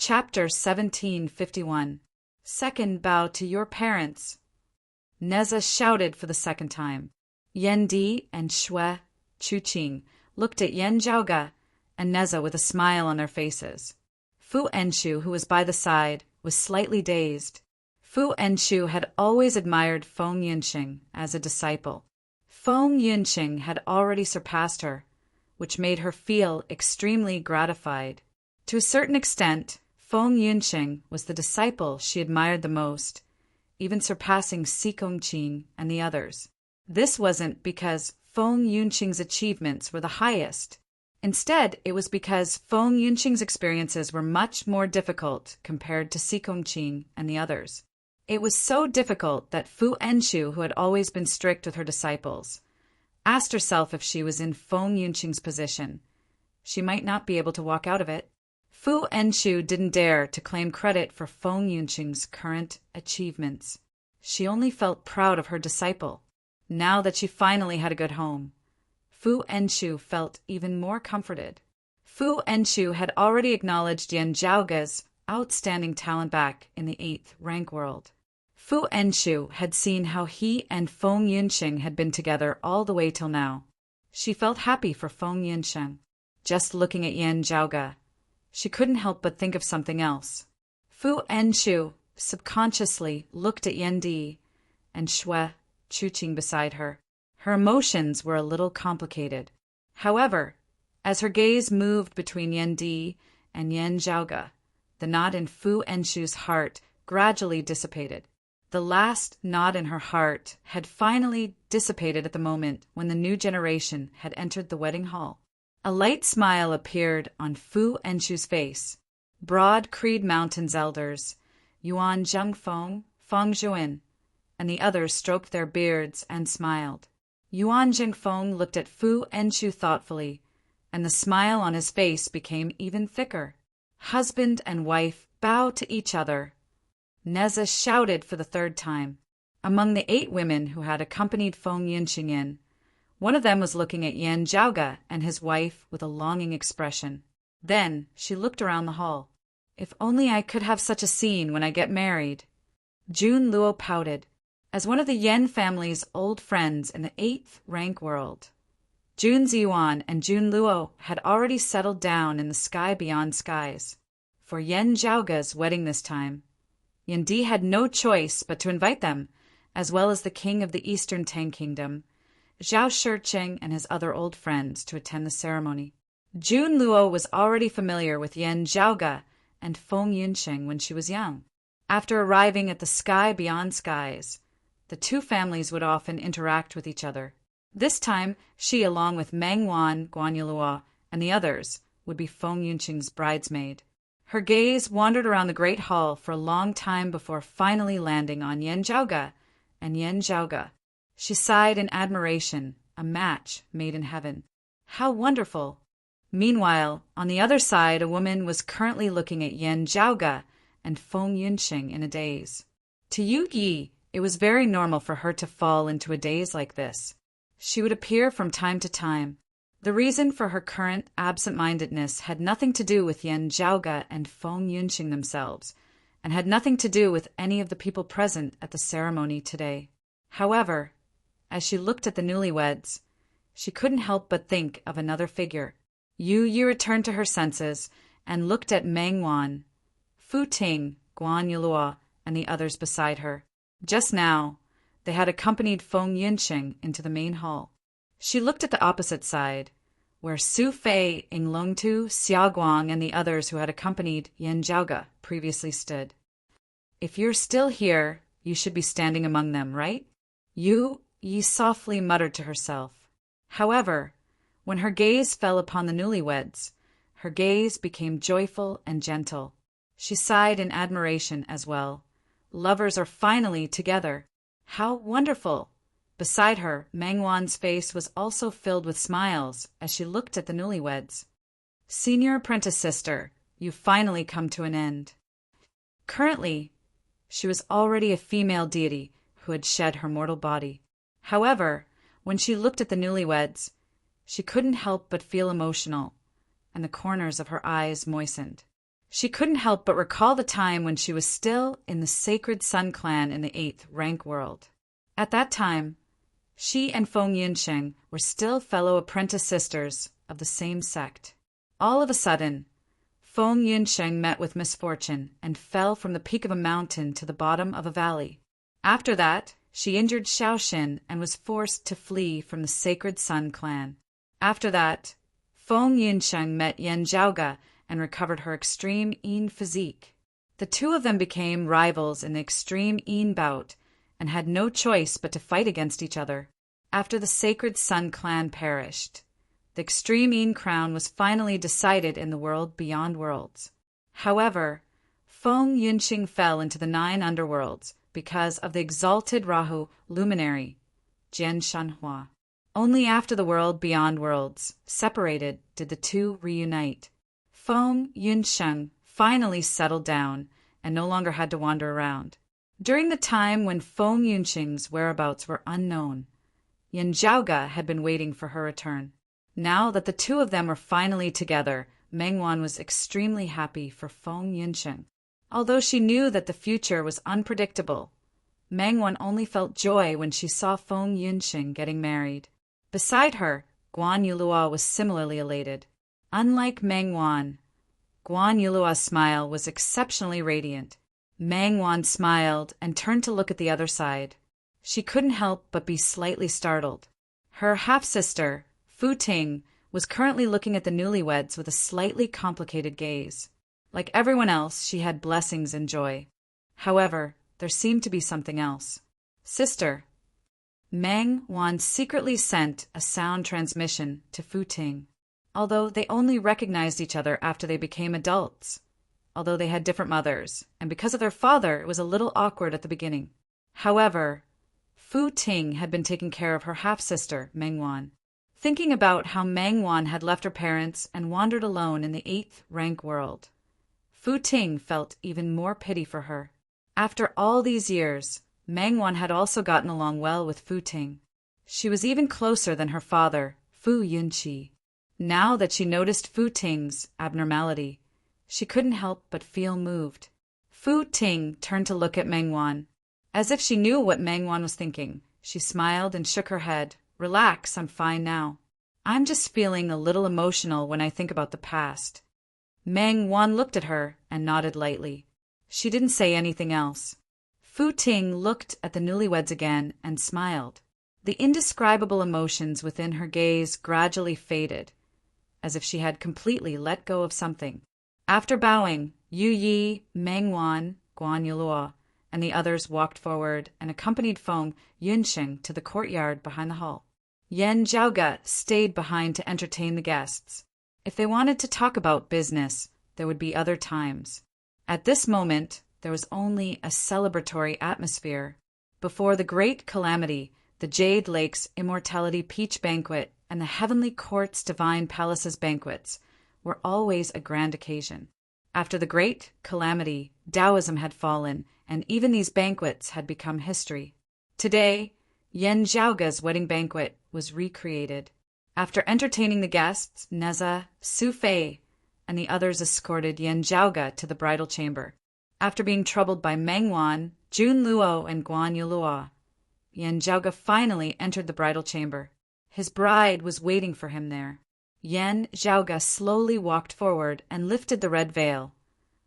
Chapter 1751. Second Bow to Your Parents. Neza shouted for the second time. Yendi and Shui Chuqing looked at Yan Zhaoge and Neza with a smile on their faces. Fu Enshu, who was by the side, was slightly dazed. Fu Enshu had always admired Feng Yunqing as a disciple. Feng Yunqing had already surpassed her, which made her feel extremely gratified. To a certain extent, Feng Yunqing was the disciple she admired the most, even surpassing Si Gongqing and the others. This wasn't because Feng Yunqing's achievements were the highest. Instead, it was because Feng Yunqing's experiences were much more difficult compared to Si Gongqing and the others. It was so difficult that Fu Enshu, who had always been strict with her disciples, asked herself if she was in Feng Yunqing's position. She might not be able to walk out of it. Fu Enshu didn't dare to claim credit for Feng Yunqing's current achievements. She only felt proud of her disciple. Now that she finally had a good home, Fu Enshu felt even more comforted. Fu Enshu had already acknowledged Yan Zhaoge's outstanding talent back in the 8th rank world. Fu Enshu had seen how he and Feng Yunqing had been together all the way till now. She felt happy for Feng Yunqing. Just looking at Yan Zhaoge, she couldn't help but think of something else. Fu Enshu subconsciously looked at Yendi and Shui Chuqing beside her. Her emotions were a little complicated. However, as her gaze moved between Yendi and Yan Zhaoge, the knot in Fu Enshu's heart gradually dissipated. The last knot in her heart had finally dissipated at the moment when the new generation had entered the wedding hall. A light smile appeared on Fu Enshu's face. Broad Creed Mountain's elders, Yuan Zhengfeng, Feng Zhuan, and the others stroked their beards and smiled. Yuan Zhengfeng looked at Fu Enshu thoughtfully, and the smile on his face became even thicker. Husband and wife bow to each other. Neza shouted for the third time. Among the 8 women who had accompanied Feng Yunqing in, one of them was looking at Yan Zhaoge and his wife with a longing expression. Then she looked around the hall. If only I could have such a scene when I get married. Jun Luo pouted. As one of the Yan family's old friends in the 8th rank world, Jun Ziyuan and Jun Luo had already settled down in the sky beyond skies. For Yan Zhaoge's wedding this time, Yendi had no choice but to invite them, as well as the king of the Eastern Tang Kingdom, Zhao Shicheng and his other old friends, to attend the ceremony. Jun Luo was already familiar with Yan Zhaoge and Feng Yunqing when she was young. After arriving at the sky beyond skies, the two families would often interact with each other. This time, she, along with Meng Wan, Guan Yuluo, and the others, would be Feng Yunqing's bridesmaid. Her gaze wandered around the great hall for a long time before finally landing on Yan Zhaoge and Yan Zhaoge. She sighed in admiration, a match made in heaven. How wonderful! Meanwhile, on the other side, a woman was currently looking at Yan Zhaoge and Feng Yunqing in a daze. To Yu Yi, it was very normal for her to fall into a daze like this. She would appear from time to time. The reason for her current absent-mindedness had nothing to do with Yan Zhaoge and Feng Yunqing themselves, and had nothing to do with any of the people present at the ceremony today. However, as she looked at the newlyweds, she couldn't help but think of another figure. Yu Yi returned to her senses and looked at Meng Wan, Fu Ting, Guan Yuluo, and the others beside her. Just now, they had accompanied Feng Yunqing into the main hall. She looked at the opposite side, where Su Fei, Yinglongtu, Xia Guang, and the others who had accompanied Yan Zhaoge previously stood. If you're still here, you should be standing among them, right? Yu Yi softly muttered to herself. However, when her gaze fell upon the newlyweds, her gaze became joyful and gentle. She sighed in admiration as well. Lovers are finally together. How wonderful! Beside her, Meng Wan's face was also filled with smiles as she looked at the newlyweds. Senior apprentice sister, you've finally come to an end. Currently, she was already a female deity who had shed her mortal body. However, when she looked at the newlyweds, she couldn't help but feel emotional, and the corners of her eyes moistened. She couldn't help but recall the time when she was still in the sacred Sun clan in the 8th rank world. At that time, she and Feng Yunsheng were still fellow apprentice sisters of the same sect. All of a sudden, Feng Yunsheng met with misfortune and fell from the peak of a mountain to the bottom of a valley. After that, she injured Xiaoxin and was forced to flee from the sacred Sun clan. After that, Feng Yunsheng met Yan Zhaoge and recovered her extreme Yin physique. The two of them became rivals in the extreme Yin bout and had no choice but to fight against each other. After the sacred Sun clan perished, the extreme Yin crown was finally decided in the world beyond worlds. However, Feng Yunxing fell into the 9 underworlds because of the exalted Rahu luminary, Jian Shanhua. Only after the world beyond worlds separated did the two reunite. Feng Yunsheng finally settled down and no longer had to wander around. During the time when Feng Yunxing's whereabouts were unknown, Yan Zhaoge had been waiting for her return. Now that the two of them were finally together, Mengwan was extremely happy for Feng Yunsheng. Although she knew that the future was unpredictable, Mengwan only felt joy when she saw Feng Yunsheng getting married. Beside her, Guan Yulua was similarly elated. Unlike Mengwan, Guan Yulua's smile was exceptionally radiant. Mengwan smiled and turned to look at the other side. She couldn't help but be slightly startled. Her half-sister, Fu Ting, was currently looking at the newlyweds with a slightly complicated gaze. Like everyone else, she had blessings and joy. However, there seemed to be something else. Sister. Mengwan secretly sent a sound transmission to Fu Ting, although they only recognized each other after they became adults. Although they had different mothers, and because of their father, it was a little awkward at the beginning. However, Fu Ting had been taking care of her half-sister, Mengwan. Thinking about how Mengwan had left her parents and wandered alone in the 8th rank world, Fu Ting felt even more pity for her. After all these years, Mengwan had also gotten along well with Fu Ting. She was even closer than her father, Fu Yunqi. Now that she noticed Fu Ting's abnormality, she couldn't help but feel moved. Fu Ting turned to look at Mengwan. As if she knew what Mengwan was thinking, she smiled and shook her head. Relax, I'm fine now. I'm just feeling a little emotional when I think about the past. Mengwan looked at her and nodded lightly. She didn't say anything else. Fu Ting looked at the newlyweds again and smiled. The indescribable emotions within her gaze gradually faded, as if she had completely let go of something. After bowing, Yu Yi, Mengwan, Guan Yulua, and the others walked forward and accompanied Feng Yunsheng to the courtyard behind the hall. Yan Zhaoge stayed behind to entertain the guests. If they wanted to talk about business, there would be other times. At this moment, there was only a celebratory atmosphere. Before the great calamity, the Jade Lake's Immortality Peach Banquet and the Heavenly Court's Divine Palaces banquets were always a grand occasion. After the great calamity, Taoism had fallen, and even these banquets had become history. Today, Yan Zhaoge's wedding banquet was recreated. After entertaining the guests, Neza, Su Fei, and the others escorted Yan Zhaoge to the bridal chamber. After being troubled by Mengwan, Jun Luo, and Guan Yulua, Yan Zhaoge finally entered the bridal chamber. His bride was waiting for him there. Yan Zhaoge slowly walked forward and lifted the red veil,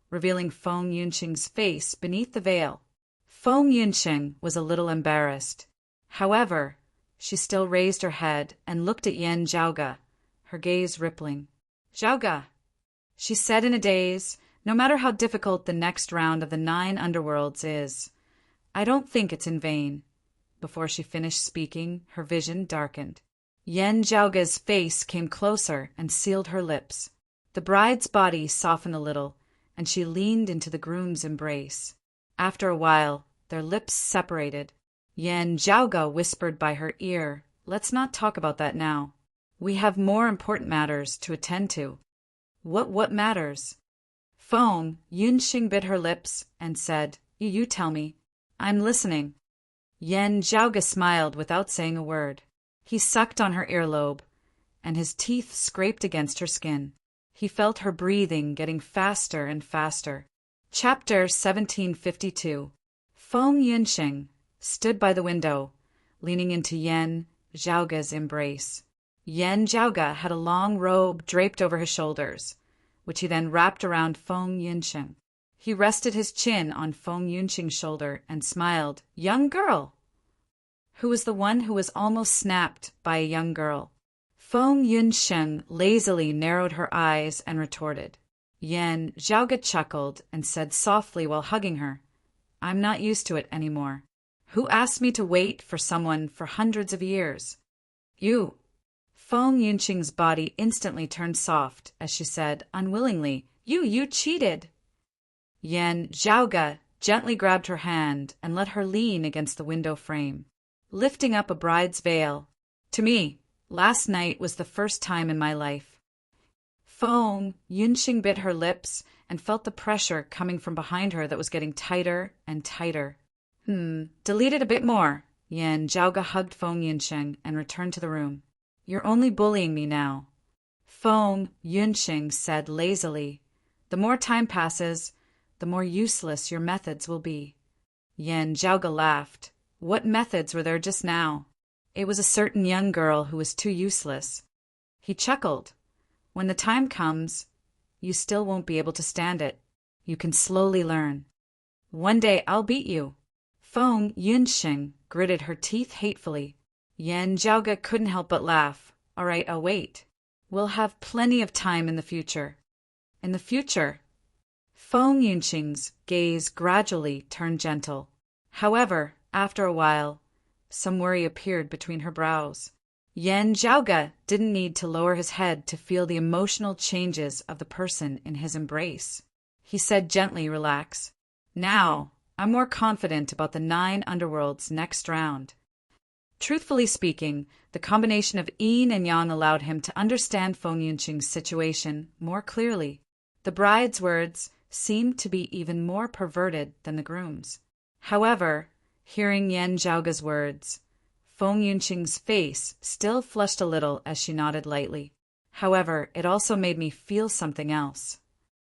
revealing Feng Yunsheng's face beneath the veil. Feng Yunsheng was a little embarrassed. However, she still raised her head and looked at Yan Zhaoge, her gaze rippling. "Zhaoge," she said in a daze, "no matter how difficult the next round of the 9 underworlds is, I don't think it's in vain." Before she finished speaking, her vision darkened. Yan Zhaoge's face came closer and sealed her lips. The bride's body softened a little, and she leaned into the groom's embrace. After a while, their lips separated. Yan Zhaoge whispered by her ear, "Let's not talk about that now. We have more important matters to attend to." What matters? Feng Yunxing bit her lips and said, You tell me. I'm listening." Yan Zhaoge smiled without saying a word. He sucked on her earlobe, and his teeth scraped against her skin. He felt her breathing getting faster and faster. Chapter 1752. Feng Yunxing stood by the window, leaning into Yan Zhaoge's embrace. Yan Zhaoge had a long robe draped over his shoulders, which he then wrapped around Feng Yunxing. He rested his chin on Feng Yunxing's shoulder and smiled. "Young girl!" Who was the one who was almost snapped by a young girl? Feng Yunxing lazily narrowed her eyes and retorted. Yan Zhaoge chuckled and said softly while hugging her, "I'm not used to it anymore. Who asked me to wait for someone for hundreds of years?" "You." Feng Yunxing's body instantly turned soft as she said, unwillingly, You cheated." Yan Zhaoge gently grabbed her hand and let her lean against the window frame, lifting up a bride's veil. "To me, last night was the first time in my life." Feng Yunxing bit her lips and felt the pressure coming from behind her that was getting tighter and tighter. Delete it a bit more." Yan Zhaoge hugged Feng Yunxing and returned to the room. "You're only bullying me now," Feng Yunxing said lazily. "The more time passes, the more useless your methods will be." Yan Zhaoge laughed. What methods were there just now? It was a certain young girl who was too useless. He chuckled. "When the time comes, you still won't be able to stand it. You can slowly learn. One day I'll beat you." Feng Yunxing gritted her teeth hatefully. Yan Zhaoge couldn't help but laugh. "All right, I'll wait. We'll have plenty of time in the future." "In the future?" Feng Yunxing's gaze gradually turned gentle. However, after a while, some worry appeared between her brows. Yan Zhaoge didn't need to lower his head to feel the emotional changes of the person in his embrace. He said gently, "Relax. Now, I'm more confident about the 9 underworlds next round." Truthfully speaking, the combination of yin and yang allowed him to understand Feng Yunxing's situation more clearly. The bride's words seemed to be even more perverted than the groom's. However, hearing Yan Zhaoge's words, Feng Yunxing's face still flushed a little as she nodded lightly. "However, it also made me feel something else."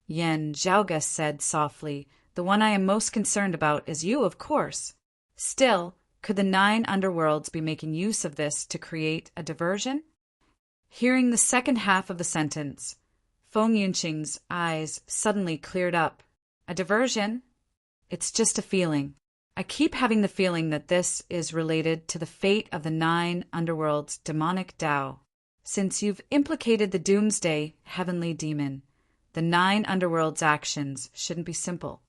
Yan Zhaoge said softly, "The one I am most concerned about is you, of course. Still, could the 9 underworlds be making use of this to create a diversion?" Hearing the second half of the sentence, Feng Yunxing's eyes suddenly cleared up. "A diversion? It's just a feeling. I keep having the feeling that this is related to the fate of the 9 underworld's demonic Tao. Since you've implicated the Doomsday Heavenly Demon, the 9 underworld's actions shouldn't be simple."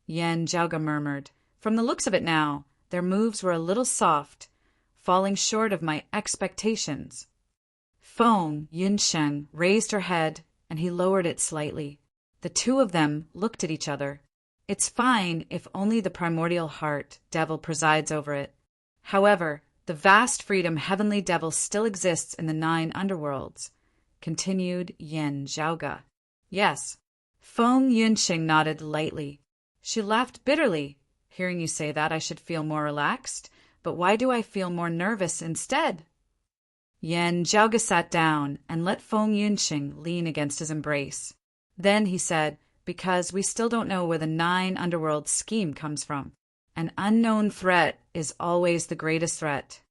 Yan Zhaoge murmured. "From the looks of it now, their moves were a little soft, falling short of my expectations." Feng Yunxing raised her head, and he lowered it slightly. The two of them looked at each other. It's fine if only the primordial heart devil presides over it. However, the vast freedom heavenly devil still exists in the 9 underworlds, continued Yan Zhaoge. "Yes." Feng Yunxing nodded lightly. She laughed bitterly. "Hearing you say that, I should feel more relaxed, but why do I feel more nervous instead?" Yan Zhaoge sat down and let Feng Yunxing lean against his embrace. Then he said, "Because we still don't know where the 9 underworld scheme comes from. An unknown threat is always the greatest threat.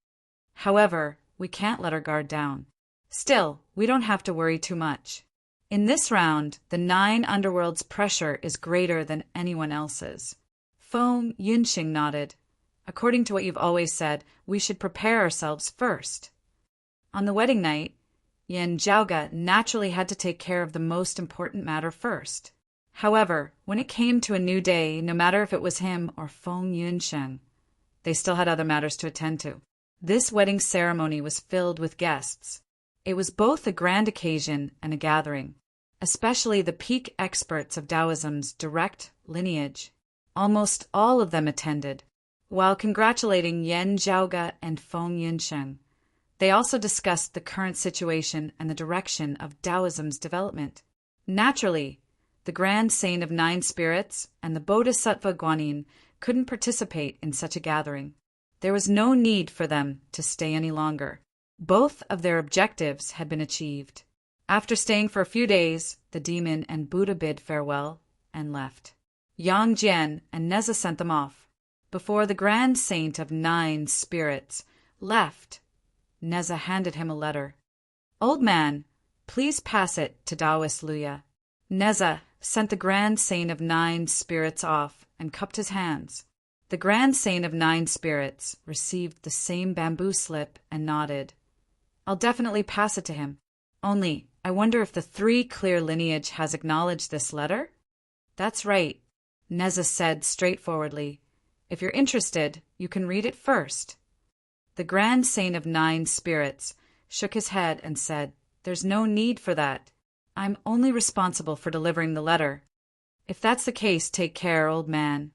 However, we can't let our guard down. Still, we don't have to worry too much. In this round, the 9 underworld's pressure is greater than anyone else's." Feng Yunxing nodded. "According to what you've always said, we should prepare ourselves first." On the wedding night, Yan Zhaoge naturally had to take care of the most important matter first. However, when it came to a new day, no matter if it was him or Feng Yunxing, they still had other matters to attend to. This wedding ceremony was filled with guests. It was both a grand occasion and a gathering, especially the peak experts of Taoism's direct lineage. Almost all of them attended. While congratulating Yan Zhaoge and Feng Yunxing, they also discussed the current situation and the direction of Taoism's development. Naturally, the Grand Saint of 9 Spirits and the Bodhisattva Guanyin couldn't participate in such a gathering. There was no need for them to stay any longer. Both of their objectives had been achieved. After staying for a few days, the demon and Buddha bid farewell and left. Yang Jian and Neza sent them off. Before the grand saint of 9 spirits left, Neza handed him a letter. "Old man, please pass it to Taoist Luya." Neza sent the grand saint of 9 spirits off and cupped his hands. The grand saint of 9 spirits received the same bamboo slip and nodded. "I'll definitely pass it to him. Only, I wonder if the 3 clear lineage has acknowledged this letter?" "That's right," Neza said straightforwardly. "If you're interested, you can read it first." The grand saint of 9 spirits shook his head and said, "There's no need for that. I'm only responsible for delivering the letter." "If that's the case, take care, old man."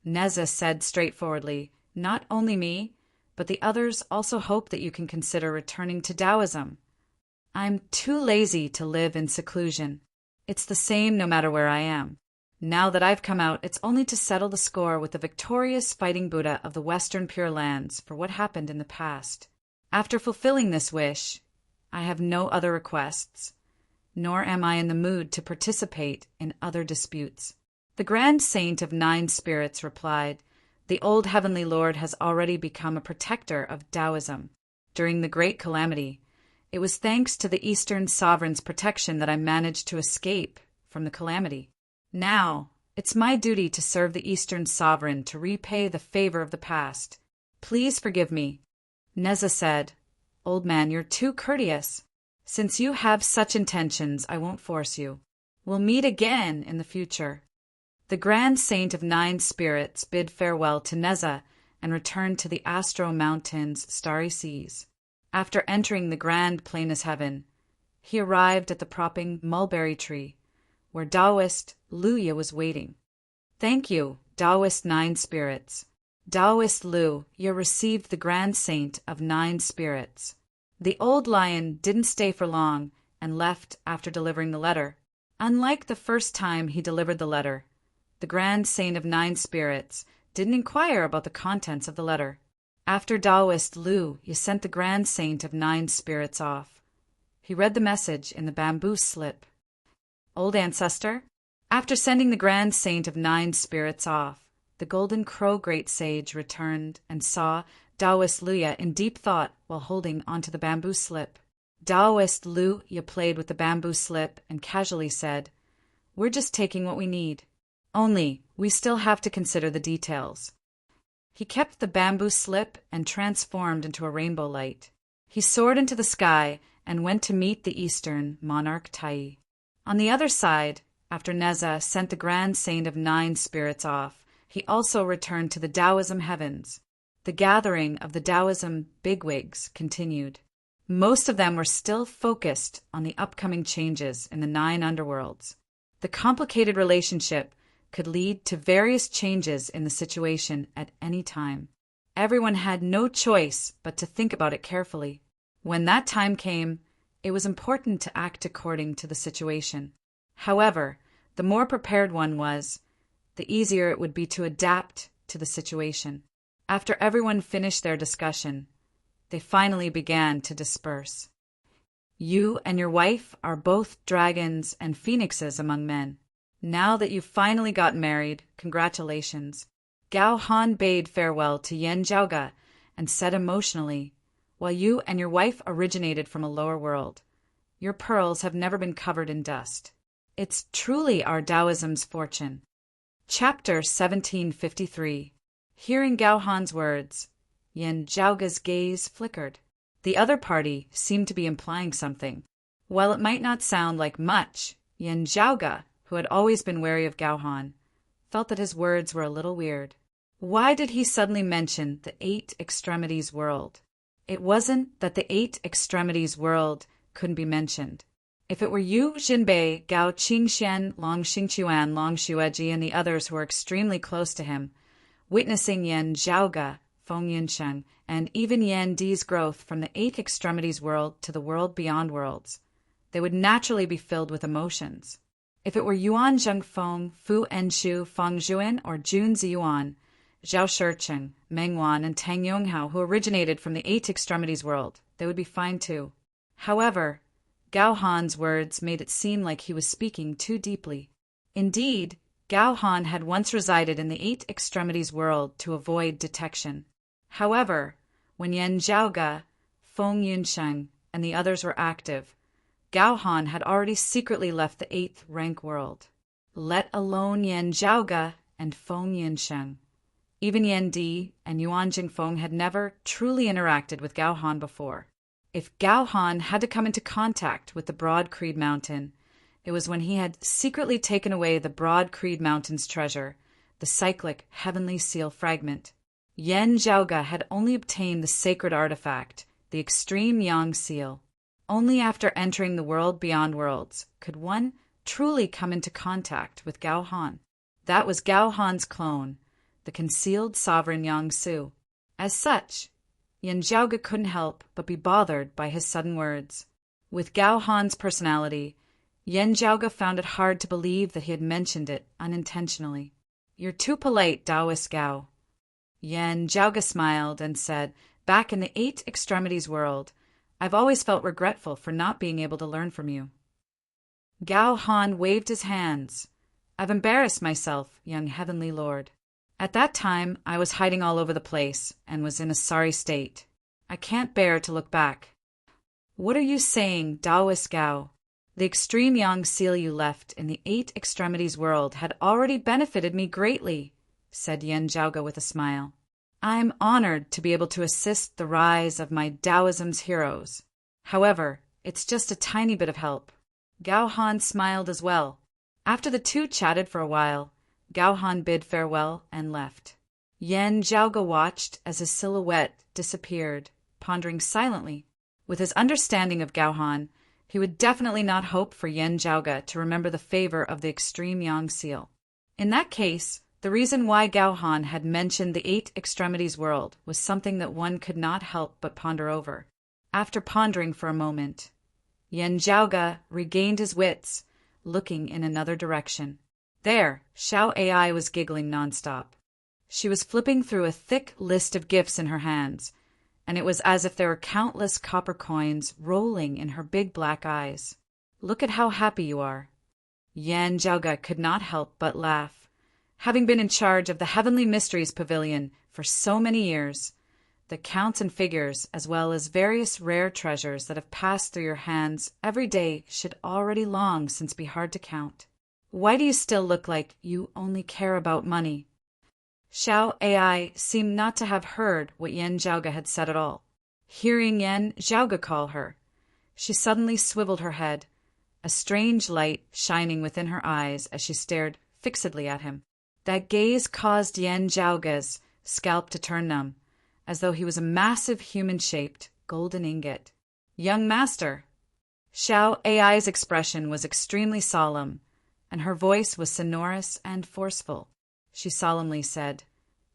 Neza said straightforwardly, "Not only me, but the others also hope that you can consider returning to Taoism. I'm too lazy to live in seclusion. It's the same no matter where I am. Now that I've come out, it's only to settle the score with the victorious fighting Buddha of the Western Pure Lands for what happened in the past. After fulfilling this wish, I have no other requests, nor am I in the mood to participate in other disputes." The grand saint of 9 spirits replied, "The old heavenly Lord has already become a protector of Taoism. During the great calamity, it was thanks to the Eastern sovereign's protection that I managed to escape from the calamity. Now, it's my duty to serve the Eastern sovereign to repay the favor of the past. Please forgive me." Neza said, "Old man, you're too courteous. Since you have such intentions, I won't force you. We'll meet again in the future." The grand saint of 9 spirits bid farewell to Neza and returned to the Astro Mountains' starry seas. After entering the grand plain as heaven, he arrived at the propping mulberry tree, where Taoist Luya was waiting. "Thank you, Taoist 9 spirits. Taoist Lu, you received the grand saint of 9 spirits." The old lion didn't stay for long and left after delivering the letter. Unlike the first time he delivered the letter, the grand saint of 9 spirits didn't inquire about the contents of the letter. After Taoist Lu, you sent the grand saint of 9 spirits off. He read the message in the bamboo slip. "Old ancestor." After sending the grand saint of 9 spirits off, the golden crow great sage returned and saw Taoist Luya in deep thought while holding onto the bamboo slip. Taoist Luya played with the bamboo slip and casually said, "We're just taking what we need. Only, we still have to consider the details." He kept the bamboo slip and transformed into a rainbow light. He soared into the sky and went to meet the Eastern monarch Tai. On the other side, after Neza sent the grand saint of 9 spirits off, he also returned to the Taoism heavens. The gathering of the Taoism bigwigs continued. Most of them were still focused on the upcoming changes in the 9 underworlds. The complicated relationship could lead to various changes in the situation at any time. Everyone had no choice but to think about it carefully. When that time came, it was important to act according to the situation. However, the more prepared one was, the easier it would be to adapt to the situation. After everyone finished their discussion, they finally began to disperse. "You and your wife are both dragons and phoenixes among men. Now that you've finally got married, congratulations." Gao Han bade farewell to Yen Zhaoga and said emotionally, "While you and your wife originated from a lower world, your pearls have never been covered in dust. It's truly our Taoism's fortune." Chapter 1753. Hearing Gao Han's words, Yen Zhaoga's gaze flickered. The other party seemed to be implying something. While it might not sound like much, Yen Zhaoga, who had always been wary of Gao Han, felt that his words were a little weird. Why did he suddenly mention the 8 extremities world? It wasn't that the 8 extremities world couldn't be mentioned. If it were Yu Jinbei, Gao Qingxian, Long Xingchuan, Long Xueji, and the others who were extremely close to him, witnessing Yen Zhaoga, Feng Yinsheng, and even Yan Di's growth from the 8 extremities world to the world beyond worlds, they would naturally be filled with emotions. If it were Yuan Zhengfeng, Fu Enshu, Feng Zhuan, or Jun Ziyuan, Zhao Shicheng, Meng Wan, and Tang Yonghao, who originated from the 8 extremities world, they would be fine too. However, Gao Han's words made it seem like he was speaking too deeply. Indeed, Gao Han had once resided in the Eight Extremities world to avoid detection. However, when Yan Zhaoge, Feng Yunsheng, and the others were active, Gao Han had already secretly left the 8th rank world, let alone Yan Zhaoge and Feng Yunsheng. Even Yan Di and Yuan Jingfeng had never truly interacted with Gao Han before. If Gao Han had to come into contact with the Broad Creed Mountain, it was when he had secretly taken away the Broad Creed Mountain's treasure, the cyclic Heavenly Seal fragment. Yan Zhaoge had only obtained the sacred artifact, the Extreme Yang Seal. Only after entering the world beyond worlds could one truly come into contact with Gao Han. That was Gao Han's clone, the concealed sovereign Yang Su. As such, Yan Zhaoge couldn't help but be bothered by his sudden words. With Gao Han's personality, Yan Zhaoge found it hard to believe that he had mentioned it unintentionally. "You're too polite, Taoist Gao." Yan Zhaoge smiled and said, "Back in the 8 Extremities world, I've always felt regretful for not being able to learn from you." Gao Han waved his hands. "I've embarrassed myself, young heavenly lord. At that time, I was hiding all over the place and was in a sorry state. I can't bear to look back." "What are you saying, Taoist Gao? The Extreme Yang Seal you left in the 8 Extremities world had already benefited me greatly," said Yan Zhaoge with a smile. "I'm honored to be able to assist the rise of my Taoism's heroes. However, it's just a tiny bit of help." Gao Han smiled as well. After the two chatted for a while, Gao Han bid farewell and left. Yan Zhaoge watched as his silhouette disappeared, pondering silently. With his understanding of Gao Han, he would definitely not hope for Yan Zhaoge to remember the favor of the Extreme Yang Seal. In that case, the reason why Gao Han had mentioned the 8 Extremities world was something that one could not help but ponder over. After pondering for a moment, Yan Zhaoge regained his wits, looking in another direction. There, Xiao AI was giggling nonstop. She was flipping through a thick list of gifts in her hands, and it was as if there were countless copper coins rolling in her big black eyes. "Look at how happy you are." Yan Zhaoge could not help but laugh. Having been in charge of the Heavenly Mysteries Pavilion for so many years, the counts and figures, as well as various rare treasures that have passed through your hands every day, should already long since be hard to count. Why do you still look like you only care about money? Xiao AI seemed not to have heard what Yan Zhaoge had said at all. Hearing Yan Zhaoge call her, she suddenly swiveled her head, a strange light shining within her eyes as she stared fixedly at him. That gaze caused Yan Zhaoge's scalp to turn numb, as though he was a massive human-shaped golden ingot. "Young master." Xiao AI's expression was extremely solemn, and her voice was sonorous and forceful. She solemnly said,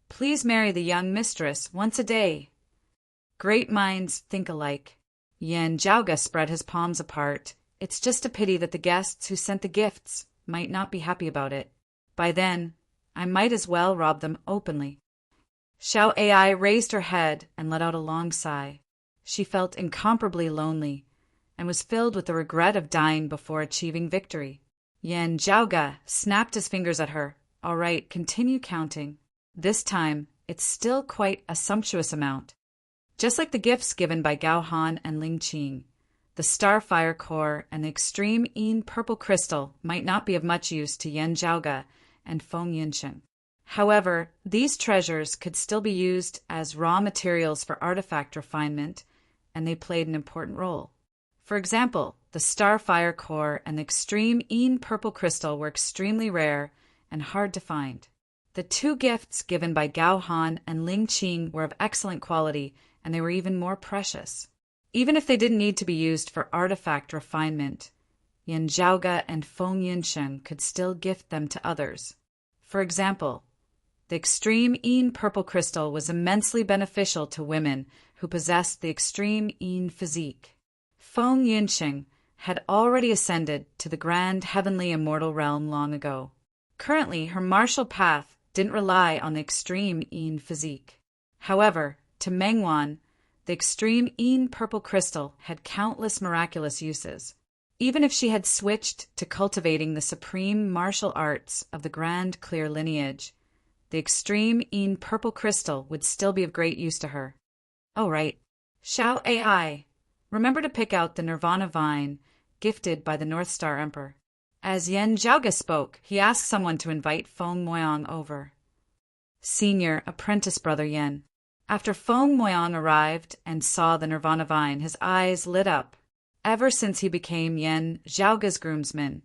"Please marry the young mistress once a day." Great minds think alike. Yan Zhaoge spread his palms apart. It's just a pity that the guests who sent the gifts might not be happy about it. By then, I might as well rob them openly. Xiao AI raised her head and let out a long sigh. She felt incomparably lonely and was filled with the regret of dying before achieving victory. Yan Zhaoge snapped his fingers at her. "All right, continue counting. This time, it's still quite a sumptuous amount." Just like the gifts given by Gao Han and Ling Qing, the Starfire Core and the Extreme Yin Purple Crystal might not be of much use to Yan Zhaoge and Feng Yunsheng. However, these treasures could still be used as raw materials for artifact refinement, and they played an important role. For example, the Starfire Core and the Extreme Yin Purple Crystal were extremely rare and hard to find. The two gifts given by Gao Han and Ling Qing were of excellent quality, and they were even more precious. Even if they didn't need to be used for artifact refinement, Yan Zhaoge and Feng Yunsheng could still gift them to others. For example, the Extreme Yin Purple Crystal was immensely beneficial to women who possessed the Extreme Yin physique. Feng Yunsheng had already ascended to the grand heavenly immortal realm long ago. Currently, her martial path didn't rely on the Extreme Yin physique. However, to Mengwan, the Extreme Yin Purple Crystal had countless miraculous uses. Even if she had switched to cultivating the supreme martial arts of the grand clear lineage, the extreme purple crystal would still be of great use to her. Oh, right. Xiao AI. Remember to pick out the Nirvana vine gifted by the North Star Emperor. As Yen Zhaoge spoke, he asked someone to invite Feng Moyang over. Senior apprentice brother Yen. After Feng Moyang arrived and saw the Nirvana vine, his eyes lit up. Ever since he became Yen Zhaoge's groomsman,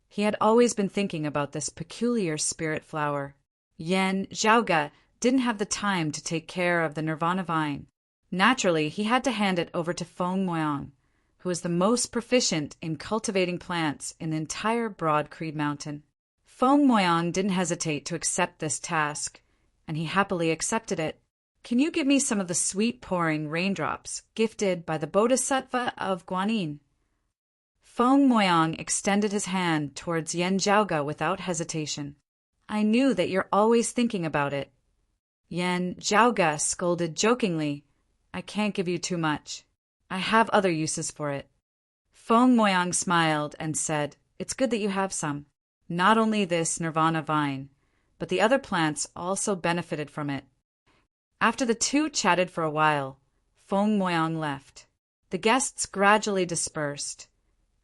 he had always been thinking about this peculiar spirit flower. Yen Zhaoge didn't have the time to take care of the Nirvana vine. Naturally, he had to hand it over to Feng Moyang, who was the most proficient in cultivating plants in the entire Broad Creed Mountain. Feng Moyang didn't hesitate to accept this task, and he happily accepted it. Can you give me some of the sweet-pouring raindrops gifted by the Bodhisattva of Guanyin? Feng Moyang extended his hand towards Yen Zhaoge without hesitation. I knew that you're always thinking about it. Yen Zhaoge scolded jokingly. I can't give you too much. I have other uses for it. Feng Moyang smiled and said, It's good that you have some. Not only this Nirvana vine, but the other plants also benefited from it. After the two chatted for a while, Feng Moyang left. The guests gradually dispersed,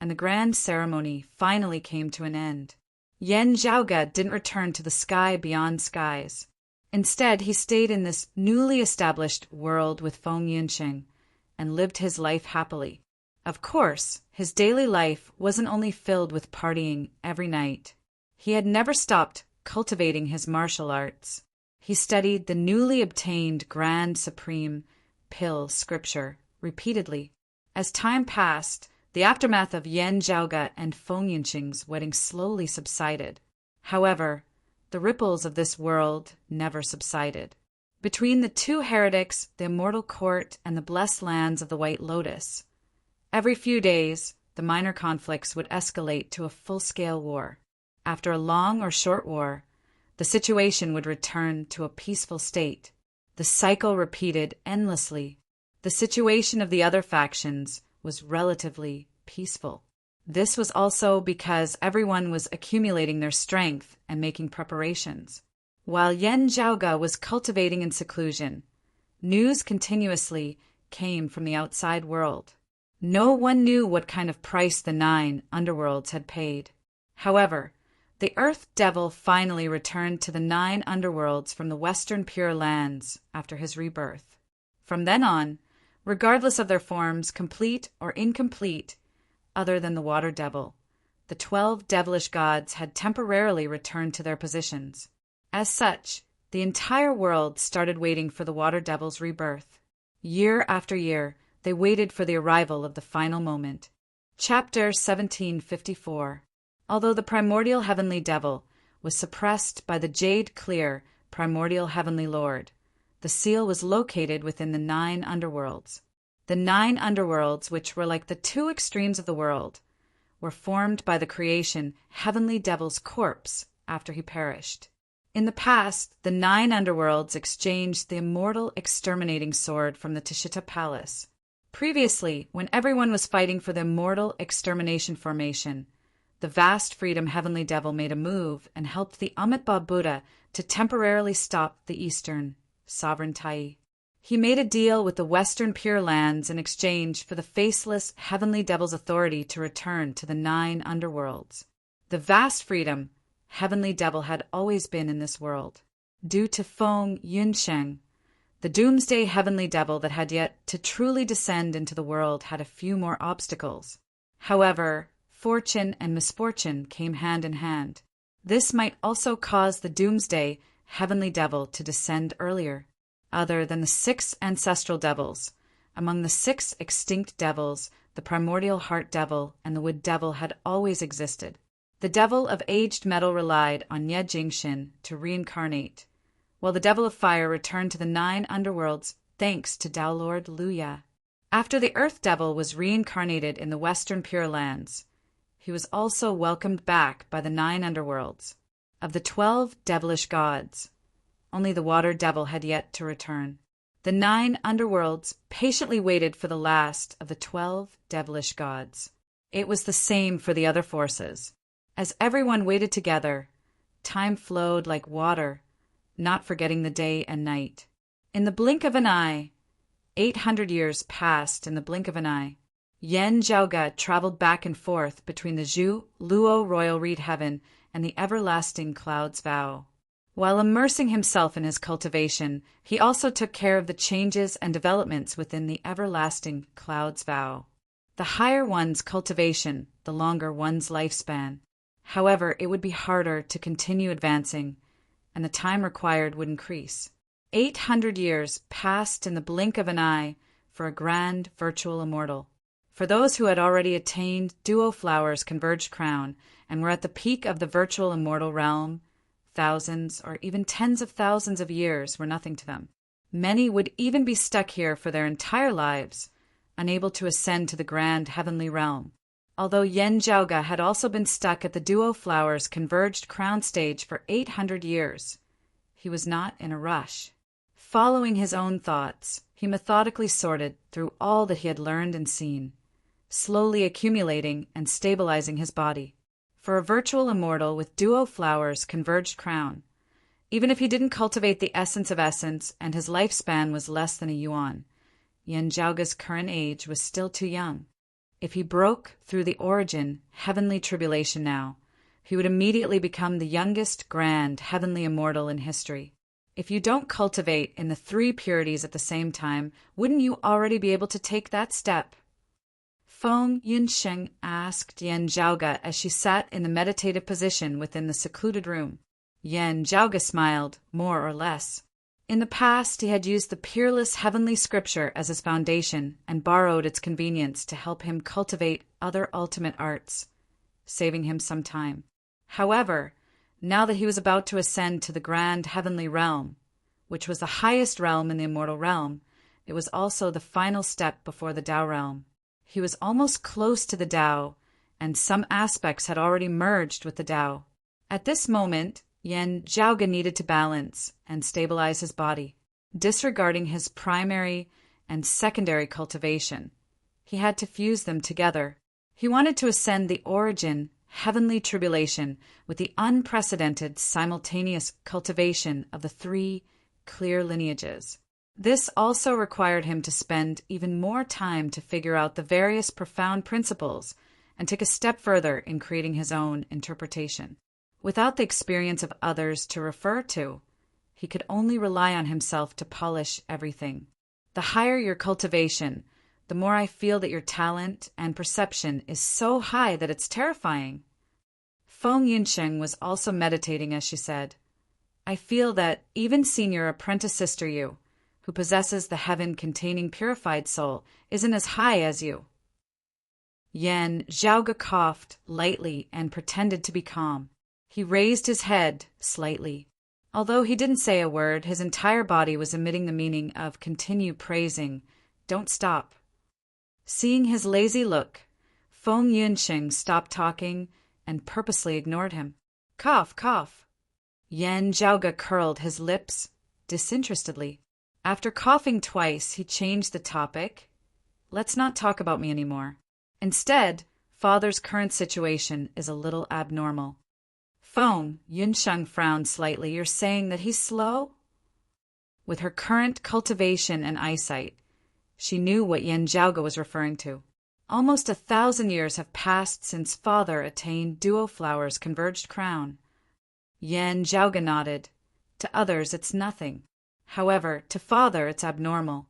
and the grand ceremony finally came to an end. Yen Zhaoge didn't return to the sky beyond skies. Instead, he stayed in this newly established world with Feng Yunsheng and lived his life happily. Of course, his daily life wasn't only filled with partying every night. He had never stopped cultivating his martial arts. He studied the newly obtained Grand Supreme Pill Scripture repeatedly. As time passed, the aftermath of Yen Zhaoge and Feng Yunsheng's wedding slowly subsided. However, the ripples of this world never subsided. Between the two heretics, the immortal court, and the blessed lands of the White Lotus, every few days, the minor conflicts would escalate to a full-scale war. After a long or short war, the situation would return to a peaceful state. The cycle repeated endlessly. The situation of the other factions was relatively peaceful. This was also because everyone was accumulating their strength and making preparations. While Yen Zhaoge was cultivating in seclusion, news continuously came from the outside world. No one knew what kind of price the 9 underworlds had paid. However, the Earth Devil finally returned to the 9 underworlds from the Western Pure Lands after his rebirth. From then on, regardless of their forms, complete or incomplete, other than the Water Devil, the 12 devilish gods had temporarily returned to their positions. As such, the entire world started waiting for the Water Devil's rebirth. Year after year, they waited for the arrival of the final moment. Chapter 1754. Although the primordial heavenly devil was suppressed by the jade-clear primordial heavenly lord, the seal was located within the 9 underworlds. The 9 underworlds, which were like the 2 extremes of the world, were formed by the creation heavenly devil's corpse after he perished. In the past, the 9 underworlds exchanged the immortal exterminating sword from the Tashita Palace. Previously, when everyone was fighting for the immortal extermination formation, the vast freedom heavenly devil made a move and helped the Amitabha Buddha to temporarily stop the Eastern sovereign Tai. He made a deal with the Western Pure Lands in exchange for the faceless heavenly devil's authority to return to the 9 underworlds. The vast freedom heavenly devil had always been in this world. Due to Feng Yunsheng, the doomsday heavenly devil that had yet to truly descend into the world had a few more obstacles. However, fortune and misfortune came hand in hand. This might also cause the doomsday heavenly devil to descend earlier. Other than the 6 ancestral devils, among the 6 extinct devils, the primordial heart devil and the wood devil had always existed. The devil of aged metal relied on Ye Jingxin to reincarnate, while the devil of fire returned to the 9 underworlds thanks to Tao Lord Luya. After the earth devil was reincarnated in the Western Pure Lands, he was also welcomed back by the 9 underworlds. Of the 12 devilish gods, only the water devil had yet to return. The 9 underworlds patiently waited for the last of the 12 devilish gods. It was the same for the other forces. As everyone waited together, time flowed like water, not forgetting the day and night. In the blink of an eye, 800 years passed in the blink of an eye. Yen Zhaoge traveled back and forth between the Zhu Luo royal reed heaven and the everlasting cloud's vow. While immersing himself in his cultivation, he also took care of the changes and developments within the everlasting cloud's vow. The higher one's cultivation, the longer one's lifespan. However, it would be harder to continue advancing, and the time required would increase. 800 years passed in the blink of an eye for a grand virtual immortal. For those who had already attained Duo Flower's converged crown and were at the peak of the virtual immortal realm, thousands or even tens of thousands of years were nothing to them. Many would even be stuck here for their entire lives, unable to ascend to the grand heavenly realm. Although Yen Zhaoge had also been stuck at the Duo Flower's converged crown stage for 800 years, he was not in a rush. Following his own thoughts, he methodically sorted through all that he had learned and seen, slowly accumulating and stabilizing his body. For a virtual immortal with Duo Flower's converged crown, even if he didn't cultivate the essence of essence and his lifespan was less than a yuan, Yen Zhaoge's current age was still too young. If he broke through the origin, heavenly tribulation now, he would immediately become the youngest grand heavenly immortal in history. If you don't cultivate in the 3 purities at the same time, wouldn't you already be able to take that step? Feng Yunsheng asked Yen Zhaoge as she sat in the meditative position within the secluded room. Yen Zhaoge smiled, more or less. In the past, he had used the peerless heavenly scripture as his foundation and borrowed its convenience to help him cultivate other ultimate arts, saving him some time. However, now that he was about to ascend to the grand heavenly realm, which was the highest realm in the immortal realm, it was also the final step before the Tao realm. He was almost close to the Tao, and some aspects had already merged with the Tao. At this moment, Yen Zhaoge needed to balance and stabilize his body, disregarding his primary and secondary cultivation. He had to fuse them together. He wanted to ascend the origin, heavenly tribulation with the unprecedented simultaneous cultivation of the 3 clear lineages. This also required him to spend even more time to figure out the various profound principles and take a step further in creating his own interpretation. Without the experience of others to refer to, he could only rely on himself to polish everything. The higher your cultivation, the more I feel that your talent and perception is so high that it's terrifying. Feng Yunsheng was also meditating as she said, I feel that even seeing your apprentice sister you, who possesses the heaven-containing purified soul, isn't as high as you. Yen Zhaoge coughed lightly and pretended to be calm. He raised his head slightly. Although he didn't say a word, his entire body was emitting the meaning of continue praising, don't stop. Seeing his lazy look, Feng Yunsheng stopped talking and purposely ignored him. Cough, cough. Yen Zhaoge curled his lips disinterestedly. After coughing twice, he changed the topic. Let's not talk about me anymore. Instead, Father's current situation is a little abnormal. Feng Yunsheng frowned slightly. You're saying that he's slow? With her current cultivation and eyesight, she knew what Yen Zhaoge was referring to. Almost 1,000 years have passed since Father attained Duo Flower's converged crown. Yen Zhaoge nodded. To others, it's nothing. However, to Father, it's abnormal.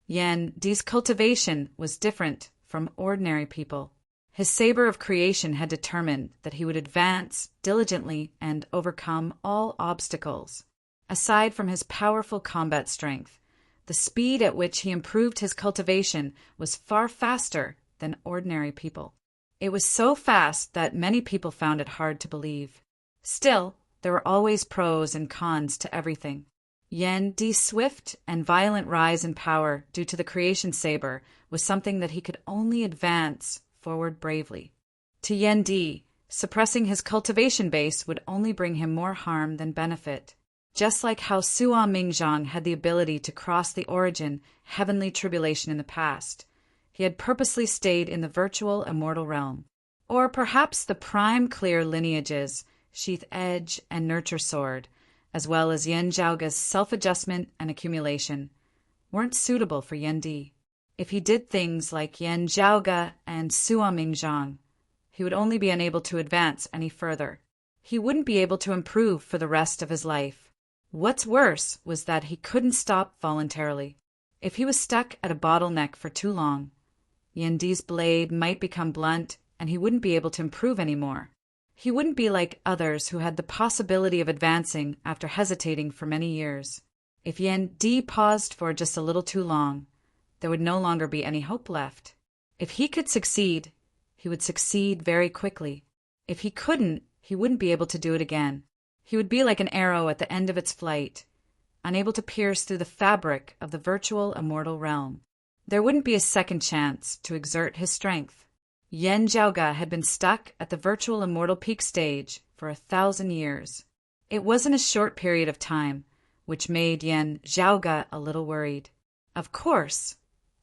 Yen Di's cultivation was different from ordinary people. His saber of creation had determined that he would advance diligently and overcome all obstacles. Aside from his powerful combat strength, the speed at which he improved his cultivation was far faster than ordinary people. It was so fast that many people found it hard to believe. Still, there were always pros and cons to everything. Yen Di's swift and violent rise in power due to the creation saber was something that he could only advance forward bravely. To Yen Di, suppressing his cultivation base would only bring him more harm than benefit. Just like how Sua Mingzhang had the ability to cross the origin, heavenly tribulation in the past, he had purposely stayed in the virtual immortal realm. Or perhaps the prime clear lineages, Sheath Edge and Nurture Sword, as well as Yen Zhaoga's self-adjustment and accumulation, weren't suitable for Yen Di. If he did things like Yen Zhaoga and Sua Mingzhang, he would only be unable to advance any further. He wouldn't be able to improve for the rest of his life. What's worse was that he couldn't stop voluntarily. If he was stuck at a bottleneck for too long, Yen Di's blade might become blunt and he wouldn't be able to improve anymore. He wouldn't be like others who had the possibility of advancing after hesitating for many years. If Yen Di paused for just a little too long, there would no longer be any hope left. If he could succeed, he would succeed very quickly. If he couldn't, he wouldn't be able to do it again. He would be like an arrow at the end of its flight, unable to pierce through the fabric of the virtual immortal realm. There wouldn't be a second chance to exert his strength. Yen Zhaoga had been stuck at the virtual immortal peak stage for 1,000 years. It wasn't a short period of time, which made Yen Zhaoga a little worried. Of course,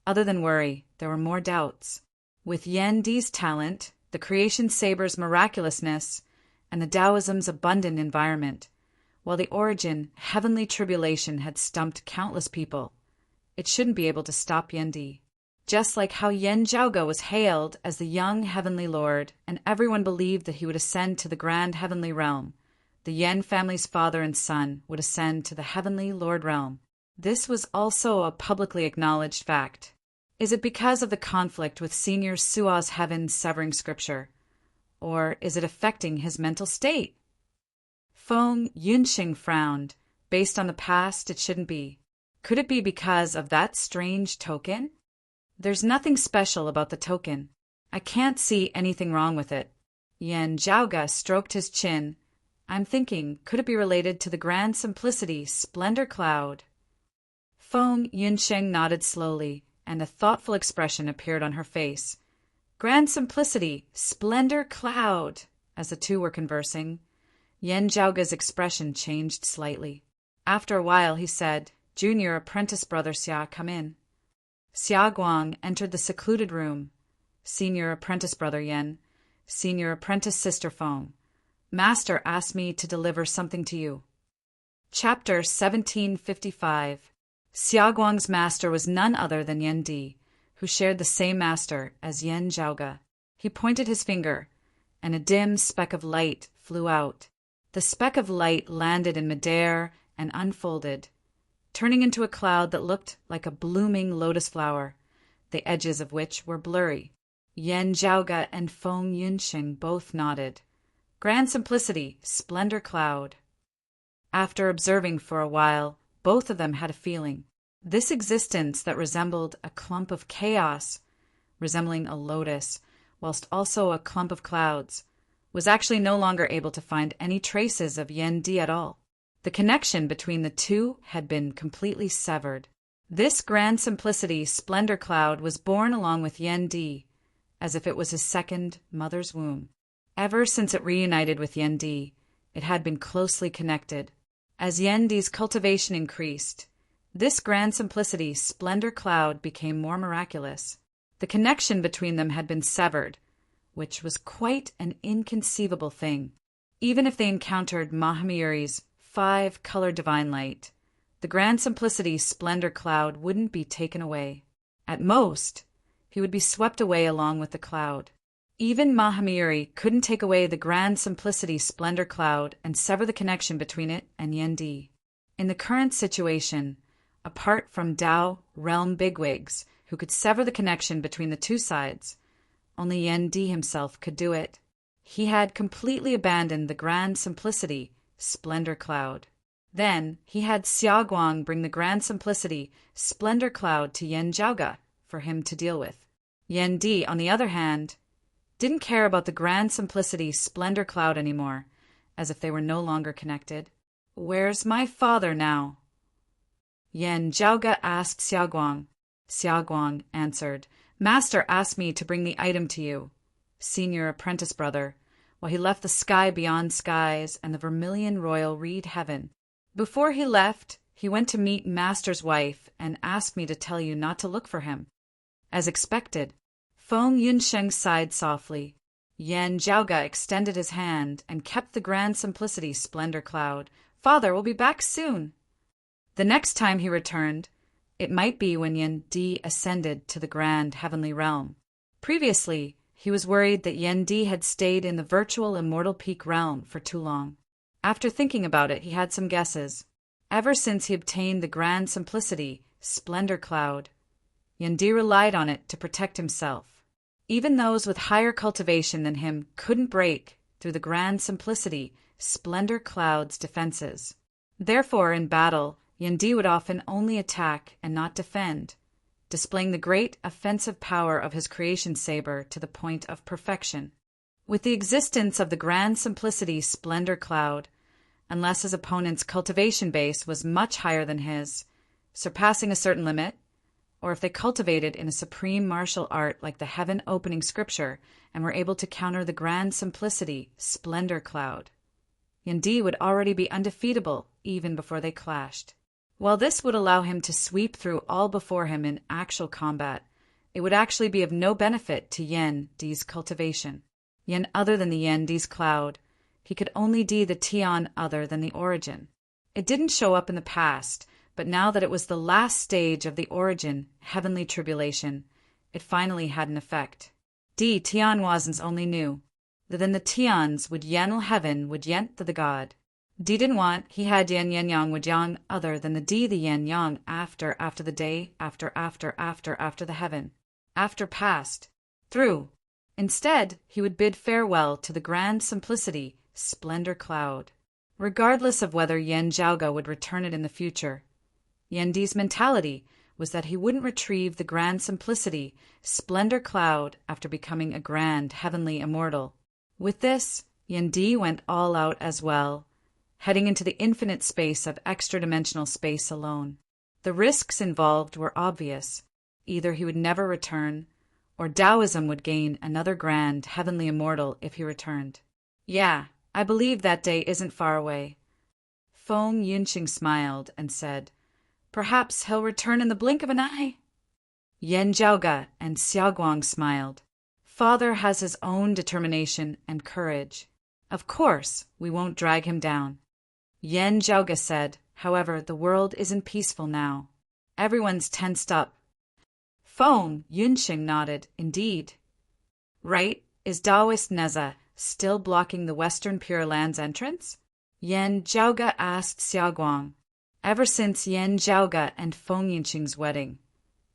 other than worry, there were more doubts. With Yen Di's talent, the creation saber's miraculousness, and the Taoism's abundant environment, while the origin heavenly tribulation had stumped countless people, it shouldn't be able to stop Yen Di. Just like how Yen Zhaoga was hailed as the young heavenly lord, and everyone believed that he would ascend to the grand heavenly realm, the Yen family's father and son would ascend to the heavenly lord realm. This was also a publicly acknowledged fact. Is it because of the conflict with Senior Sua's heaven severing scripture? Or is it affecting his mental state? Feng Yunxing frowned. Based on the past, it shouldn't be. Could it be because of that strange token? There's nothing special about the token. I can't see anything wrong with it. Yen Zhaoga stroked his chin. I'm thinking, could it be related to the grand simplicity splendor cloud? Feng Yunxing nodded slowly, and a thoughtful expression appeared on her face. Grand simplicity, splendor cloud. As the two were conversing, Yen Zhaoga's expression changed slightly. After a while, he said, Junior apprentice brother Xia, come in. Xia Guang entered the secluded room. Senior apprentice brother Yen, senior apprentice sister Feng. Master asked me to deliver something to you. Chapter 1755. Xia Guang's master was none other than Yen Di, who shared the same master as Yen Zhaoga. He pointed his finger, and a dim speck of light flew out. The speck of light landed in midair and unfolded, turning into a cloud that looked like a blooming lotus flower, the edges of which were blurry. Yen Zhaoga and Feng Yunxing both nodded. Grand simplicity, splendor cloud. After observing for a while, both of them had a feeling. This existence that resembled a clump of chaos, resembling a lotus, whilst also a clump of clouds, was actually no longer able to find any traces of Yen Di at all. The connection between the two had been completely severed. This grand simplicity splendor cloud was born along with Yen Di, as if it was his second mother's womb. Ever since it reunited with Yen Di, it had been closely connected. As Yen Di's cultivation increased, this grand simplicity splendor cloud became more miraculous. The connection between them had been severed, which was quite an inconceivable thing. Even if they encountered Mahamiri's 5-color divine light, the grand simplicity splendor cloud wouldn't be taken away. At most, he would be swept away along with the cloud. Even Mahamiri couldn't take away the grand simplicity splendor cloud and sever the connection between it and Yen Di. In the current situation, apart from Tao realm bigwigs who could sever the connection between the two sides, only Yen Di himself could do it. He had completely abandoned the grand simplicity splendor cloud. Then he had Xia Guang bring the grand simplicity splendor cloud to Yen Zhaoga for him to deal with. Yen Di, on the other hand, didn't care about the grand simplicity splendor cloud anymore, as if they were no longer connected. Where's my father now? Yen Zhaoga asked Xia Guang. Xia Guang answered, Master asked me to bring the item to you, senior apprentice brother, while he left the sky beyond skies and the vermilion royal reed heaven. Before he left, he went to meet Master's wife and asked me to tell you not to look for him. As expected, Feng Yunsheng sighed softly. Yan Zhaoge extended his hand and kept the grand simplicity splendor cloud. Father will be back soon. The next time he returned, it might be when Yan Di ascended to the grand heavenly realm. Previously, he was worried that Yan Di had stayed in the virtual immortal peak realm for too long. After thinking about it, he had some guesses. Ever since he obtained the grand simplicity splendor cloud, Yan Di relied on it to protect himself. Even those with higher cultivation than him couldn't break through the grand simplicity splendor cloud's defenses. Therefore, in battle, Yan Di would often only attack and not defend, displaying the great offensive power of his creation saber to the point of perfection. With the existence of the grand simplicity splendor cloud, unless his opponent's cultivation base was much higher than his, surpassing a certain limit, or if they cultivated in a supreme martial art like the heaven-opening scripture and were able to counter the grand simplicity splendor cloud, Yan Di would already be undefeatable even before they clashed. While this would allow him to sweep through all before him in actual combat, it would actually be of no benefit to Yan Di's cultivation. Yan other than the Yan Di's cloud, he could only Di the Tian other than the origin. It didn't show up in the past, but now that it was the last stage of the origin, heavenly tribulation, it finally had an effect. Di Tian wasn't only knew that in the Tians would Yanel heaven would Yent the god. Di didn't want he had Yan Yang would Yang other than the Di the Yan Yang after the day, after the heaven, after past, through. Instead, he would bid farewell to the grand simplicity splendor cloud. Regardless of whether Yan Zhaoge would return it in the future, Yan Di's mentality was that he wouldn't retrieve the grand simplicity splendor cloud after becoming a grand heavenly immortal. With this, Yan Di went all out as well, heading into the infinite space of extra-dimensional space alone. The risks involved were obvious. Either he would never return, or Taoism would gain another grand heavenly immortal if he returned. Yeah, I believe that day isn't far away. Feng Yunqing smiled and said, Perhaps he'll return in the blink of an eye. Yan Zhaoge and Xiaoguang smiled. Father has his own determination and courage. Of course, we won't drag him down. Yan Zhaoge said, however, the world isn't peaceful now. Everyone's tensed up. Feng Yunqing nodded, indeed. Right, is Taoist Neza still blocking the Western Pure Land's entrance? Yan Zhaoge asked Xiaoguang. Ever since Yan Zhaoge and Feng Yunqing's wedding,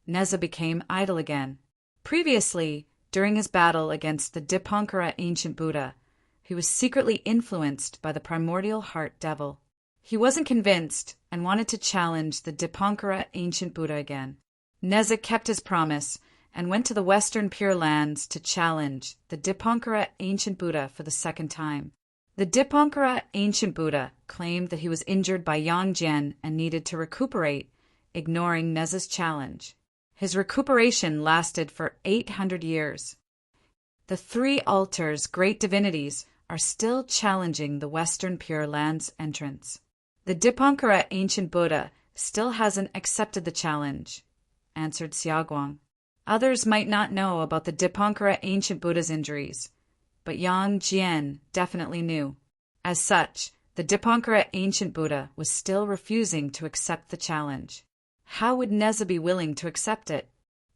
Neza became idle again. Previously, during his battle against the Dipankara ancient Buddha, he was secretly influenced by the primordial heart devil. He wasn't convinced and wanted to challenge the Dipankara ancient Buddha again. Neza kept his promise and went to the Western Pure Lands to challenge the Dipankara ancient Buddha for the second time. The Dipankara ancient Buddha claimed that he was injured by Yang Jian and needed to recuperate, ignoring Neza's challenge. His recuperation lasted for 800 years. The three altars, great divinities, are still challenging the Western Pure Land's entrance. The Dipankara ancient Buddha still hasn't accepted the challenge, answered Xiaoguang. Others might not know about the Dipankara ancient Buddha's injuries, but Yang Jian definitely knew. As such, the Dipankara ancient Buddha was still refusing to accept the challenge. How would Neza be willing to accept it?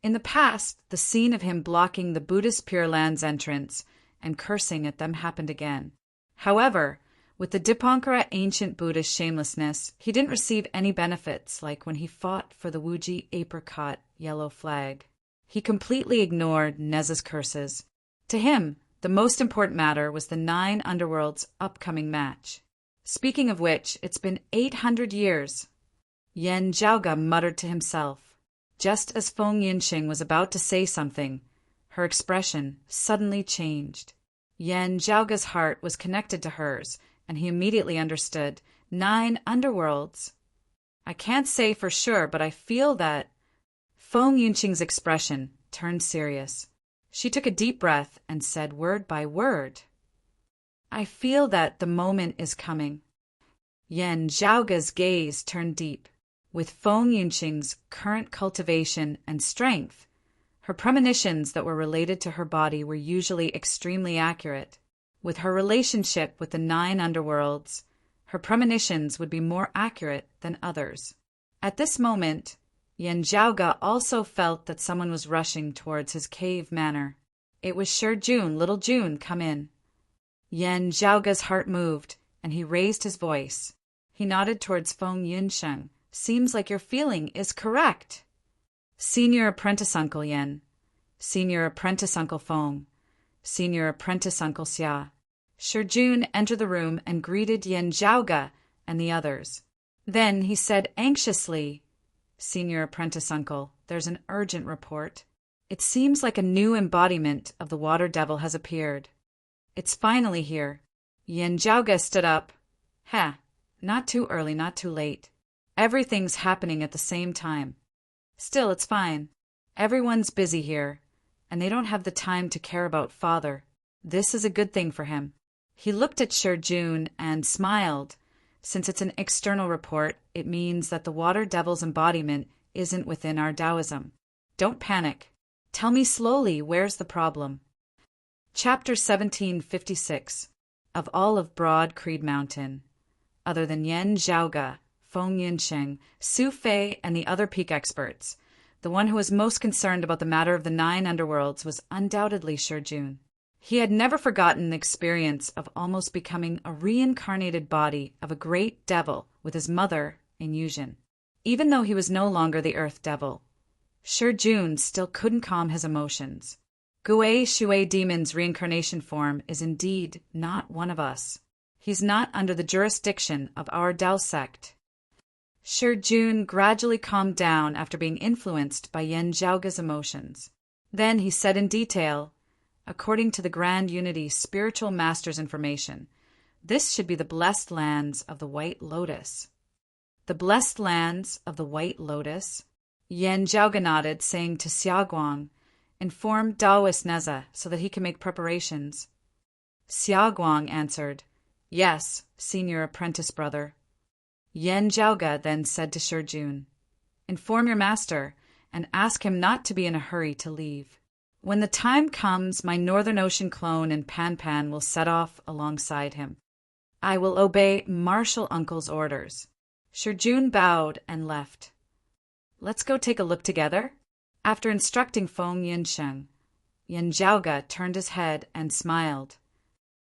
In the past, the scene of him blocking the Buddhist Pure Land's entrance and cursing at them happened again. However, with the Dipankara ancient Buddha's shamelessness, he didn't receive any benefits like when he fought for the Wuji apricot yellow flag. He completely ignored Neza's curses. To him, the most important matter was the 9 underworlds' upcoming match. Speaking of which, it's been 800 years. Yan Zhaoge muttered to himself. Just as Feng Yunqing was about to say something, her expression suddenly changed. Yan Zhaoge's heart was connected to hers, and he immediately understood. 9 underworlds. I can't say for sure, but I feel that... Feng Yunqing's expression turned serious. She took a deep breath and said word by word, I feel that the moment is coming. Yan Zhaoge's gaze turned deep. With Feng Yunqing's current cultivation and strength, Her premonitions that were related to her body were usually extremely accurate. With her relationship with the 9 underworlds, her premonitions would be more accurate than others. At this moment, Yan Zhaoge also felt that someone was rushing towards his cave manor. It was June, little June, come in. Yan Zhaoge's heart moved, and he raised his voice. He nodded towards Feng Yunsheng. Seems like your feeling is correct. Senior Apprentice Uncle Yan. Senior Apprentice Uncle Feng. Senior Apprentice Uncle Xia. June entered the room and greeted Yan Zhaoge and the others. Then he said anxiously, Senior Apprentice Uncle, there's an urgent report. It seems like a new embodiment of the Water Devil has appeared. It's finally here. Yan Zhaoge stood up. Not too early, not too late. Everything's happening at the same time. Still, it's fine. Everyone's busy here, and they don't have the time to care about Father. This is a good thing for him. He looked at June and smiled. Since it's an external report, it means that the Water Devil's embodiment isn't within our Taoism. Don't panic. Tell me slowly, where's the problem? Chapter 1756. Of all of Broad Creed Mountain, other than Yan Zhaoge, Feng Yunsheng, Su Fei, and the other peak experts, the one who was most concerned about the matter of the 9 underworlds was undoubtedly June. He had never forgotten the experience of almost becoming a reincarnated body of a great devil with his mother in Yuzhen. Even though he was no longer the Earth Devil, June still couldn't calm his emotions. Gui Shui Demon's reincarnation form is indeed not one of us. He's not under the jurisdiction of our Dao sect. June gradually calmed down after being influenced by Yan Zhaoge's emotions. Then he said in detail, according to the Grand Unity Spiritual Master's information, this should be the blessed lands of the White Lotus. The blessed lands of the White Lotus? Yan Zhaoge nodded, saying to Xiaoguang, inform Daoist Neza so that he can make preparations. Xiaoguang answered, yes, Senior Apprentice Brother. Yan Zhaoge then said to June, inform your master and ask him not to be in a hurry to leave. When the time comes, my Northern Ocean clone and Pan will set off alongside him. I will obey Martial Uncle's orders. June bowed and left. Let's go take a look together. After instructing Feng Yunsheng, Yan Zhaoge turned his head and smiled.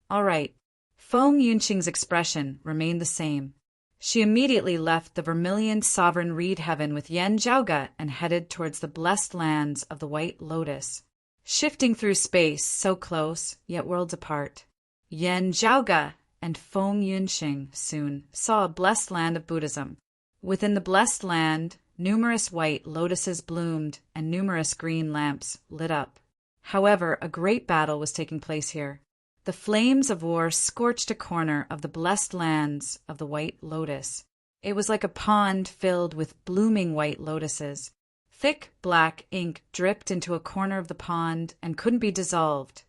All right. Feng Yunsheng's expression remained the same. She immediately left the Vermilion Sovereign Reed Heaven with Yan Zhaoge and headed towards the blessed lands of the White Lotus. Shifting through space so close, yet worlds apart, Yan Zhaoge and Feng Yunsheng soon saw a blessed land of Buddhism. Within the blessed land, numerous white lotuses bloomed and numerous green lamps lit up. However, a great battle was taking place here. The flames of war scorched a corner of the blessed lands of the White Lotus. It was like a pond filled with blooming white lotuses. Thick black ink dripped into a corner of the pond and couldn't be dissolved,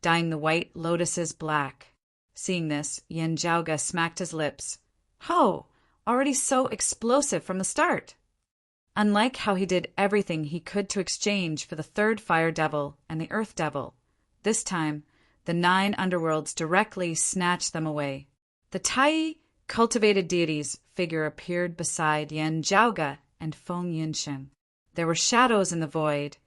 dyeing the white lotuses black. Seeing this, Yan Zhaoge smacked his lips. Ho! Already so explosive from the start! Unlike how he did everything he could to exchange for the 3rd Fire Devil and the Earth Devil, this time, the 9 underworlds directly snatched them away. The Tai cultivated deities figure appeared beside Yan Zhaoge and Feng Yunsheng. There were shadows in the void,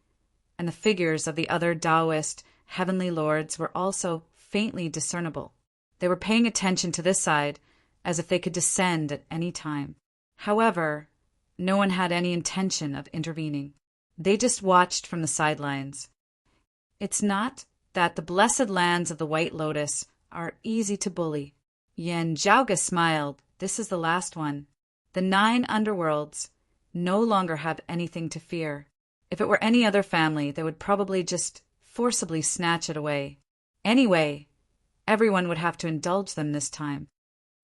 and the figures of the other Taoist heavenly lords were also faintly discernible. They were paying attention to this side, as if they could descend at any time. However, no one had any intention of intervening. They just watched from the sidelines. It's not that the blessed lands of the White Lotus are easy to bully. Yan Zhaoge smiled. This is the last one. The 9 underworlds no longer have anything to fear. If it were any other family, they would probably just forcibly snatch it away. Anyway, everyone would have to indulge them this time.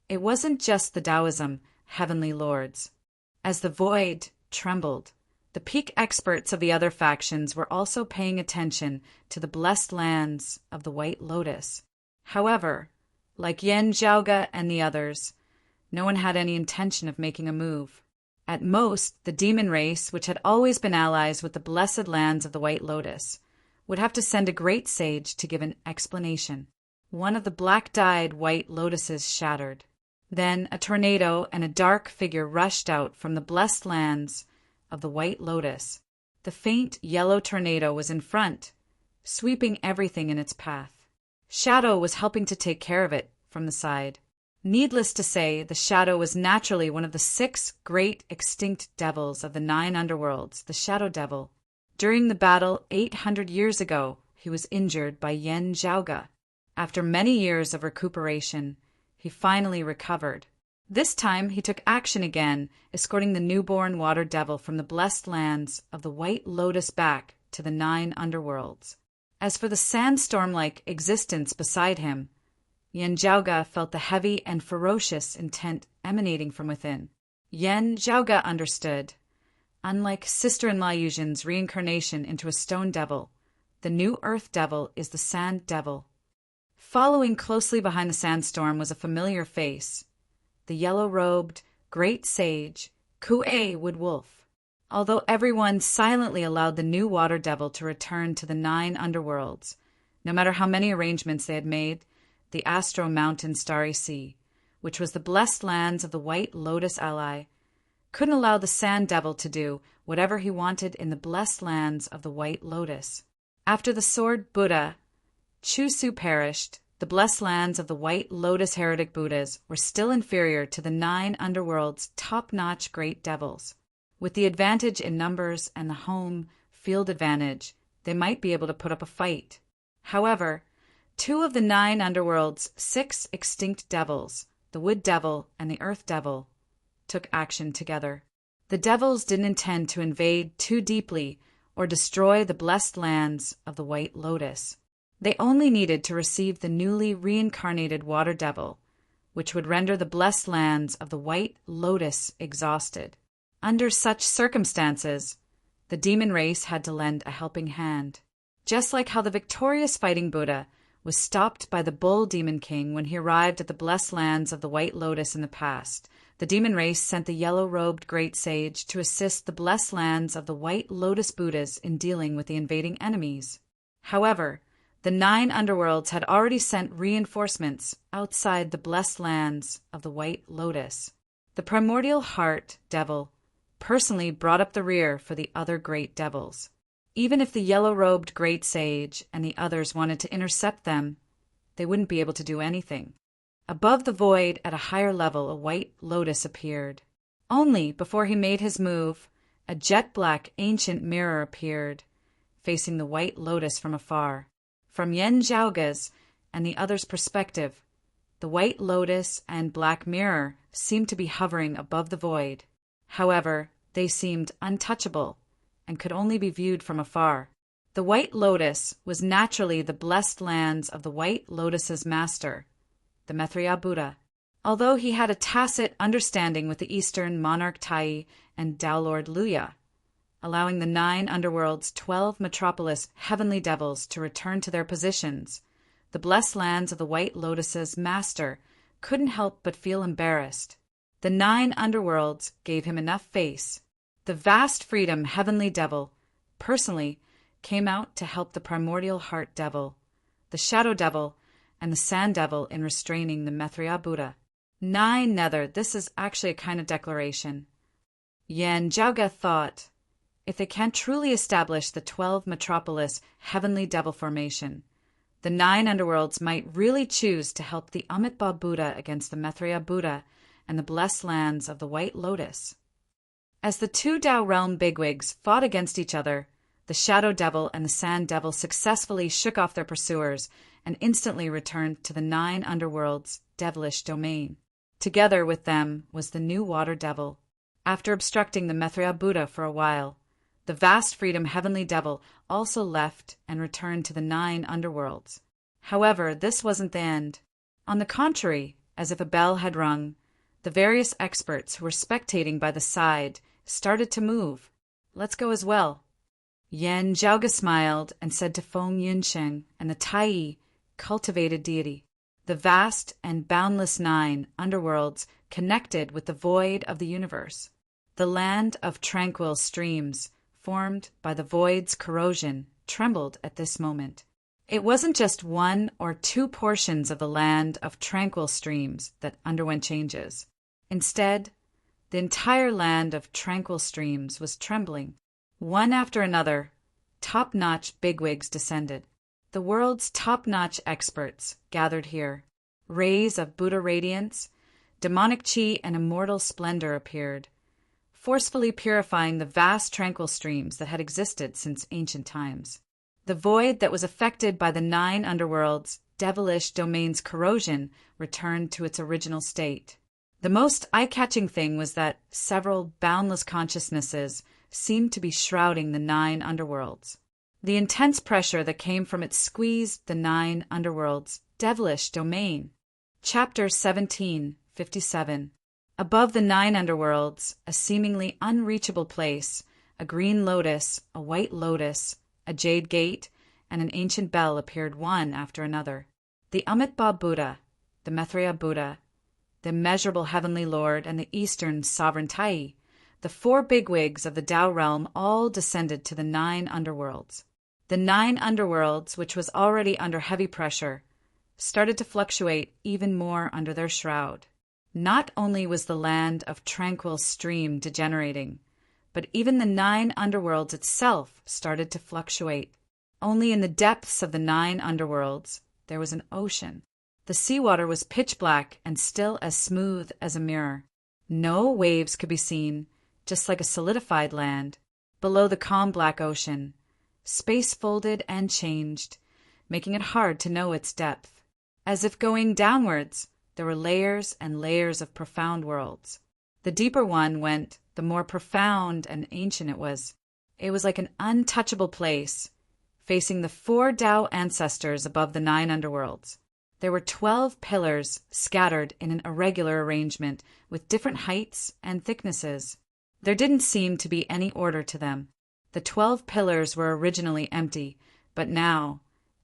It wasn't just the Taoism heavenly lords. As the void trembled, the peak experts of the other factions were also paying attention to the blessed lands of the White Lotus. However, like Yan Zhaoge and the others, no one had any intention of making a move. At most, the demon race, which had always been allies with the blessed lands of the White Lotus, would have to send a great sage to give an explanation. One of the black-dyed white lotuses shattered. Then a tornado and a dark figure rushed out from the blessed lands of the White Lotus. The faint yellow tornado was in front, sweeping everything in its path. Shadow was helping to take care of it from the side. Needless to say, the Shadow was naturally one of the 6 great extinct devils of the 9 underworlds, the Shadow Devil. During the battle 800 years ago, he was injured by Yen Zhaoge. After many years of recuperation, he finally recovered. This time he took action again, escorting the newborn water devil from the blessed lands of the White Lotus back to the 9 underworlds. As for the sandstorm-like existence beside him, Yen Zhaoge felt the heavy and ferocious intent emanating from within. Yen Zhaoge understood. Unlike sister-in-law Yuzhin's reincarnation into a stone devil, the new earth devil is the sand devil. Following closely behind the sandstorm was a familiar face, the yellow-robed, great sage, Kuei Wood Wolf. Although everyone silently allowed the new water devil to return to the 9 underworlds, no matter how many arrangements they had made, the Astro Mountain Starry Sea, which was the blessed lands of the White Lotus ally, couldn't allow the Sand Devil to do whatever he wanted in the blessed lands of the White Lotus. After the Sword Buddha, Chusu perished, the blessed lands of the White Lotus heretic Buddhas were still inferior to the 9 underworld's top-notch great devils. With the advantage in numbers and the home field advantage, they might be able to put up a fight. However, 2 of the 9 underworld's 6 extinct devils, the Wood Devil and the Earth Devil, took action together. The devils didn't intend to invade too deeply or destroy the blessed lands of the White Lotus. They only needed to receive the newly reincarnated Water Devil, which would render the blessed lands of the White Lotus exhausted. Under such circumstances, the demon race had to lend a helping hand. Just like how the victorious fighting Buddha was stopped by the Bull Demon King when he arrived at the blessed lands of the White Lotus in the past, the demon race sent the yellow-robed great sage to assist the blessed lands of the White Lotus Buddhas in dealing with the invading enemies. However, the 9 underworlds had already sent reinforcements outside the blessed lands of the White Lotus. The primordial heart devil personally brought up the rear for the other great devils. Even if the yellow-robed great sage and the others wanted to intercept them, they wouldn't be able to do anything. Above the void, at a higher level, a white lotus appeared. Only before he made his move, a jet-black ancient mirror appeared, facing the White Lotus from afar. From Yen Zhaoge's and the others' perspective, the White Lotus and Black Mirror seemed to be hovering above the void. However, they seemed untouchable and could only be viewed from afar. The White Lotus was naturally the blessed lands of the White Lotus's master, the Maitreya Buddha. Although he had a tacit understanding with the Eastern monarch Tai and Tao Lord Luya, allowing the 9 underworld's 12 metropolis heavenly devils to return to their positions, the blessed lands of the White Lotus's master couldn't help but feel embarrassed. The 9 underworlds gave him enough face. The vast freedom heavenly devil personally came out to help the primordial heart devil, the shadow devil, and the sand devil in restraining the Maitreya Buddha. 9 nether, this is actually a kind of declaration. Yen Zhaoge thought, if they can't truly establish the 12 metropolis heavenly devil formation, the 9 underworlds might really choose to help the Amitabha Buddha against the Maitreya Buddha and the blessed lands of the White Lotus. As the 2 Tao realm bigwigs fought against each other, the Shadow Devil and the Sand Devil successfully shook off their pursuers and instantly returned to the 9 underworlds' devilish domain. Together with them was the new Water Devil. After obstructing the Maitreya Buddha for a while, the vast freedom heavenly devil also left and returned to the 9 underworlds. However, this wasn't the end. On the contrary, as if a bell had rung, the various experts who were spectating by the side started to move. Let's go as well. Yen Zhaoge smiled and said to Feng Yunsheng and the Tai cultivated deity, the vast and boundless 9 underworlds connected with the void of the universe. The land of tranquil streams, formed by the void's corrosion, trembled at this moment. It wasn't just one or two portions of the land of tranquil streams that underwent changes. Instead, the entire land of tranquil streams was trembling. One after another, top-notch bigwigs descended. The world's top-notch experts gathered here. Rays of Buddha radiance, demonic chi, and immortal splendor appeared, forcefully purifying the vast tranquil streams that had existed since ancient times. The void that was affected by the 9 underworlds' devilish domain's corrosion returned to its original state. The most eye-catching thing was that several boundless consciousnesses seemed to be shrouding the 9 underworlds. The intense pressure that came from it squeezed the 9 underworlds' devilish domain. Chapter 1757. Above the 9 underworlds, a seemingly unreachable place, a green lotus, a white lotus, a jade gate, and an ancient bell appeared one after another. The Amitabha Buddha, the Maitreya Buddha, the immeasurable heavenly Lord, and the Eastern sovereign Tai, the 4 bigwigs of the Tao realm, all descended to the 9 underworlds. The 9 underworlds, which was already under heavy pressure, started to fluctuate even more under their shroud. Not only was the land of tranquil stream degenerating, but even the 9 underworlds itself started to fluctuate. Only in the depths of the 9 underworlds there was an ocean. The seawater was pitch black and still as smooth as a mirror. No waves could be seen, just like a solidified land. Below the calm black ocean, space folded and changed, making it hard to know its depth. As if going downwards, there were layers and layers of profound worlds. The deeper one went, the more profound and ancient it was. It was like an untouchable place, facing the 4 Tao ancestors above the 9 underworlds. There were 12 pillars scattered in an irregular arrangement with different heights and thicknesses. There didn't seem to be any order to them. The 12 pillars were originally empty, but now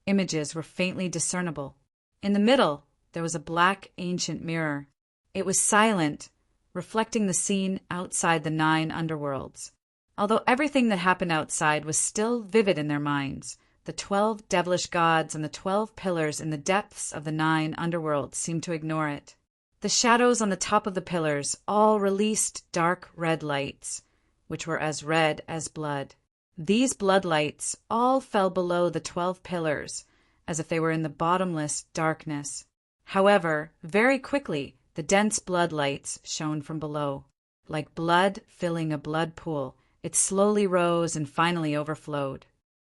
images were faintly discernible. In the middle, there was a black ancient mirror. It was silent, reflecting the scene outside the 9 underworlds. Although everything that happened outside was still vivid in their minds, the 12 devilish gods and the 12 pillars in the depths of the 9 underworlds seemed to ignore it. The shadows on the top of the pillars all released dark red lights, which were as red as blood. These blood lights all fell below the 12 pillars, as if they were in the bottomless darkness. However, very quickly, the dense blood lights shone from below. Like blood filling a blood pool, it slowly rose and finally overflowed.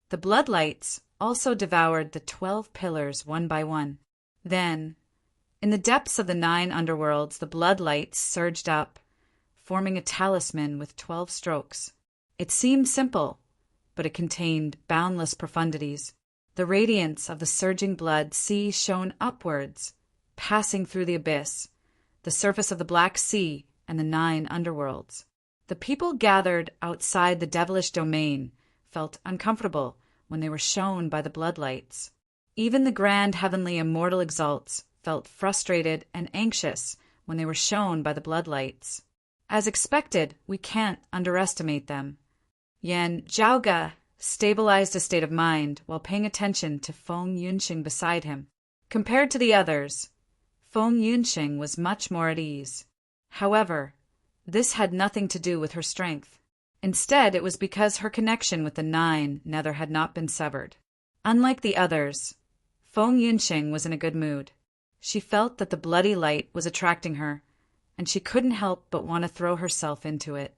The blood lights also devoured the 12 pillars one by one. Then, in the depths of the 9 underworlds, the blood lights surged up, forming a talisman with 12 strokes. It seemed simple, but it contained boundless profundities. The radiance of the surging blood sea shone upwards, passing through the abyss, the surface of the Black Sea, and the 9 underworlds. The people gathered outside the devilish domain felt uncomfortable when they were shown by the bloodlights. Even the grand heavenly immortal exalts felt frustrated and anxious when they were shown by the bloodlights. As expected, we can't underestimate them. Yan Zhaoge stabilized a state of mind while paying attention to Feng Yunxing beside him. Compared to the others, Feng Yunxing was much more at ease. However, this had nothing to do with her strength. Instead, it was because her connection with the 9 nether had not been severed. Unlike the others, Feng Yunxing was in a good mood. She felt that the bloody light was attracting her, and she couldn't help but want to throw herself into it.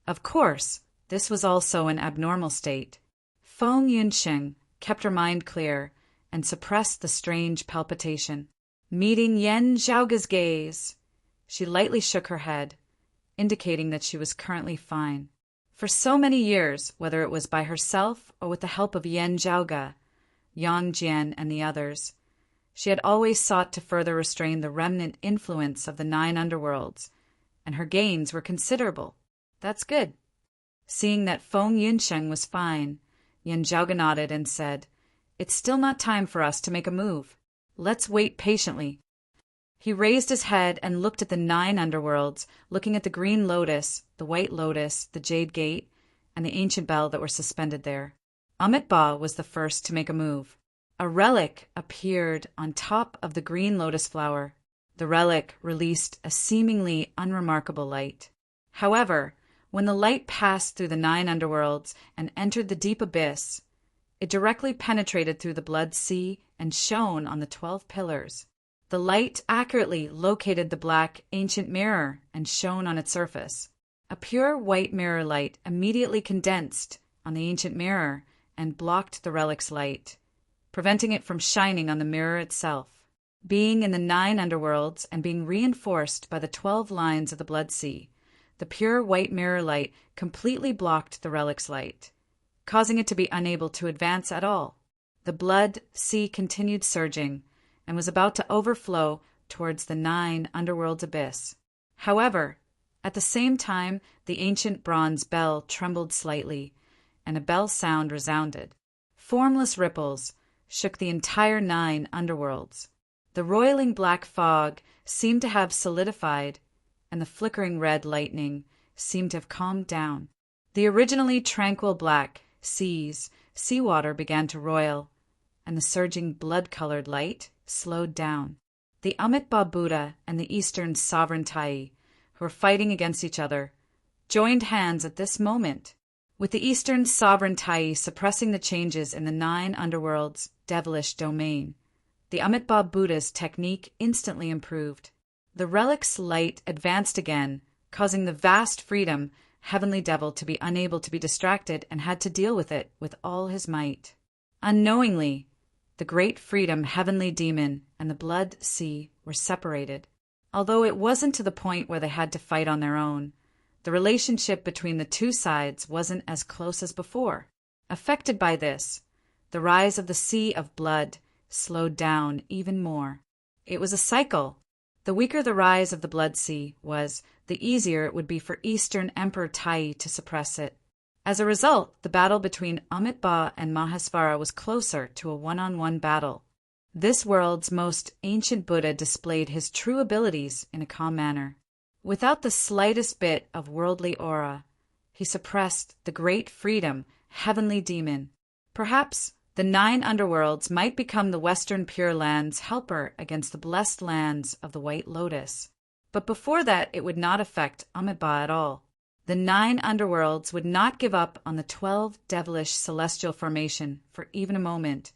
Of course, this was also an abnormal state. Feng Yunxing kept her mind clear and suppressed the strange palpitation. Meeting Yan Zhaoge's gaze, she lightly shook her head, indicating that she was currently fine. For so many years, whether it was by herself or with the help of Yan Zhaoge, Yang Jian, and the others, she had always sought to further restrain the remnant influence of the 9 underworlds, and her gains were considerable. That's good. Seeing that Feng Yunxing was fine, Yan Zhaoge nodded and said, "It's still not time for us to make a move. Let's wait patiently." He raised his head and looked at the 9 underworlds, looking at the green lotus, the white lotus, the jade gate, and the ancient bell that were suspended there. Amitabha was the first to make a move. A relic appeared on top of the green lotus flower. The relic released a seemingly unremarkable light. However, when the light passed through the 9 underworlds and entered the deep abyss, it directly penetrated through the blood sea and shone on the 12 pillars. The light accurately located the black ancient mirror and shone on its surface. A pure white mirror light immediately condensed on the ancient mirror and blocked the relic's light, preventing it from shining on the mirror itself. Being in the 9 underworlds and being reinforced by the 12 lines of the blood sea, the pure white mirror light completely blocked the relic's light, causing it to be unable to advance at all. The blood sea continued surging and was about to overflow towards the 9 underworlds abyss. However, at the same time, the ancient bronze bell trembled slightly, and a bell sound resounded. Formless ripples shook the entire 9 underworlds. The roiling black fog seemed to have solidified, and the flickering red lightning seemed to have calmed down. The originally tranquil black seawater began to roil, and the surging blood-colored light slowed down. The Amitabha Buddha and the Eastern Sovereign Tai, who were fighting against each other, joined hands at this moment, with the Eastern Sovereign Tai suppressing the changes in the 9 underworlds' devilish domain. The Amitabha Buddha's technique instantly improved. The relic's light advanced again, causing the vast freedom heavenly devil to be unable to be distracted and had to deal with it with all his might. Unknowingly, the great freedom heavenly demon and the blood sea were separated. Although it wasn't to the point where they had to fight on their own, the relationship between the two sides wasn't as close as before. Affected by this, the rise of the sea of blood slowed down even more. It was a cycle. The weaker the rise of the blood sea was, the easier it would be for Eastern Emperor Tai to suppress it. As a result, the battle between Amitabha and Mahesvara was closer to a one-on-one battle. This world's most ancient Buddha displayed his true abilities in a calm manner. Without the slightest bit of worldly aura, he suppressed the great freedom, heavenly demon. Perhaps the 9 underworlds might become the Western Pure Land's helper against the blessed lands of the White Lotus. But before that, it would not affect Amitabha at all. The 9 underworlds would not give up on the 12 devilish celestial formation for even a moment,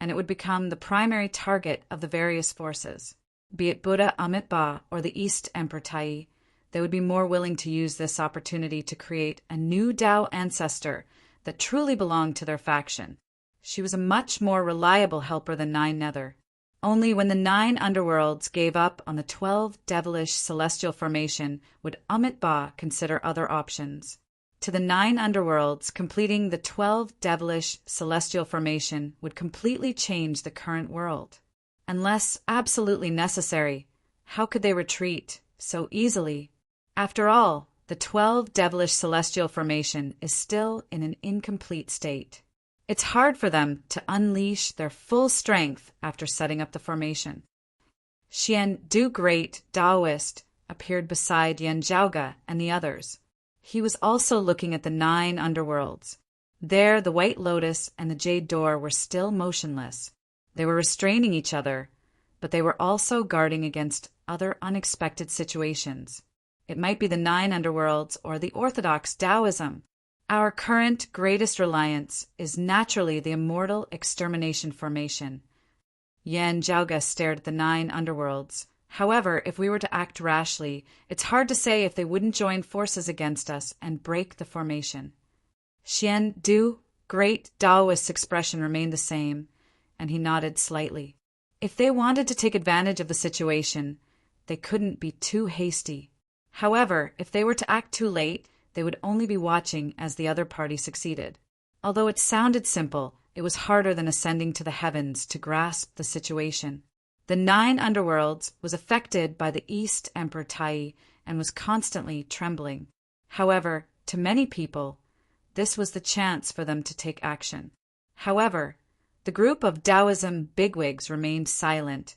and it would become the primary target of the various forces. Be it Buddha Amitabha or the East Emperor Tai, they would be more willing to use this opportunity to create a new Tao ancestor that truly belonged to their faction. She was a much more reliable helper than 9 Nether. Only when the 9 underworlds gave up on the 12 devilish celestial formation would Amitabha consider other options. To the 9 underworlds, completing the 12 devilish celestial formation would completely change the current world. Unless absolutely necessary, how could they retreat so easily? After all, the 12 devilish celestial formation is still in an incomplete state. It's hard for them to unleash their full strength after setting up the formation. Xian Du Great Taoist appeared beside Yen Zhaoga and the others. He was also looking at the 9 underworlds. There, the White Lotus and the Jade Door were still motionless. They were restraining each other, but they were also guarding against other unexpected situations. It might be the 9 underworlds or the orthodox Taoism. Our current greatest reliance is naturally the immortal extermination formation. Yen Zhaoga stared at the 9 underworlds. However, if we were to act rashly, it's hard to say if they wouldn't join forces against us and break the formation. Xian Du, Great Taoist's expression remained the same, and he nodded slightly. If they wanted to take advantage of the situation, they couldn't be too hasty. However, if they were to act too late, they would only be watching as the other party succeeded. Although it sounded simple, it was harder than ascending to the heavens to grasp the situation. The 9 underworlds was affected by the East Emperor Tai and was constantly trembling. However, to many people, this was the chance for them to take action. However, the group of Taoism bigwigs remained silent.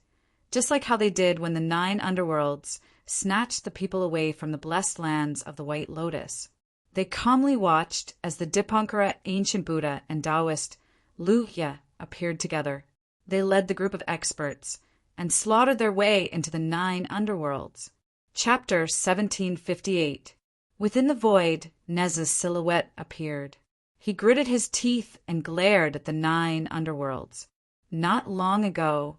just like how they did when the 9 underworlds snatched the people away from the blessed lands of the White Lotus. They calmly watched as the Dipankara ancient Buddha and Taoist Luhya appeared together. They led the group of experts and slaughtered their way into the 9 underworlds. Chapter 1758. Within the void, Nez's silhouette appeared. He gritted his teeth and glared at the 9 underworlds. Not long ago,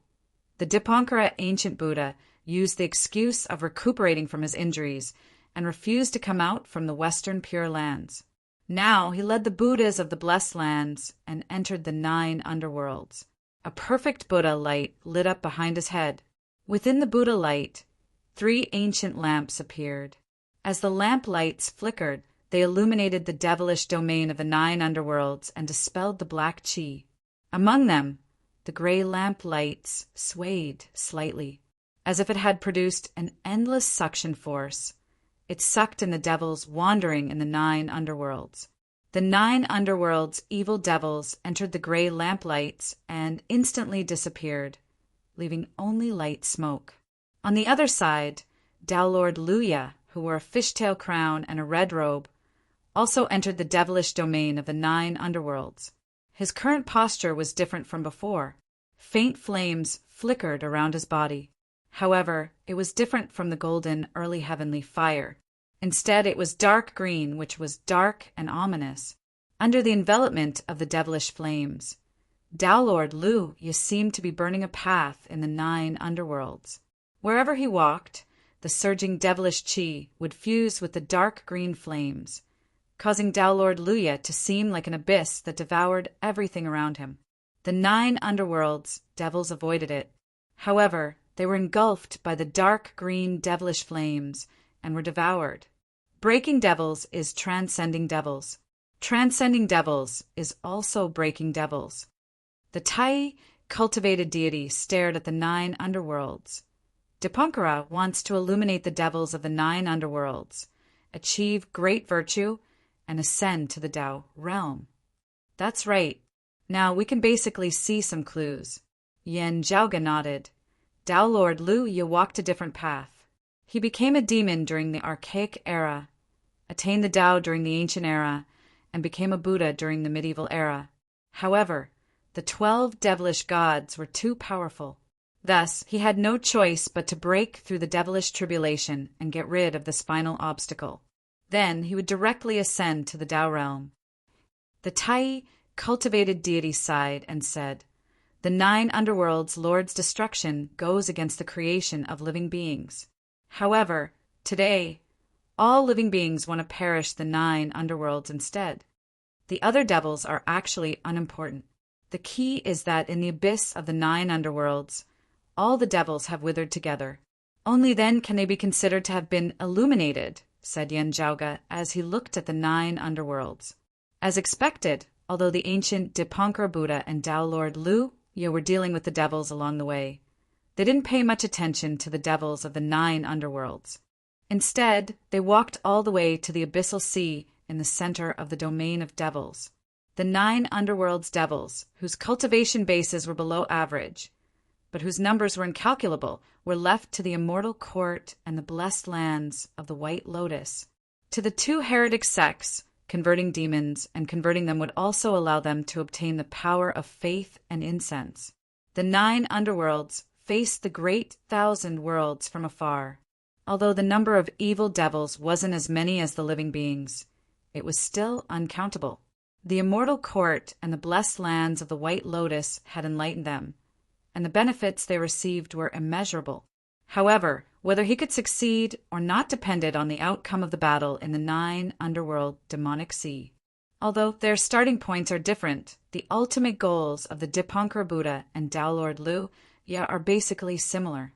the Dipankara ancient Buddha used the excuse of recuperating from his injuries and refused to come out from the Western Pure Lands. Now he led the Buddhas of the Blessed Lands and entered the 9 underworlds. A perfect Buddha light lit up behind his head. Within the Buddha light, 3 ancient lamps appeared. As the lamp lights flickered, they illuminated the devilish domain of the 9 underworlds and dispelled the black chi. Among them, the gray lamp lights swayed slightly, as if it had produced an endless suction force. It sucked in the devils wandering in the 9 underworlds. The 9 underworlds' evil devils entered the gray lamplights and instantly disappeared, leaving only light smoke. On the other side, Tao Lord Luhya, who wore a fishtail crown and a red robe, also entered the devilish domain of the 9 underworlds. His current posture was different from before. Faint flames flickered around his body. However, it was different from the golden early heavenly fire. Instead, it was dark green, which was dark and ominous. Under the envelopment of the devilish flames, Tao Lord Luhya seemed to be burning a path in the 9 underworlds. Wherever he walked, the surging devilish chi would fuse with the dark green flames, causing Tao Lord Luhya to seem like an abyss that devoured everything around him. The 9 underworlds, devils avoided it. However, they were engulfed by the dark green devilish flames and were devoured. Breaking devils is transcending devils. Transcending devils is also breaking devils. The Tai cultivated deity stared at the 9 underworlds. Dipankara wants to illuminate the devils of the 9 underworlds, achieve great virtue, and ascend to the Tao realm. That's right. Now we can basically see some clues. Yen Zhaoga nodded. Tao Lord Luhya walked a different path. He became a demon during the Archaic era, attained the Tao during the Ancient era, and became a Buddha during the Medieval era. However, the 12 devilish gods were too powerful. Thus, he had no choice but to break through the devilish tribulation and get rid of this final obstacle. Then he would directly ascend to the Tao realm. The Tai cultivated deity sighed and said, "The 9 underworlds' Lord's destruction goes against the creation of living beings. However, today, all living beings want to perish the 9 underworlds instead. The other devils are actually unimportant. The key is that in the abyss of the 9 underworlds, all the devils have withered together. Only then can they be considered to have been illuminated," said Yen Zhaoga as he looked at the 9 underworlds. As expected, although the ancient Dipankara Buddha and Tao Lord Luhya were dealing with the devils along the way, they didn't pay much attention to the devils of the 9 underworlds. Instead, they walked all the way to the abyssal sea in the center of the domain of devils. The 9 underworlds devils, whose cultivation bases were below average, but whose numbers were incalculable, were left to the immortal court and the blessed lands of the White Lotus. To the 2 heretic sects, converting demons and converting them would also allow them to obtain the power of faith and incense. The 9 underworlds faced the great 1,000 worlds from afar. Although the number of evil devils wasn't as many as the living beings, it was still uncountable. The immortal court and the blessed lands of the White Lotus had enlightened them, and the benefits they received were immeasurable. However, whether he could succeed or not depended on the outcome of the battle in the 9 underworld demonic sea. Although their starting points are different, the ultimate goals of the Dipankara Buddha and Tao Lord Luhya are basically similar.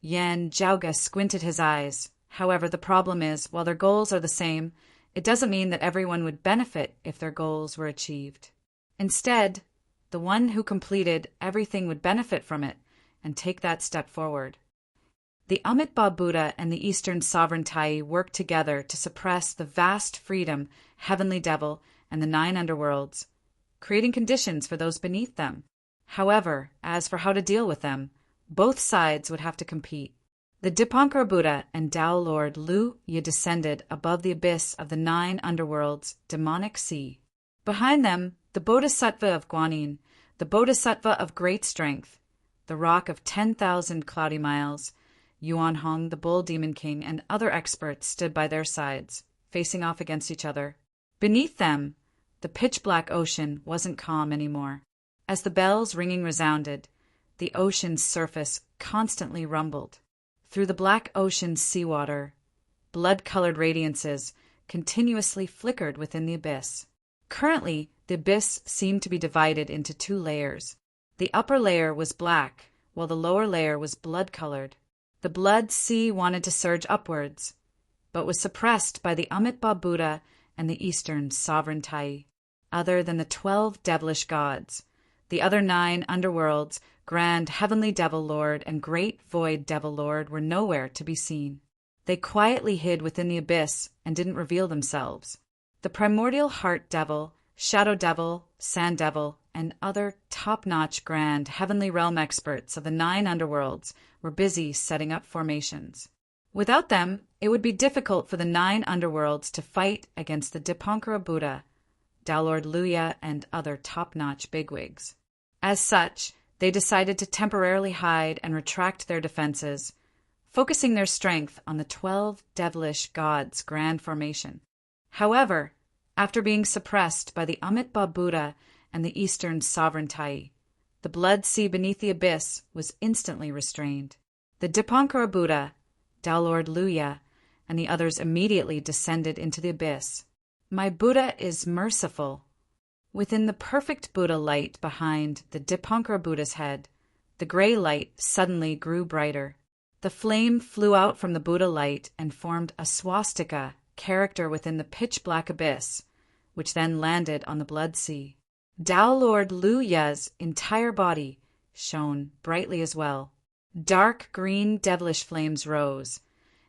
Yen Zhaoga squinted his eyes. However, the problem is, while their goals are the same, it doesn't mean that everyone would benefit if their goals were achieved. Instead, the one who completed everything would benefit from it and take that step forward. The Amitabha Buddha and the Eastern Sovereign Tai worked together to suppress the vast freedom, heavenly devil, and the 9 underworlds, creating conditions for those beneath them. However, as for how to deal with them, Both sides would have to compete. The Dipankara Buddha and Tao Lord Lu Ye descended above the abyss of the 9 underworlds, demonic sea. Behind them, the Bodhisattva of Guanyin, the Bodhisattva of great strength, the rock of 10,000 cloudy miles, Yuan Hong, the bull demon king, and other experts stood by their sides, facing off against each other. Beneath them, the pitch-black ocean wasn't calm anymore. As the bells ringing resounded, the ocean's surface constantly rumbled. Through the black ocean's seawater, blood-colored radiances continuously flickered within the abyss. Currently, the abyss seemed to be divided into 2 layers. The upper layer was black, while the lower layer was blood-colored. The blood sea wanted to surge upwards, but was suppressed by the Amitabha Buddha and the Eastern sovereign Tai. Other than the 12 devilish gods, the other 9 underworlds, Grand Heavenly Devil Lord and Great Void Devil Lord, were nowhere to be seen. They quietly hid within the abyss and didn't reveal themselves. The Primordial Heart Devil, Shadow Devil, Sand Devil, and other top-notch Grand Heavenly Realm experts of the 9 underworlds were busy setting up formations. Without them, it would be difficult for the 9 underworlds to fight against the Dipankara Buddha, Tao Lord Luya, and other top-notch bigwigs. As such, they decided to temporarily hide and retract their defenses, focusing their strength on the 12 devilish gods' grand formation. However, after being suppressed by the Amitabha Buddha and the Eastern sovereign Tai, the blood sea beneath the abyss was instantly restrained. The Dipankara Buddha, Tao Lord Luya, and the others immediately descended into the abyss. My Buddha is merciful. Within the perfect Buddha light behind the Dipankara Buddha's head, the gray light suddenly grew brighter. The flame flew out from the Buddha light and formed a swastika character within the pitch-black abyss, which then landed on the blood sea. Tao Lord Lu Ye's entire body shone brightly as well. Dark green devilish flames rose,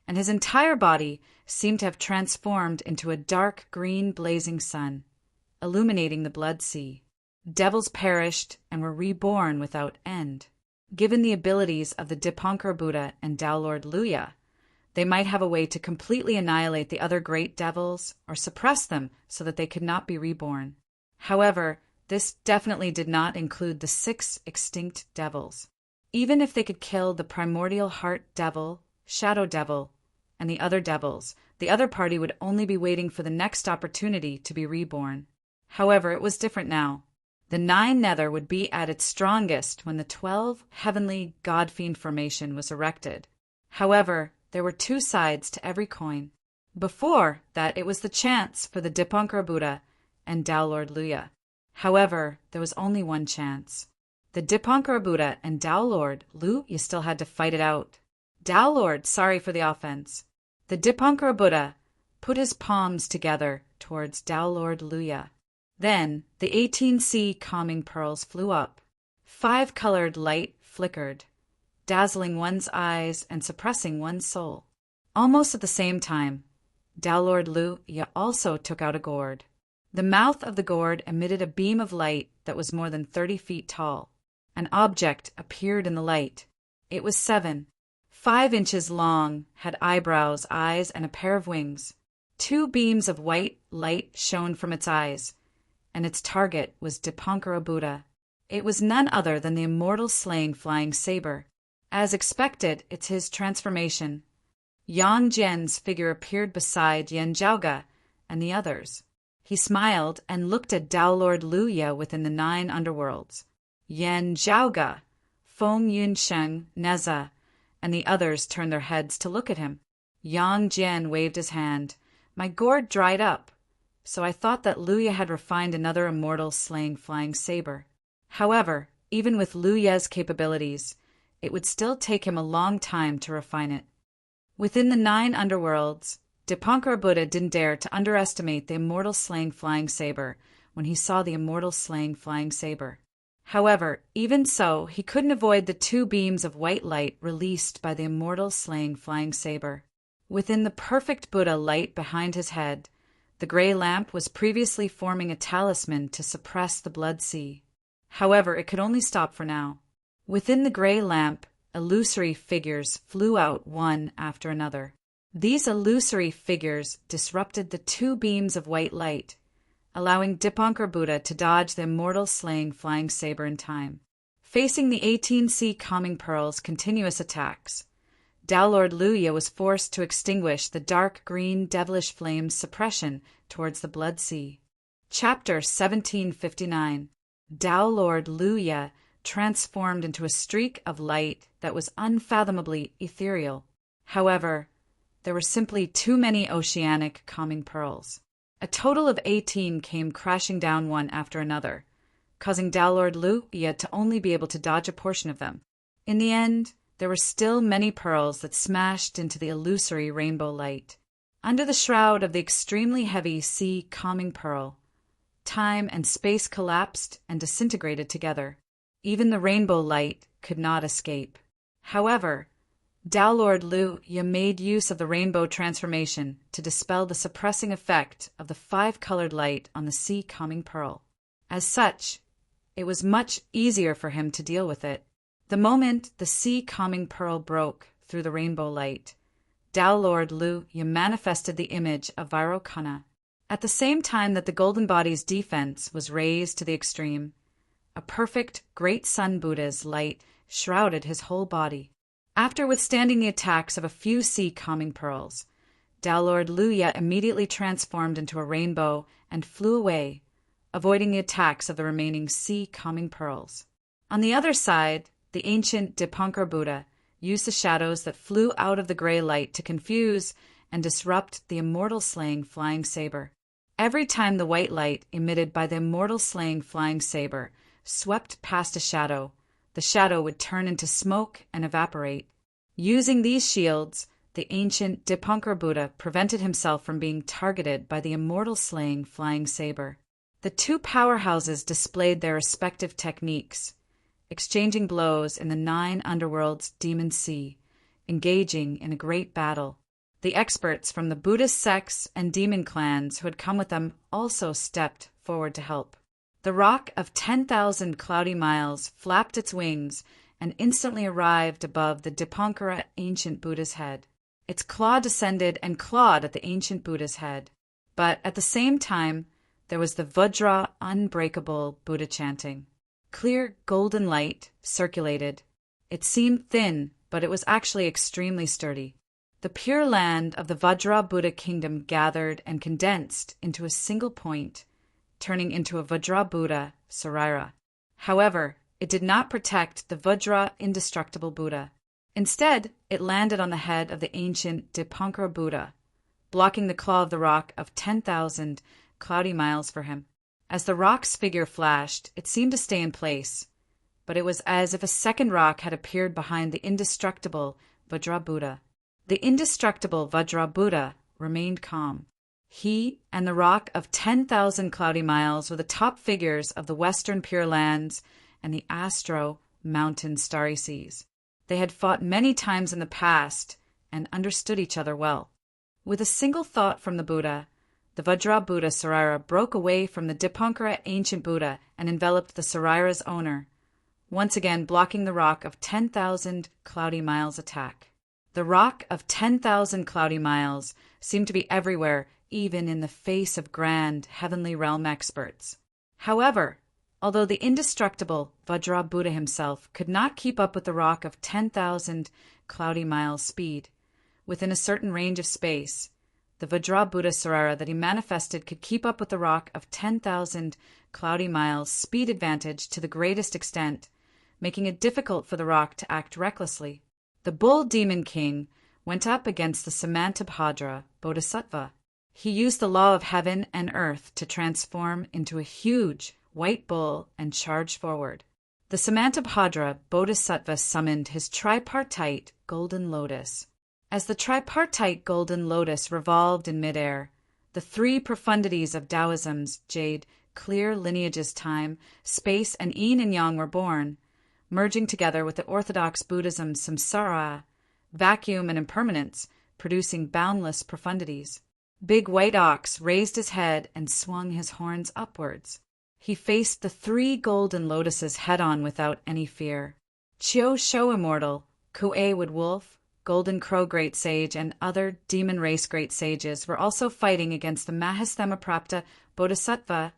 and his entire body seemed to have transformed into a dark green blazing sun, illuminating the blood sea. Devils perished and were reborn without end. Given the abilities of the Dipankara Buddha and Tao Lord Luya, they might have a way to completely annihilate the other great devils or suppress them so that they could not be reborn. However, this definitely did not include the 6 extinct devils. Even if they could kill the Primordial Heart Devil, Shadow Devil, and the other devils, the other party would only be waiting for the next opportunity to be reborn. However, it was different now. The 9 Nether would be at its strongest when the 12 heavenly God-fiend formation was erected. However, there were 2 sides to every coin. Before that, it was the chance for the Dipankara Buddha and Tao Lord Luya. However, there was only one chance. The Dipankara Buddha and Tao Lord Lu, you still had to fight it out. Tao Lord, sorry for the offense. The Dipankara Buddha put his palms together towards Tao Lord Luya. Then the 18 sea calming pearls flew up. 5-colored light flickered, dazzling one's eyes and suppressing one's soul. Almost at the same time, Tao Lord Luya also took out a gourd. The mouth of the gourd emitted a beam of light that was more than 30 feet tall. An object appeared in the light. It was 7, 5 inches long, had eyebrows, eyes, and a pair of wings. 2 beams of white light shone from its eyes, and its target was Dipankara Buddha. It was none other than the immortal slaying flying saber. As expected, it's his transformation. Yang Jian's figure appeared beside Yen Zhaoga and the others. He smiled and looked at Tao Lord Luya within the 9 underworlds. Yen Zhaoga, Feng Yunsheng, Neza, and the others turned their heads to look at him. Yang Jian waved his hand. My gourd dried up, so I thought that Luya had refined another immortal slaying flying saber. However, even with Luya's capabilities, it would still take him a long time to refine it. Within the 9 underworlds, Dipankara Buddha didn't dare to underestimate the immortal slaying flying saber when he saw the immortal slaying flying saber. However, even so, he couldn't avoid the 2 beams of white light released by the immortal slaying flying saber. Within the perfect Buddha light behind his head, the gray lamp was previously forming a talisman to suppress the blood sea. However, it could only stop for now. Within the gray lamp, illusory figures flew out one after another. These illusory figures disrupted the two beams of white light, allowing Dipankar Buddha to dodge the immortal slaying flying saber in time. Facing the 18C calming pearl's continuous attacks, Tao Lord Luya was forced to extinguish the dark green devilish flame's suppression towards the Blood Sea. Chapter 1759. Tao Lord Luya transformed into a streak of light that was unfathomably ethereal. However, there were simply too many oceanic calming pearls. A total of 18 came crashing down one after another, causing Tao Lord Luya to only be able to dodge a portion of them. In the end, there were still many pearls that smashed into the illusory rainbow light. Under the shroud of the extremely heavy sea calming pearl, time and space collapsed and disintegrated together. Even the rainbow light could not escape. However, Tao Lord Luya made use of the rainbow transformation to dispel the suppressing effect of the five-colored light on the sea calming pearl. As such, it was much easier for him to deal with it. The moment the sea calming pearl broke through the rainbow light, Tao Lord Luya manifested the image of Vairocana. At the same time that the golden body's defense was raised to the extreme, a perfect Great Sun Buddha's light shrouded his whole body. After withstanding the attacks of a few sea calming pearls, Tao Lord Luya immediately transformed into a rainbow and flew away, avoiding the attacks of the remaining sea calming pearls. On the other side, the ancient Dipankar Buddha used the shadows that flew out of the gray light to confuse and disrupt the immortal slaying flying saber. Every time the white light emitted by the immortal slaying flying saber swept past a shadow, the shadow would turn into smoke and evaporate. Using these shields, the ancient Dipankar Buddha prevented himself from being targeted by the immortal slaying flying saber. The two powerhouses displayed their respective techniques, exchanging blows in the 9 underworld's demon sea, engaging in a great battle. The experts from the Buddhist sects and demon clans who had come with them also stepped forward to help. The rock of 10,000 cloudy miles flapped its wings and instantly arrived above the Dipankara ancient Buddha's head. Its claw descended and clawed at the ancient Buddha's head. But at the same time, there was the Vajra unbreakable Buddha chanting. Clear golden light circulated. It seemed thin, but it was actually extremely sturdy. The pure land of the Vajra Buddha kingdom gathered and condensed into a single point, turning into a Vajra Buddha Sarira. However, it did not protect the Vajra indestructible Buddha. Instead, it landed on the head of the ancient Dipankara Buddha, blocking the claw of the rock of 10,000 cloudy miles for him. As the rock's figure flashed, it seemed to stay in place, but it was as if a second rock had appeared behind the indestructible Vajra Buddha. The indestructible Vajra Buddha remained calm. He and the rock of 10,000 cloudy miles were the top figures of the Western Pure Lands and the Astro Mountain Starry Seas. They had fought many times in the past and understood each other well. With a single thought from the Buddha, the Vajra Buddha Sarira broke away from the Dipankara ancient Buddha and enveloped the Sarira's owner, once again blocking the rock of 10,000 cloudy miles attack. The rock of 10,000 cloudy miles seemed to be everywhere, even in the face of grand heavenly realm experts. However, although the indestructible Vajra Buddha himself could not keep up with the rock of 10,000 cloudy miles speed, within a certain range of space, the Vajra Buddha Sarira that he manifested could keep up with the rock of 10,000 cloudy miles speed advantage to the greatest extent, making it difficult for the rock to act recklessly. The bull demon king went up against the Samantabhadra Bodhisattva. He used the law of heaven and earth to transform into a huge white bull and charged forward. The Samantabhadra Bodhisattva summoned his tripartite golden lotus. As the tripartite golden lotus revolved in midair, the three profundities of Taoism's jade, clear lineages time, space, and yin and yang were born, merging together with the orthodox Buddhism's samsara, vacuum and impermanence, producing boundless profundities. Big White Ox raised his head and swung his horns upwards. He faced the three golden lotuses head-on without any fear. Chiu Shou Immortal, Ku'e-wood wolf, golden crow great sage, and other demon race great sages were also fighting against the Mahasthamaprapta Bodhisattva,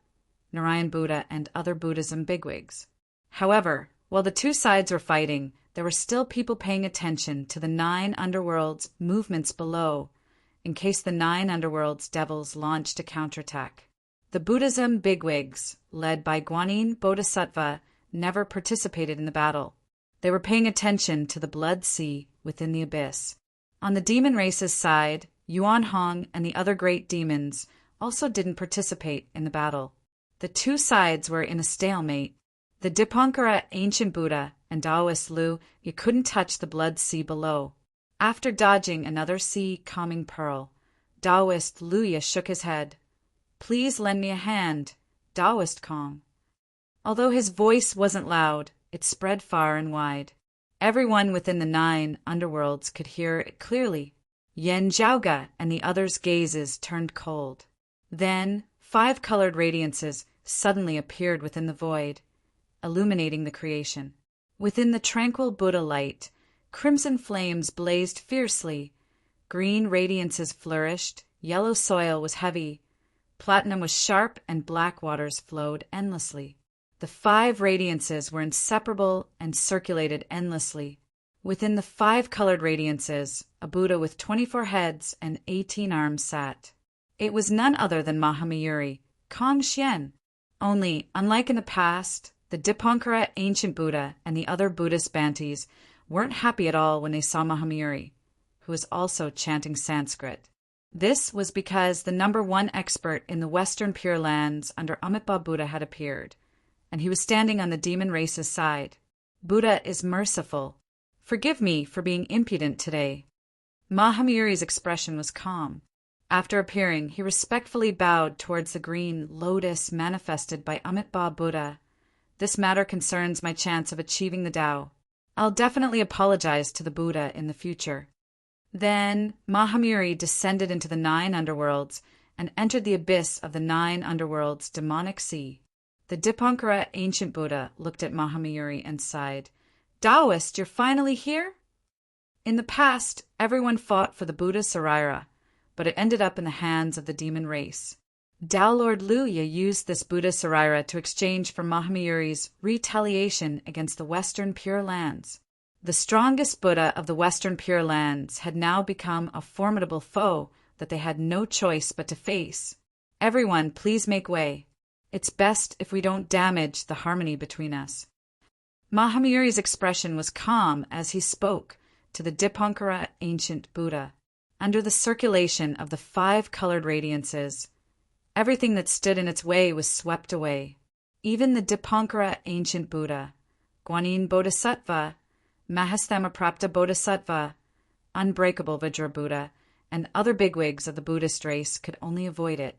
Narayan Buddha, and other Buddhism bigwigs. However, while the two sides were fighting, there were still people paying attention to the 9 underworlds' movements below, in case the 9 underworlds' devils launched a counterattack. The Buddhism bigwigs, led by Guanyin Bodhisattva, never participated in the battle. They were paying attention to the blood sea within the abyss. On the demon race's side, Yuan Hong and the other great demons also didn't participate in the battle. The two sides were in a stalemate. The Dipankara ancient Buddha and Taoist Lu, you couldn't touch the blood sea below. After dodging another sea calming pearl, Taoist Luya shook his head. Please lend me a hand, Taoist Kong. Although his voice wasn't loud, it spread far and wide. Everyone within the 9 underworlds could hear it clearly. Yen Zhaoga and the others' gazes turned cold. Then 5 colored radiances suddenly appeared within the void, illuminating the creation. Within the tranquil Buddha light, crimson flames blazed fiercely, green radiances flourished, yellow soil was heavy, platinum was sharp, and black waters flowed endlessly. The 5 radiances were inseparable and circulated endlessly. Within the 5 colored radiances, a Buddha with 24 heads and 18 arms sat. It was none other than Mahamayuri, Kong Xian. Only, unlike in the past, the Dipankara ancient Buddha and the other Buddhist Bantis weren't happy at all when they saw Mahamayuri, who was also chanting Sanskrit. This was because the number 1 expert in the Western Pure Lands under Amitabha Buddha had appeared, and he was standing on the demon race's side. Buddha is merciful. Forgive me for being impudent today. Mahamayuri's expression was calm. After appearing, he respectfully bowed towards the green lotus manifested by Amitabha Buddha. This matter concerns my chance of achieving the Tao. I'll definitely apologize to the Buddha in the future. Then Mahamayuri descended into the 9 underworlds and entered the abyss of the 9 underworlds' demonic sea. The Dipankara ancient Buddha looked at Mahamayuri and sighed. Taoist, you're finally here? In the past, everyone fought for the Buddha Sarira, but it ended up in the hands of the demon race. Tao Lord Luya used this Buddha Sarira to exchange for Mahamayuri's retaliation against the Western Pure Lands. The strongest Buddha of the Western Pure Lands had now become a formidable foe that they had no choice but to face. Everyone, please make way. It's best if we don't damage the harmony between us. Mahamayuri's expression was calm as he spoke to the Dipankara ancient Buddha. Under the circulation of the 5 colored radiances, everything that stood in its way was swept away. Even the Dipankara ancient Buddha, Guanyin Bodhisattva, Mahasthamaprapta Bodhisattva, Unbreakable Vajra Buddha, and other bigwigs of the Buddhist race could only avoid it.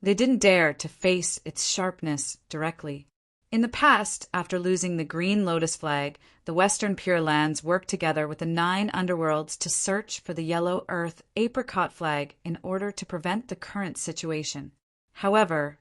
They didn't dare to face its sharpness directly. In the past, after losing the green lotus flag, the Western Pure Lands worked together with the 9 underworlds to search for the yellow earth apricot flag in order to prevent the current situation. However,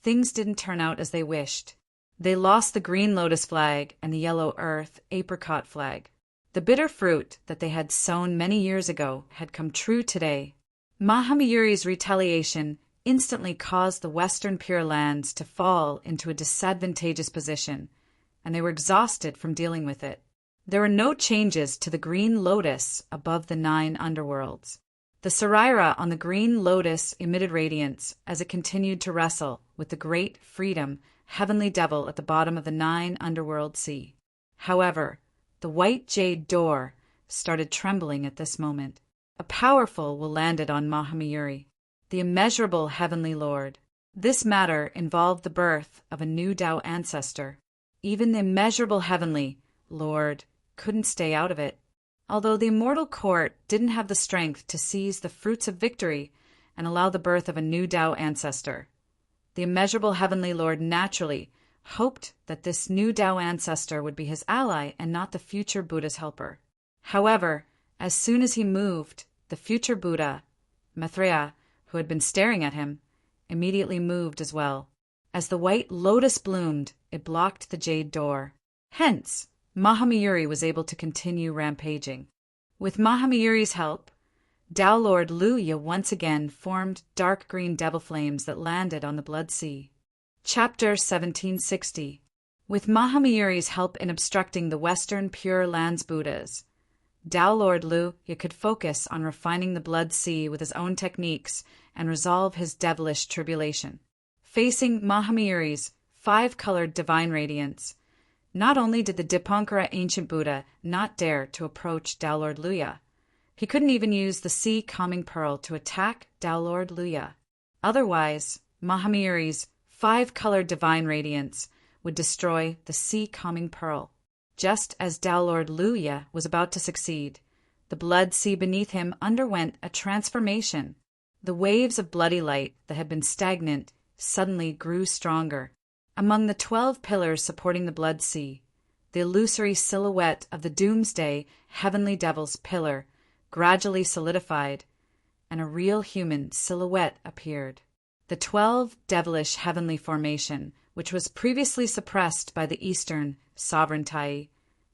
things didn't turn out as they wished. They lost the green lotus flag and the yellow earth apricot flag. The bitter fruit that they had sown many years ago had come true today. Mahamayuri's retaliation instantly caused the Western Pure Lands to fall into a disadvantageous position, and they were exhausted from dealing with it. There were no changes to the green lotus above the 9 underworlds. The Sarira on the green lotus emitted radiance as it continued to wrestle with the great freedom heavenly devil at the bottom of the 9 underworld sea. However, the white jade door started trembling at this moment. A powerful will landed on Mahamayuri, the immeasurable heavenly Lord. This matter involved the birth of a new Tao ancestor. Even the immeasurable heavenly Lord couldn't stay out of it. Although the immortal court didn't have the strength to seize the fruits of victory and allow the birth of a new Tao ancestor, the immeasurable heavenly Lord naturally hoped that this new Tao ancestor would be his ally and not the future Buddha's helper. However, as soon as he moved, the future Buddha, Maitreya, who had been staring at him, immediately moved as well. As the white lotus bloomed, it blocked the jade door. Hence, Mahamayuri was able to continue rampaging. With Mahamayuri's help, Tao Lord Luya once again formed dark green devil flames that landed on the Blood Sea. Chapter 1760. With Mahamayuri's help in obstructing the Western Pure Lands Buddhas, Tao Lord Luya could focus on refining the Blood Sea with his own techniques and resolve his devilish tribulation. Facing Mahamayuri's five-colored divine radiance, not only did the Dipankara ancient Buddha not dare to approach Tao Lord Luya, he couldn't even use the sea calming pearl to attack Tao Lord Luya. Otherwise, Mahamayuri's five-colored divine radiance would destroy the sea calming pearl. Just as Tao Lord Luya was about to succeed, the blood sea beneath him underwent a transformation. The waves of bloody light that had been stagnant suddenly grew stronger. Among the 12 pillars supporting the Blood Sea, the illusory silhouette of the Doomsday Heavenly Devil's pillar gradually solidified, and a real human silhouette appeared. The 12 devilish heavenly formation, which was previously suppressed by the Eastern sovereignty,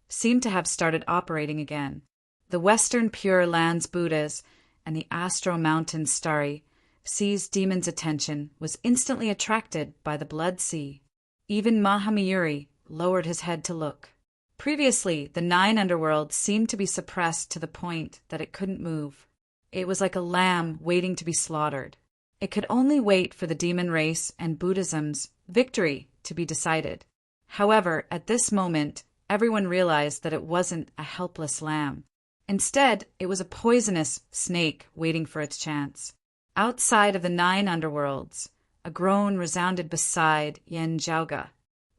seemed to have started operating again. The Western Pure Lands Buddhas and the Astro Mountain Starry Sea's demon's attention was instantly attracted by the Blood Sea. Even Mahamayuri lowered his head to look. Previously, the 9 underworlds seemed to be suppressed to the point that it couldn't move. It was like a lamb waiting to be slaughtered. It could only wait for the demon race and Buddhism's victory to be decided. However, at this moment, everyone realized that it wasn't a helpless lamb. Instead, it was a poisonous snake waiting for its chance. Outside of the 9 underworlds, a groan resounded beside Yen Zhaoga.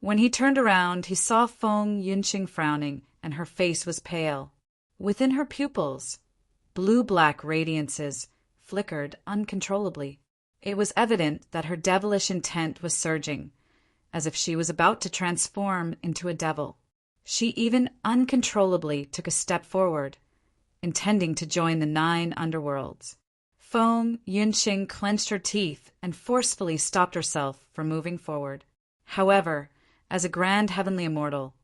When he turned around, he saw Feng Yunxing frowning, and her face was pale. Within her pupils, blue-black radiances flickered uncontrollably. It was evident that her devilish intent was surging, as if she was about to transform into a devil. She even uncontrollably took a step forward, intending to join the 9 underworlds. Feng Yunxing clenched her teeth and forcefully stopped herself from moving forward. However, as a grand heavenly immortal,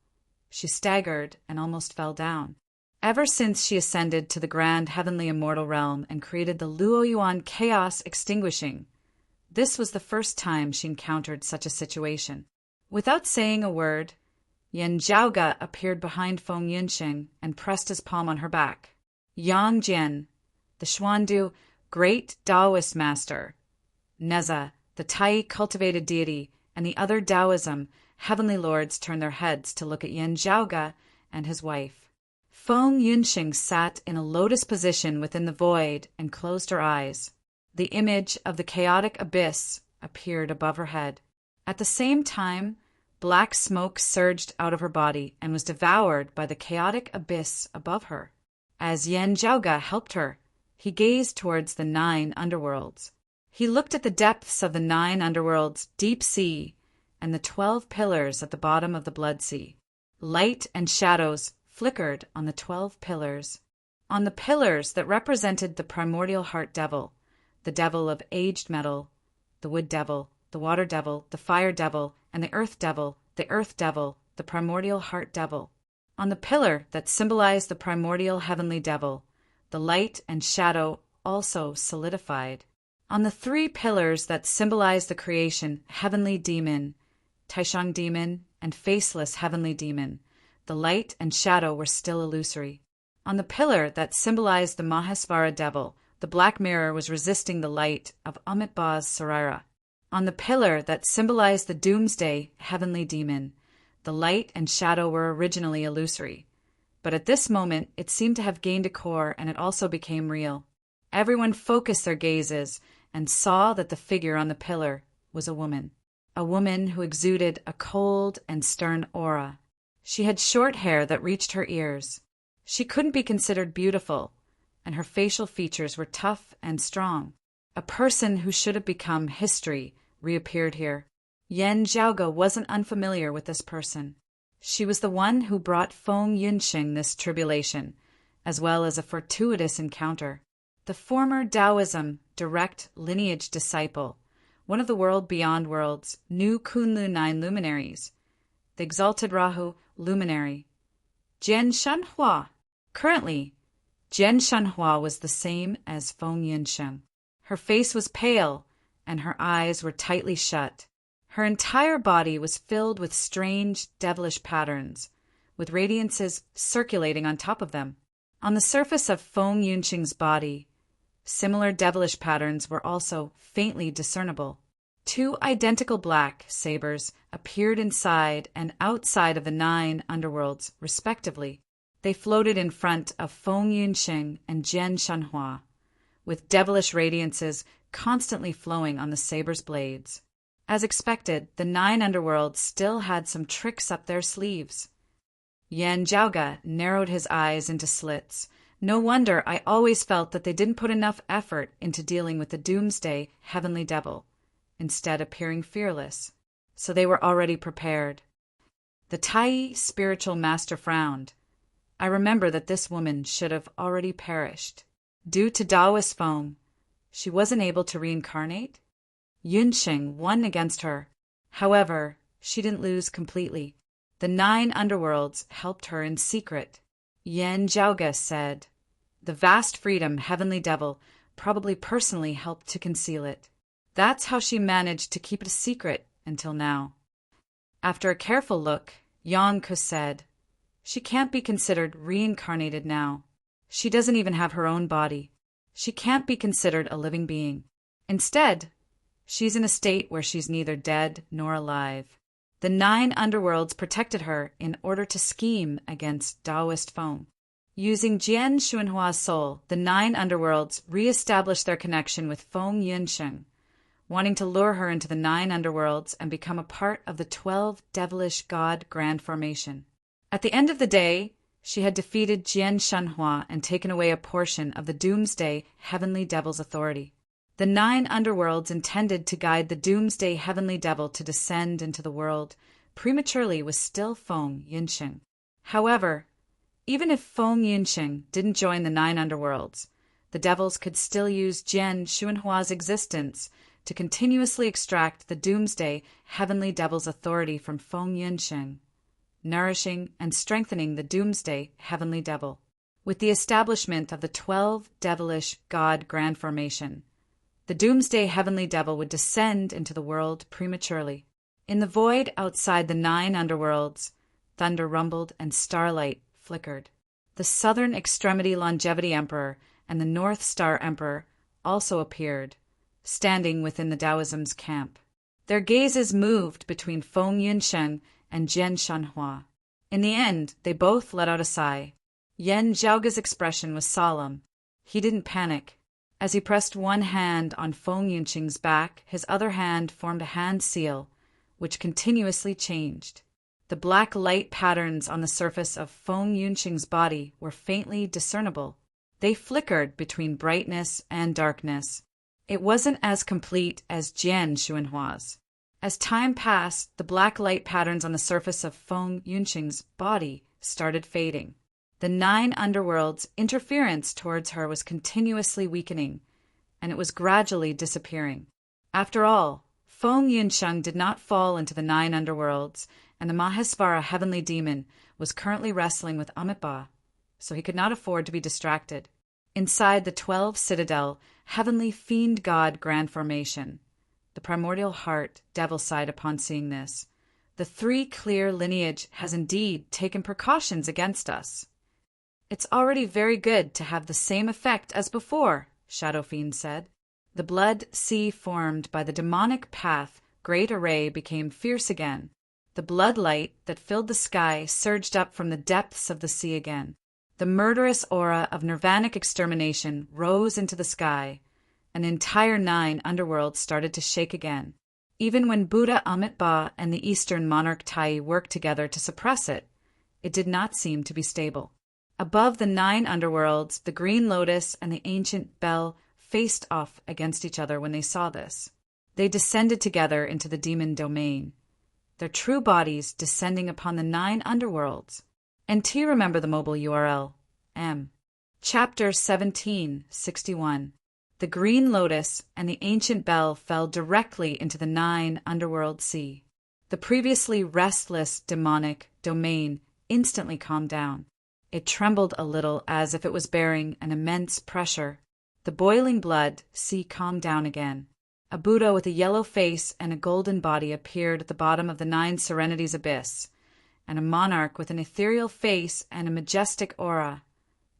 she staggered and almost fell down. Ever since she ascended to the grand heavenly immortal realm and created the Luoyuan chaos extinguishing, this was the first time she encountered such a situation. Without saying a word, Yen Zhaoga appeared behind Feng Yunxing and pressed his palm on her back. Yang Jian, the Xuandu great Taoist master, Neza, the Tai cultivated deity, and the other Taoism heavenly lords turned their heads to look at Yen Zhaoga and his wife. Feng Yunxing sat in a lotus position within the void and closed her eyes. The image of the chaotic abyss appeared above her head. At the same time, black smoke surged out of her body and was devoured by the chaotic abyss above her. As Yen Zhaoga helped her, he gazed towards the 9 underworlds. He looked at the depths of the 9 underworlds' deep sea and the 12 pillars at the bottom of the Blood Sea. Light and shadows flickered on the 12 pillars. On the pillars that represented the primordial heart devil, the devil of aged metal, the wood devil, the water devil, the fire devil, and the earth devil, the primordial heart devil. On the pillar that symbolized the primordial heavenly devil, the light and shadow also solidified. On the 3 pillars that symbolized the creation heavenly demon, Taishang demon, and faceless heavenly demon, the light and shadow were still illusory. On the pillar that symbolized the Mahasvara devil, the black mirror was resisting the light of Amitabha's Sarira. On the pillar that symbolized the doomsday heavenly demon, the light and shadow were originally illusory. But at this moment, it seemed to have gained a core, and it also became real. Everyone focused their gazes and saw that the figure on the pillar was a woman who exuded a cold and stern aura. She had short hair that reached her ears. She couldn't be considered beautiful, and her facial features were tough and strong. A person who should have become history reappeared here. Yen Zhaoga wasn't unfamiliar with this person. She was the one who brought Feng Yunxing this tribulation, as well as a fortuitous encounter. The former Taoism direct lineage disciple, one of the world beyond worlds, new Kunlu 9 luminaries, the exalted Rahu luminary, Jian Shanhua. Currently, Jian Shanhua was the same as Feng Yunsheng. Her face was pale, and her eyes were tightly shut. Her entire body was filled with strange, devilish patterns, with radiances circulating on top of them. On the surface of Feng Yunsheng's body, similar devilish patterns were also faintly discernible. Two identical black sabers appeared inside and outside of the 9 underworlds, respectively. They floated in front of Feng Yunsheng and Jian Shanhua, with devilish radiances constantly flowing on the sabers' blades. As expected, the 9 underworlds still had some tricks up their sleeves. Yan Zhaoge narrowed his eyes into slits. No wonder I always felt that they didn't put enough effort into dealing with the doomsday heavenly devil, instead appearing fearless. So they were already prepared. The Tai spiritual master frowned. I remember that this woman should have already perished. Due to Taoist foam, she wasn't able to reincarnate. Yunsheng won against her. However, she didn't lose completely. The 9 underworlds helped her in secret. Yan Zhaoge said, "The vast freedom heavenly devil probably personally helped to conceal it. That's how she managed to keep it a secret until now." After a careful look, Yang Ke said, "She can't be considered reincarnated now. She doesn't even have her own body. She can't be considered a living being. Instead, she's in a state where she's neither dead nor alive." The 9 underworlds protected her in order to scheme against Taoist foam. Using Jian Xunhua's soul, the 9 underworlds re-established their connection with Feng Yunsheng, wanting to lure her into the 9 underworlds and become a part of the 12 devilish god grand formation. At the end of the day, she had defeated Jian Shanhua and taken away a portion of the doomsday heavenly devil's authority. The 9 underworlds intended to guide the doomsday heavenly devil to descend into the world prematurely with still Feng Yunsheng. However, even if Feng Yunsheng didn't join the 9 underworlds, the devils could still use Jian Xunhua's existence to continuously extract the doomsday heavenly devil's authority from Feng Yunsheng, nourishing and strengthening the doomsday heavenly devil. With the establishment of the 12 devilish god grand formation, the doomsday heavenly devil would descend into the world prematurely. In the void outside the 9 underworlds, thunder rumbled and starlight flickered. The southern extremity longevity emperor and the North Star emperor also appeared, standing within the Taoism's camp. Their gazes moved between Feng Yunsheng and Jian Shanhua. In the end, they both let out a sigh. Yan Zhaoge's expression was solemn. He didn't panic. As he pressed one hand on Feng Yunsheng's back, his other hand formed a hand seal, which continuously changed. The black light patterns on the surface of Feng Yunsheng's body were faintly discernible. They flickered between brightness and darkness. It wasn't as complete as Jian Xunhua's. As time passed, the black light patterns on the surface of Feng Yunsheng's body started fading. The 9 underworlds' interference towards her was continuously weakening, and it was gradually disappearing. After all, Feng Yunsheng did not fall into the 9 underworlds, and the Mahesvara heavenly demon was currently wrestling with Amitabha, so he could not afford to be distracted. Inside the 12 citadel, heavenly fiend god grand formation, the primordial heart devil sighed upon seeing this. The 3 clear lineage has indeed taken precautions against us. It's already very good to have the same effect as before, Shadow Fiend said. The blood sea formed by the demonic path great array became fierce again. The blood light that filled the sky surged up from the depths of the sea again. The murderous aura of nirvanic extermination rose into the sky. An entire 9 underworlds started to shake again. Even when Buddha Amitabha and the Eastern monarch Tai worked together to suppress it, it did not seem to be stable. Above the 9 underworlds, the Green Lotus and the Ancient Bell faced off against each other when they saw this. They descended together into the demon domain, their true bodies descending upon the 9 underworlds. NT remember the mobile URL, M. Chapter 1761. The Green Lotus and the Ancient Bell fell directly into the 9 underworld sea. The previously restless demonic domain instantly calmed down. It trembled a little as if it was bearing an immense pressure. The boiling blood sea calmed down again. A Buddha with a yellow face and a golden body appeared at the bottom of the Nine Serenities abyss, and a monarch with an ethereal face and a majestic aura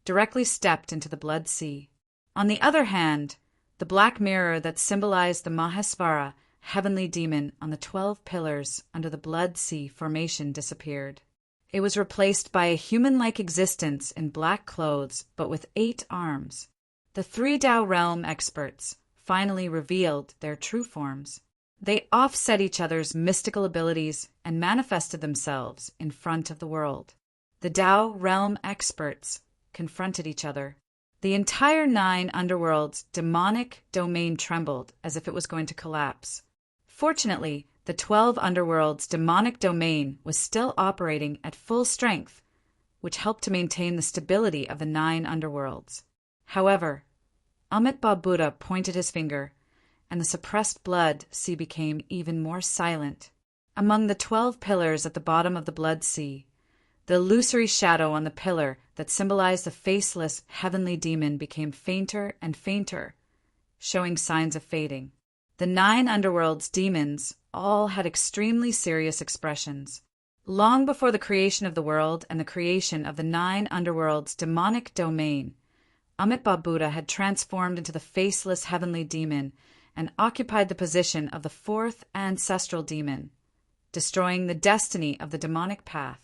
directly stepped into the blood sea. On the other hand, the black mirror that symbolized the Mahesvara, heavenly demon on the 12 pillars under the blood sea formation, disappeared. It was replaced by a human-like existence in black clothes but with 8 arms. The 3 Tao realm experts finally revealed their true forms. They offset each other's mystical abilities and manifested themselves in front of the world. The Tao realm experts confronted each other. The entire 9 underworld's demonic domain trembled as if it was going to collapse. Fortunately, the 12 underworld's demonic domain was still operating at full strength, which helped to maintain the stability of the 9 underworlds. However, Amitabha Buddha pointed his finger, and the suppressed blood sea became even more silent. Among the 12 pillars at the bottom of the blood sea, the illusory shadow on the pillar that symbolized the faceless heavenly demon became fainter and fainter, showing signs of fading. The 9 underworld's demons all had extremely serious expressions. Long before the creation of the world and the creation of the 9 underworld's demonic domain, Amitabha Buddha had transformed into the faceless heavenly demon and occupied the position of the 4th ancestral demon, destroying the destiny of the demonic path.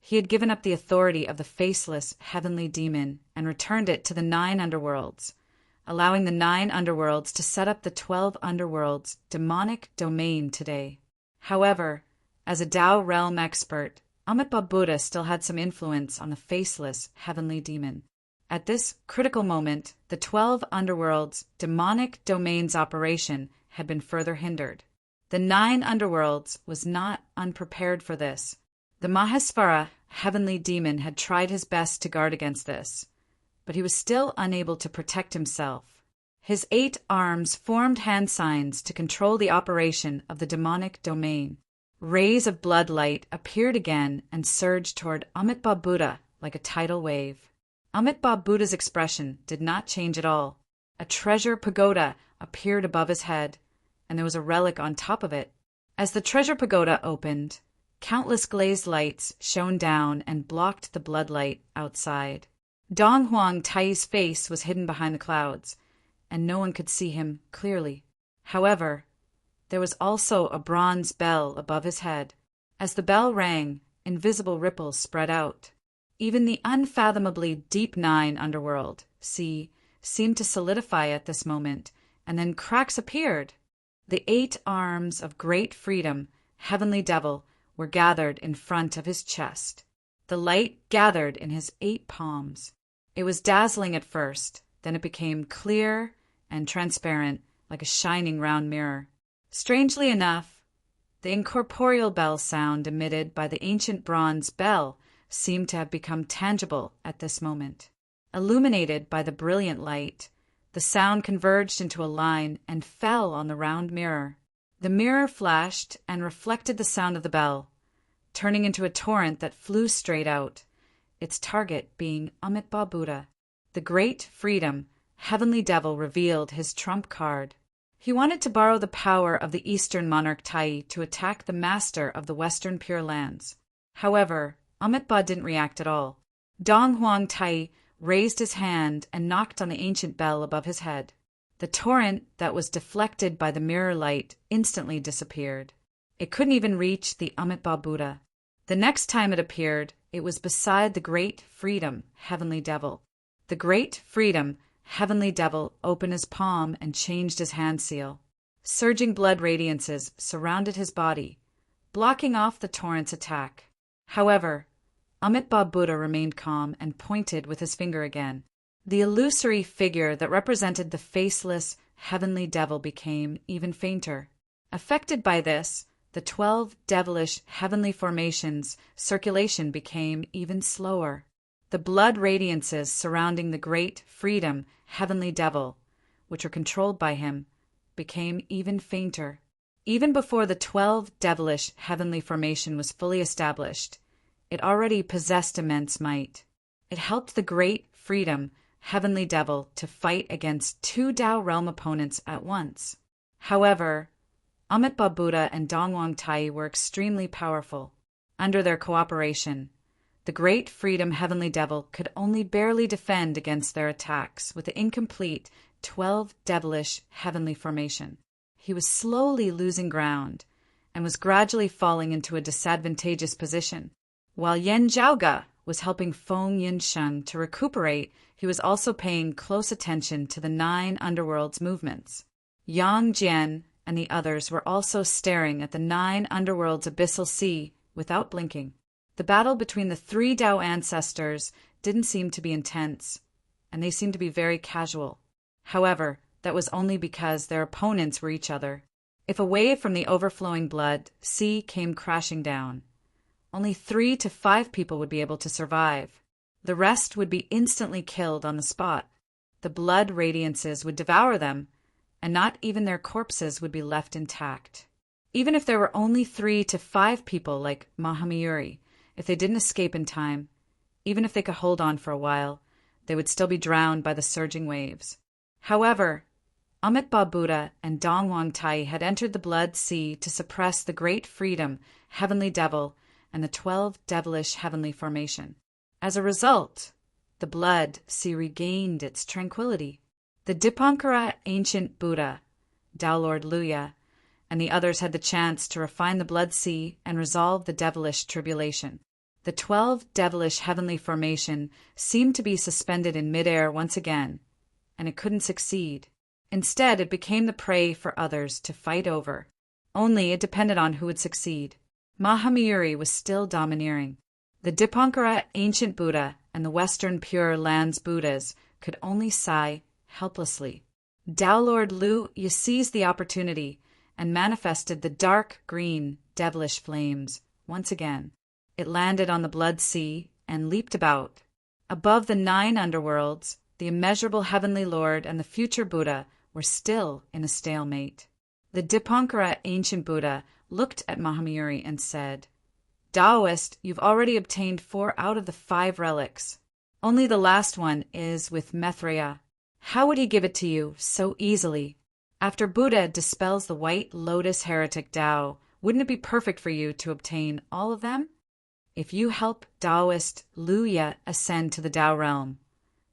He had given up the authority of the faceless heavenly demon and returned it to the 9 underworlds, allowing the 9 underworlds to set up the 12 underworlds' demonic domain today. However, as a Tao realm expert, Amitabha Buddha still had some influence on the faceless heavenly demon. At this critical moment, the 12 underworlds' demonic domain's operation had been further hindered. The 9 underworlds was not unprepared for this. The Mahesvara, heavenly demon, had tried his best to guard against this, but he was still unable to protect himself. His 8 arms formed hand signs to control the operation of the demonic domain. Rays of blood light appeared again and surged toward Amitabha Buddha like a tidal wave. Amitabha Buddha's expression did not change at all. A treasure pagoda appeared above his head, and there was a relic on top of it. As the treasure pagoda opened, countless glazed lights shone down and blocked the bloodlight outside. Dong Huang Tai's face was hidden behind the clouds, and no one could see him clearly. However, there was also a bronze bell above his head. As the bell rang, invisible ripples spread out. Even the unfathomably deep 9 underworld, sea, seemed to solidify at this moment, and then cracks appeared. The 8 arms of great freedom, heavenly devil, were gathered in front of his chest. The light gathered in his 8 palms. It was dazzling at first, then it became clear and transparent like a shining round mirror. Strangely enough, the incorporeal bell sound emitted by the ancient bronze bell seemed to have become tangible at this moment. Illuminated by the brilliant light, the sound converged into a line and fell on the round mirror. The mirror flashed and reflected the sound of the bell, turning into a torrent that flew straight out, its target being Amitabha Buddha. The great freedom, heavenly devil revealed his trump card. He wanted to borrow the power of the Eastern monarch Tai to attack the master of the Western Pure Lands. However, Amitabha didn't react at all. Dong Huang Tai raised his hand and knocked on the ancient bell above his head. The torrent that was deflected by the mirror light instantly disappeared. It couldn't even reach the Amitabha Buddha. The next time it appeared, it was beside the great freedom, heavenly devil. The great freedom, heavenly devil opened his palm and changed his hand seal. Surging blood radiances surrounded his body, blocking off the torrent's attack. However, Amitabha Buddha remained calm and pointed with his finger again. The illusory figure that represented the faceless, heavenly devil became even fainter. Affected by this, the 12 devilish heavenly formations' circulation became even slower. The blood radiances surrounding the great freedom, heavenly devil, which were controlled by him, became even fainter. Even before the 12 devilish heavenly formation was fully established, it already possessed immense might. It helped the great freedom, heavenly devil, to fight against two Tao realm opponents at once. However, Amitabha Buddha and Dongwang Tai were extremely powerful. Under their cooperation, the great freedom heavenly devil could only barely defend against their attacks with the incomplete 12 devilish heavenly formation. He was slowly losing ground and was gradually falling into a disadvantageous position. While Yen Zhaoge was helping Feng Yinsheng to recuperate, he was also paying close attention to the 9 underworld's movements. Yang Jian and the others were also staring at the 9 underworld's abyssal sea without blinking. The battle between the 3 Tao ancestors didn't seem to be intense, and they seemed to be very casual. However, that was only because their opponents were each other. If a wave from the overflowing blood sea came crashing down, only 3 to 5 people would be able to survive. The rest would be instantly killed on the spot. The blood radiances would devour them, and not even their corpses would be left intact. Even if there were only 3 to 5 people like Mahamyuri, if they didn't escape in time, even if they could hold on for a while, they would still be drowned by the surging waves. However, Amitabha Buddha and Dongwang Tai had entered the blood sea to suppress the great freedom, heavenly devil, and the 12 devilish heavenly formation. As a result, the blood sea regained its tranquility. The Dipankara ancient Buddha, Tao Lord Luya, and the others had the chance to refine the blood sea and resolve the devilish tribulation. The 12 devilish heavenly formation seemed to be suspended in midair once again, and it couldn't succeed. Instead, it became the prey for others to fight over. Only it depended on who would succeed. Mahamyuri was still domineering. The Dipankara ancient Buddha and the Western Pure Lands Buddhas could only sigh helplessly. Tao Lord Lu seized the opportunity and manifested the dark green devilish flames once again. It landed on the blood sea and leaped about. Above the 9 underworlds, the immeasurable heavenly Lord and the future Buddha were still in a stalemate. The Dipankara ancient Buddha looked at Mahamyuri and said, "Taoist, you've already obtained 4 out of the 5 relics. Only the last one is with Maitreya. How would he give it to you so easily? After Buddha dispels the white lotus heretic Tao, wouldn't it be perfect for you to obtain all of them? If you help Taoist Luya ascend to the Tao realm,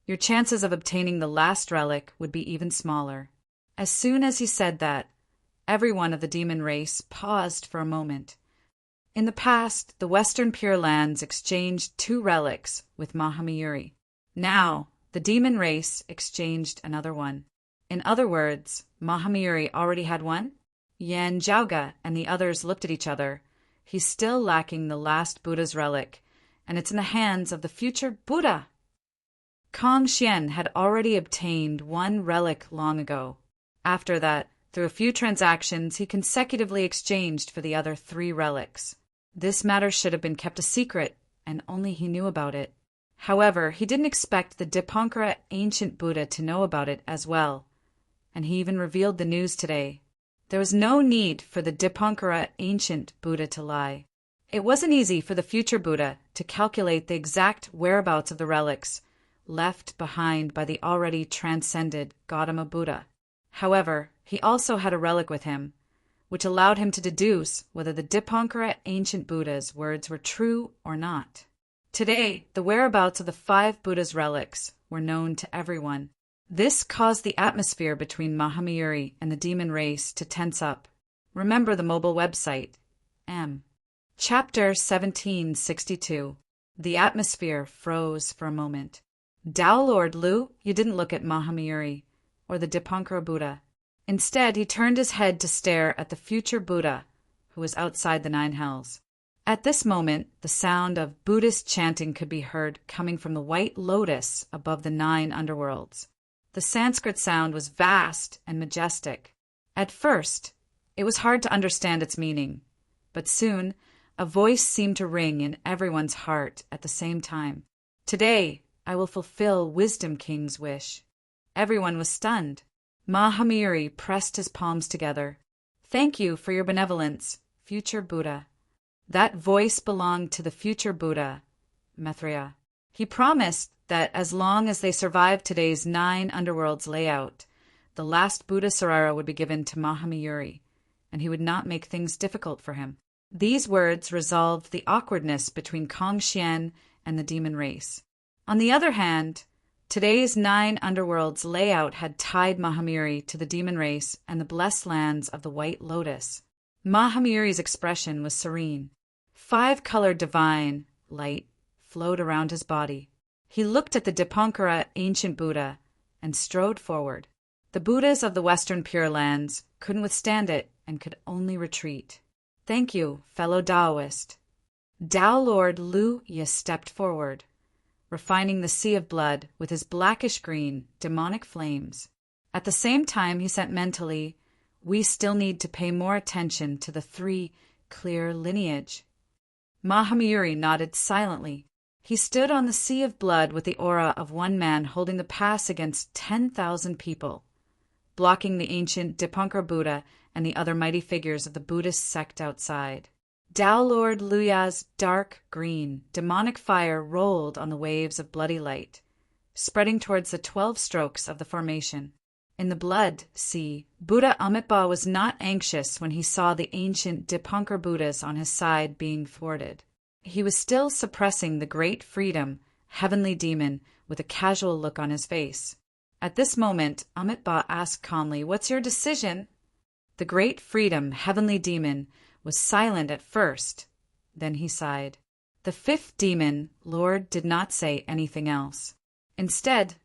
your chances of obtaining the last relic would be even smaller." As soon as he said that, everyone of the demon race paused for a moment. In the past, the Western Pure Lands exchanged 2 relics with Mahamyuri. Now, the demon race exchanged another one. In other words, Mahamyuri already had one? Yen Zhaoge and the others looked at each other. He's still lacking the last Buddha's relic, and it's in the hands of the future Buddha. Kong Xian had already obtained 1 relic long ago. After that, through a few transactions, he consecutively exchanged for the other 3 relics. This matter should have been kept a secret, and only he knew about it. However, he didn't expect the Dipankara ancient Buddha to know about it as well, and he even revealed the news today. There was no need for the Dipankara ancient Buddha to lie. It wasn't easy for the future Buddha to calculate the exact whereabouts of the relics left behind by the already transcended Gautama Buddha. However, he also had a relic with him, which allowed him to deduce whether the Dipankara ancient Buddha's words were true or not. Today, the whereabouts of the 5 Buddha's relics were known to everyone. This caused the atmosphere between Mahamyuri and the demon race to tense up. Remember the mobile website, M. Chapter 1762. The atmosphere froze for a moment. Tao Lord Lu, you didn't look at Mahamyuri or the Dipankara Buddha. Instead, he turned his head to stare at the future Buddha, who was outside the 9 hells. At this moment, the sound of Buddhist chanting could be heard coming from the white lotus above the 9 underworlds. The Sanskrit sound was vast and majestic. At first, it was hard to understand its meaning, but soon a voice seemed to ring in everyone's heart at the same time. "Today, I will fulfill Wisdom King's wish." Everyone was stunned. Mahamyuri pressed his palms together. "Thank you for your benevolence, future Buddha." That voice belonged to the future Buddha, Maitreya. He promised that as long as they survived today's 9 underworlds layout, the last Buddha Sarara would be given to Mahamayuri, and he would not make things difficult for him. These words resolved the awkwardness between Kong Xian and the demon race. On the other hand, today's 9 underworlds layout had tied Mahamayuri to the demon race and the blessed lands of the White Lotus. Mahamayuri's expression was serene. 5-colored divine light flowed around his body. He looked at the Dipankara ancient Buddha and strode forward. The Buddhas of the Western Pure Lands couldn't withstand it and could only retreat. Thank you, fellow Taoist. Tao Lord Lu Ye stepped forward, refining the sea of blood with his blackish-green, demonic flames. At the same time, he said mentally, we still need to pay more attention to the 3 clear lineage. Mahamayuri nodded silently. He stood on the sea of blood with the aura of one man holding the pass against 10,000 people, blocking the ancient Dipankara Buddha and the other mighty figures of the Buddhist sect outside. Tao Lord Luya's dark green, demonic fire rolled on the waves of bloody light, spreading towards the 12 strokes of the formation. In the blood sea, Buddha Amitabha was not anxious when he saw the ancient Dipankara Buddhas on his side being thwarted. He was still suppressing the great freedom, heavenly demon, with a casual look on his face. At this moment, Amitabha asked calmly, "What's your decision?" The great freedom, heavenly demon, was silent at first. Then he sighed. The 5th demon, Lord, did not say anything else. Instead,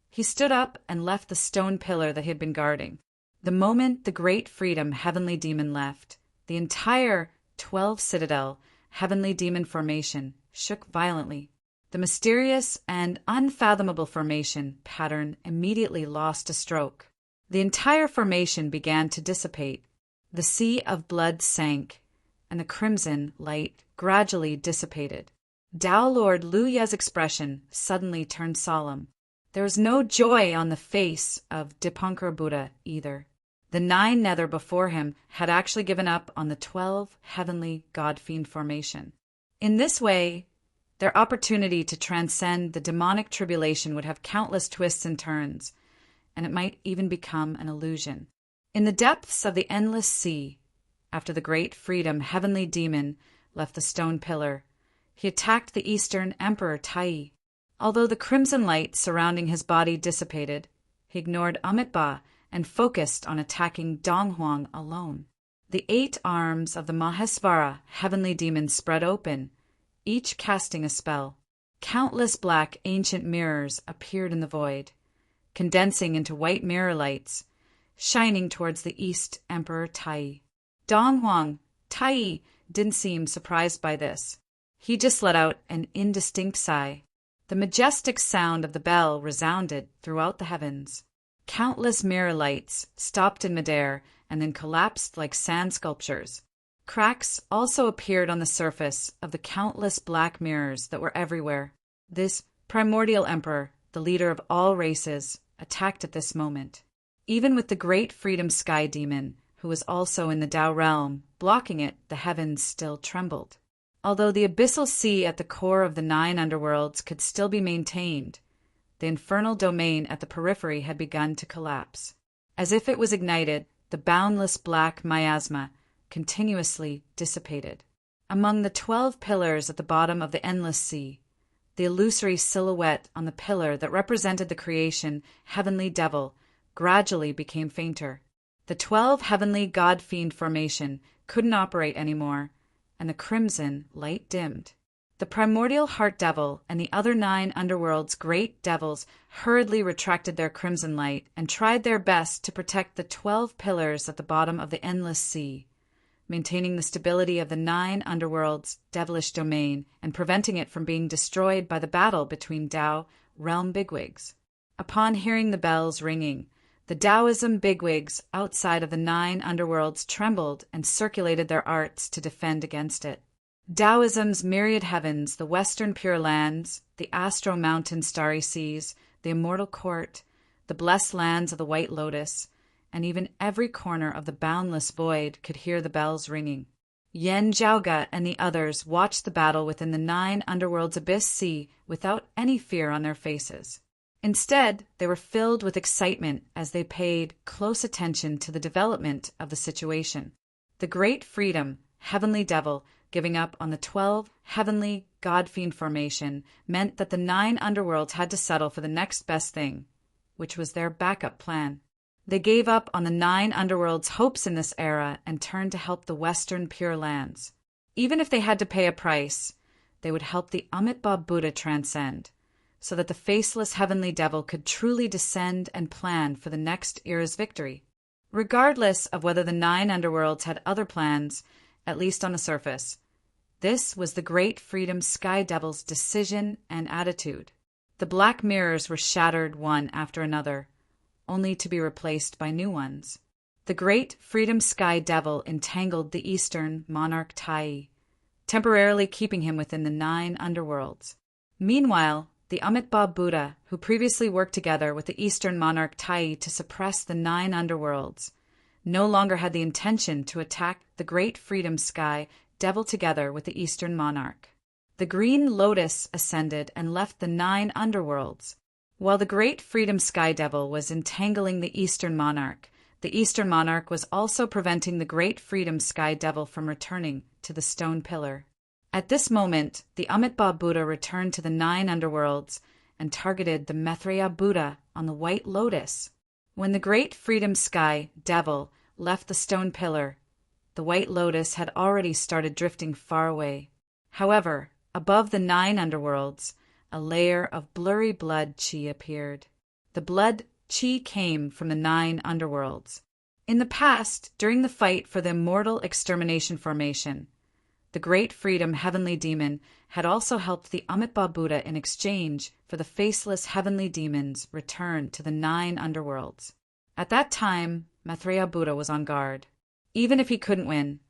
he stood up and left the stone pillar that he had been guarding. The moment the great freedom, heavenly demon left, the entire 12 citadel, heavenly demon formation shook violently. The mysterious and unfathomable formation pattern immediately lost a stroke. The entire formation began to dissipate. The sea of blood sank, and the crimson light gradually dissipated. Tao Lord Lu Ye's expression suddenly turned solemn. There was no joy on the face of Dipankara Buddha either. The 9 nether before him had actually given up on the 12 heavenly god-fiend formation. In this way, their opportunity to transcend the demonic tribulation would have countless twists and turns, and it might even become an illusion. In the depths of the endless sea, after the great freedom heavenly demon left the stone pillar, he attacked the Eastern Emperor Tai. Although the crimson light surrounding his body dissipated, he ignored Amitabha and focused on attacking Donghuang alone. The 8 arms of the Mahesvara heavenly demon spread open, each casting a spell. Countless black ancient mirrors appeared in the void, condensing into white mirror lights, shining towards the East Emperor Tai. Donghuang, Tai, didn't seem surprised by this. He just let out an indistinct sigh. The majestic sound of the bell resounded throughout the heavens. Countless mirror lights stopped in midair and then collapsed like sand sculptures. Cracks also appeared on the surface of the countless black mirrors that were everywhere. This primordial emperor, the leader of all races, attacked at this moment. Even with the great freedom sky demon, who was also in the Tao realm, blocking it, the heavens still trembled. Although the abyssal sea at the core of the 9 underworlds could still be maintained, the infernal domain at the periphery had begun to collapse. As if it was ignited, the boundless black miasma continuously dissipated. Among the 12 pillars at the bottom of the endless sea, the illusory silhouette on the pillar that represented the creation heavenly devil gradually became fainter. The 12 heavenly god-fiend formation couldn't operate anymore, and the crimson light dimmed. The primordial heart devil and the other 9 underworld's great devils hurriedly retracted their crimson light and tried their best to protect the 12 pillars at the bottom of the endless sea, maintaining the stability of the 9 underworld's devilish domain and preventing it from being destroyed by the battle between Tao realm bigwigs. Upon hearing the bells ringing, the Taoism bigwigs outside of the 9 underworlds trembled and circulated their arts to defend against it. Taoism's myriad heavens, the Western Pure Lands, the Astro Mountain Starry Seas, the Immortal Court, the blessed lands of the White Lotus, and even every corner of the boundless void could hear the bells ringing. Yen Zhaoge and the others watched the battle within the 9 underworld's abyss sea without any fear on their faces. Instead, they were filled with excitement as they paid close attention to the development of the situation. The great freedom, Heavenly Devil, giving up on the 12 heavenly God-fiend formation meant that the 9 underworlds had to settle for the next best thing, which was their backup plan. They gave up on the 9 underworlds' hopes in this era and turned to help the Western Pure Lands. Even if they had to pay a price, they would help the Amitabha Buddha transcend, so that the faceless Heavenly Devil could truly descend and plan for the next era's victory. Regardless of whether the 9 underworlds had other plans, at least on the surface, this was the Great Freedom Sky Devil's decision and attitude. The black mirrors were shattered one after another, only to be replaced by new ones. The Great Freedom Sky Devil entangled the Eastern Monarch Tai, temporarily keeping him within the 9 underworlds. Meanwhile, the Amitabha Buddha, who previously worked together with the Eastern Monarch Tai to suppress the 9 underworlds, no longer had the intention to attack the Great Freedom Sky Devil together with the Eastern Monarch. The Green Lotus ascended and left the 9 underworlds. While the Great Freedom Sky Devil was entangling the Eastern Monarch, the Eastern Monarch was also preventing the Great Freedom Sky Devil from returning to the stone pillar. At this moment, the Amitabha Buddha returned to the 9 underworlds and targeted the Maitreya Buddha on the White Lotus. When the Great Freedom Sky Devil left the stone pillar, the White Lotus had already started drifting far away. However, above the 9 underworlds, a layer of blurry blood chi appeared. The blood chi came from the 9 underworlds. In the past, during the fight for the Immortal Extermination Formation, the Great Freedom Heavenly Demon had also helped the Amitabha Buddha in exchange for the faceless heavenly demons returned to the 9 underworlds. At that time, Maitreya Buddha was on guard. Even if he couldn't win,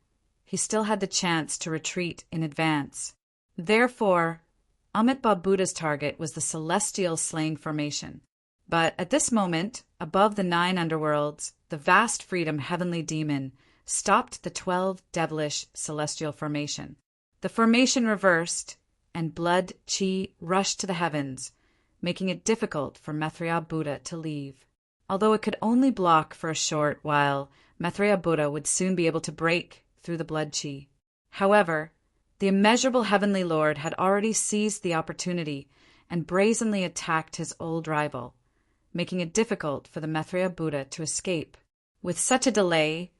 he still had the chance to retreat in advance. Therefore, Amitabha Buddha's target was the Celestial Slaying Formation. But at this moment, above the 9 underworlds, the vast freedom heavenly demon stopped the 12 devilish celestial formation. The formation reversed, and blood chi rushed to the heavens, making it difficult for Maitreya Buddha to leave. Although it could only block for a short while, Maitreya Buddha would soon be able to break through the blood chi. However, the immeasurable Heavenly Lord had already seized the opportunity and brazenly attacked his old rival, making it difficult for the Maitreya Buddha to escape. With such a delay,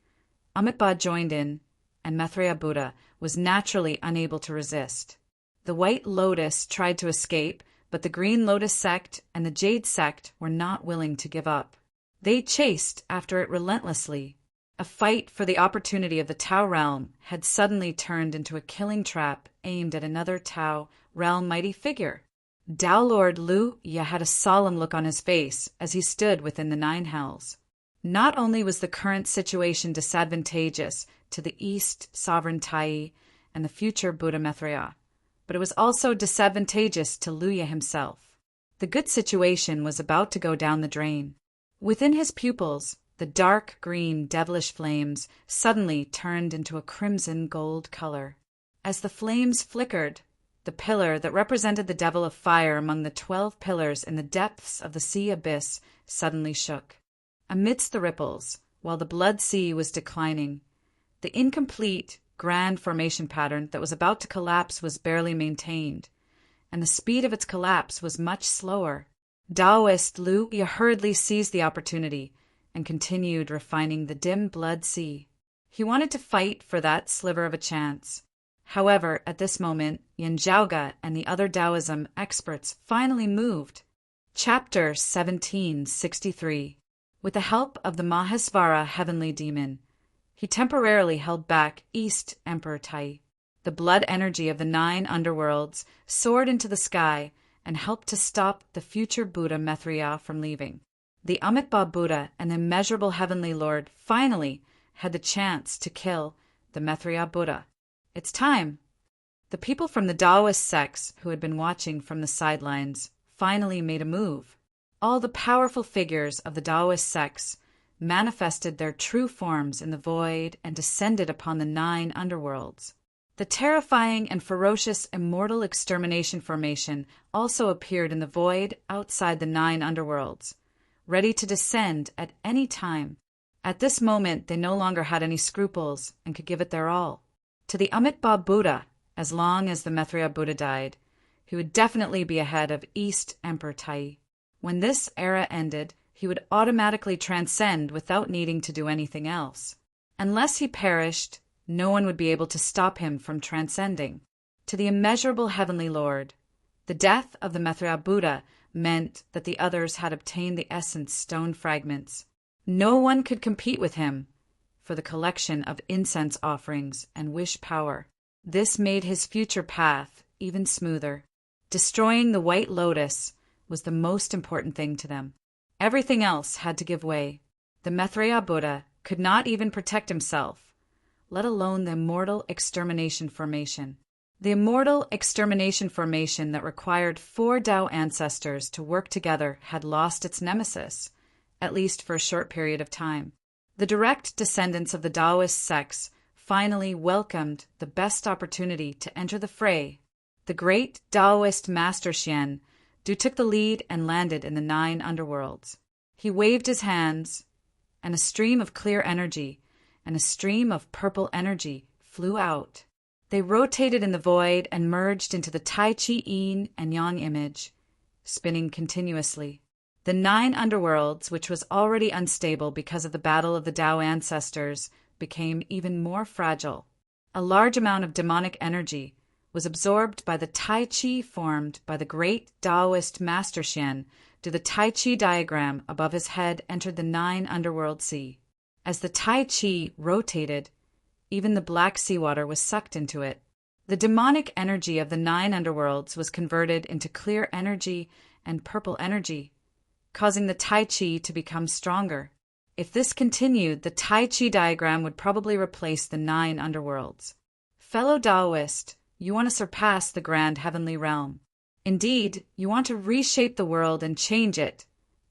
Amitabha joined in, and Maitreya Buddha was naturally unable to resist. The White Lotus tried to escape, but the Green Lotus sect and the Jade sect were not willing to give up. They chased after it relentlessly. A fight for the opportunity of the Tao realm had suddenly turned into a killing trap aimed at another Tao realm mighty figure. Tao Lord Lu Ya had a solemn look on his face as he stood within the 9 hells. Not only was the current situation disadvantageous to the East Sovereign Tai and the future Buddha Maitreya, but it was also disadvantageous to Lu Ya himself. The good situation was about to go down the drain. Within his pupils, the dark green devilish flames suddenly turned into a crimson gold color. As the flames flickered, the pillar that represented the devil of fire among the 12 pillars in the depths of the sea abyss suddenly shook. Amidst the ripples, while the blood sea was declining, the incomplete grand formation pattern that was about to collapse was barely maintained, and the speed of its collapse was much slower. Taoist Lu Ya hurriedly seized the opportunity and continued refining the dim blood sea. He wanted to fight for that sliver of a chance. However, at this moment, Yen Zhaoge and the other Taoism experts finally moved. Chapter 1763. With the help of the Mahesvara heavenly demon, he temporarily held back East Emperor Tai. The blood energy of the 9 underworlds soared into the sky and helped to stop the future Buddha Maitreya from leaving. The Amitabha Buddha and the immeasurable Heavenly Lord finally had the chance to kill the Maitreya Buddha. It's time. The people from the Taoist sects who had been watching from the sidelines finally made a move. All the powerful figures of the Taoist sects manifested their true forms in the void and descended upon the 9 underworlds. The terrifying and ferocious immortal extermination formation also appeared in the void outside the 9 underworlds, ready to descend at any time. At this moment, they no longer had any scruples and could give it their all. To the Amitabha Buddha, as long as the Maitreya Buddha died, he would definitely be ahead of East Emperor Tai. When this era ended, he would automatically transcend without needing to do anything else. Unless he perished, no one would be able to stop him from transcending. To the immeasurable Heavenly Lord, the death of the Maitreya Buddha meant that the others had obtained the essence stone fragments. No one could compete with him for the collection of incense offerings and wish power. This made his future path even smoother. Destroying the White Lotus was the most important thing to them. Everything else had to give way. The Maitreya Buddha could not even protect himself, let alone the immortal extermination formation. The immortal extermination formation that required 4 Tao ancestors to work together had lost its nemesis, at least for a short period of time. The direct descendants of the Taoist sects finally welcomed the best opportunity to enter the fray. The great Taoist Master Xian Du took the lead and landed in the 9 underworlds. He waved his hands, and a stream of clear energy and a stream of purple energy flew out. They rotated in the void and merged into the Tai Chi Yin and Yang image, spinning continuously. The 9 underworlds, which was already unstable because of the battle of the Tao ancestors, became even more fragile. A large amount of demonic energy was absorbed by the Tai Chi formed by the great Taoist Master Xian. The Tai Chi diagram above his head entered the 9 underworld sea. As the Tai Chi rotated, even the black seawater was sucked into it. The demonic energy of the 9 underworlds was converted into clear energy and purple energy, causing the Tai Chi to become stronger. If this continued, the Tai Chi diagram would probably replace the 9 underworlds. Fellow Taoist, you want to surpass the grand heavenly realm. Indeed, you want to reshape the world and change it,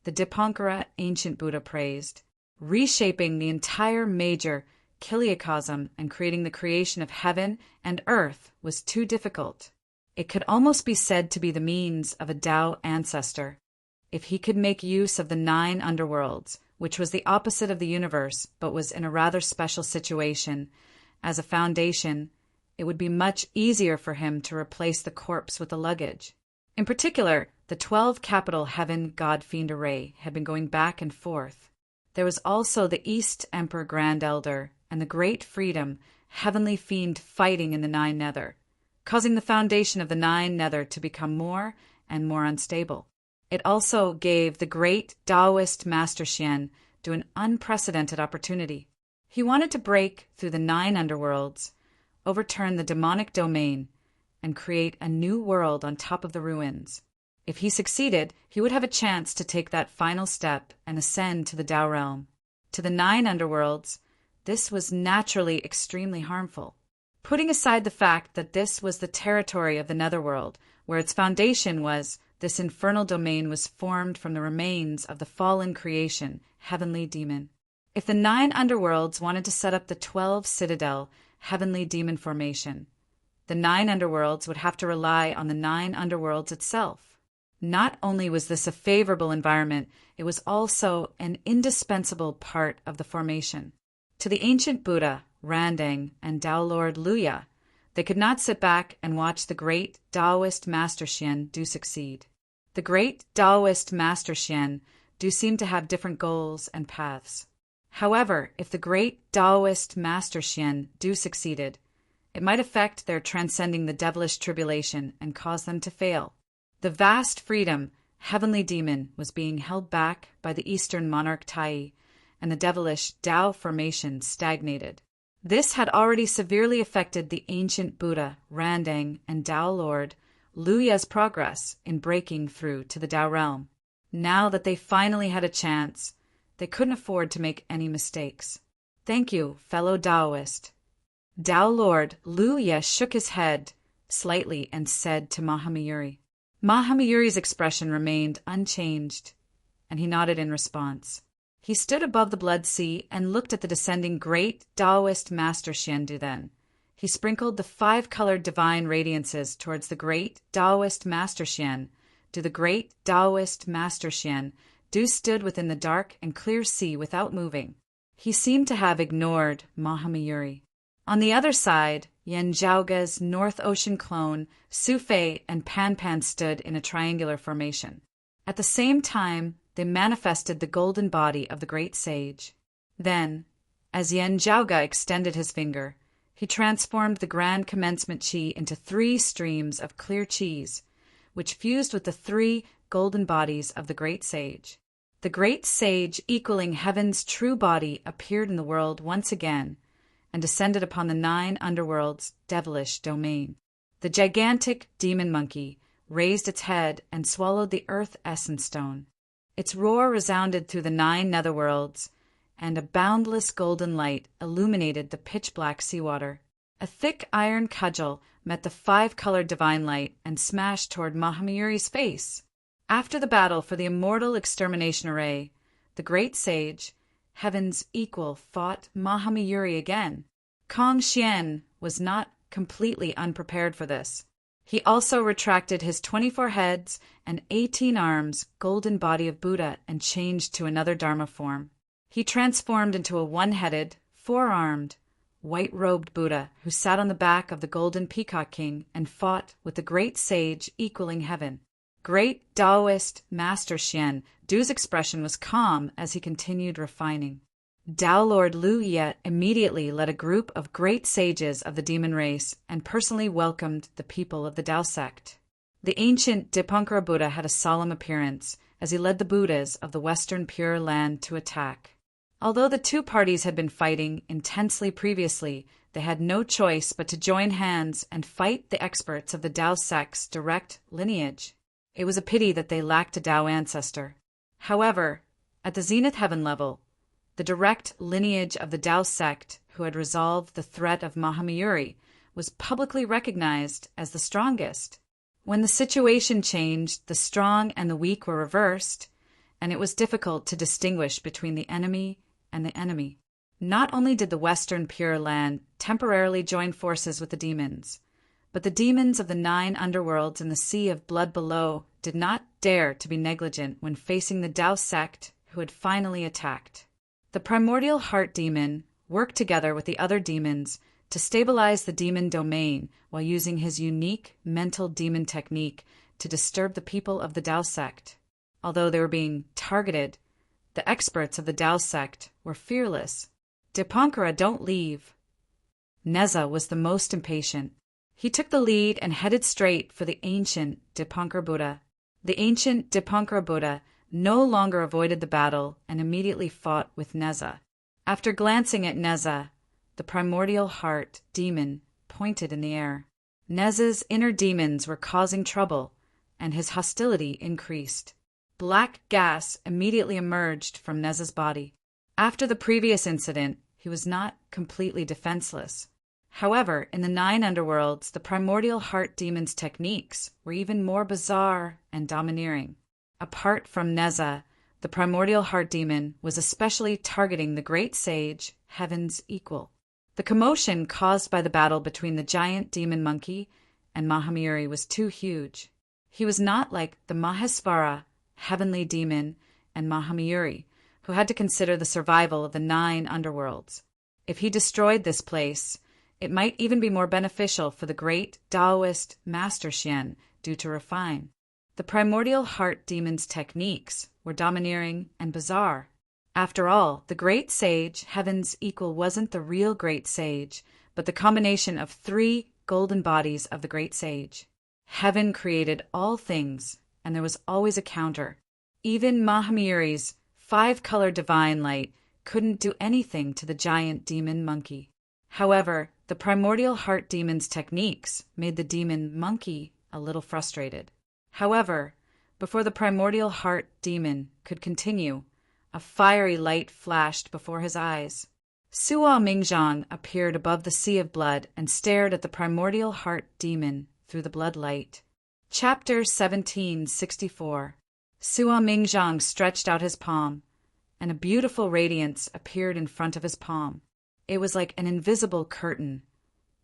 the Dipankara ancient Buddha praised. Reshaping the entire major kiliacosm and creating the creation of heaven and earth was too difficult. It could almost be said to be the means of a Tao ancestor. If he could make use of the 9 underworlds, which was the opposite of the universe but was in a rather special situation, as a foundation, it would be much easier for him to replace the corpse with the luggage. In particular, the 12 capital Heaven God Fiend array had been going back and forth. There was also the East Emperor Grand Elder and the Great Freedom Heavenly Fiend fighting in the 9 Nether, causing the foundation of the 9 Nether to become more and more unstable. It also gave the great Taoist Master Xian an unprecedented opportunity. He wanted to break through the 9 underworlds, overturn the demonic domain, and create a new world on top of the ruins. If he succeeded, he would have a chance to take that final step and ascend to the Tao realm. To the 9 underworlds, this was naturally extremely harmful. Putting aside the fact that this was the territory of the netherworld, where its foundation was, this infernal domain was formed from the remains of the fallen creation, heavenly demon. If the 9 underworlds wanted to set up the 12 citadel heavenly demon formation, the 9 underworlds would have to rely on the 9 underworlds itself. Not only was this a favorable environment, it was also an indispensable part of the formation. To the ancient Buddha, Randang, and Tao Lord Luya, they could not sit back and watch the great Taoist Master Xian succeed. The great Taoist Master Xian seem to have different goals and paths. However, if the great Taoist Master Xian succeeded, it might affect their transcending the devilish tribulation and cause them to fail. The vast freedom, heavenly demon, was being held back by the Eastern monarch Tai, and the devilish Tao formation stagnated. This had already severely affected the ancient Buddha, Randang, and Tao Lord Luya's progress in breaking through to the Tao realm. Now that they finally had a chance, they couldn't afford to make any mistakes. Thank you, fellow Taoist. Tao Lord Luya shook his head slightly and said to Mahamayuri. Mahamayuri's expression remained unchanged, and he nodded in response. He stood above the blood sea and looked at the descending great Taoist master Xiandu then. He sprinkled the 5-colored divine radiances towards the great Taoist master Xian. To the great Taoist master Xian, Du stood within the dark and clear sea without moving. He seemed to have ignored Mahamayuri. On the other side, Yan Zhaoge's North Ocean clone, Su Fei and Pan Pan stood in a triangular formation. At the same time, they manifested the golden body of the great sage. Then, as Yan Zhaoge extended his finger, he transformed the grand commencement chi into 3 streams of clear chis, which fused with the 3 golden bodies of the great sage. The great sage, equaling heaven's true body, appeared in the world once again and descended upon the 9 underworld's devilish domain. The gigantic demon monkey raised its head and swallowed the earth essence stone. Its roar resounded through the 9 netherworlds, and a boundless golden light illuminated the pitch-black seawater. A thick iron cudgel met the 5-colored divine light and smashed toward Mahamayuri's face. After the battle for the immortal extermination array, the great sage, heaven's equal, fought Mahamayuri again. Kong Xian was not completely unprepared for this. He also retracted his 24 heads and 18 arms golden body of Buddha and changed to another Dharma form. He transformed into a 1-headed, 4-armed, white-robed Buddha who sat on the back of the golden peacock king and fought with the great sage equaling heaven. Great Taoist Master Xian, Du's expression was calm as he continued refining. Tao Lord Lu Ye immediately led a group of great sages of the demon race and personally welcomed the people of the Tao sect. The ancient Dipankara Buddha had a solemn appearance as he led the Buddhas of the Western Pure Land to attack. Although the 2 parties had been fighting intensely previously, they had no choice but to join hands and fight the experts of the Tao sect's direct lineage. It was a pity that they lacked a Tao ancestor. However, at the Zenith Heaven level, the direct lineage of the Tao sect who had resolved the threat of Mahamayuri was publicly recognized as the strongest. When the situation changed, the strong and the weak were reversed, and it was difficult to distinguish between the enemy and the enemy. Not only did the Western Pure Land temporarily join forces with the demons, but the demons of the 9 underworlds and the sea of blood below did not dare to be negligent when facing the Tao sect who had finally attacked. The primordial heart demon worked together with the other demons to stabilize the demon domain while using his unique mental demon technique to disturb the people of the Tao sect. Although they were being targeted, the experts of the Tao sect were fearless. Dipankara, don't leave. Neza was the most impatient. He took the lead and headed straight for the ancient Dipankara Buddha. The ancient Dipankara Buddha no longer avoided the battle and immediately fought with Neza. After glancing at Neza, the primordial heart demon pointed in the air. Neza's inner demons were causing trouble, and his hostility increased. Black gas immediately emerged from Neza's body. After the previous incident, he was not completely defenseless. However, in the 9 underworlds, the primordial heart demon's techniques were even more bizarre and domineering. Apart from Neza, the primordial heart demon was especially targeting the great sage, heaven's equal. The commotion caused by the battle between the giant demon monkey and Mahamayuri was too huge. He was not like the Mahesvara, heavenly demon, and Mahamayuri, who had to consider the survival of the 9 underworlds. If he destroyed this place, it might even be more beneficial for the great Taoist Master Xian due to refine. The primordial heart demon's techniques were domineering and bizarre. After all, the great sage, heaven's equal, wasn't the real great sage, but the combination of 3 golden bodies of the great sage. Heaven created all things, and there was always a counter. Even Mahamayuri's 5-color divine light couldn't do anything to the giant demon monkey. However, the primordial heart demon's techniques made the demon monkey a little frustrated. However, before the primordial heart demon could continue, a fiery light flashed before his eyes. Suo Mingzhang appeared above the sea of blood and stared at the primordial heart demon through the blood light. Chapter 1764. Suo Mingzhang stretched out his palm, and a beautiful radiance appeared in front of his palm. It was like an invisible curtain,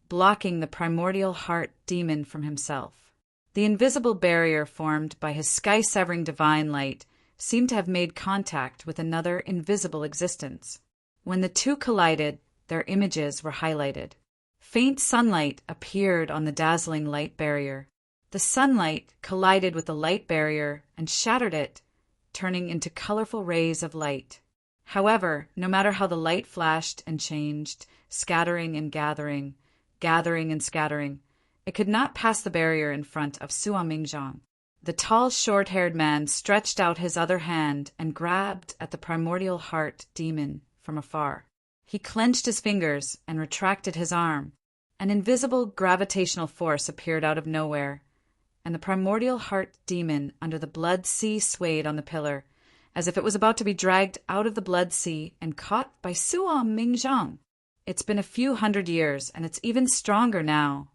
blocking the primordial heart demon from himself. The invisible barrier formed by his sky-severing divine light seemed to have made contact with another invisible existence. When the two collided, their images were highlighted. Faint sunlight appeared on the dazzling light barrier. The sunlight collided with the light barrier and shattered it, turning into colorful rays of light. However, no matter how the light flashed and changed, scattering and gathering and scattering, it could not pass the barrier in front of Suo Mingzhang. The tall, short-haired man stretched out his other hand and grabbed at the primordial heart demon from afar. He clenched his fingers and retracted his arm. An invisible gravitational force appeared out of nowhere, and the primordial heart demon under the blood sea swayed on the pillar, as if it was about to be dragged out of the blood sea and caught by Suo Mingzhang. It's been a few hundred years, and it's even stronger now.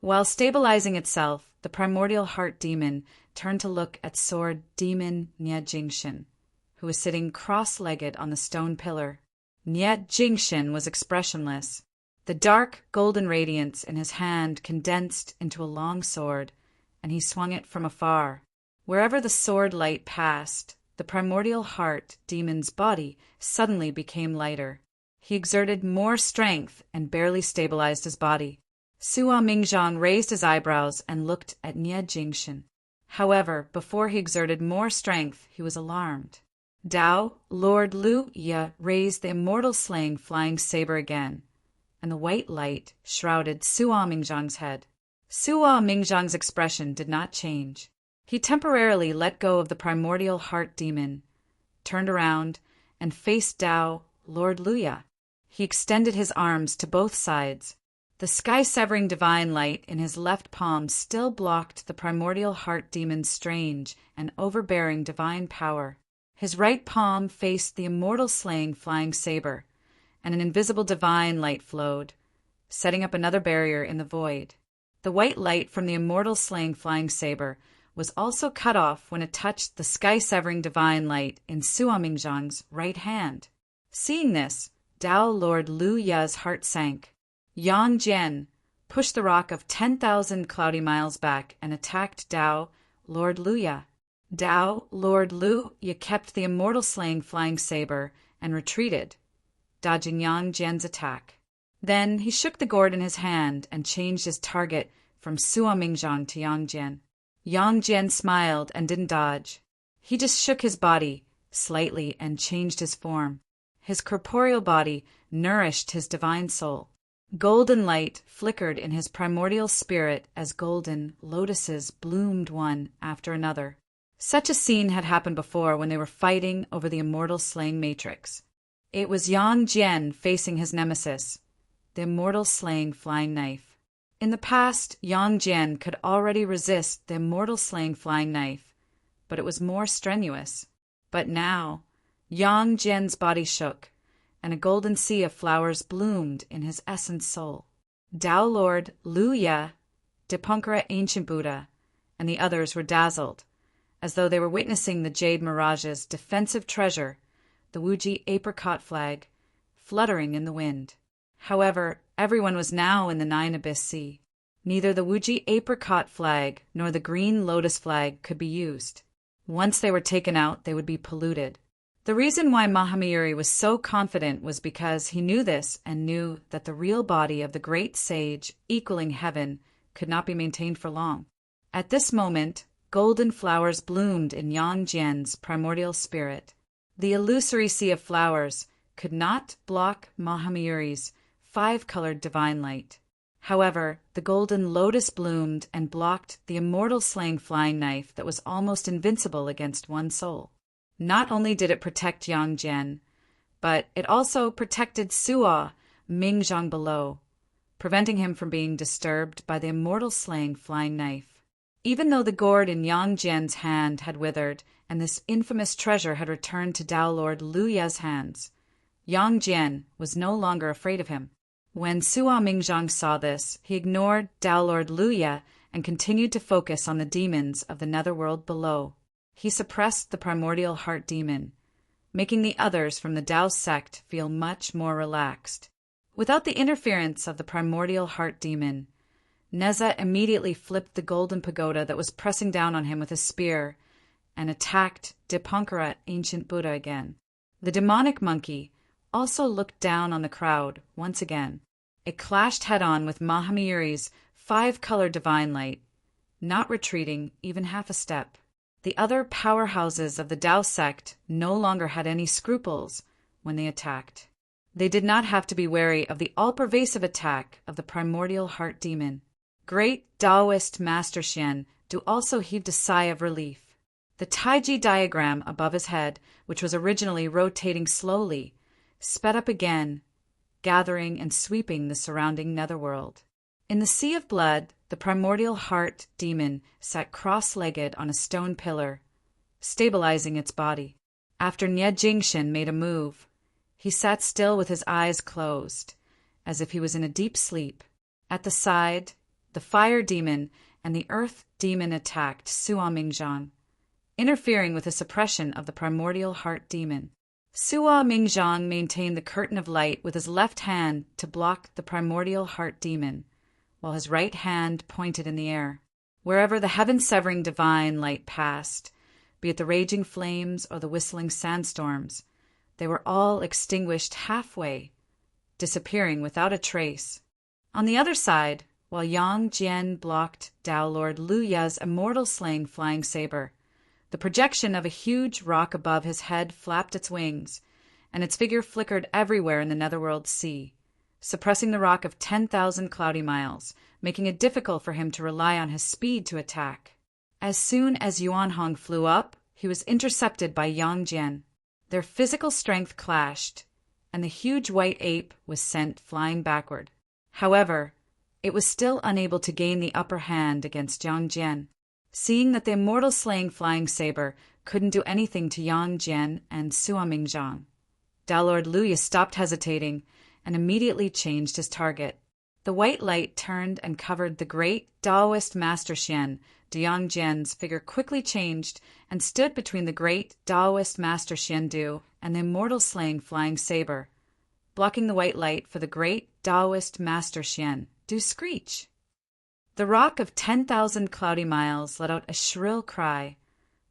While stabilizing itself, the primordial heart demon turned to look at sword demon Nie Jingshin, who was sitting cross-legged on the stone pillar. Nie Jingshin was expressionless. The dark golden radiance in his hand condensed into a long sword, and he swung it from afar. Wherever the sword light passed, the primordial heart demon's body suddenly became lighter. He exerted more strength and barely stabilized his body. Suo Mingzhang raised his eyebrows and looked at Nie Jingshin. However, before he exerted more strength, he was alarmed. Dao, Lord Lu Ye, raised the immortal slaying flying saber again, and the white light shrouded Suo Mingzhang's head. Suo Mingzhang's expression did not change. He temporarily let go of the primordial heart demon, turned around, and faced Dao, Lord Lu Ye. He extended his arms to both sides. The sky-severing divine light in his left palm still blocked the primordial heart demon's strange and overbearing divine power. His right palm faced the immortal slaying flying saber, and an invisible divine light flowed, setting up another barrier in the void. The white light from the immortal slaying flying saber was also cut off when it touched the sky-severing divine light in Suo Mingzhang's right hand. Seeing this, Dao Lord Lu Ye's heart sank. Yang Jian pushed the rock of 10,000 cloudy miles back and attacked Dao Lord Lu Ye. Dao Lord Lu Ye kept the immortal slaying flying saber and retreated, dodging Yang Jian's attack. Then he shook the gourd in his hand and changed his target from Suo Mingzhang to Yang Jian. Yang Jian smiled and didn't dodge. He just shook his body slightly and changed his form. His corporeal body nourished his divine soul. Golden light flickered in his primordial spirit as golden lotuses bloomed one after another. Such a scene had happened before when they were fighting over the immortal slaying matrix. It was Yang Jian facing his nemesis, the immortal slaying flying knife. In the past, Yang Jian could already resist the immortal slaying flying knife, but it was more strenuous. But now, Yang Jian's body shook, and a golden sea of flowers bloomed in his essence soul. Dao Lord Lu Ye, Dipankara Ancient Buddha, and the others were dazzled, as though they were witnessing the Jade Mirage's defensive treasure, the Wuji apricot flag, fluttering in the wind. However, everyone was now in the Nine Abyss Sea. Neither the Wuji apricot flag nor the green lotus flag could be used. Once they were taken out, they would be polluted. The reason why Mahamayuri was so confident was because he knew this and knew that the real body of the great sage equaling heaven could not be maintained for long. At this moment, golden flowers bloomed in Yang Jian's primordial spirit. The illusory sea of flowers could not block Mahamayuri's five-colored divine light. However, the golden lotus bloomed and blocked the immortal slaying flying knife that was almost invincible against one soul. Not only did it protect Yang Jian, but it also protected Suo Mingzhang below, preventing him from being disturbed by the immortal slaying flying knife. Even though the gourd in Yang Jian's hand had withered and this infamous treasure had returned to Dao Lord Lu Ye's hands, Yang Jian was no longer afraid of him. When Suo Mingzhang saw this, he ignored Dao Lord Lu Ye and continued to focus on the demons of the netherworld below. He suppressed the primordial heart demon, making the others from the Tao sect feel much more relaxed. Without the interference of the primordial heart demon, Neza immediately flipped the golden pagoda that was pressing down on him with a spear and attacked Dipankara, ancient Buddha, again. The demonic monkey also looked down on the crowd once again. It clashed head-on with Mahamiri's 5-colored divine light, not retreating even half a step. The other powerhouses of the Tao sect no longer had any scruples when they attacked. They did not have to be wary of the all-pervasive attack of the primordial heart demon. Great Taoist Master Xian Du also heaved a sigh of relief. The Taiji diagram above his head, which was originally rotating slowly, sped up again, gathering and sweeping the surrounding netherworld. In the sea of blood, the primordial heart demon sat cross-legged on a stone pillar, stabilizing its body. After Nie Jingshan made a move, he sat still with his eyes closed, as if he was in a deep sleep. At the side, the fire demon and the earth demon attacked Sua Mingzhan, interfering with the suppression of the primordial heart demon. Sua Mingzhan maintained the curtain of light with his left hand to block the primordial heart demon, while his right hand pointed in the air. Wherever the heaven-severing divine light passed, be it the raging flames or the whistling sandstorms, they were all extinguished halfway, disappearing without a trace. On the other side, while Yang Jian blocked Tao Lord Lu Ye's immortal-slaying flying saber, the projection of a huge rock above his head flapped its wings, and its figure flickered everywhere in the netherworld sea, suppressing the rock of 10,000 cloudy miles, making it difficult for him to rely on his speed to attack. As soon as Yuan Hong flew up, he was intercepted by Yang Jian. Their physical strength clashed, and the huge white ape was sent flying backward. However, it was still unable to gain the upper hand against Yang Jian. Seeing that the immortal-slaying flying saber couldn't do anything to Yang Jian and Sua Mingzhan, Tao Lord Lu Ye stopped hesitating and immediately changed his target. The white light turned and covered the great Taoist Master Xian. Yang Jian's figure quickly changed and stood between the great Taoist Master Xian Du and the immortal-slaying flying saber, blocking the white light for the great Taoist Master Xian Du screech. The rock of 10,000 cloudy miles let out a shrill cry,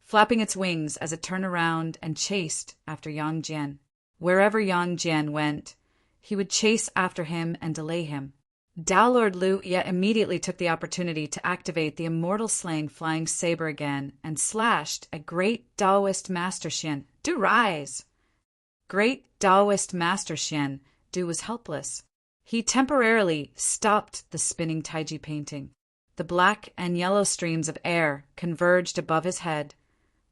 flapping its wings as it turned around and chased after Yang Jian. Wherever Yang Jian went, he would chase after him and delay him. Tao Lord Lu Ye immediately took the opportunity to activate the immortal-slaying flying saber again and slashed at great Taoist Master Xian. Du rise! Great Taoist Master Xian Du was helpless. He temporarily stopped the spinning Taiji painting. The black and yellow streams of air converged above his head,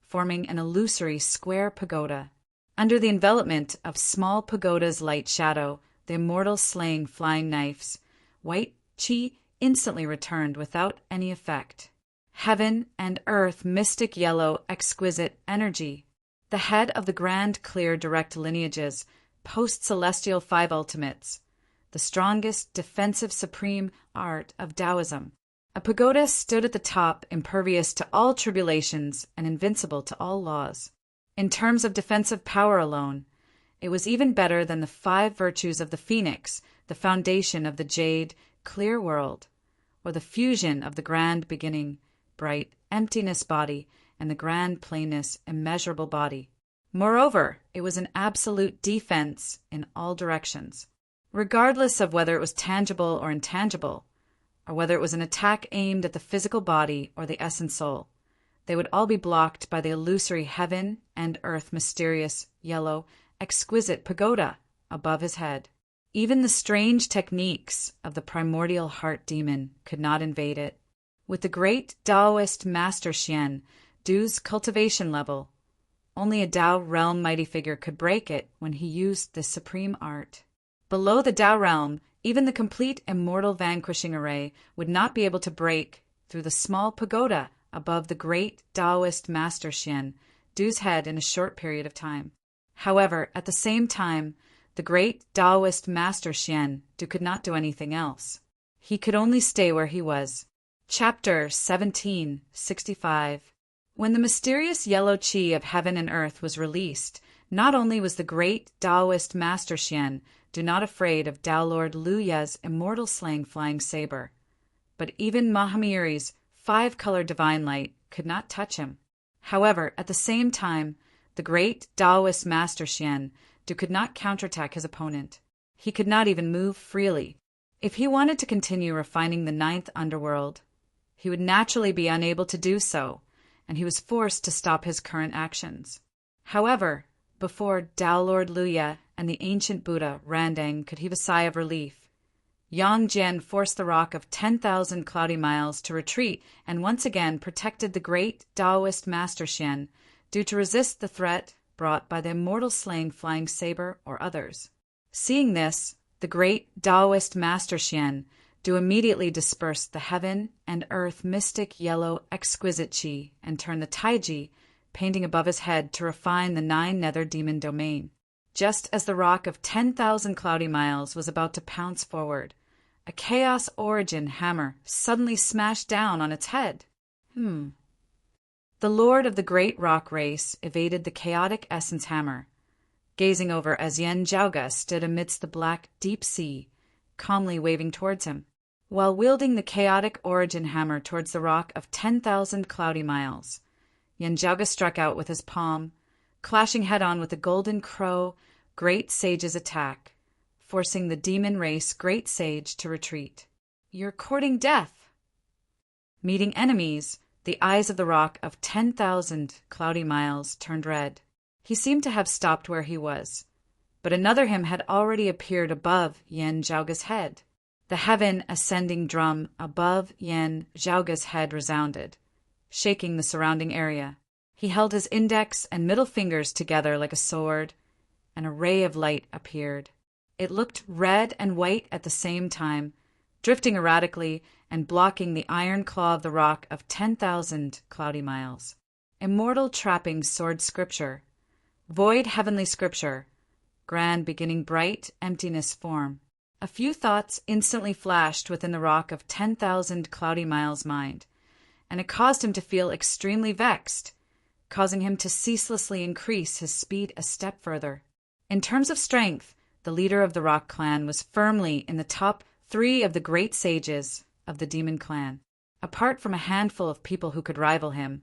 forming an illusory square pagoda. Under the envelopment of small pagoda's light shadow, the immortal slaying flying knives, white qi instantly returned without any effect. Heaven and earth, mystic yellow, exquisite energy. The head of the grand clear direct lineages, post-celestial 5 ultimates, the strongest defensive supreme art of Taoism. A pagoda stood at the top, impervious to all tribulations and invincible to all laws. In terms of defensive power alone, it was even better than the 5 virtues of the phoenix, the foundation of the jade, clear world, or the fusion of the grand beginning, bright emptiness body, and the grand plainness, immeasurable body. Moreover, it was an absolute defense in all directions. Regardless of whether it was tangible or intangible, or whether it was an attack aimed at the physical body or the essence soul, they would all be blocked by the illusory heaven and earth mysterious, yellow, exquisite pagoda above his head. Even the strange techniques of the primordial heart demon could not invade it. With the great Taoist Master Xian Du's cultivation level, only a Tao realm mighty figure could break it when he used this supreme art. Below the Tao realm, even the complete immortal vanquishing array would not be able to break through the small pagoda above the great Taoist Master Xian Du's head in a short period of time. However, at the same time, the great Taoist Master Xian Du could not do anything else. He could only stay where he was. Chapter 1765. When the mysterious yellow qi of heaven and earth was released, Not only was the great Taoist Master Xian Do not afraid of Tao Lord Lu Ye's immortal slaying flying saber, but even Mahamiri's five-colored divine light could not touch him. However, at the same time, the great Taoist Master Xian Du could not counterattack his opponent. He could not even move freely. If he wanted to continue refining the ninth underworld, he would naturally be unable to do so, and he was forced to stop his current actions. However, before Tao Lord Lu Ye and the ancient Buddha Randang could heave a sigh of relief, Yang Jian forced the rock of 10,000 cloudy miles to retreat and once again protected the great Taoist Master Xian due to resist the threat brought by the immortal slaying flying saber or others. Seeing this, the great Taoist Master Xian Du immediately dispersed the heaven and earth mystic yellow exquisite qi and turned the taiji painting above his head to refine the nine nether demon domain. Just as the rock of 10,000 cloudy miles was about to pounce forward, a chaos origin hammer suddenly smashed down on its head. The lord of the great rock race evaded the chaotic essence hammer, gazing over as Yen Zhaoge stood amidst the black deep sea, calmly waving towards him. While wielding the chaotic origin hammer towards the rock of 10,000 cloudy miles, Yen Zhaoge struck out with his palm, clashing head-on with the golden crow great sage's attack, forcing the demon race great sage to retreat. "You're courting death!" Meeting enemies, the eyes of the rock of 10,000 cloudy miles turned red. He seemed to have stopped where he was, but another him had already appeared above Yen Zhaoge's head. The heaven ascending drum above Yen Zhaoge's head resounded, shaking the surrounding area. He held his index and middle fingers together like a sword, and a ray of light appeared. It looked red and white at the same time, drifting erratically and blocking the iron claw of the rock of 10,000 cloudy miles. Immortal trapping sword scripture, void heavenly scripture, grand beginning bright emptiness form. A few thoughts instantly flashed within the rock of 10,000 cloudy miles' mind, and it caused him to feel extremely vexed, causing him to ceaselessly increase his speed a step further. In terms of strength, the leader of the Rock clan was firmly in the top 3 of the great sages of the Demon clan. Apart from a handful of people who could rival him,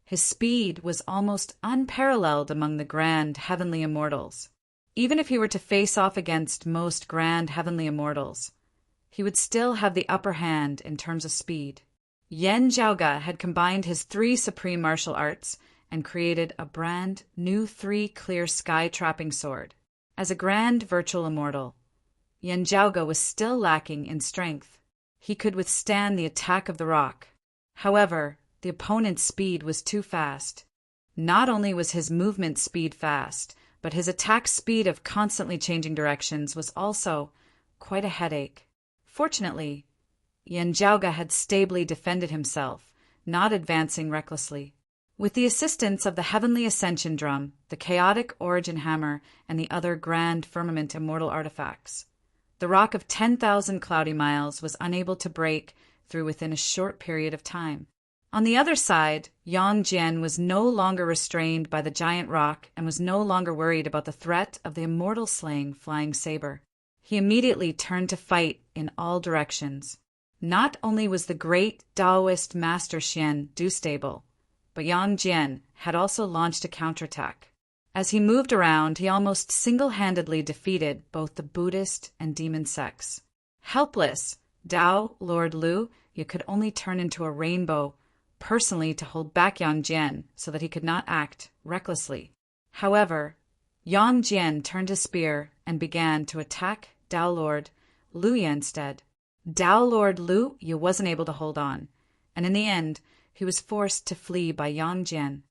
his speed was almost unparalleled among the grand heavenly immortals. Even if he were to face off against most grand heavenly immortals, he would still have the upper hand in terms of speed. Yen Zhaoge had combined his 3 supreme martial arts and created a brand new 3 clear sky trapping sword. As a grand virtual immortal, Yen Zhaoge was still lacking in strength. He could withstand the attack of the rock. However, the opponent's speed was too fast. Not only was his movement speed fast, but his attack speed of constantly changing directions was also quite a headache. Fortunately, Yen Zhaoge had stably defended himself, not advancing recklessly. With the assistance of the heavenly ascension drum, the chaotic origin hammer, and the other grand firmament immortal artifacts, the rock of 10,000 cloudy miles was unable to break through within a short period of time. On the other side, Yang Jian was no longer restrained by the giant rock and was no longer worried about the threat of the immortal slaying flying saber. He immediately turned to fight in all directions. Not only was the great Taoist Master Xian Du stable, but Yang Jian had also launched a counterattack. As he moved around, he almost single-handedly defeated both the Buddhist and demon sects. Helpless, Tao Lord Lu Ye could only turn into a rainbow personally to hold back Yang Jian so that he could not act recklessly. However, Yang Jian turned his spear and began to attack Tao Lord Lu Ye instead. Tao Lord Lu Ye wasn't able to hold on, and in the end, he was forced to flee by Yang Jian.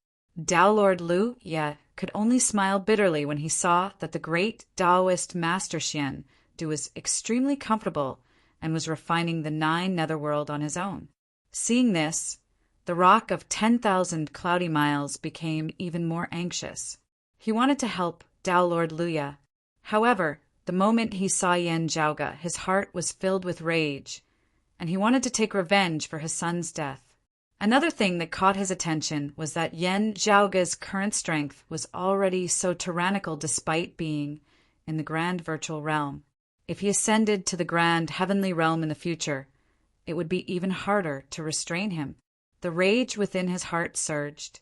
Tao Lord Lu Ye could only smile bitterly when he saw that the great Taoist Master Xian Du was extremely comfortable and was refining the 9 netherworld on his own. Seeing this, the rock of 10,000 cloudy miles became even more anxious. He wanted to help Tao Lord Lu Ye. However, the moment he saw Yen Zhaoge, his heart was filled with rage, and he wanted to take revenge for his son's death. Another thing that caught his attention was that Yen Zhaoge's current strength was already so tyrannical despite being in the grand virtual realm. If he ascended to the grand heavenly realm in the future, it would be even harder to restrain him. The rage within his heart surged.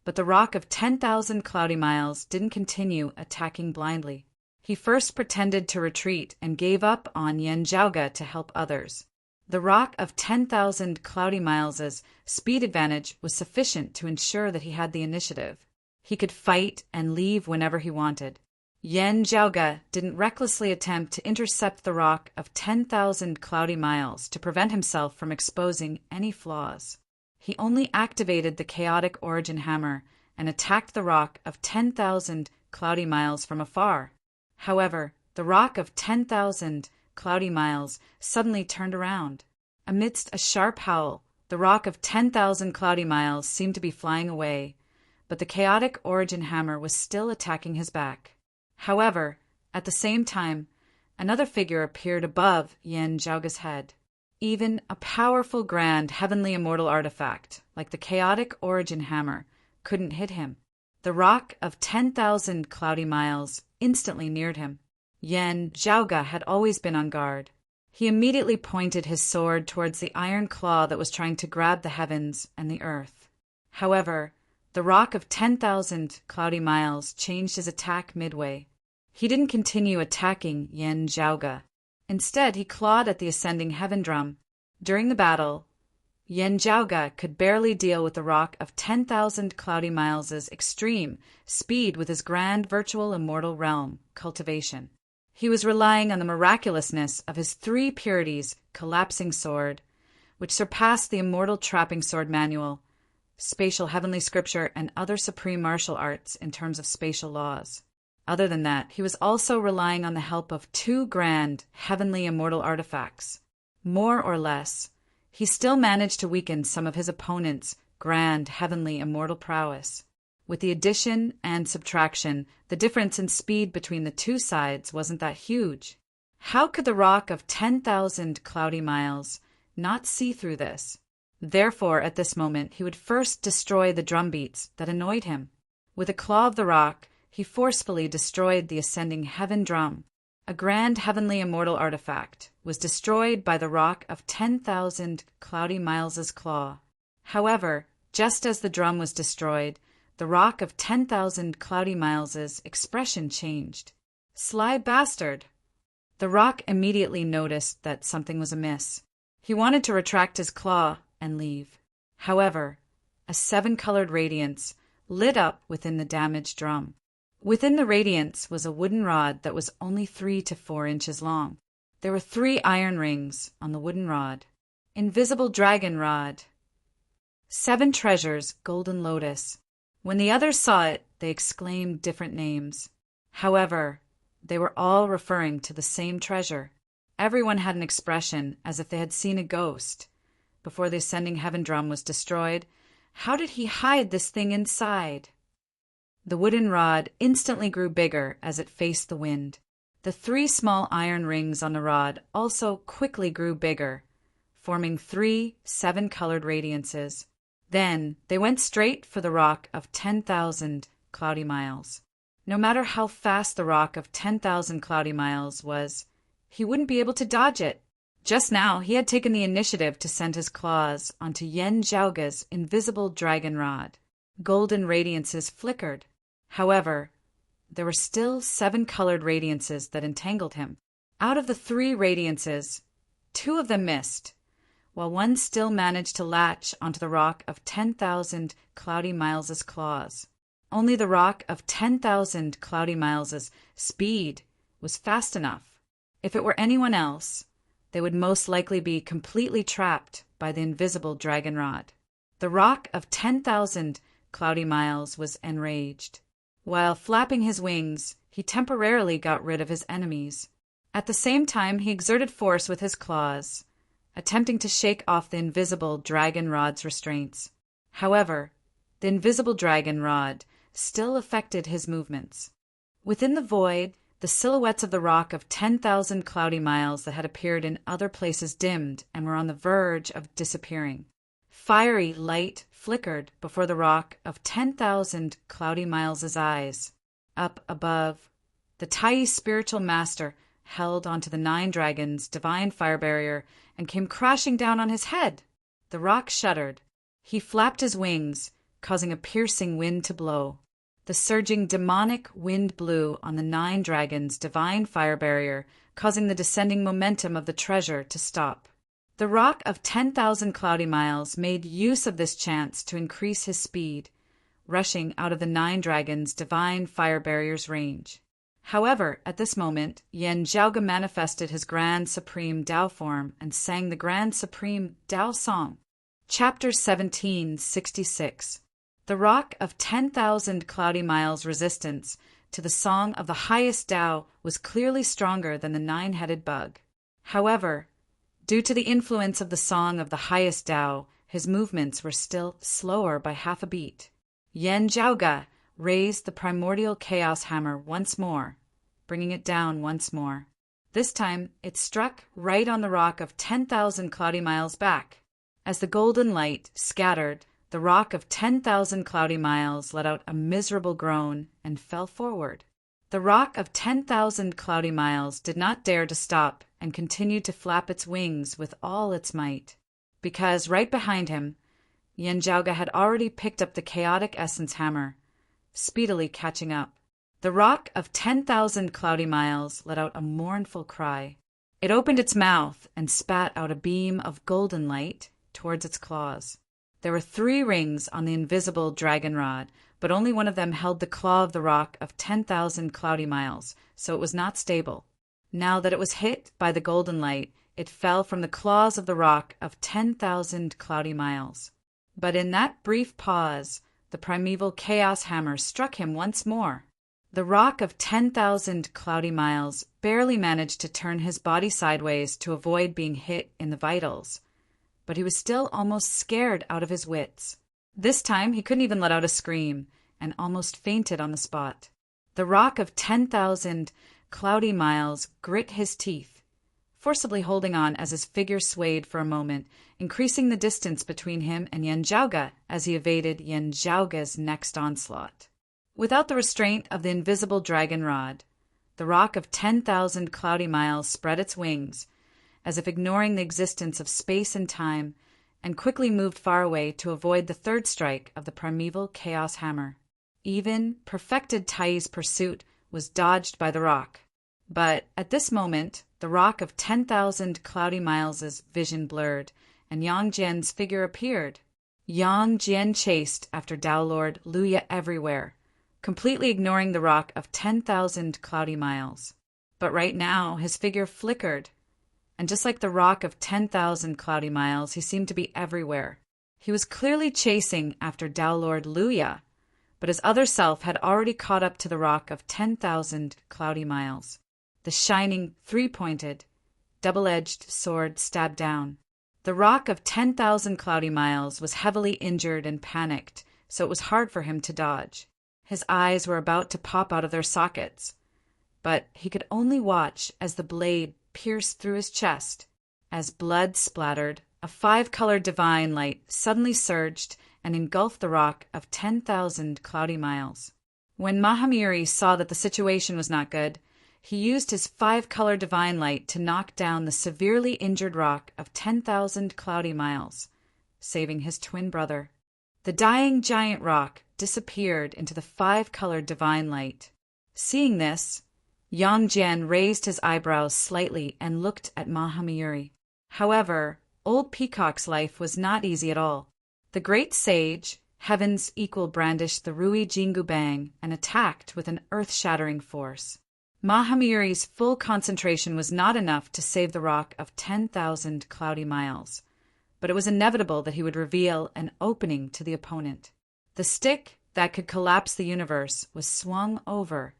But the rock of 10,000 cloudy miles didn't continue attacking blindly. He first pretended to retreat and gave up on Yen Zhaoge to help others. The rock of 10,000 cloudy miles' speed advantage was sufficient to ensure that he had the initiative. He could fight and leave whenever he wanted. Yen Zhaoge didn't recklessly attempt to intercept the rock of 10,000 cloudy miles to prevent himself from exposing any flaws. He only activated the chaotic origin hammer and attacked the rock of 10,000 cloudy miles from afar. However, the rock of 10,000 cloudy miles suddenly turned around. Amidst a sharp howl, the rock of 10,000 cloudy miles seemed to be flying away, but the chaotic origin hammer was still attacking his back. However, at the same time, another figure appeared above Yen Zhaoge's head. Even a powerful grand heavenly immortal artifact, like the chaotic origin hammer, couldn't hit him. The rock of 10,000 cloudy miles instantly neared him. Yen Zhaoge had always been on guard. He immediately pointed his sword towards the iron claw that was trying to grab the heavens and the earth. However, the rock of 10,000 cloudy miles changed his attack midway. He didn't continue attacking Yen Zhaoge. Instead, he clawed at the ascending heaven drum. During the battle, Yen Zhaoge could barely deal with the rock of 10,000 cloudy miles' extreme speed with his grand virtual immortal realm cultivation. He was relying on the miraculousness of his 3 purities collapsing sword, which surpassed the immortal trapping sword manual, spatial heavenly scripture, and other supreme martial arts in terms of spatial laws. Other than that, he was also relying on the help of 2 grand heavenly immortal artifacts. More or less, he still managed to weaken some of his opponent's grand heavenly immortal prowess. With the addition and subtraction, the difference in speed between the 2 sides wasn't that huge. How could the rock of 10,000 cloudy miles not see through this? Therefore, at this moment, he would first destroy the drumbeats that annoyed him. With a claw of the rock, he forcefully destroyed the ascending heaven drum. A grand heavenly immortal artifact was destroyed by the rock of 10,000 cloudy miles' claw. However, just as the drum was destroyed, the rock of 10,000 cloudy miles' expression changed. Sly bastard! The rock immediately noticed that something was amiss. He wanted to retract his claw and leave. However, a 7-colored radiance lit up within the damaged drum. Within the radiance was a wooden rod that was only 3 to 4 inches long. There were 3 iron rings on the wooden rod. Invisible dragon rod. 7 treasures, golden lotus. When the others saw it, they exclaimed different names. However, they were all referring to the same treasure. Everyone had an expression as if they had seen a ghost. Before the ascending heaven drum was destroyed, how did he hide this thing inside? The wooden rod instantly grew bigger as it faced the wind. The 3 small iron rings on the rod also quickly grew bigger, forming 3 7-colored radiances. Then they went straight for the rock of 10,000 cloudy miles. No matter how fast the rock of 10,000 cloudy miles was, he wouldn't be able to dodge it. Just now, he had taken the initiative to send his claws onto Yen Zhaoge's invisible dragon rod. Golden radiances flickered. However, there were still 7-colored radiances that entangled him. Out of the 3 radiances, 2 of them missed, while one still managed to latch onto the rock of 10,000 cloudy miles' claws. Only the rock of 10,000 cloudy miles' speed was fast enough. If it were anyone else, they would most likely be completely trapped by the invisible dragon rod. The rock of 10,000 cloudy miles was enraged. While flapping his wings, he temporarily got rid of his enemies. At the same time, he exerted force with his claws, attempting to shake off the invisible dragon rod's restraints. However, the invisible dragon rod still affected his movements. Within the void, the silhouettes of the rock of 10,000 cloudy miles that had appeared in other places dimmed and were on the verge of disappearing. Fiery light flickered before the rock of 10,000 cloudy miles' eyes. Up above, the Tai's spiritual master held onto the 9 dragons' divine fire barrier and came crashing down on his head. The rock shuddered. He flapped his wings, causing a piercing wind to blow. The surging demonic wind blew on the 9 dragons' divine fire barrier, causing the descending momentum of the treasure to stop. The rock of 10,000 cloudy miles made use of this chance to increase his speed, rushing out of the 9 dragons' divine fire barrier's range. However, at this moment, Yen Zhaoge manifested his Grand Supreme Tao form and sang the Grand Supreme Tao Song. Chapter 1766. The rock of 10,000 cloudy miles' resistance to the song of the highest Tao was clearly stronger than the 9-headed bug. However, due to the influence of the song of the highest Tao, his movements were still slower by half a beat. Yen Zhaoge raised the primordial chaos hammer once more, bringing it down once more. This time, it struck right on the rock of 10,000 cloudy miles back. As the golden light scattered, the rock of 10,000 cloudy miles let out a miserable groan and fell forward. The rock of 10,000 cloudy miles did not dare to stop and continued to flap its wings with all its might, because right behind him, Yen Zhaoge had already picked up the chaotic essence hammer, speedily catching up. The rock of 10,000 cloudy miles let out a mournful cry. It opened its mouth and spat out a beam of golden light towards its claws. There were 3 rings on the invisible dragon rod, but only one of them held the claw of the rock of 10,000 cloudy miles, so it was not stable. Now that it was hit by the golden light, it fell from the claws of the rock of 10,000 cloudy miles. But in that brief pause, the primeval chaos hammer struck him once more. The rock of 10,000 cloudy miles barely managed to turn his body sideways to avoid being hit in the vitals, but he was still almost scared out of his wits. This time he couldn't even let out a scream, and almost fainted on the spot. The rock of 10,000 cloudy miles grit his teeth, forcibly holding on as his figure swayed for a moment, increasing the distance between him and Yen Zhaoge as he evaded Yen Zhaoge's next onslaught. Without the restraint of the invisible dragon rod, the rock of 10,000 cloudy miles spread its wings, as if ignoring the existence of space and time, and quickly moved far away to avoid the 3rd strike of the primeval chaos hammer. Even perfected Tai's pursuit was dodged by the rock. But at this moment, the rock of 10,000 cloudy miles' vision blurred, and Yang Jian's figure appeared. Yang Jian chased after Tao Lord Luya everywhere, completely ignoring the rock of 10,000 cloudy miles. But right now, his figure flickered, and just like the rock of 10,000 cloudy miles, he seemed to be everywhere. He was clearly chasing after Tao Lord Luya, but his other self had already caught up to the rock of 10,000 cloudy miles. The shining, 3-pointed, double-edged sword stabbed down. The rock of 10,000 cloudy miles was heavily injured and panicked, so it was hard for him to dodge. His eyes were about to pop out of their sockets, but he could only watch as the blade pierced through his chest. As blood splattered, a 5-colored divine light suddenly surged and engulfed the rock of 10,000 cloudy miles. When Mahamiri saw that the situation was not good, he used his 5-color divine light to knock down the severely injured rock of 10,000 cloudy miles, saving his twin brother. The dying giant rock disappeared into the 5-colored divine light. Seeing this, Yang Jian raised his eyebrows slightly and looked at Mahamiri. However, old Peacock's life was not easy at all. The great sage, Heaven's Equal, brandished the Rui Jingu Bang and attacked with an earth-shattering force. Mahamiri's full concentration was not enough to save the rock of 10,000 cloudy miles, but it was inevitable that he would reveal an opening to the opponent. The stick that could collapse the universe was swung over,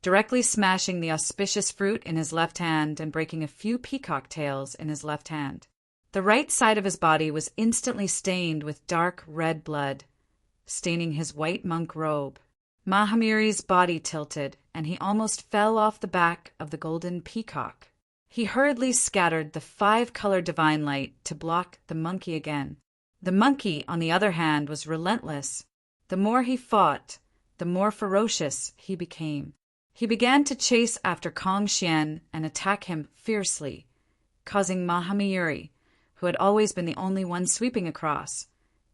directly smashing the auspicious fruit in his left hand and breaking a few peacock tails in his left hand. The right side of his body was instantly stained with dark red blood, staining his white monk robe. Mahamiri's body tilted, and he almost fell off the back of the golden peacock. He hurriedly scattered the 5-color divine light to block the monkey again. The monkey, on the other hand, was relentless. The more he fought, the more ferocious he became. He began to chase after Kong Xian and attack him fiercely, causing Mahamayuri, who had always been the only one sweeping across,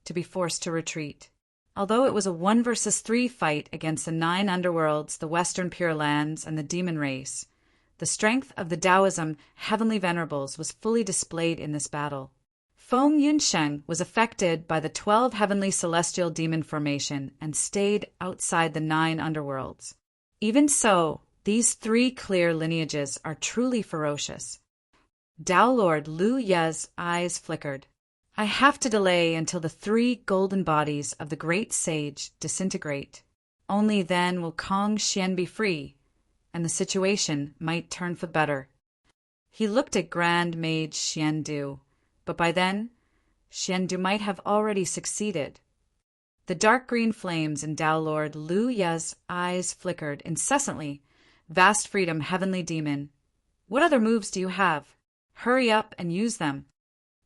to be forced to retreat. Although it was a 1 versus 3 fight against the 9 underworlds, the Western Pure Lands, and the demon race, the strength of the Taoism Heavenly Venerables was fully displayed in this battle. Feng Yunsheng was affected by the 12 heavenly celestial demon formation and stayed outside the 9 underworlds. Even so, these 3 clear lineages are truly ferocious. Tao Lord Lu Ye's eyes flickered. I have to delay until the 3 golden bodies of the great sage disintegrate. Only then will Kong Xian be free, and the situation might turn for better. He looked at Grand Mage Xiandu, but by then, Xiandu might have already succeeded. The dark green flames in Tao Lord Lu Ye's eyes flickered incessantly. Vast freedom, heavenly demon. What other moves do you have? Hurry up and use them.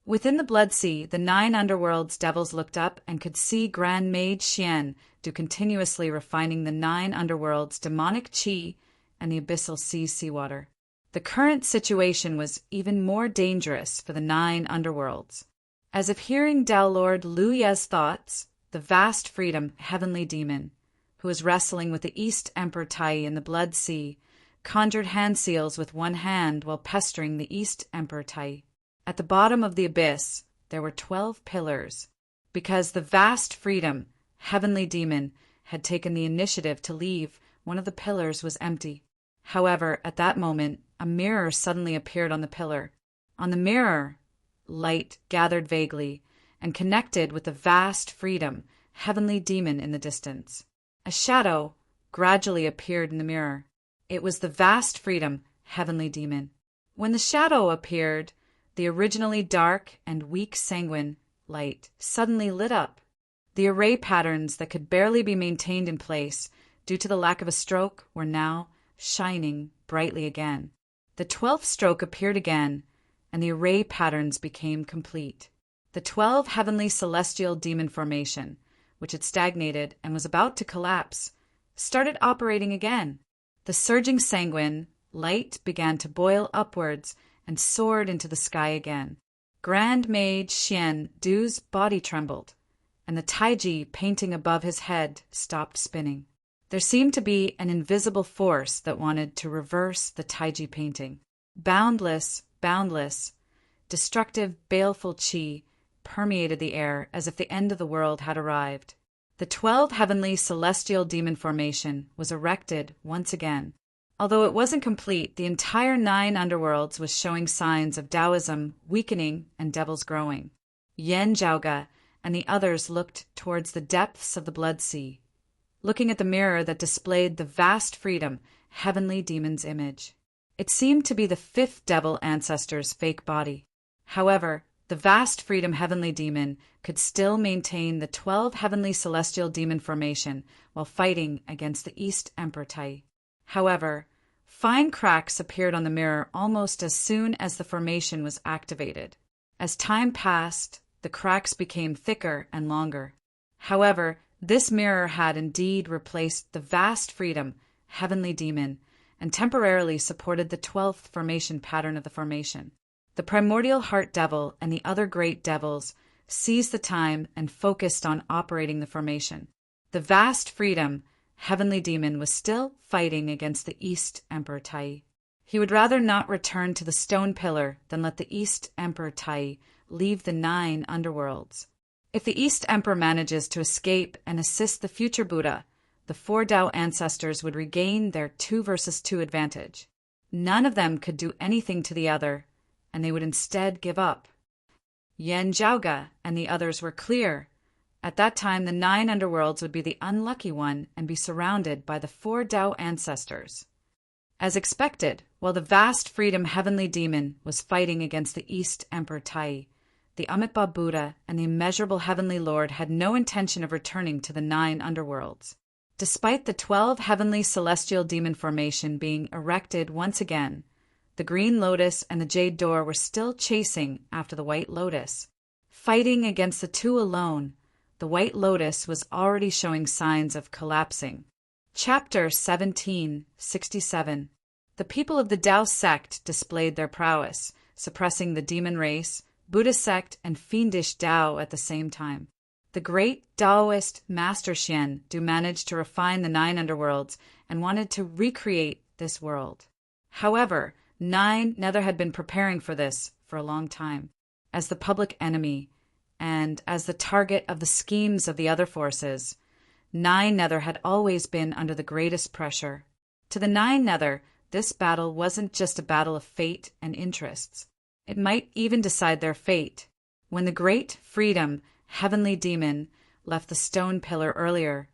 Within the Blood Sea, the 9 underworlds devils looked up and could see Grand Mage Xian do continuously refining the 9 underworlds' demonic qi and the abyssal seawater. The current situation was even more dangerous for the 9 underworlds. As if hearing Tao Lord Lu Ye's thoughts, the vast freedom heavenly demon, who was wrestling with the East Emperor Tai in the Blood Sea, conjured hand seals with one hand while pestering the East Emperor Tai. At the bottom of the abyss, there were 12 pillars. Because the vast freedom heavenly demon had taken the initiative to leave, one of the pillars was empty. However, at that moment, a mirror suddenly appeared on the pillar. On the mirror, light gathered vaguely and connected with the vast freedom heavenly demon in the distance. A shadow gradually appeared in the mirror. It was the vast freedom heavenly demon. When the shadow appeared, the originally dark and weak sanguine light suddenly lit up. The array patterns that could barely be maintained in place due to the lack of a stroke were now shining brightly again. The 12th stroke appeared again, and the array patterns became complete. The 12 heavenly celestial demon formation, which had stagnated and was about to collapse, started operating again. The surging sanguine light began to boil upwards and soared into the sky again. Grand Mage Xian Du's body trembled, and the taiji painting above his head stopped spinning. There seemed to be an invisible force that wanted to reverse the taiji painting. Boundless, destructive, baleful qi permeated the air as if the end of the world had arrived. The 12 heavenly celestial demon formation was erected once again. Although it wasn't complete, the entire 9 underworlds was showing signs of Taoism weakening and devils growing. Yan Zhaoge and the others looked towards the depths of the Blood Sea, looking at the mirror that displayed the vast freedom heavenly demon's image. It seemed to be the 5th devil ancestor's fake body. However, the vast freedom heavenly demon could still maintain the 12 heavenly celestial demon formation while fighting against the East Emperor Tai. However, fine cracks appeared on the mirror almost as soon as the formation was activated. As time passed, the cracks became thicker and longer. However, this mirror had indeed replaced the vast freedom heavenly demon and temporarily supported the 12th formation pattern of the formation. The primordial heart devil and the other great devils seized the time and focused on operating the formation. The vast freedom heavenly demon was still fighting against the East Emperor Tai. He would rather not return to the stone pillar than let the East Emperor Tai leave the 9 underworlds. If the East Emperor manages to escape and assist the future Buddha, the 4 Tao ancestors would regain their 2 versus 2 advantage. None of them could do anything to the other, and they would instead give up. Yan Zhaoge and the others were clear. At that time, the 9 underworlds would be the unlucky one and be surrounded by the 4 Tao ancestors. As expected, while the vast freedom heavenly demon was fighting against the East Emperor Tai, the Amitabha Buddha and the immeasurable heavenly Lord had no intention of returning to the 9 underworlds. Despite the 12 heavenly celestial demon formation being erected once again, the Green Lotus and the Jade Door were still chasing after the White Lotus. Fighting against the two alone, the White Lotus was already showing signs of collapsing. Chapter 1767. The people of the Tao sect displayed their prowess, suppressing the demon race, Buddhist sect, and fiendish Tao at the same time. The great Taoist Master Xian Du managed to refine the 9 underworlds and wanted to recreate this world. However, Nine Nether had been preparing for this for a long time. As the public enemy, and as the target of the schemes of the other forces, Nine Nether had always been under the greatest pressure. To the Nine Nether, this battle wasn't just a battle of fate and interests. It might even decide their fate. When the great Freedom, heavenly demon, left the stone pillar earlier,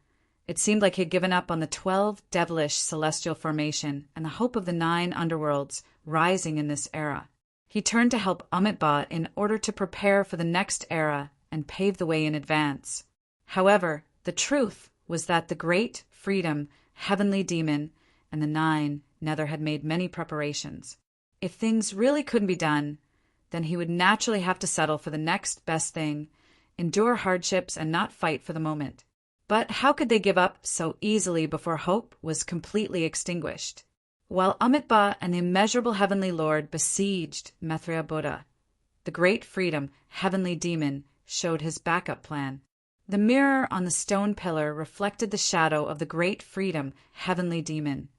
it seemed like he had given up on the 12 devilish celestial formation and the hope of the 9 underworlds rising in this era. He turned to help Amitabha in order to prepare for the next era and pave the way in advance. However, the truth was that the great Freedom, heavenly demon, and the 9 Nether had made many preparations. If things really couldn't be done, then he would naturally have to settle for the next best thing, endure hardships, and not fight for the moment. But how could they give up so easily before hope was completely extinguished? While Amitabha and the immeasurable heavenly lord besieged Maitreya Buddha, the great Freedom, heavenly demon, showed his backup plan. The mirror on the stone pillar reflected the shadow of the great Freedom, heavenly demon,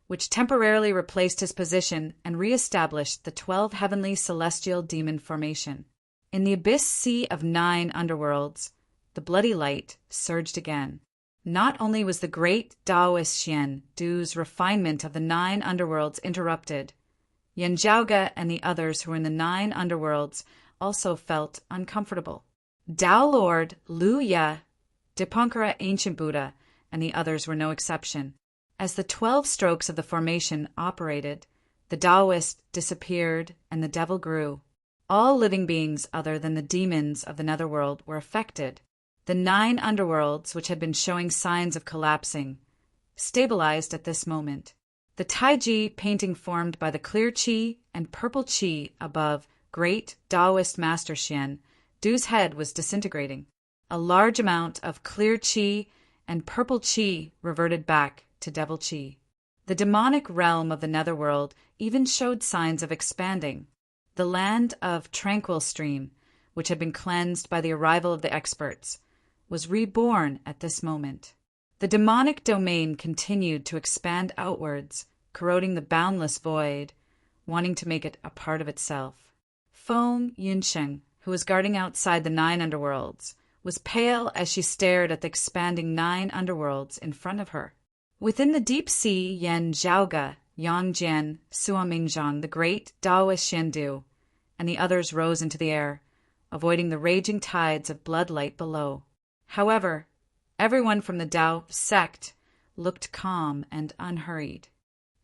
which temporarily replaced his position and re-established the 12 heavenly celestial demon formation. In the abyss sea of 9 underworlds, the bloody light surged again. Not only was the great Taoist Xian Du's refinement of the 9 underworlds interrupted, Yen Zhaoge and the others who were in the 9 underworlds also felt uncomfortable. Tao Lord Lu Ye, Dipankara Ancient Buddha, and the others were no exception. As the 12 strokes of the formation operated, the Taoist disappeared and the devil grew. All living beings other than the demons of the netherworld were affected. The 9 underworlds, which had been showing signs of collapsing, stabilized at this moment. The Taiji painting formed by the clear qi and purple qi above great Taoist Master Xian Du's head was disintegrating. A large amount of clear qi and purple qi reverted back to devil qi. The demonic realm of the netherworld even showed signs of expanding. The land of Tranquil Stream, which had been cleansed by the arrival of the experts, was reborn at this moment. The demonic domain continued to expand outwards, corroding the boundless void, wanting to make it a part of itself. Feng Yunsheng, who was guarding outside the 9 underworlds, was pale as she stared at the expanding 9 underworlds in front of her. Within the deep sea, Yen Zhaoge, Yang Jian, Sua Mingzhang, the great Taoist Xiandu, and the others rose into the air, avoiding the raging tides of bloodlight below. However, everyone from the Tao sect looked calm and unhurried.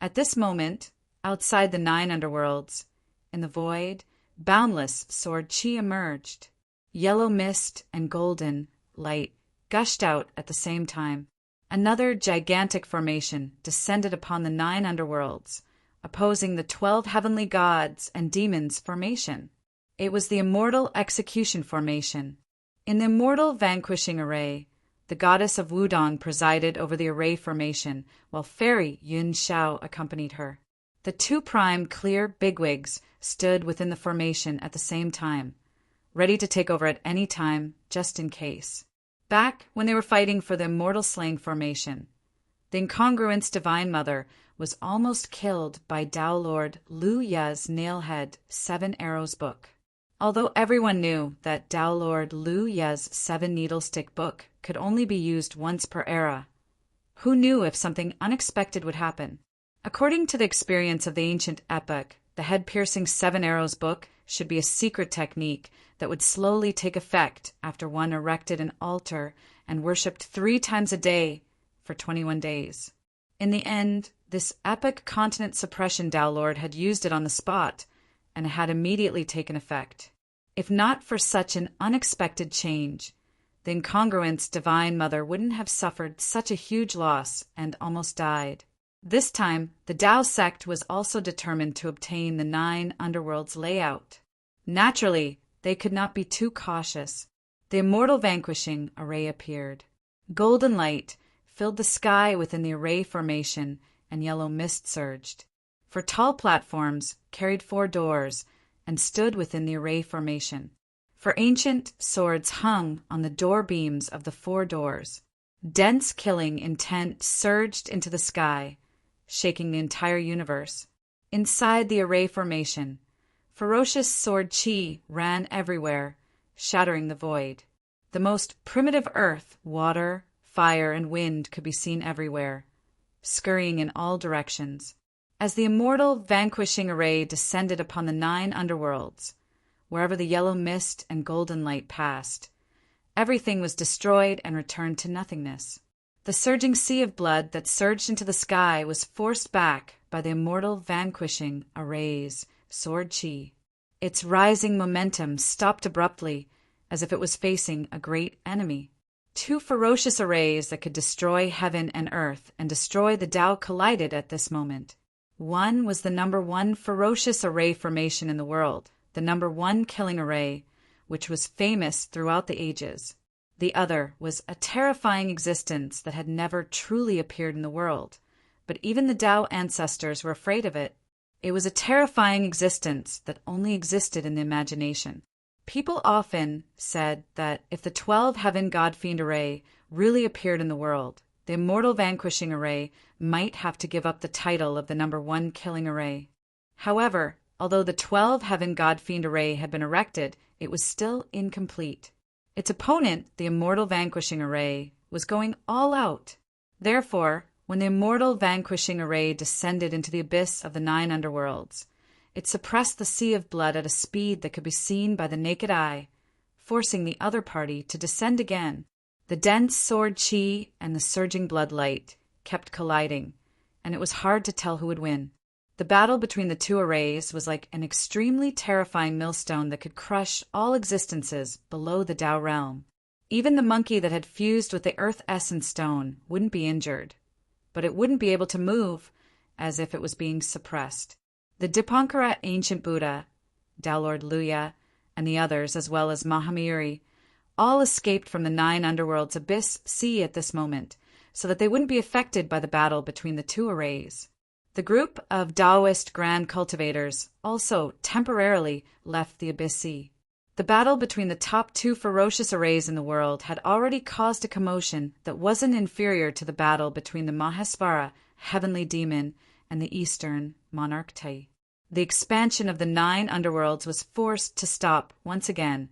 At this moment, outside the 9 underworlds, in the void, boundless sword qi emerged. Yellow mist and golden light gushed out at the same time. Another gigantic formation descended upon the 9 underworlds, opposing the 12 heavenly gods and demons formation. It was the immortal execution formation. In the immortal vanquishing array, the goddess of Wudong presided over the array formation, while fairy Yun Xiao accompanied her. The 2 prime clear bigwigs stood within the formation at the same time, ready to take over at any time, just in case. Back when they were fighting for the immortal slaying formation, the incongruence Divine Mother was almost killed by Tao Lord Lu Ye's Nailhead 7 Arrows book. Although everyone knew that Tao Lord Lu Ye's 7 Needlestick book could only be used once per era, who knew if something unexpected would happen? According to the experience of the ancient epic, the head-piercing 7 Arrows book should be a secret technique that would slowly take effect after one erected an altar and worshipped 3 times a day for 21 days. In the end, this epic continent suppression Tao Lord had used it on the spot, and it had immediately taken effect. If not for such an unexpected change, the incongruence Divine Mother wouldn't have suffered such a huge loss and almost died. This time, the Tao sect was also determined to obtain the 9 underworlds layout. Naturally, they could not be too cautious. The immortal vanquishing array appeared. Golden light filled the sky within the array formation, and yellow mist surged. For tall platforms carried 4 doors and stood within the array formation. For ancient swords hung on the door beams of the 4 doors. Dense killing intent surged into the sky, shaking the entire universe. Inside the array formation, ferocious sword chi ran everywhere, shattering the void. The most primitive earth, water, fire, and wind could be seen everywhere, scurrying in all directions. As the immortal vanquishing array descended upon the 9 underworlds, wherever the yellow mist and golden light passed, everything was destroyed and returned to nothingness. The surging sea of blood that surged into the sky was forced back by the immortal vanquishing array's sword chi. Its rising momentum stopped abruptly, as if it was facing a great enemy. 2 ferocious arrays that could destroy heaven and earth and destroy the Tao collided at this moment. One was the number 1 ferocious array formation in the world, the number 1 killing array, which was famous throughout the ages. The other was a terrifying existence that had never truly appeared in the world, but even the Tao ancestors were afraid of it. It was a terrifying existence that only existed in the imagination. People often said that if the 12 Heaven God Fiend array really appeared in the world, the immortal vanquishing array might have to give up the title of the number 1 killing array. However, although the 12 Heaven God Fiend array had been erected, it was still incomplete. Its opponent, the immortal vanquishing array, was going all out. Therefore, when the immortal vanquishing array descended into the abyss of the 9 underworlds, it suppressed the sea of blood at a speed that could be seen by the naked eye, forcing the other party to descend again. The dense sword chi and the surging blood light kept colliding, and it was hard to tell who would win. The battle between the 2 arrays was like an extremely terrifying millstone that could crush all existences below the Tao realm. Even the monkey that had fused with the earth essence stone wouldn't be injured, but it wouldn't be able to move, as if it was being suppressed. The Dipankara ancient Buddha, Tao Lord Luya, and the others, as well as Mahamiri, all escaped from the 9 underworlds abyss sea at this moment, so that they wouldn't be affected by the battle between the 2 arrays. The group of Taoist grand cultivators also temporarily left the abyss sea. The battle between the top 2 ferocious arrays in the world had already caused a commotion that wasn't inferior to the battle between the Mahesvara, heavenly demon, and the eastern monarch Tai. The expansion of the 9 underworlds was forced to stop once again,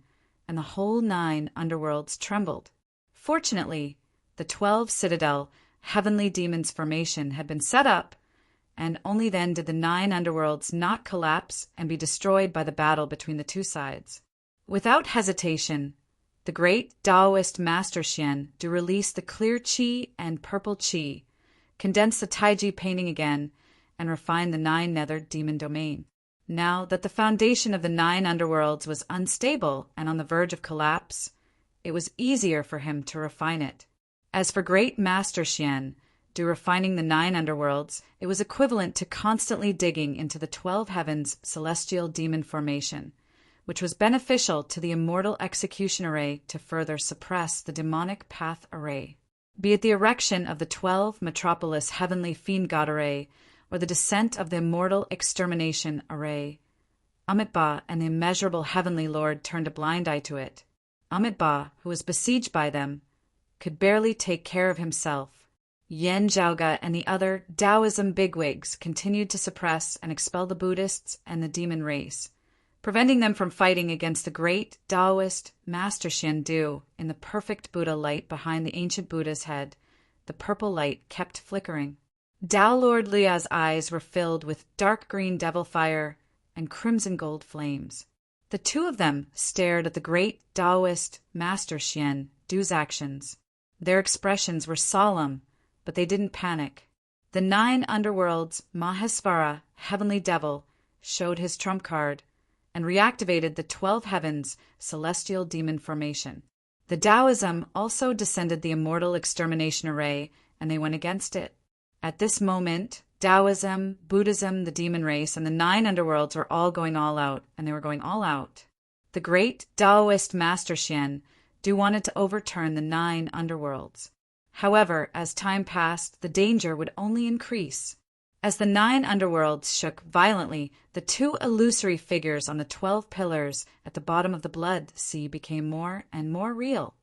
and the whole 9 underworlds trembled. Fortunately, the 12 citadel heavenly demons formation had been set up, and only then did the 9 underworlds not collapse and be destroyed by the battle between the 2 sides. Without hesitation, the great Taoist Master Xian do release the clear chi and purple chi, condense the Taiji painting again, and refine the 9 nethered demon domain. Now that the foundation of the 9 underworlds was unstable and on the verge of collapse, it was easier for him to refine it. As for great Master Xian, do refining the 9 underworlds, it was equivalent to constantly digging into the 12 heavens celestial demon formation, which was beneficial to the immortal execution array to further suppress the demonic path array. Be it the erection of the 12 metropolis heavenly fiend god array, or the descent of the immortal extermination array, Amitabha and the immeasurable heavenly lord turned a blind eye to it. Amitabha, who was besieged by them, could barely take care of himself. Yen Zhaoga and the other Taoism bigwigs continued to suppress and expel the Buddhists and the demon race, preventing them from fighting against the great Taoist Master Xian Du in the perfect Buddha light behind the ancient Buddha's head. The purple light kept flickering. Tao Lord Luya's eyes were filled with dark green devil fire and crimson gold flames. The 2 of them stared at the great Taoist Master Xian Du's actions. Their expressions were solemn, but they didn't panic. The 9 underworlds Mahesvara, heavenly devil, showed his trump card and reactivated the 12 heavens celestial demon formation. The Taoism also descended the immortal extermination array, and they went against it. At this moment, Taoism, Buddhism, the demon race, and the 9 underworlds were all going all out, and they were going all out. The great Taoist Master Xian Du wanted to overturn the 9 underworlds. However, as time passed, the danger would only increase. As the 9 underworlds shook violently, the 2 illusory figures on the 12 pillars at the bottom of the blood sea became more and more real.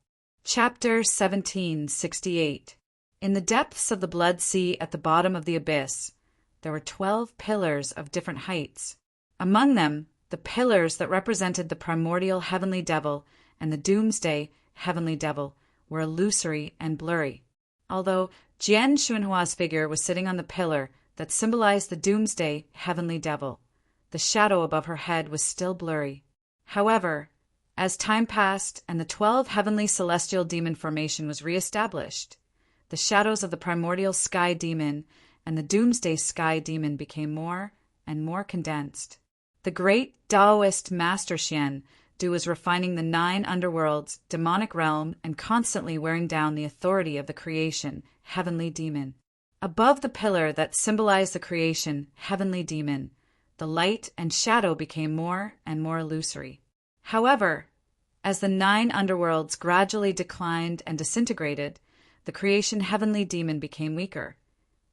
Chapter 1768. In the depths of the blood sea at the bottom of the abyss, there were 12 pillars of different heights. Among them, the pillars that represented the primordial heavenly devil and the doomsday heavenly devil were illusory and blurry. Although Jian Xunhua's figure was sitting on the pillar that symbolized the doomsday heavenly devil, the shadow above her head was still blurry. However, as time passed and the 12 heavenly celestial demon formation was reestablished, the shadows of the primordial sky demon and the doomsday sky demon became more and more condensed. The great Taoist Master Xian Du was refining the 9 underworlds, demonic realm, and constantly wearing down the authority of the creation, heavenly demon. Above the pillar that symbolized the creation, heavenly demon, the light and shadow became more and more illusory. However, as the 9 underworlds gradually declined and disintegrated, the creation heavenly demon became weaker,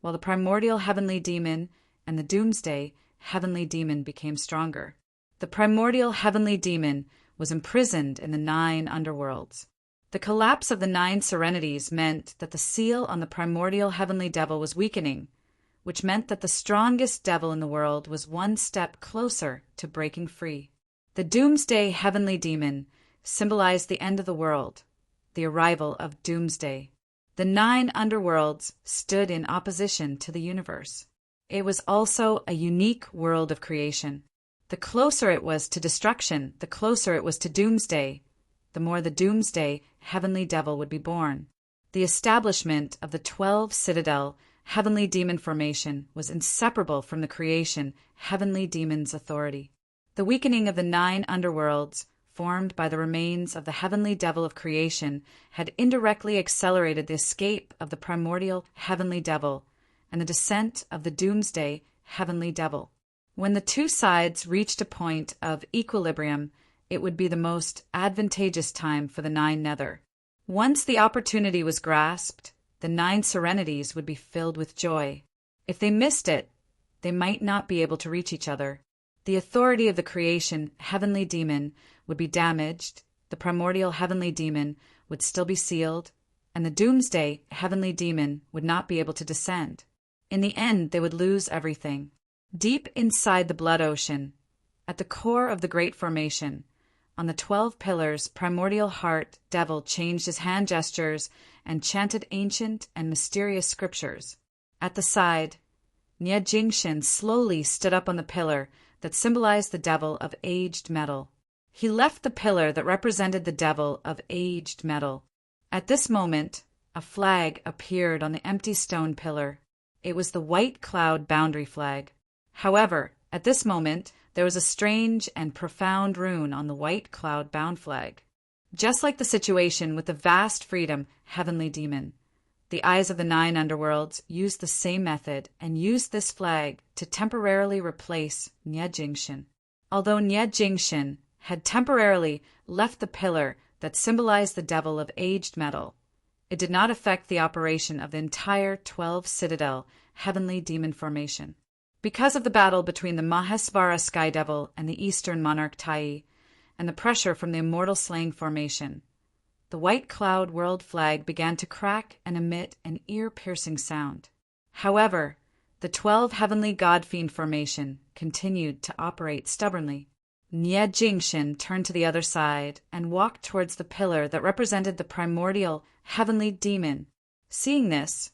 while the primordial heavenly demon and the doomsday heavenly demon became stronger. The primordial heavenly demon was imprisoned in the 9 underworlds. The collapse of the 9 serenities meant that the seal on the primordial heavenly devil was weakening, which meant that the strongest devil in the world was one step closer to breaking free. The doomsday heavenly demon symbolized the end of the world, the arrival of doomsday. The 9 underworlds stood in opposition to the universe. It was also a unique world of creation. The closer it was to destruction, the closer it was to doomsday, the more the doomsday heavenly devil would be born. The establishment of the 12 citadel heavenly demon formation was inseparable from the creation heavenly demon's authority. The weakening of the 9 underworlds, formed by the remains of the heavenly devil of creation, had indirectly accelerated the escape of the primordial heavenly devil and the descent of the doomsday heavenly devil. When the 2 sides reached a point of equilibrium, it would be the most advantageous time for the 9 nether. Once the opportunity was grasped, the 9 serenities would be filled with joy. If they missed it, they might not be able to reach each other. The authority of the creation heavenly demon would be damaged, the primordial heavenly demon would still be sealed, and the doomsday heavenly demon would not be able to descend. In the end, they would lose everything. Deep inside the blood ocean, at the core of the great formation, on the 12 pillars, primordial heart devil changed his hand gestures and chanted ancient and mysterious scriptures. At the side, Nie Jingshin slowly stood up on the pillar that symbolized the devil of aged metal. He left the pillar that represented the devil of aged metal. At this moment, a flag appeared on the empty stone pillar. It was the white cloud boundary flag. However, at this moment, there was a strange and profound rune on the white cloud-bound flag. Just like the situation with the vast freedom heavenly demon, the eyes of the 9 underworlds used the same method and used this flag to temporarily replace Nie Jingshin. Although Nie Jingshin had temporarily left the pillar that symbolized the devil of aged metal, it did not affect the operation of the entire 12 citadel heavenly demon formation. Because of the battle between the Mahesvara Sky Devil and the Eastern Monarch Tai, and the pressure from the Immortal Slaying formation, the white cloud world flag began to crack and emit an ear-piercing sound. However, the 12 heavenly God Fiend formation continued to operate stubbornly. Nie Jingshin turned to the other side and walked towards the pillar that represented the primordial heavenly demon. Seeing this,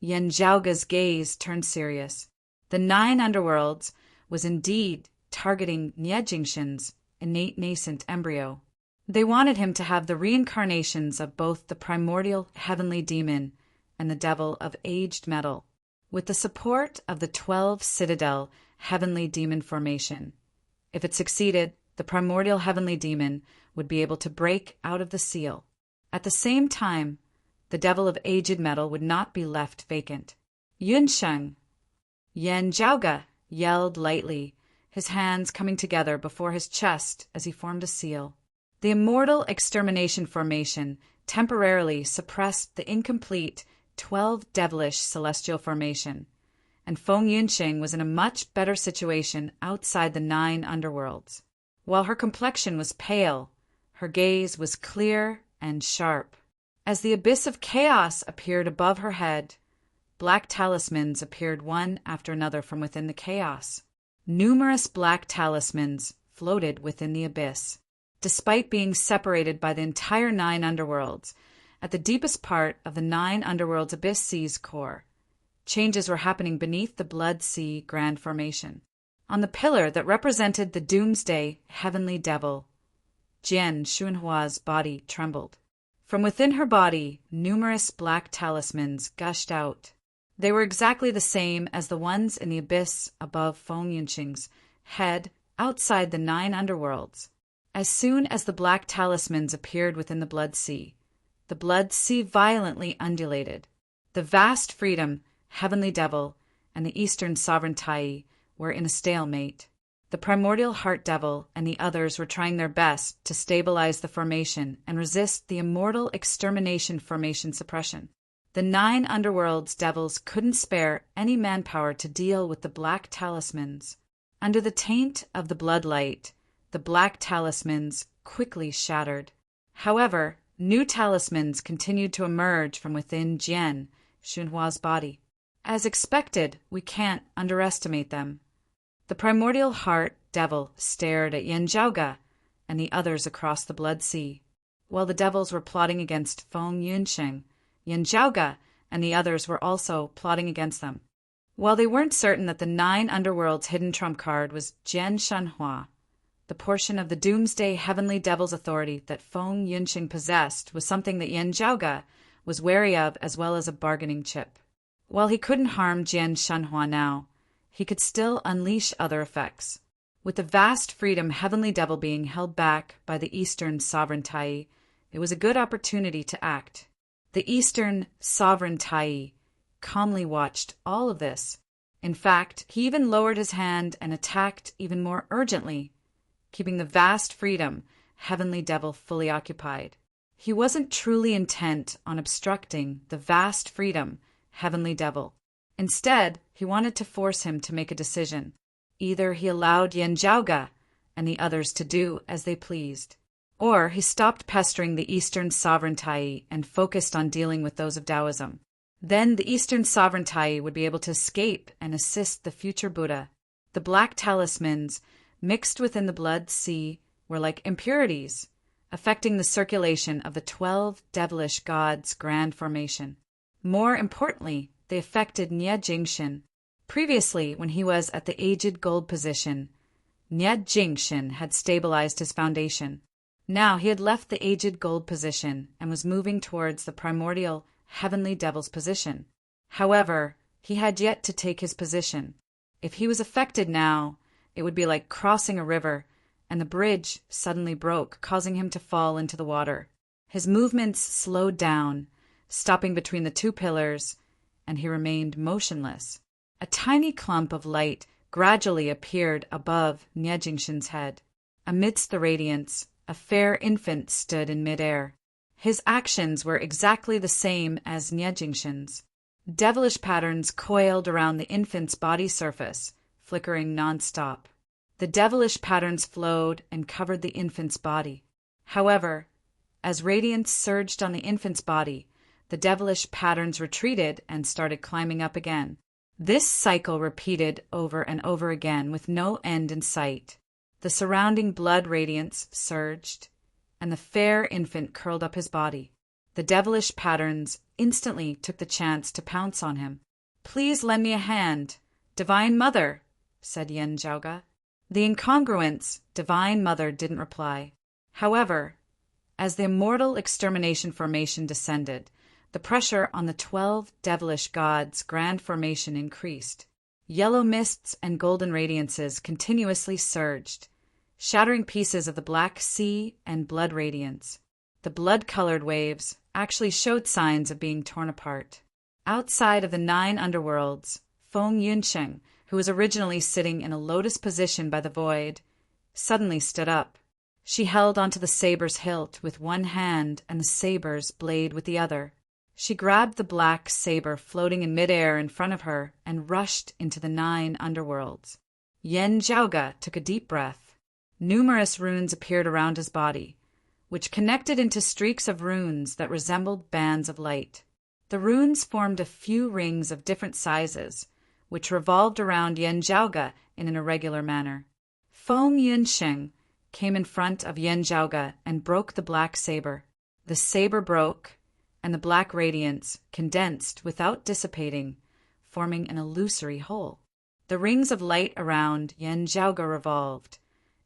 Yen Zhaoga's gaze turned serious. The 9 underworlds was indeed targeting Nie Jingshin's innate nascent embryo. They wanted him to have the reincarnations of both the primordial heavenly demon and the devil of aged metal, with the support of the 12 citadel heavenly demon formation. If it succeeded, the primordial heavenly demon would be able to break out of the seal. At the same time, the devil of aged metal would not be left vacant. Yunsheng, Yen Zhaoga, yelled lightly, his hands coming together before his chest as he formed a seal. The immortal extermination formation temporarily suppressed the incomplete 12 devilish celestial formation, and Feng Yunqing was in a much better situation outside the 9 underworlds. While her complexion was pale, her gaze was clear and sharp. As the abyss of chaos appeared above her head, black talismans appeared one after another from within the chaos. Numerous black talismans floated within the abyss. Despite being separated by the entire 9 underworlds, at the deepest part of the 9 underworlds abyss sea's core, changes were happening beneath the Blood Sea Grand Formation. On the pillar that represented the Doomsday Heavenly Devil, Jian Xunhua's body trembled. From within her body, numerous black talismans gushed out. They were exactly the same as the ones in the abyss above Feng Yunqing's head outside the 9 underworlds. As soon as the black talismans appeared within the Blood Sea violently undulated. The vast freedom, Heavenly Devil, and the Eastern Sovereign Tai were in a stalemate. The Primordial Heart Devil and the others were trying their best to stabilize the formation and resist the immortal extermination formation suppression. The 9 underworlds devils couldn't spare any manpower to deal with the black talismans. Under the taint of the bloodlight, the black talismans quickly shattered. However, new talismans continued to emerge from within Jian Xunhua's body. As expected, we can't underestimate them. The Primordial Heart Devil stared at Yan Zhaoge and the others across the Blood Sea. While the devils were plotting against Feng Yunqing, Yan Zhaoge and the others were also plotting against them. While they weren't certain that the 9 underworlds' hidden trump card was Jian Shanhua, the portion of the Doomsday Heavenly Devil's authority that Feng Yunqing possessed was something that Yan Zhaoge was wary of as well as a bargaining chip. While he couldn't harm Jian Shanhua now, he could still unleash other effects. With the vast freedom Heavenly Devil being held back by the Eastern Sovereign Tai, it was a good opportunity to act. The Eastern Sovereign Tai calmly watched all of this. In fact, he even lowered his hand and attacked even more urgently, keeping the vast freedom Heavenly Devil fully occupied. He wasn't truly intent on obstructing the vast freedom Heavenly Devil. Instead, he wanted to force him to make a decision. Either he allowed Yan Zhaoge and the others to do as they pleased, or he stopped pestering the Eastern Sovereign Tai and focused on dealing with those of Taoism. Then the Eastern Sovereign Tai would be able to escape and assist the future Buddha. The black talismans mixed within the Blood Sea were like impurities, affecting the circulation of the 12 devilish gods' grand formation. More importantly, they affected Nie Jingxin. Previously, when he was at the aged gold position, Nie Jingxin had stabilized his foundation. Now he had left the aged gold position and was moving towards the primordial Heavenly Devil's position. However, he had yet to take his position. If he was affected now, it would be like crossing a river, and the bridge suddenly broke, causing him to fall into the water. His movements slowed down, stopping between the 2 pillars, and he remained motionless. A tiny clump of light gradually appeared above Nie Jingxin's head. Amidst the radiance, a fair infant stood in midair. His actions were exactly the same as Nie Jingxin's. Devilish patterns coiled around the infant's body surface, flickering non-stop. The devilish patterns flowed and covered the infant's body. However, as radiance surged on the infant's body, the devilish patterns retreated and started climbing up again. This cycle repeated over and over again with no end in sight. The surrounding blood radiance surged, and the fair infant curled up his body. The devilish patterns instantly took the chance to pounce on him. "Please lend me a hand, Divine Mother," said Yan Zhaoge. The incongruence, Divine Mother, didn't reply. However, as the immortal extermination formation descended, the pressure on the 12 devilish gods' grand formation increased. Yellow mists and golden radiances continuously surged, shattering pieces of the Black Sea and blood radiance. The blood-colored waves actually showed signs of being torn apart. Outside of the 9 underworlds, Feng Yunqing, who who was originally sitting in a lotus position by the void, suddenly stood up. She held onto the saber's hilt with one hand and the saber's blade with the other. She grabbed the black saber floating in midair in front of her and rushed into the 9 underworlds. Yen Zhaoge took a deep breath. Numerous runes appeared around his body, which connected into streaks of runes that resembled bands of light. The runes formed a few rings of different sizes, which revolved around Yen Zhaoge in an irregular manner. Feng Yunsheng came in front of Yen Zhaoge and broke the black saber. The saber broke, and the black radiance condensed without dissipating, forming an illusory whole. The rings of light around Yen Zhaoge revolved,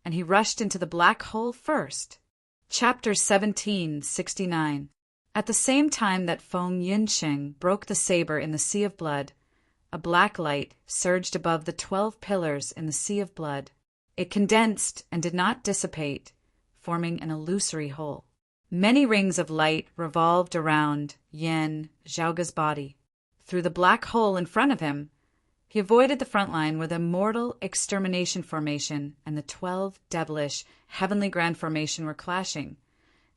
and he rushed into the black hole first. Chapter 1769. At the same time that Feng Yunsheng broke the saber in the sea of blood, a black light surged above the 12 pillars in the sea of blood. It condensed and did not dissipate, forming an illusory whole. Many rings of light revolved around Yen Zhaoge's body. Through the black hole in front of him, he avoided the front line where the mortal extermination formation and the 12 devilish heavenly grand formation were clashing,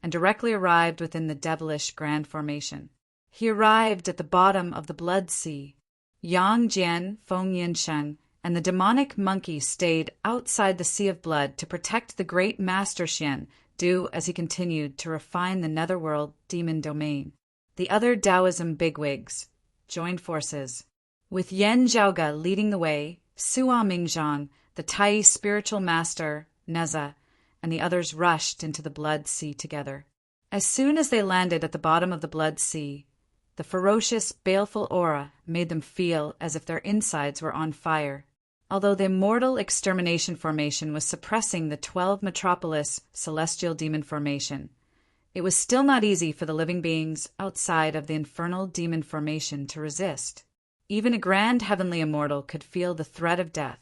and directly arrived within the devilish grand formation. He arrived at the bottom of the blood sea. Yang Jian, Feng Yunsheng, and the demonic monkey stayed outside the sea of blood to protect the great master Xian, do as he continued to refine the netherworld demon domain. The other Taoism bigwigs joined forces. With Yen Zhaoge leading the way, Sua Mingzhang, the Tai spiritual master, Neza, and the others rushed into the blood sea together. As soon as they landed at the bottom of the blood sea, the ferocious, baleful aura made them feel as if their insides were on fire. Although the immortal extermination formation was suppressing the 12 metropolis celestial demon formation, it was still not easy for the living beings outside of the infernal demon formation to resist. Even a grand heavenly immortal could feel the threat of death.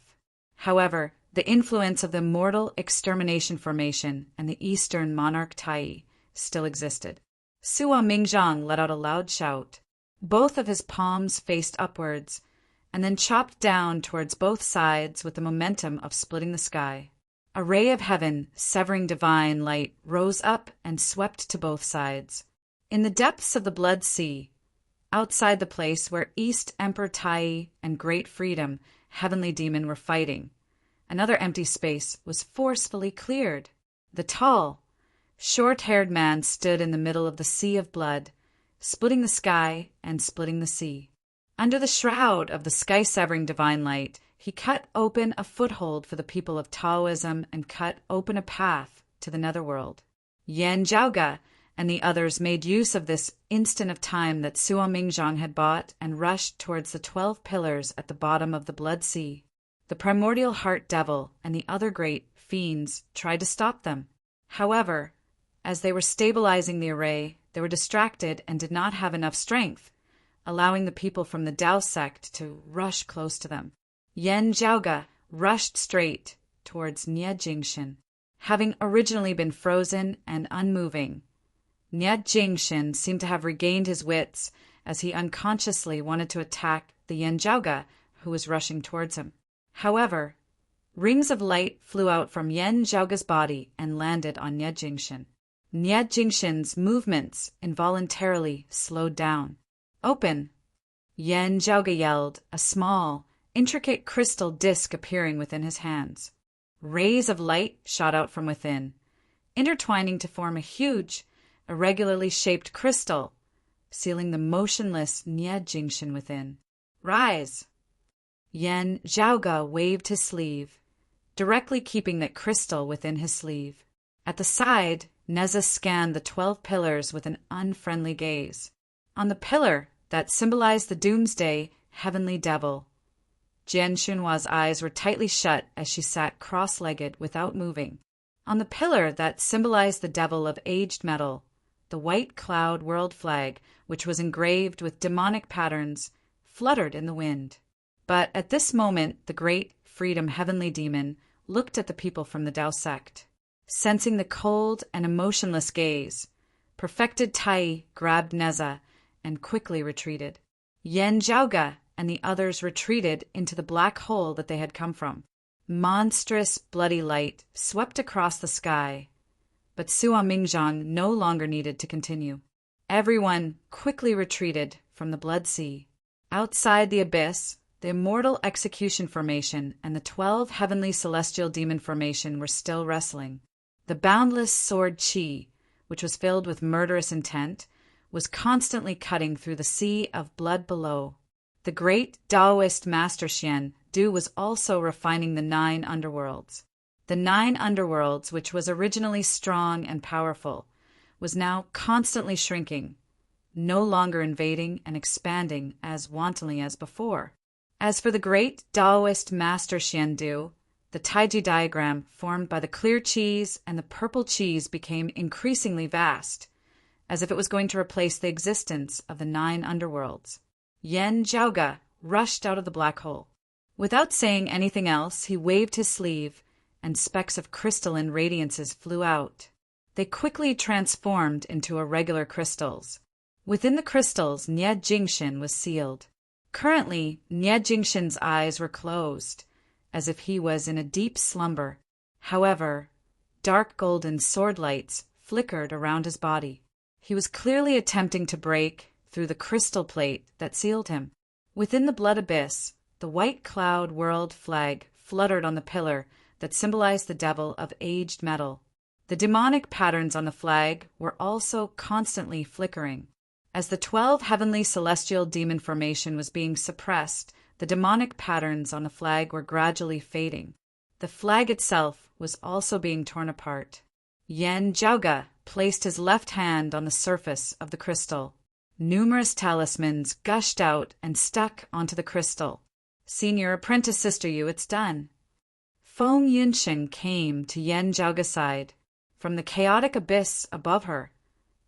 However, the influence of the immortal extermination formation and the Eastern monarch Tai still existed. Sua Mingzhang let out a loud shout. Both of his palms faced upwards, and then chopped down towards both sides with the momentum of splitting the sky. A ray of heaven, severing divine light, rose up and swept to both sides. In the depths of the blood sea, outside the place where East Emperor Tai and Great Freedom, heavenly demon, were fighting, another empty space was forcefully cleared. The tall, short-haired man stood in the middle of the sea of blood, splitting the sky and splitting the sea. Under the shroud of the sky-severing divine light, he cut open a foothold for the people of Taoism and cut open a path to the netherworld. Yen Zhaoge and the others made use of this instant of time that Sua Mingzhang had bought and rushed towards the 12 pillars at the bottom of the blood sea. The primordial heart devil and the other great fiends tried to stop them. However, as they were stabilizing the array, they were distracted and did not have enough strength, allowing the people from the Tao sect to rush close to them. Yen Zhaoge rushed straight towards Nie Jingshin. Having originally been frozen and unmoving, Nie Jingshin seemed to have regained his wits as he unconsciously wanted to attack the Yen Zhaoge who was rushing towards him. However, rings of light flew out from Yen Zhaoge's body and landed on Nie Jingshin. Nie Jingshin's movements involuntarily slowed down. Open! Yen Zhaoge yelled, a small, intricate crystal disc appearing within his hands. Rays of light shot out from within, intertwining to form a huge, irregularly shaped crystal, sealing the motionless Nie Jingshin within. Rise! Yen Zhaoge waved his sleeve, directly keeping that crystal within his sleeve. At the side, Neza scanned the 12 pillars with an unfriendly gaze. On the pillar that symbolized the doomsday heavenly devil, Jian Xunhua's eyes were tightly shut as she sat cross-legged without moving. On the pillar that symbolized the devil of aged metal, the white cloud world flag, which was engraved with demonic patterns, fluttered in the wind. But at this moment the great freedom heavenly demon looked at the people from the Tao sect. Sensing the cold and emotionless gaze, perfected Tai grabbed Neza and quickly retreated. Yen Zhaoge and the others retreated into the black hole that they had come from. Monstrous, bloody light swept across the sky, but Sua Mingzhang no longer needed to continue. Everyone quickly retreated from the Blood Sea. Outside the abyss, the Immortal Execution Formation and the 12 Heavenly Celestial Demon Formation were still wrestling. The boundless sword Qi, which was filled with murderous intent, was constantly cutting through the sea of blood below. The great Taoist Master Xian Du was also refining the 9 underworlds. The 9 underworlds, which was originally strong and powerful, was now constantly shrinking, no longer invading and expanding as wantonly as before. As for the great Taoist Master Xian Du, the Taiji diagram formed by the clear Qis and the purple Qis became increasingly vast, as if it was going to replace the existence of the 9 underworlds. Yan Zhaoge rushed out of the black hole. Without saying anything else, he waved his sleeve, and specks of crystalline radiances flew out. They quickly transformed into irregular crystals. Within the crystals, Nie Jingshin was sealed. Currently, Nie Jingshin's eyes were closed, as if he was in a deep slumber. However, dark golden sword lights flickered around his body. He was clearly attempting to break through the crystal plate that sealed him. Within the blood abyss, the white cloud world flag fluttered on the pillar that symbolized the devil of aged metal. The demonic patterns on the flag were also constantly flickering. As the 12 Heavenly Celestial Demon Formation was being suppressed, the demonic patterns on the flag were gradually fading. The flag itself was also being torn apart. Yan Zhaoge placed his left hand on the surface of the crystal. Numerous talismans gushed out and stuck onto the crystal. "Senior Apprentice Sister Yu, it's done." Feng Yunshen came to Yan Zhaoge's side. From the chaotic abyss above her,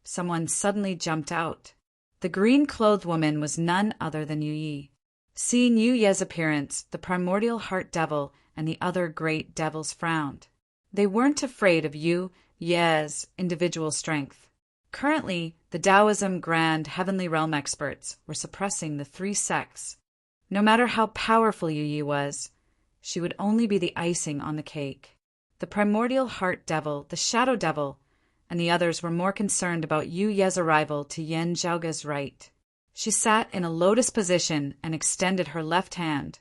someone suddenly jumped out. The green-clothed woman was none other than Yu Yi. Seeing Yu Ye's appearance, the primordial heart devil and the other great devils frowned. They weren't afraid of Yu Ye's individual strength. Currently, the Taoism Grand Heavenly Realm experts were suppressing the 3 sects. No matter how powerful Yu Yi was, she would only be the icing on the cake. The primordial heart devil, the shadow devil, and the others were more concerned about Yu Ye's arrival to Yan Zhaoge's right. She sat in a lotus position and extended her left hand,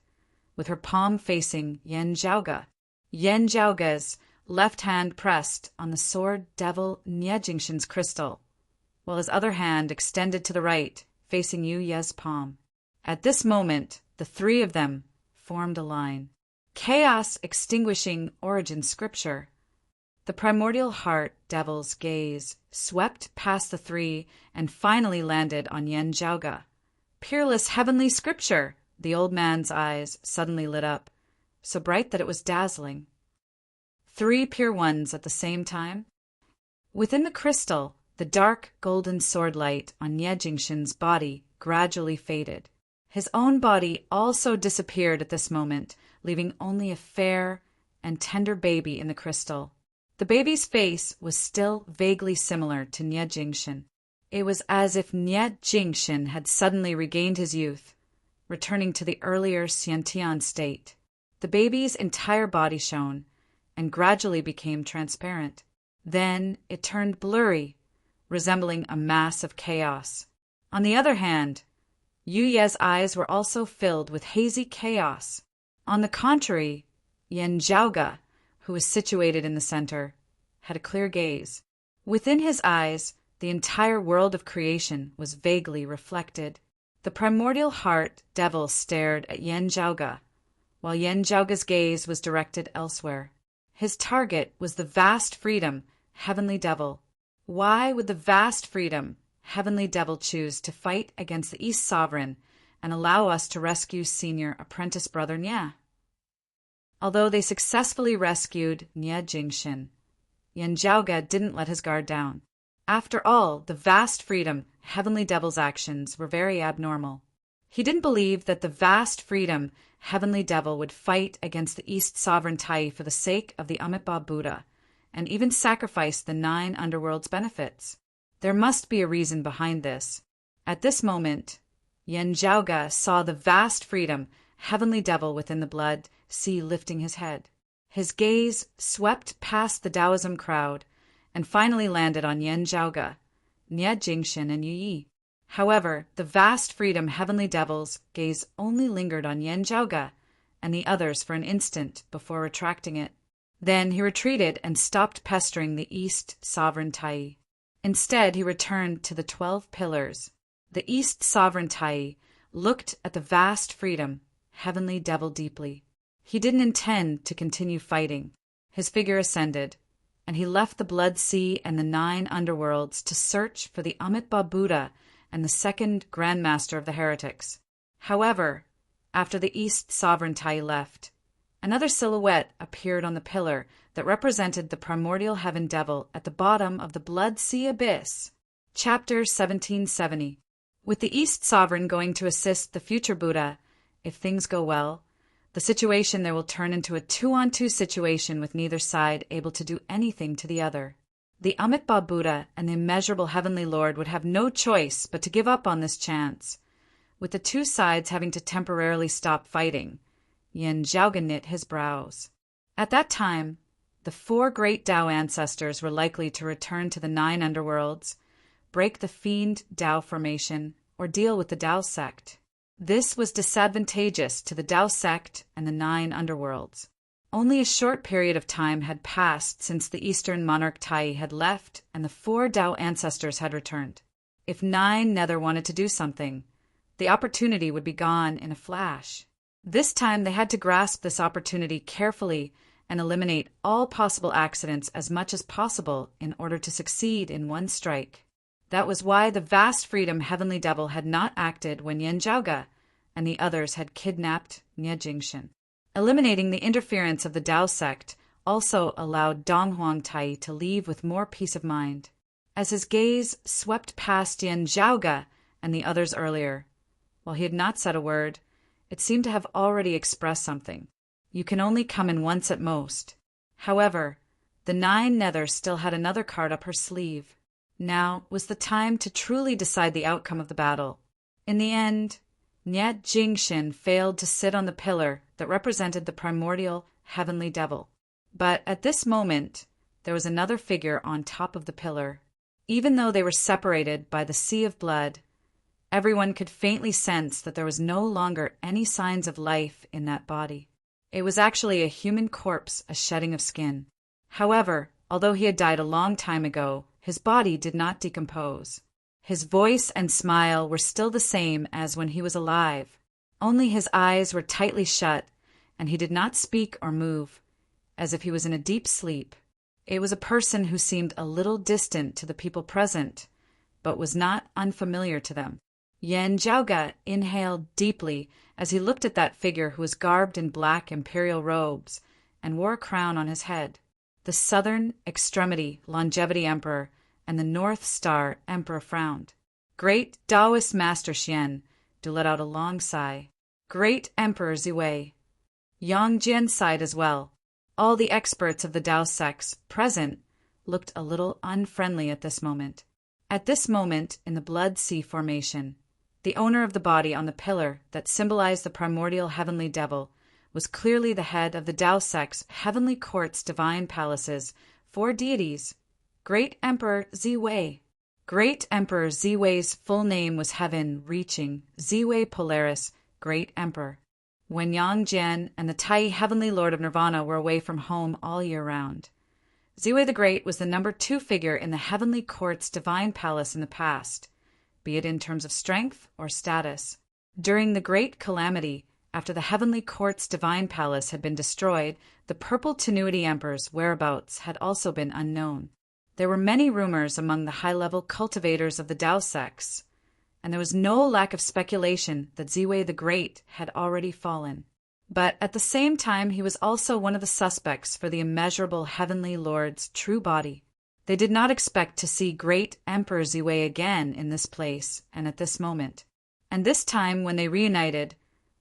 with her palm facing Yan Zhaoge. Yan Zhaoge's left hand pressed on the sword devil Nie Jingshin's crystal, while his other hand extended to the right, facing Yu Ye's palm. At this moment, the 3 of them formed a line. Chaos extinguishing origin scripture. The primordial heart devil's gaze swept past the 3 and finally landed on Yan Zhaoge. Peerless heavenly scripture! The old man's eyes suddenly lit up, so bright that it was dazzling. 3 pure ones at the same time? Within the crystal, the dark golden sword light on Nie Jingshin's body gradually faded. His own body also disappeared at this moment, leaving only a fair and tender baby in the crystal. The baby's face was still vaguely similar to Nie Jingshin. It was as if Nie Jingshin had suddenly regained his youth, returning to the earlier Xiantian state. The baby's entire body shone, and gradually became transparent. Then it turned blurry, resembling a mass of chaos. On the other hand, Yu Ye's eyes were also filled with hazy chaos. On the contrary, Yan Zhaoge, who was situated in the center, had a clear gaze. Within his eyes, the entire world of creation was vaguely reflected. The primordial heart devil stared at Yan Zhaoge, while Yan Zhaoge's gaze was directed elsewhere. His target was the vast freedom, heavenly devil. Why would the vast freedom, heavenly devil choose to fight against the East Sovereign and allow us to rescue senior apprentice brother Nie? Although they successfully rescued Nie Jingshin, Yan Zhaoge didn't let his guard down. After all, the vast freedom, heavenly devil's actions were very abnormal. He didn't believe that the vast freedom, heavenly devil would fight against the East Sovereign Tai for the sake of the Amitabha Buddha, and even sacrifice the 9 underworld's benefits. There must be a reason behind this. At this moment, Yen Zhaoge saw the vast freedom, heavenly devil within the blood sea lifting his head. His gaze swept past the Taoism crowd and finally landed on Yen Zhaoge, Nie Jingxin, and Yu Yi. However, the vast freedom heavenly devil's gaze only lingered on Yen Zhaoge and the others for an instant before retracting it. Then he retreated and stopped pestering the East Sovereign Tai. Instead, he returned to the 12 pillars. The East Sovereign Tai looked at the vast freedom, heavenly devil deeply. He didn't intend to continue fighting. His figure ascended, and he left the Blood Sea and the 9 underworlds to search for the Amitabha Buddha and the second Grand Master of the heretics. However, after the East Sovereign Tai left, another silhouette appeared on the pillar that represented the primordial heaven devil at the bottom of the Blood Sea abyss. Chapter 1770. With the East Sovereign going to assist the future Buddha, if things go well, the situation there will turn into a 2-on-2 situation with neither side able to do anything to the other. The Amitabha Buddha and the immeasurable heavenly Lord would have no choice but to give up on this chance. With the two sides having to temporarily stop fighting, Yen Zhaoge knit his brows. At that time, the 4 great Tao ancestors were likely to return to the 9 underworlds, break the fiend Tao formation, or deal with the Tao sect. This was disadvantageous to the Tao sect and the 9 underworlds. Only a short period of time had passed since the Eastern Monarch Tai had left and the 4 Tao ancestors had returned. If 9 Nether wanted to do something, the opportunity would be gone in a flash. This time they had to grasp this opportunity carefully and eliminate all possible accidents as much as possible in order to succeed in one strike. That was why the vast freedom heavenly devil had not acted when Yen Zhaoge and the others had kidnapped Nie Jingxin. Eliminating the interference of the Tao sect also allowed Donghuang Tai to leave with more peace of mind. As his gaze swept past Yen Zhaoge and the others earlier, while he had not said a word, it seemed to have already expressed something. You can only come in once at most. However, the 9 Nether still had another card up her sleeve. Now was the time to truly decide the outcome of the battle. In the end, Nie Jingxin failed to sit on the pillar that represented the primordial heavenly devil. But at this moment, there was another figure on top of the pillar. Even though they were separated by the sea of blood, everyone could faintly sense that there was no longer any signs of life in that body. It was actually a human corpse, a shedding of skin. However, although he had died a long time ago, his body did not decompose. His voice and smile were still the same as when he was alive. Only his eyes were tightly shut, and he did not speak or move, as if he was in a deep sleep. It was a person who seemed a little distant to the people present, but was not unfamiliar to them. Yen Zhaoge inhaled deeply as he looked at that figure who was garbed in black imperial robes and wore a crown on his head. The southern extremity longevity emperor and the North Star emperor frowned. Great Taoist Master Xian let out a long sigh. Great Emperor Ziwei. Yang Jian sighed as well. All the experts of the Tao sects present looked a little unfriendly at this moment. At this moment in the Blood Sea formation, the owner of the body on the pillar that symbolized the primordial heavenly devil was clearly the head of the Tao sect's heavenly court's divine palaces, 4 deities, Great Emperor Ziwei. Great Emperor Ziwei's full name was Heaven-reaching Ziwei Polaris, Great Emperor. When Yang Jian and the Tai Heavenly Lord of Nirvana were away from home all year round, Ziwei the Great was the number 2 figure in the heavenly court's divine palace in the past, be it in terms of strength or status. During the Great Calamity, after the heavenly court's divine palace had been destroyed, the Purple Tenuity Emperor's whereabouts had also been unknown. There were many rumors among the high-level cultivators of the Tao sects, and there was no lack of speculation that Ziwei the Great had already fallen. But at the same time, he was also one of the suspects for the immeasurable heavenly Lord's true body. They did not expect to see Great Emperor Ziwei again in this place and at this moment. And this time, when they reunited,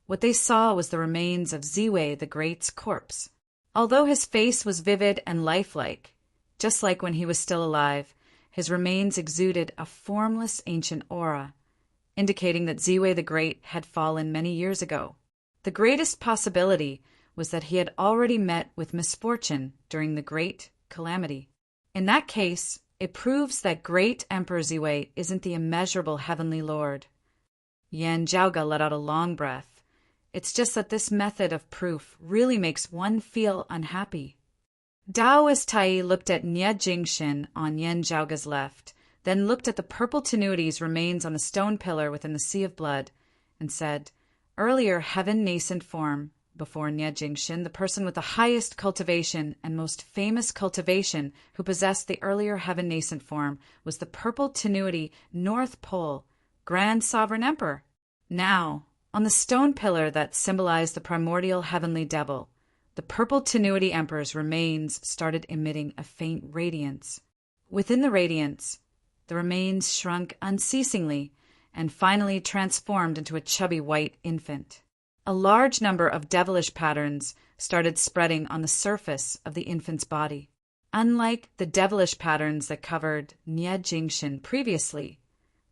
what they saw was the remains of Ziwei the Great's corpse. Although his face was vivid and lifelike, just like when he was still alive, his remains exuded a formless ancient aura. indicating that Ziwei the Great had fallen many years ago. The greatest possibility was that he had already met with misfortune during the Great Calamity. In that case, it proves that Great Emperor Ziwei isn't the immeasurable Heavenly Lord. Yan Zhaoge let out a long breath. It's just that this method of proof really makes one feel unhappy. Daoist Tai looked at Nie Jingxin on Yan Zhaoge's left, then looked at the purple tenuity's remains on the stone pillar within the Sea of Blood, and said, "Earlier heaven nascent form, before Nie Jingxin, the person with the highest cultivation and most famous cultivation who possessed the earlier heaven nascent form was the purple tenuity North Pole, Grand Sovereign Emperor. Now, on the stone pillar that symbolized the primordial heavenly devil, the purple tenuity emperor's remains started emitting a faint radiance. Within the radiance, the remains shrunk unceasingly and finally transformed into a chubby white infant. A large number of devilish patterns started spreading on the surface of the infant's body. Unlike the devilish patterns that covered Nie Jingxin previously,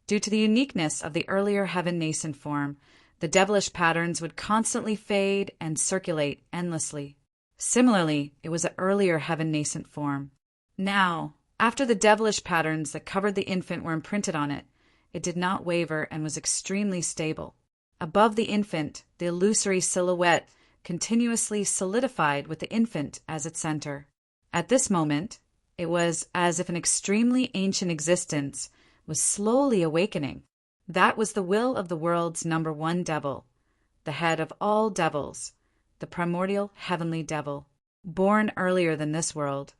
due to the uniqueness of the earlier heaven nascent form, the devilish patterns would constantly fade and circulate endlessly. Similarly, it was an earlier heaven nascent form. Now, after the devilish patterns that covered the infant were imprinted on it, it did not waver and was extremely stable. Above the infant, the illusory silhouette continuously solidified with the infant as its center. At this moment, it was as if an extremely ancient existence was slowly awakening. That was the will of the world's number one devil, the head of all devils, the primordial heavenly devil, born earlier than this world.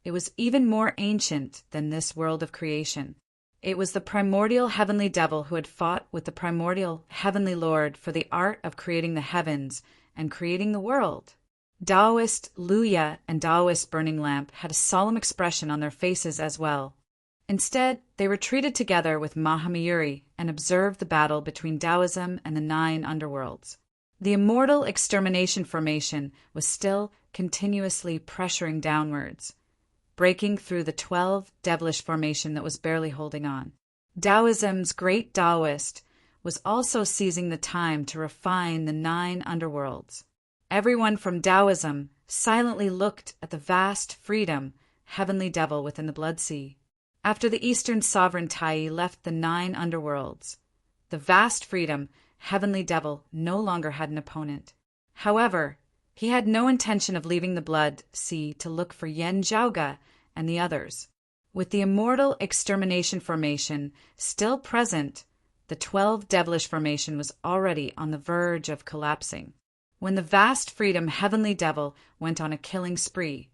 It was even more ancient than this world of creation. It was the primordial heavenly devil who had fought with the primordial heavenly Lord for the art of creating the heavens and creating the world. Taoist Luya and Taoist Burning Lamp had a solemn expression on their faces as well. Instead, they retreated together with Mahamyuri and observed the battle between Taoism and the 9 underworlds. The immortal extermination formation was still continuously pressuring downwards, breaking through the 12 devilish formation that was barely holding on. Taoism's great Taoist was also seizing the time to refine the 9 underworlds. Everyone from Taoism silently looked at the vast freedom heavenly devil within the Blood Sea. After the Eastern Sovereign Tai left the 9 underworlds, the vast freedom heavenly devil no longer had an opponent. However, he had no intention of leaving the Blood Sea to look for Yan Zhaoge and the others. With the immortal extermination formation still present, the 12 devilish formation was already on the verge of collapsing. When the vast freedom heavenly devil went on a killing spree,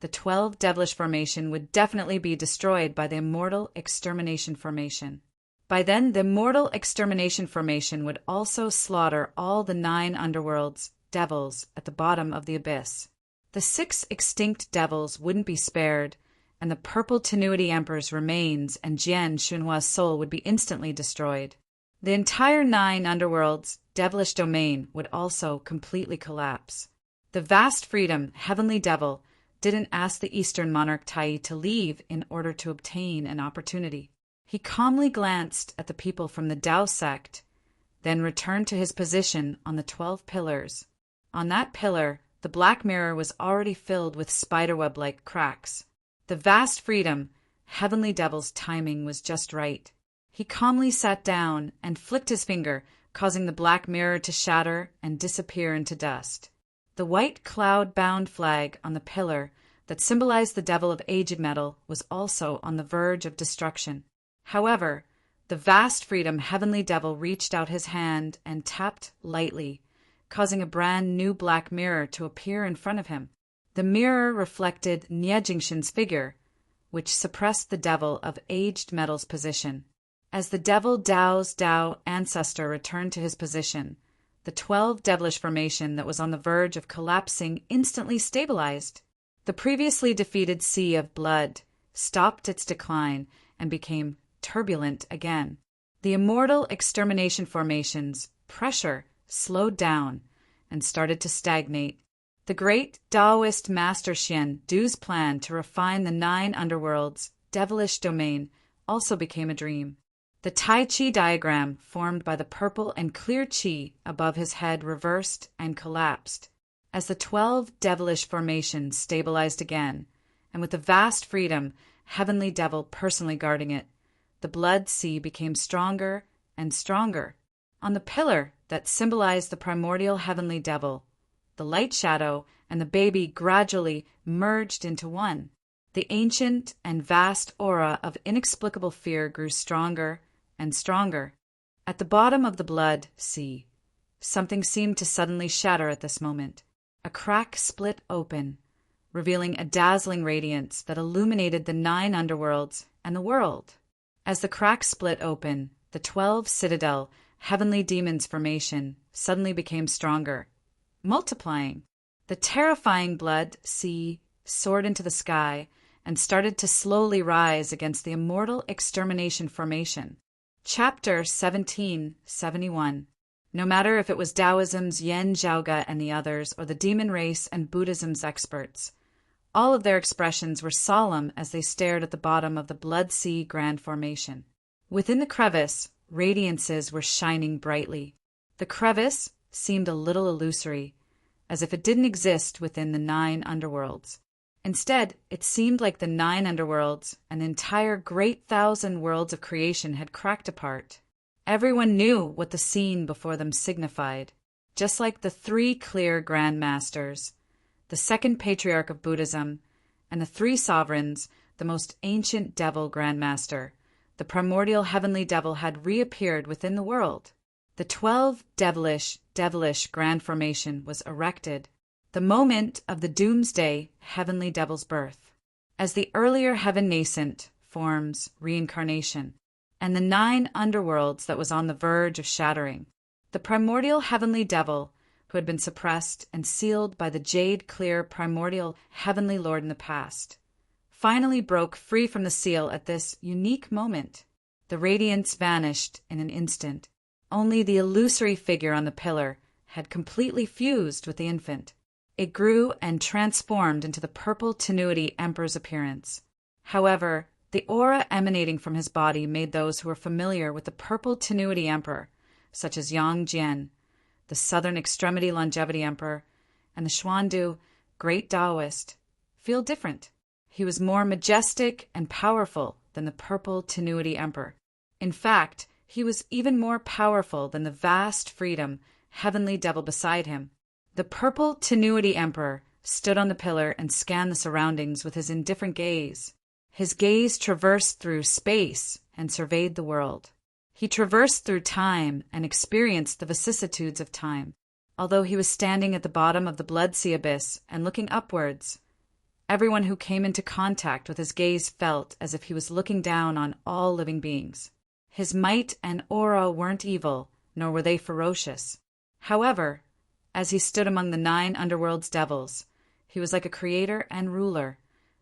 the 12 devilish formation would definitely be destroyed by the immortal extermination formation. By then, the immortal extermination formation would also slaughter all the 9 underworlds, devils, at the bottom of the abyss. The 6 extinct devils wouldn't be spared, and the purple tenuity emperor's remains and Jian Xunhua's soul would be instantly destroyed. The entire 9 underworlds, devilish domain, would also completely collapse. The vast freedom heavenly devil didn't ask the Eastern monarch Tai to leave in order to obtain an opportunity. He calmly glanced at the people from the Tao sect, then returned to his position on the 12 pillars. On that pillar, the black mirror was already filled with spiderweb-like cracks. The vast freedom heavenly devil's timing was just right. He calmly sat down and flicked his finger, causing the black mirror to shatter and disappear into dust. The white cloud-bound flag on the pillar that symbolized the devil of aged metal was also on the verge of destruction. However, the vast freedom heavenly devil reached out his hand and tapped lightly, causing a brand new black mirror to appear in front of him. The mirror reflected Nie Jingxin's figure, which suppressed the devil of aged metal's position. As the devil Dao's Dao ancestor returned to his position, the 12 devilish formation that was on the verge of collapsing instantly stabilized. The previously defeated sea of blood stopped its decline and became turbulent again. The immortal extermination formation's pressure slowed down and started to stagnate. The great Taoist master Xian Du's plan to refine the 9 underworlds, devilish domain, also became a dream. The Tai Chi diagram formed by the purple and clear chi above his head reversed and collapsed as the 12 devilish formations stabilized again, and with the vast freedom, Heavenly Devil personally guarding it, the blood sea became stronger and stronger. On the pillar that symbolized the primordial Heavenly Devil, the light shadow and the baby gradually merged into one. The ancient and vast aura of inexplicable fear grew stronger and stronger. At the bottom of the blood sea, something seemed to suddenly shatter at this moment. A crack split open, revealing a dazzling radiance that illuminated the 9 underworlds and the world. As the crack split open, the 12 citadel heavenly demons formation suddenly became stronger, multiplying. The terrifying blood sea soared into the sky and started to slowly rise against the immortal extermination formation. Chapter 1771. No matter if it was Taoism's Yen Zhaoge and the others, or the demon race and Buddhism's experts, all of their expressions were solemn as they stared at the bottom of the blood sea grand formation. Within the crevice, radiances were shining brightly. The crevice seemed a little illusory, as if it didn't exist within the 9 underworlds. Instead, it seemed like the 9 underworlds and the entire great 1,000 worlds of creation had cracked apart. Everyone knew what the scene before them signified, just like the 3 clear Grand Masters, the second patriarch of Buddhism, and the 3 sovereigns, the most ancient devil Grand Master, the primordial Heavenly Devil had reappeared within the world. The 12 devilish grand formation was erected, the moment of the doomsday Heavenly Devil's birth. As the earlier heaven nascent forms reincarnation, and the 9 underworlds that was on the verge of shattering, the primordial Heavenly Devil, who had been suppressed and sealed by the jade-clear primordial Heavenly Lord in the past, finally broke free from the seal at this unique moment. The radiance vanished in an instant. Only the illusory figure on the pillar had completely fused with the infant. It grew and transformed into the purple Tenuity Emperor's appearance. However, the aura emanating from his body made those who were familiar with the purple Tenuity Emperor, such as Yang Jian, the Southern Extremity Longevity Emperor, and the Xuandu Great Taoist, feel different. He was more majestic and powerful than the purple Tenuity Emperor. In fact, he was even more powerful than the vast freedom Heavenly Devil beside him. The purple Tenuity Emperor stood on the pillar and scanned the surroundings with his indifferent gaze. His gaze traversed through space and surveyed the world. He traversed through time and experienced the vicissitudes of time. Although he was standing at the bottom of the blood sea abyss and looking upwards, everyone who came into contact with his gaze felt as if he was looking down on all living beings. His might and aura weren't evil, nor were they ferocious. However, as he stood among the 9 underworld's devils, he was like a creator and ruler,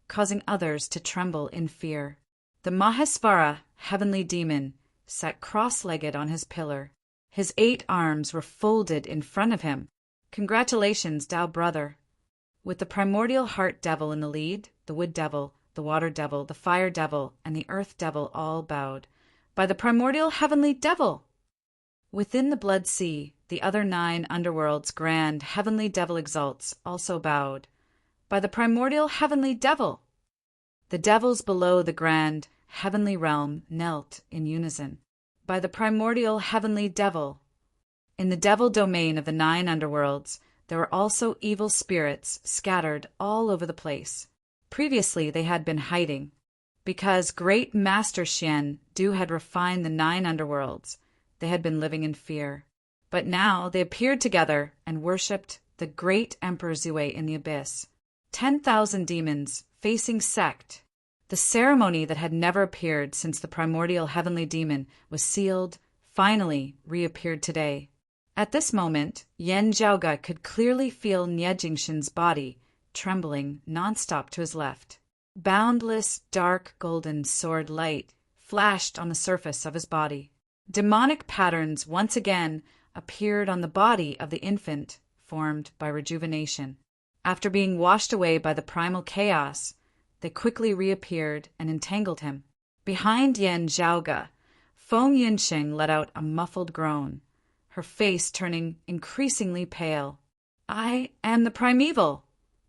causing others to tremble in fear. The Mahesvara, heavenly demon, sat cross-legged on his pillar. His 8 arms were folded in front of him. Congratulations, Tao brother. With the primordial heart devil in the lead, the wood devil, the water devil, the fire devil, and the earth devil all bowed. By the primordial Heavenly Devil! Within the blood sea, the other 9 underworlds grand Heavenly Devil exalts also bowed. By the primordial Heavenly Devil! The devils below the grand heavenly realm knelt in unison. By the primordial Heavenly Devil! In the devil domain of the 9 underworlds, there were also evil spirits scattered all over the place. Previously they had been hiding. Because great Master Xian Du had refined the 9 underworlds, they had been living in fear. But now they appeared together and worshipped the great Emperor Zue in the abyss. 10,000 demons facing sect. The ceremony that had never appeared since the primordial heavenly demon was sealed, finally reappeared today. At this moment, Yen Zhaoge could clearly feel Nie Jingshin's body trembling nonstop to his left. Boundless, dark, golden sword light flashed on the surface of his body. Demonic patterns once again appeared on the body of the infant, formed by rejuvenation. After being washed away by the primal chaos, they quickly reappeared and entangled him. Behind Yen Zhaoge, Feng Yinsheng let out a muffled groan, her face turning increasingly pale. "I am the primeval,"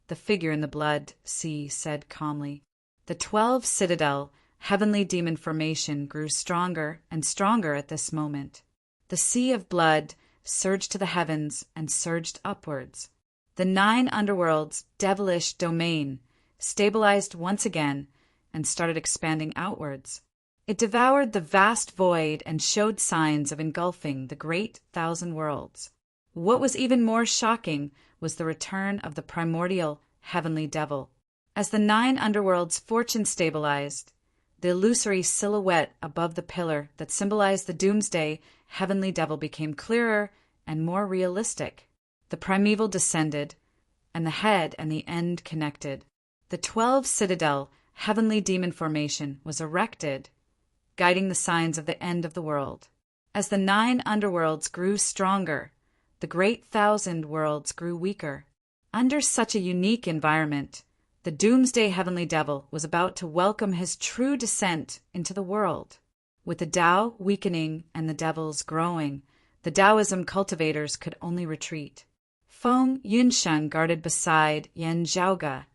the figure in the blood sea said calmly. The 12 citadel, heavenly demon formation grew stronger and stronger at this moment. The sea of blood surged to the heavens and surged upwards. The 9 underworlds' devilish domain stabilized once again and started expanding outwards. It devoured the vast void and showed signs of engulfing the great 1,000 worlds. What was even more shocking was the return of the primordial heavenly devil. As the 9 underworlds' fortune stabilized, the illusory silhouette above the pillar that symbolized the doomsday heavenly devil became clearer and more realistic. The primeval descended, and the head and the end connected. The 12 citadel heavenly demon formation was erected, guiding the signs of the end of the world. As the 9 underworlds grew stronger, the great 1,000 worlds grew weaker. Under such a unique environment, the doomsday heavenly devil was about to welcome his true descent into the world. With the Tao weakening and the devils growing, the Taoism cultivators could only retreat. Feng Yunsheng guarded beside Yan Zhaoge,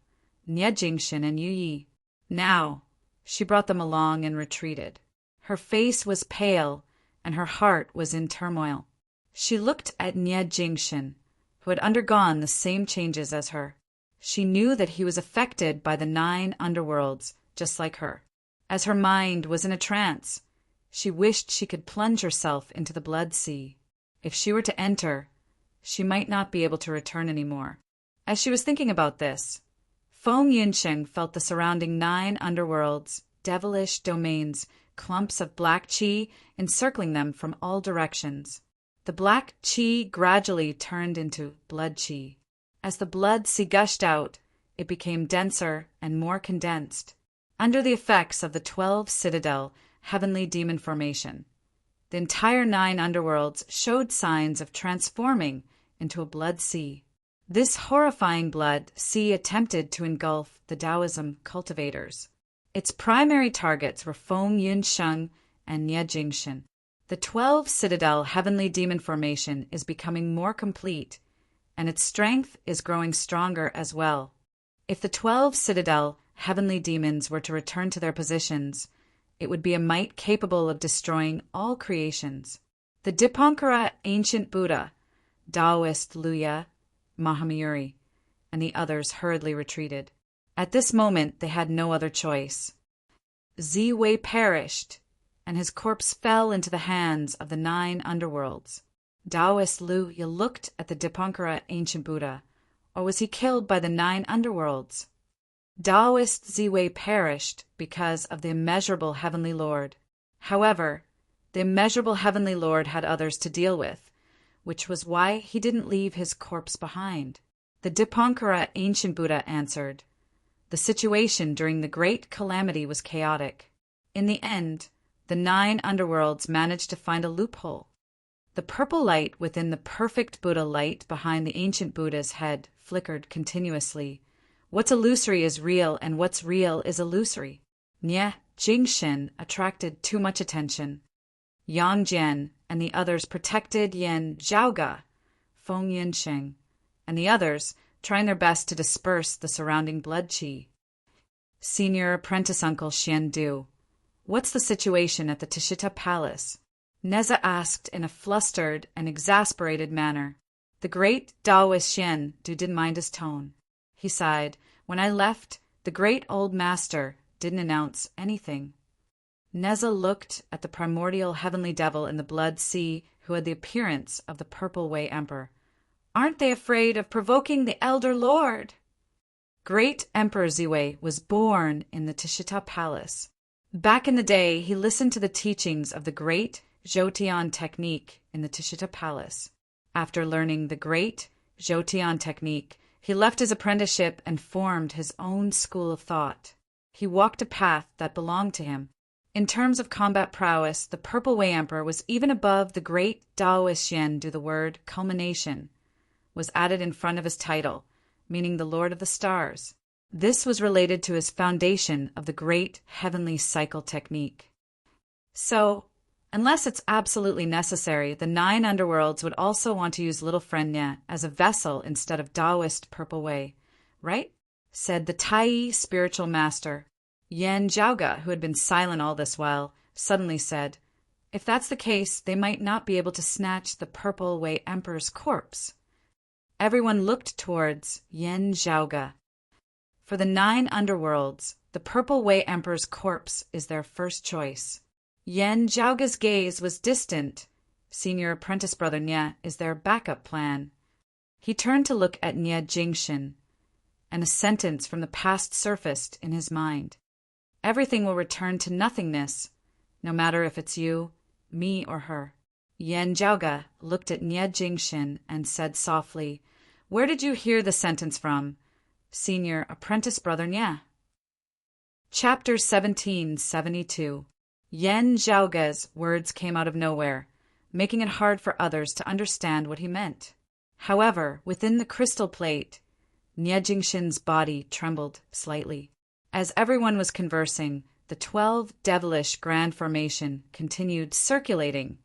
Nie Jingshan, and Yu Yi. Now, she brought them along and retreated. Her face was pale, and her heart was in turmoil. She looked at Nie Jingshan, who had undergone the same changes as her. She knew that he was affected by the 9 underworlds, just like her. As her mind was in a trance, she wished she could plunge herself into the blood sea. If she were to enter, she might not be able to return anymore. As she was thinking about this, Feng Yunsheng felt the surrounding 9 underworlds, devilish domains, clumps of black qi encircling them from all directions. The black qi gradually turned into blood qi. As the blood sea gushed out, it became denser and more condensed. Under the effects of the 12 citadel heavenly demon formation, the entire 9 underworlds showed signs of transforming into a blood sea. This horrifying blood sea attempted to engulf the Taoism cultivators. Its primary targets were Feng Yunsheng and Nie Jingshan. The 12 citadel heavenly demon formation is becoming more complete, and its strength is growing stronger as well. If the 12 citadel heavenly demons were to return to their positions, it would be a might capable of destroying all creations. The Dipankara ancient Buddha, Taoist Luya, Mahamayuri, and the others hurriedly retreated. At this moment they had no other choice. Ziwei perished, and his corpse fell into the hands of the 9 underworlds. Taoist Luya looked at the Dipankara ancient Buddha, or was he killed by the 9 underworlds? Taoist Ziwei perished because of the immeasurable Heavenly Lord. However, the immeasurable Heavenly Lord had others to deal with, which was why he didn't leave his corpse behind. The Dipankara ancient Buddha answered, "The situation during the great calamity was chaotic. In the end, the 9 underworlds managed to find a loophole. The purple light within the perfect Buddha light behind the ancient Buddha's head flickered continuously. What's illusory is real, and what's real is illusory." Nie Jingshan attracted too much attention. Yang Jian and the others protected Yan Zhaoge, Feng Yunsheng, and the others, trying their best to disperse the surrounding blood qi. Senior apprentice uncle Xian Du, what's the situation at the Tishita Palace? Neza asked in a flustered and exasperated manner. The great Taoist Xian Du didn't mind his tone. He sighed. When I left, the great old master didn't announce anything. Neza looked at the primordial heavenly devil in the blood sea who had the appearance of the Purple Way Emperor. Aren't they afraid of provoking the Elder Lord? Great Emperor Ziwei was born in the Tishita Palace. Back in the day, he listened to the teachings of the great Zhoutian technique in the Tishita Palace. After learning the great Zhoutian technique, he left his apprenticeship and formed his own school of thought. He walked a path that belonged to him. In terms of combat prowess, the Purple Way Emperor was even above the great Taoist Xian Du. The word culmination was added in front of his title, meaning the Lord of the Stars. This was related to his foundation of the great heavenly cycle technique. So, Unless it's absolutely necessary, the 9 underworlds would also want to use little friend Nye as a vessel instead of Taoist purple way, right? Said the Tai spiritual master. Yan Zhaoge, who had been silent all this while, suddenly said, "If that's the case, they might not be able to snatch the purple way emperor's corpse." Everyone looked towards Yan Zhaoge. For the 9 underworlds, the purple way emperor's corpse is their first choice. Yan Zhaoge's gaze was distant. Senior apprentice brother Nye is their backup plan. He turned to look at Nye Jingxin, and a sentence from the past surfaced in his mind. Everything will return to nothingness, no matter if it's you, me, or her. Yan Zhaoge looked at Nye Jingxin and said softly, "Where did you hear the sentence from?" Senior apprentice brother Nye. Chapter 1772. Yan Zhaoge's words came out of nowhere, making it hard for others to understand what he meant. However, within the crystal plate, Nye Jingxin's body trembled slightly. As everyone was conversing, the 12 devilish grand formation continued circulating,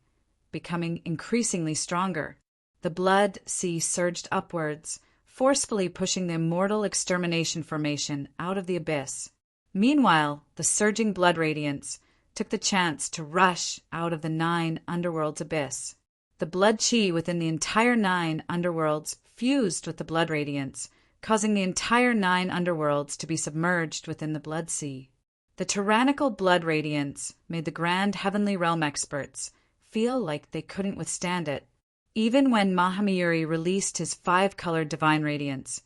becoming increasingly stronger. The blood sea surged upwards, forcefully pushing the immortal extermination formation out of the abyss. Meanwhile, the surging blood radiance took the chance to rush out of the 9 underworlds abyss. The blood chi within the entire 9 underworlds fused with the blood radiance, causing the entire 9 underworlds to be submerged within the blood sea. The tyrannical blood radiance made the grand heavenly realm experts feel like they couldn't withstand it. Even when Mahamayuri released his 5-colored divine radiance,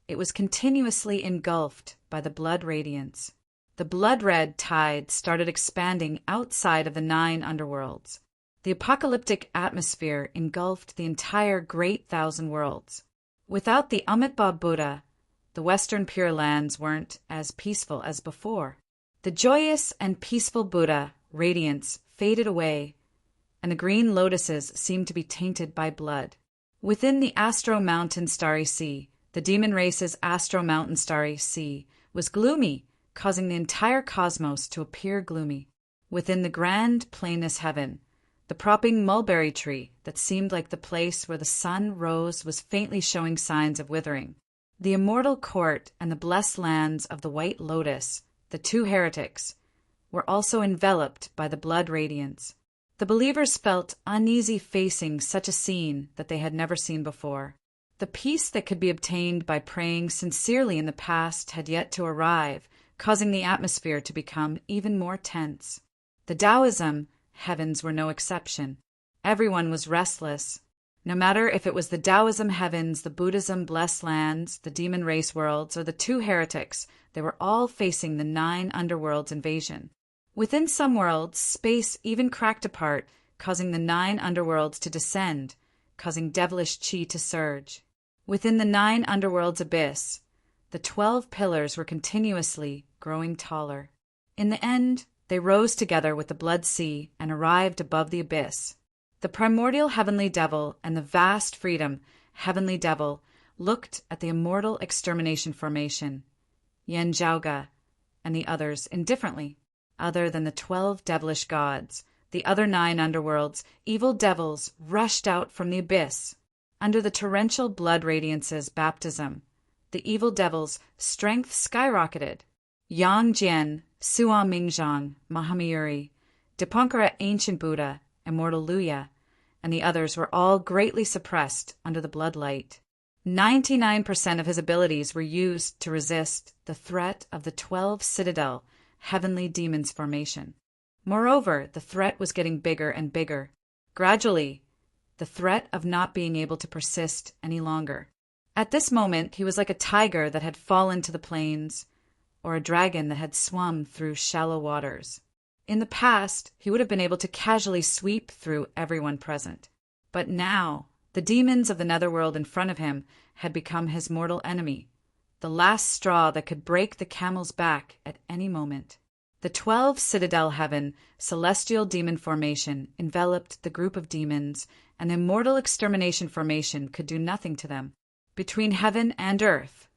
it was continuously engulfed by the blood radiance. The blood-red tide started expanding outside of the 9 underworlds. The apocalyptic atmosphere engulfed the entire Great Thousand Worlds. Without the Amitabha Buddha, the Western Pure Lands weren't as peaceful as before. The joyous and peaceful Buddha radiance faded away, and the green lotuses seemed to be tainted by blood. Within the Astro Mountain Starry Sea, the demon race's Astro Mountain Starry Sea was gloomy, causing the entire cosmos to appear gloomy. Within the grand plainless heaven, the propping mulberry tree that seemed like the place where the sun rose was faintly showing signs of withering. The immortal court and the blessed lands of the white lotus, the 2 heretics, were also enveloped by the blood radiance. The believers felt uneasy facing such a scene that they had never seen before. The peace that could be obtained by praying sincerely in the past had yet to arrive, causing the atmosphere to become even more tense. The Taoism heavens were no exception. Everyone was restless. No matter if it was the Taoism heavens, the Buddhism blessed lands, the demon race worlds, or the 2 heretics, they were all facing the 9 underworlds invasion. Within some worlds, space even cracked apart, causing the 9 underworlds to descend, causing devilish chi to surge. Within the 9 underworlds abyss, the 12 pillars were continuously growing taller. In the end, they rose together with the blood sea and arrived above the abyss. The primordial heavenly devil and the vast freedom heavenly devil looked at the immortal extermination formation, Yan Zhaoge, and the others indifferently. Other than the 12 devilish gods, the other 9 underworlds, evil devils rushed out from the abyss. Under the torrential blood radiance's baptism, the evil devils' strength skyrocketed. Yang Jian, Sua Mingzhang, Mahamayuri, Dipankara Ancient Buddha, Immortal Luya, and the others were all greatly suppressed under the blood light. 99% of his abilities were used to resist the threat of the 12 citadel heavenly demons formation. Moreover, the threat was getting bigger and bigger. Gradually, the threat of not being able to persist any longer. At this moment, he was like a tiger that had fallen to the plains, or a dragon that had swum through shallow waters. In the past, he would have been able to casually sweep through everyone present. But now, the demons of the netherworld in front of him had become his mortal enemy, the last straw that could break the camel's back at any moment. The 12 citadel heaven celestial demon formation enveloped the group of demons, and the immortal extermination formation could do nothing to them. Between heaven and earth,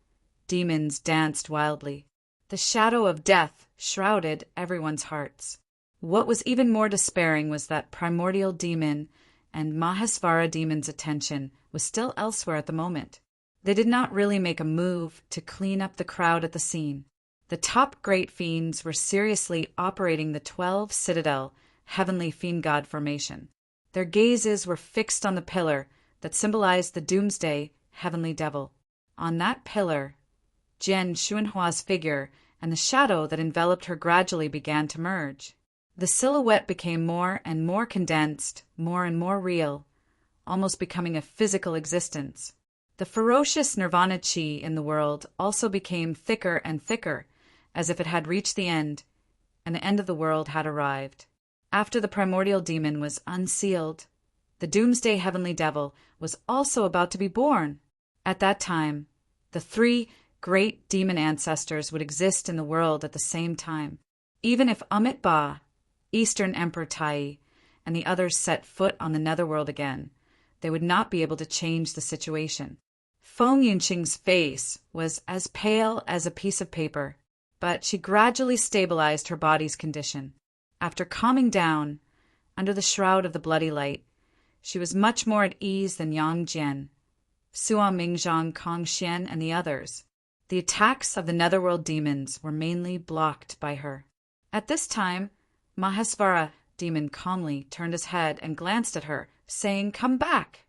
demons danced wildly. The shadow of death shrouded everyone's hearts. What was even more despairing was that primordial demon and Mahesvara demon's attention was still elsewhere at the moment. They did not really make a move to clean up the crowd at the scene. The top great fiends were seriously operating the 12 Citadel Heavenly Fiend God formation. Their gazes were fixed on the pillar that symbolized the Doomsday Heavenly Devil. On that pillar, Jian Xuanhua's figure and the shadow that enveloped her gradually began to merge. The silhouette became more and more condensed, more and more real, almost becoming a physical existence. The ferocious nirvana chi in the world also became thicker and thicker, as if it had reached the end, and the end of the world had arrived. After the primordial demon was unsealed, the Doomsday Heavenly Devil was also about to be born. At that time, the 3 great demon ancestors would exist in the world at the same time. Even if Amit Ba, Eastern Emperor Tai, and the others set foot on the netherworld again, they would not be able to change the situation. Feng Yunqing's face was as pale as a piece of paper, but she gradually stabilized her body's condition. After calming down, under the shroud of the bloody light, she was much more at ease than Yang Jian, Sua Mingzhang, Kong Xian, and the others. The attacks of the netherworld demons were mainly blocked by her. At this time, Mahesvara demon calmly turned his head and glanced at her, saying, "Come back."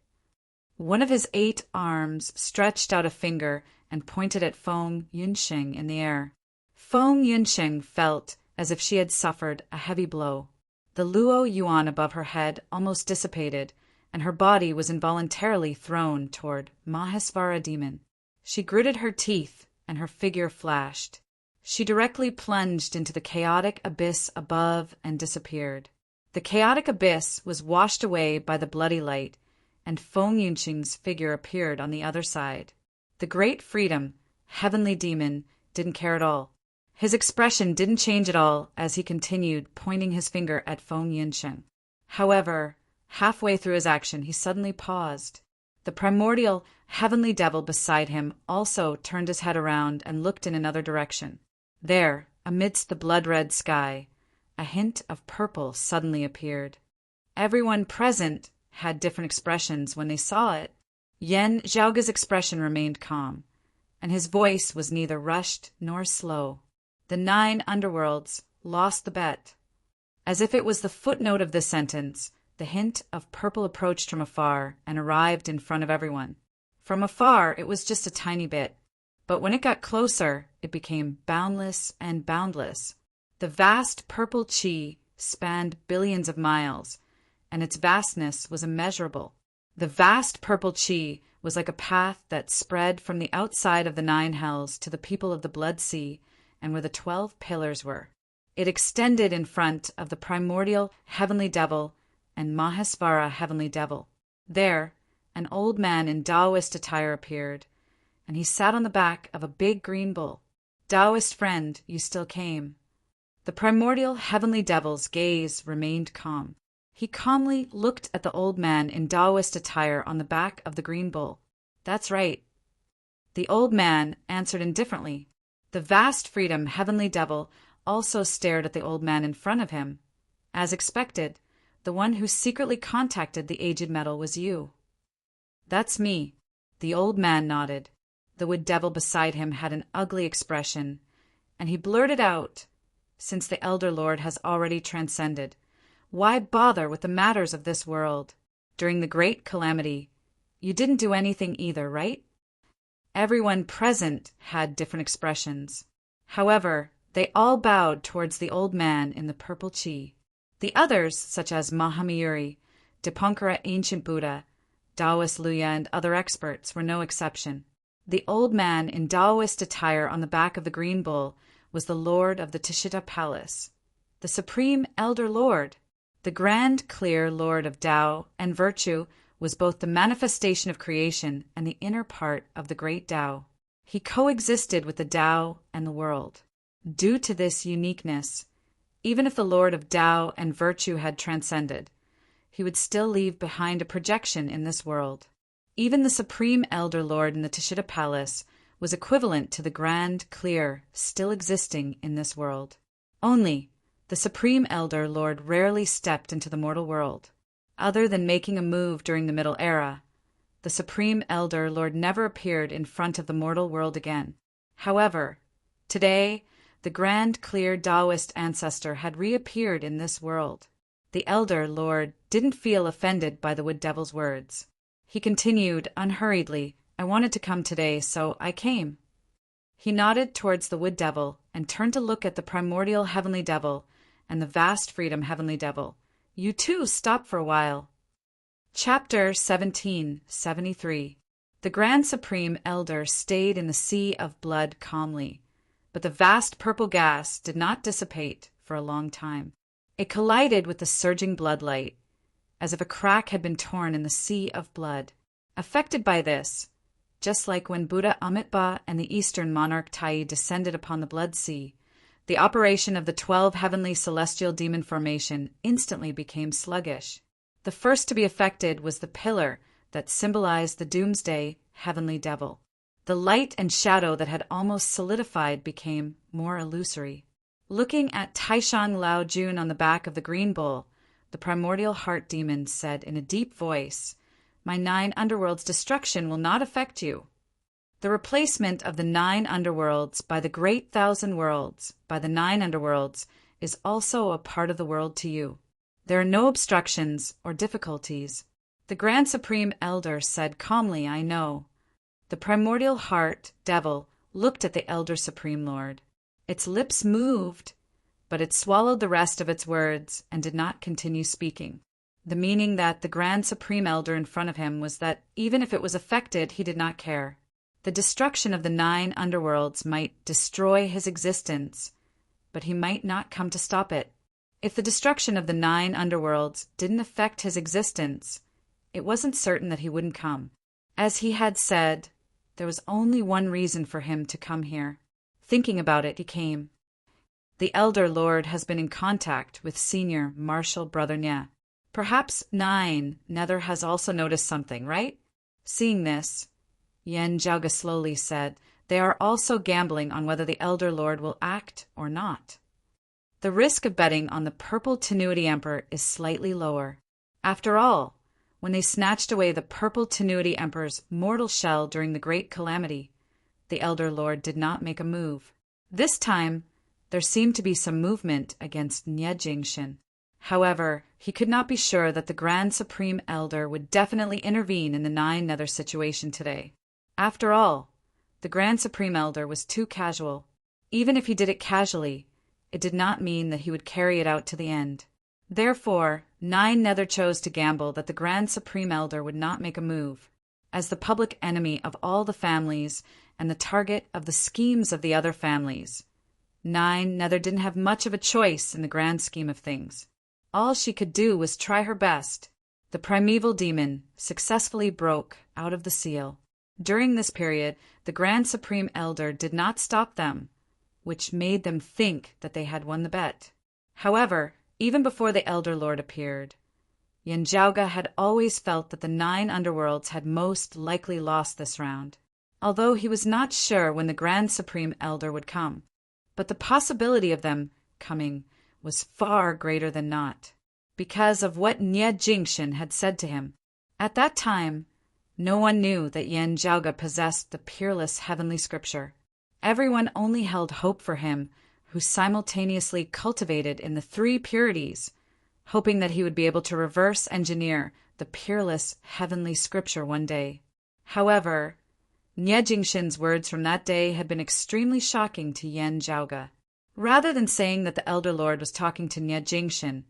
One of his 8 arms stretched out a finger and pointed at Feng Yunqing in the air. Feng Yunqing felt as if she had suffered a heavy blow. The Luo Yuan above her head almost dissipated, and her body was involuntarily thrown toward Mahesvara demon. She gritted her teeth, and her figure flashed. She directly plunged into the chaotic abyss above and disappeared. The chaotic abyss was washed away by the bloody light, and Feng Yunqing's figure appeared on the other side. The great freedom, heavenly demon, didn't care at all. His expression didn't change at all as he continued pointing his finger at Feng Yunqing. However, halfway through his action, he suddenly paused. The primordial heavenly devil beside him also turned his head around and looked in another direction. There, amidst the blood-red sky, a hint of purple suddenly appeared. Everyone present had different expressions when they saw it. Yan Zhaoge's expression remained calm, and his voice was neither rushed nor slow. The 9 underworlds lost the bet. As if it was the footnote of this sentence, the hint of purple approached from afar and arrived in front of everyone. From afar, it was just a tiny bit, but when it got closer, it became boundless and boundless. The vast purple chi spanned billions of miles, and its vastness was immeasurable. The vast purple chi was like a path that spread from the outside of the 9 hells to the people of the Blood Sea and where the 12 pillars were. It extended in front of the primordial heavenly devil and Mahesvara heavenly devil. There, an old man in Taoist attire appeared, and he sat on the back of a big green bull. "Taoist friend, you still came." The primordial heavenly devil's gaze remained calm. He calmly looked at the old man in Taoist attire on the back of the green bull. "That's right." The old man answered indifferently. The vast freedom heavenly devil also stared at the old man in front of him. As expected, the one who secretly contacted the aged metal was you. "That's me." The old man nodded. The wood devil beside him had an ugly expression, and he blurted out, "Since the Elder Lord has already transcended, why bother with the matters of this world? During the great calamity, you didn't do anything either, right?" Everyone present had different expressions. However, they all bowed towards the old man in the purple chi. The others, such as Mahamayuri, Dipankara Ancient Buddha, Taoist Luya, and other experts, were no exception. The old man in Taoist attire on the back of the green bull was the Lord of the Tishita Palace, the Supreme Elder Lord. The Grand Clear Lord of Tao and Virtue was both the manifestation of creation and the inner part of the great Tao. He coexisted with the Tao and the world. Due to this uniqueness, even if the Lord of Tao and Virtue had transcended, he would still leave behind a projection in this world. Even the Supreme Elder Lord in the Tishita Palace was equivalent to the Grand Clear still existing in this world. Only, The Supreme Elder Lord rarely stepped into the mortal world. Other than making a move during the Middle Era, the Supreme Elder Lord never appeared in front of the mortal world again. However, today, the grand clear Taoist ancestor had reappeared in this world. The Elder Lord didn't feel offended by the Wood Devil's words. He continued unhurriedly, "I wanted to come today, so I came." He nodded towards the Wood Devil and turned to look at the primordial Heavenly Devil and the vast Freedom Heavenly Devil. "You too stop for a while." Chapter 1773. The Grand Supreme Elder stayed in the sea of blood calmly, but the vast purple gas did not dissipate for a long time. It collided with the surging bloodlight, as if a crack had been torn in the sea of blood. Affected by this, just like when Buddha Amitabha and the Eastern monarch Tai descended upon the Blood Sea, the operation of the 12 heavenly celestial demon formation instantly became sluggish. The first to be affected was the pillar that symbolized the Doomsday Heavenly Devil. The light and shadow that had almost solidified became more illusory. Looking at Taishan Lao Jun on the back of the green bull, the primordial heart demon said in a deep voice, "My 9 underworlds' destruction will not affect you. The replacement of the 9 underworlds by the great 1,000 worlds, by the 9 underworlds, is also a part of the world to you. There are no obstructions or difficulties." The Grand Supreme Elder said calmly, "I know." The primordial heart devil looked at the Elder Supreme Lord. Its lips moved, but it swallowed the rest of its words and did not continue speaking. The meaning that the Grand Supreme Elder in front of him was that even if it was affected, he did not care. The destruction of the 9 underworlds might destroy his existence, but he might not come to stop it. If the destruction of the 9 underworlds didn't affect his existence, it wasn't certain that he wouldn't come. As he had said, there was only one reason for him to come here. Thinking about it, he came. The Elder Lord has been in contact with Senior Marshal Brother Nye. Perhaps 9 Nether has also noticed something, right? Seeing this, Yen Jiaoge slowly said, "They are also gambling on whether the Elder Lord will act or not. The risk of betting on the Purple Tenuity Emperor is slightly lower. After all, when they snatched away the Purple Tenuity Emperor's mortal shell during the Great Calamity, the Elder Lord did not make a move. This time, there seemed to be some movement against Nye Jingshin. However, he could not be sure that the Grand Supreme Elder would definitely intervene in the 9 Nether situation today. After all, the Grand Supreme Elder was too casual. Even if he did it casually, it did not mean that he would carry it out to the end. Therefore, 9 Nether chose to gamble that the Grand Supreme Elder would not make a move. As the public enemy of all the families and the target of the schemes of the other families, 9 Nether didn't have much of a choice in the grand scheme of things. All she could do was try her best. The primeval demon successfully broke out of the seal. During this period, the Grand Supreme Elder did not stop them, which made them think that they had won the bet. However, even before the Elder Lord appeared, Yen Jiaoge had always felt that the 9 underworlds had most likely lost this round, although he was not sure when the Grand Supreme Elder would come. But the possibility of them coming was far greater than not, because of what Nye Jingshin had said to him. At that time, no one knew that Yen Jiaoge possessed the peerless heavenly scripture. Everyone only held hope for him who simultaneously cultivated in the 3 purities, hoping that he would be able to reverse engineer the peerless heavenly scripture one day. However, Nye Jingshin's words from that day had been extremely shocking to Yen Jiaoge. Rather than saying that the Elder Lord was talking to Nye Jingshin,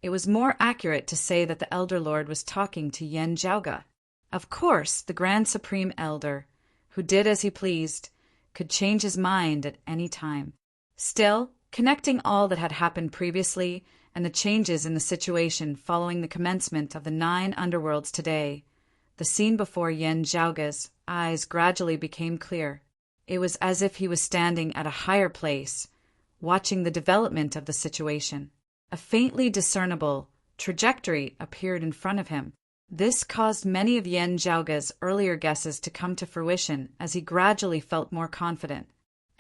it was more accurate to say that the Elder Lord was talking to Yen Jiaoge. Of course, the Grand Supreme Elder, who did as he pleased, could change his mind at any time. Still, connecting all that had happened previously and the changes in the situation following the commencement of the 9 underworlds today, the scene before Yen Jiaoge's eyes gradually became clear. It was as if he was standing at a higher place, watching the development of the situation. A faintly discernible trajectory appeared in front of him. This caused many of Yen Jiaoge's earlier guesses to come to fruition as he gradually felt more confident.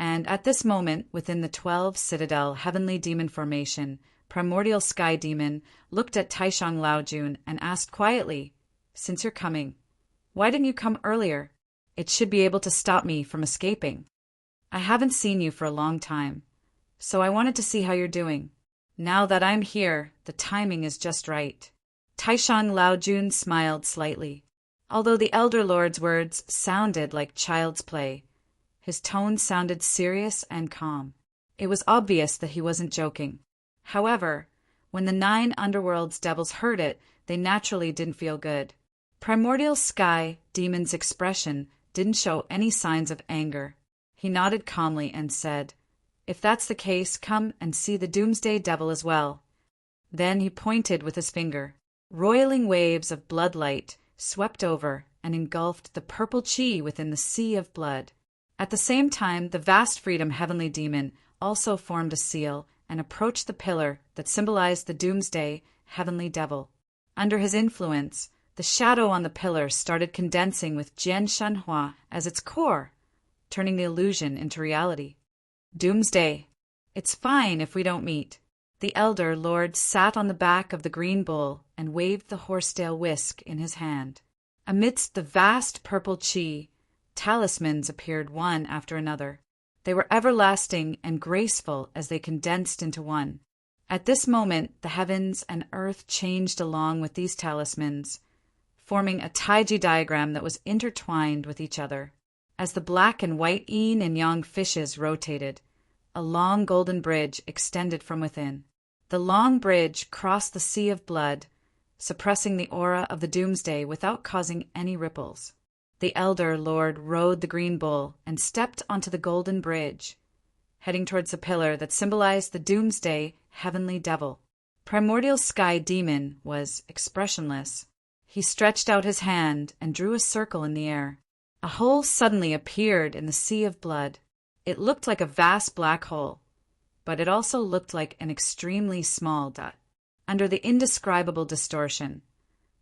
And at this moment, within the 12 Citadel Heavenly Demon Formation, Primordial Sky Demon looked at Taishang Laojun and asked quietly, "Since you're coming, why didn't you come earlier? It should be able to stop me from escaping. I haven't seen you for a long time, so I wanted to see how you're doing. Now that I'm here, the timing is just right." Taishang Laojun smiled slightly. Although the Elder Lord's words sounded like child's play, his tone sounded serious and calm. It was obvious that he wasn't joking. However, when the 9 Underworld's devils heard it, they naturally didn't feel good. Primordial Sky Demon's expression didn't show any signs of anger. He nodded calmly and said, "If that's the case, come and see the Doomsday Devil as well." Then he pointed with his finger. Roiling waves of bloodlight swept over and engulfed the purple chi within the sea of blood. At the same time, the Vast Freedom Heavenly Demon also formed a seal and approached the pillar that symbolized the Doomsday Heavenly Devil. Under his influence, the shadow on the pillar started condensing with Jian Shanhua as its core, turning the illusion into reality. "Doomsday, it's fine if we don't meet." The Elder Lord sat on the back of the green bull and waved the horsetail whisk in his hand. Amidst the vast purple chi, talismans appeared one after another. They were everlasting and graceful as they condensed into one. At this moment, the heavens and earth changed along with these talismans, forming a taiji diagram that was intertwined with each other. As the black and white yin and yang fishes rotated, a long golden bridge extended from within. The long bridge crossed the sea of blood, suppressing the aura of the Doomsday without causing any ripples. The Elder Lord rode the green bull and stepped onto the golden bridge, heading towards the pillar that symbolized the Doomsday Heavenly Devil. Primordial Sky Demon was expressionless. He stretched out his hand and drew a circle in the air. A hole suddenly appeared in the sea of blood. It looked like a vast black hole, but it also looked like an extremely small dot. Under the indescribable distortion,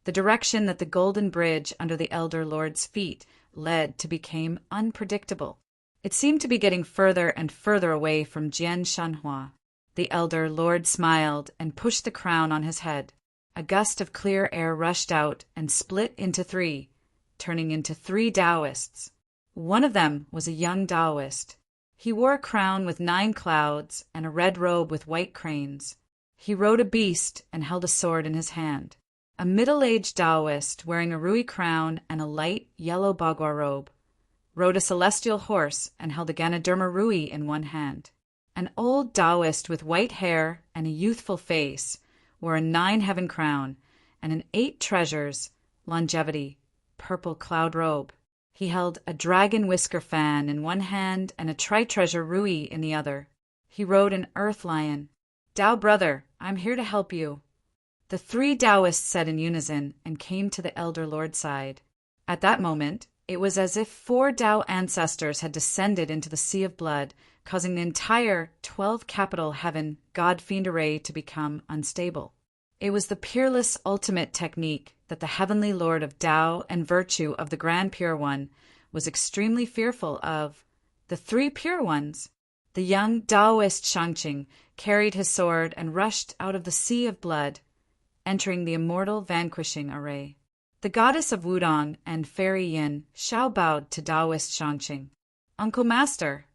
the direction that the golden bridge under the Elder Lord's feet led to became unpredictable. It seemed to be getting further and further away from Jian Shanhua. The Elder Lord smiled and pushed the crown on his head. A gust of clear air rushed out and split into 3, turning into 3 Taoists. One of them was a young Taoist. He wore a crown with 9 clouds and a red robe with white cranes. He rode a beast and held a sword in his hand. A middle-aged Taoist wearing a Rui crown and a light yellow Bagua robe rode a celestial horse and held a Ganoderma Rui in one hand. An old Taoist with white hair and a youthful face wore a 9 heaven crown and an 8 treasures, longevity, purple cloud robe. He held a dragon whisker fan in one hand and a tri-treasure Rui in the other. He rode an earth lion. "Tao brother, I'm here to help you." The 3 Taoists said in unison and came to the Elder Lord's side. At that moment, it was as if 4 Tao ancestors had descended into the sea of blood, causing the entire 12 capital heaven God-Fiend array to become unstable. It was the peerless ultimate technique that the Heavenly Lord of Tao and Virtue of the Grand Pure One was extremely fearful of. The 3 Pure Ones. The young Taoist Shangqing carried his sword and rushed out of the sea of blood, entering the immortal vanquishing array. The goddess of Wudong and Fairy Yin Shao bowed to Taoist Shangqing. "Uncle Master,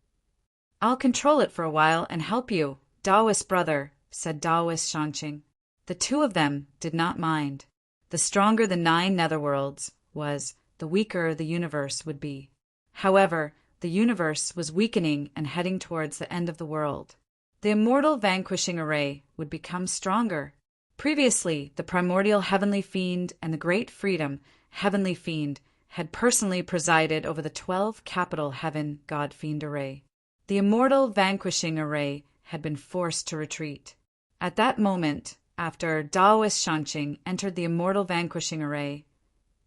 I'll control it for a while and help you, Taoist brother," said Taoist Shangqing. The 2 of them did not mind. The stronger the 9 netherworlds was, the weaker the universe would be. However, the universe was weakening and heading towards the end of the world. The immortal vanquishing array would become stronger. Previously, the primordial Heavenly Fiend and the Great Freedom Heavenly Fiend had personally presided over the 12 capital heaven God-Fiend array. The immortal vanquishing array had been forced to retreat. At that moment, after Taoist Shangqing entered the immortal vanquishing array,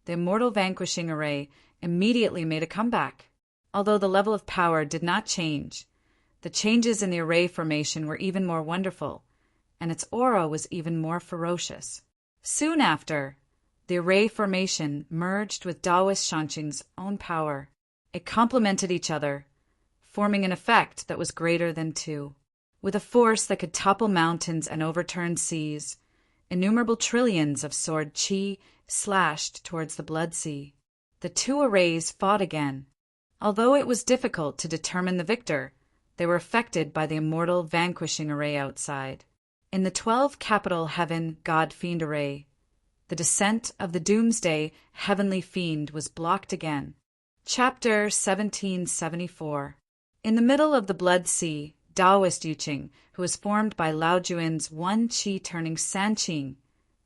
the immortal vanquishing array immediately made a comeback. Although the level of power did not change, the changes in the array formation were even more wonderful, and its aura was even more ferocious. Soon after, the array formation merged with Taoist Shangqing's own power. It complemented each other, forming an effect that was greater than two. With a force that could topple mountains and overturn seas, innumerable trillions of sword chi slashed towards the blood sea. The two arrays fought again. Although it was difficult to determine the victor, they were affected by the immortal vanquishing array outside. In the 12 capital heaven God-Fiend array, the descent of the doomsday heavenly fiend was blocked again. Chapter 1774. In the middle of the blood sea, Taoist Yuqing, who was formed by Lao Juin's one qi turning Sanqing,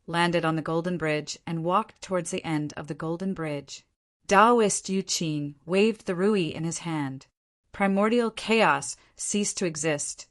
landed on the Golden Bridge and walked towards the end of the Golden Bridge. Taoist Yuqing waved the rui in his hand. Primordial chaos ceased to exist,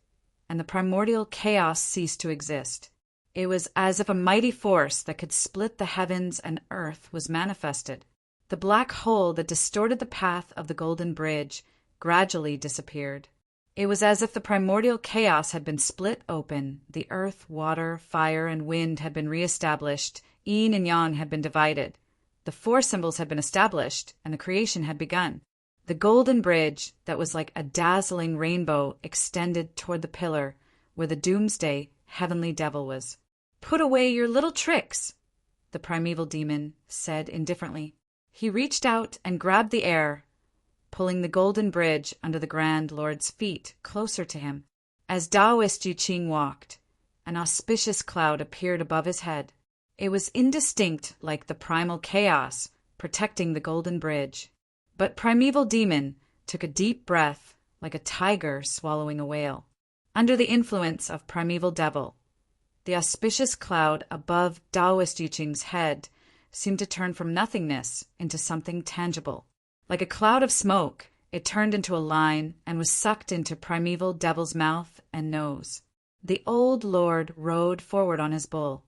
and the primordial chaos ceased to exist. It was as if a mighty force that could split the heavens and earth was manifested. The black hole that distorted the path of the Golden Bridge gradually disappeared. It was as if the primordial chaos had been split open, the earth, water, fire, and wind had been re-established, yin and yang had been divided, the four symbols had been established, and the creation had begun. The Golden Bridge, that was like a dazzling rainbow, extended toward the pillar where the doomsday heavenly devil was. "Put away your little tricks," the primeval demon said indifferently. He reached out and grabbed the air, pulling the Golden Bridge under the Grand Lord's feet closer to him. As Taoist Yuqing walked, an auspicious cloud appeared above his head. It was indistinct, like the primal chaos protecting the Golden Bridge. But primeval demon took a deep breath, like a tiger swallowing a whale. Under the influence of primeval devil, the auspicious cloud above Taoist Yuqing's head seemed to turn from nothingness into something tangible. Like a cloud of smoke, it turned into a line and was sucked into primeval devil's mouth and nose. The old lord rode forward on his bull,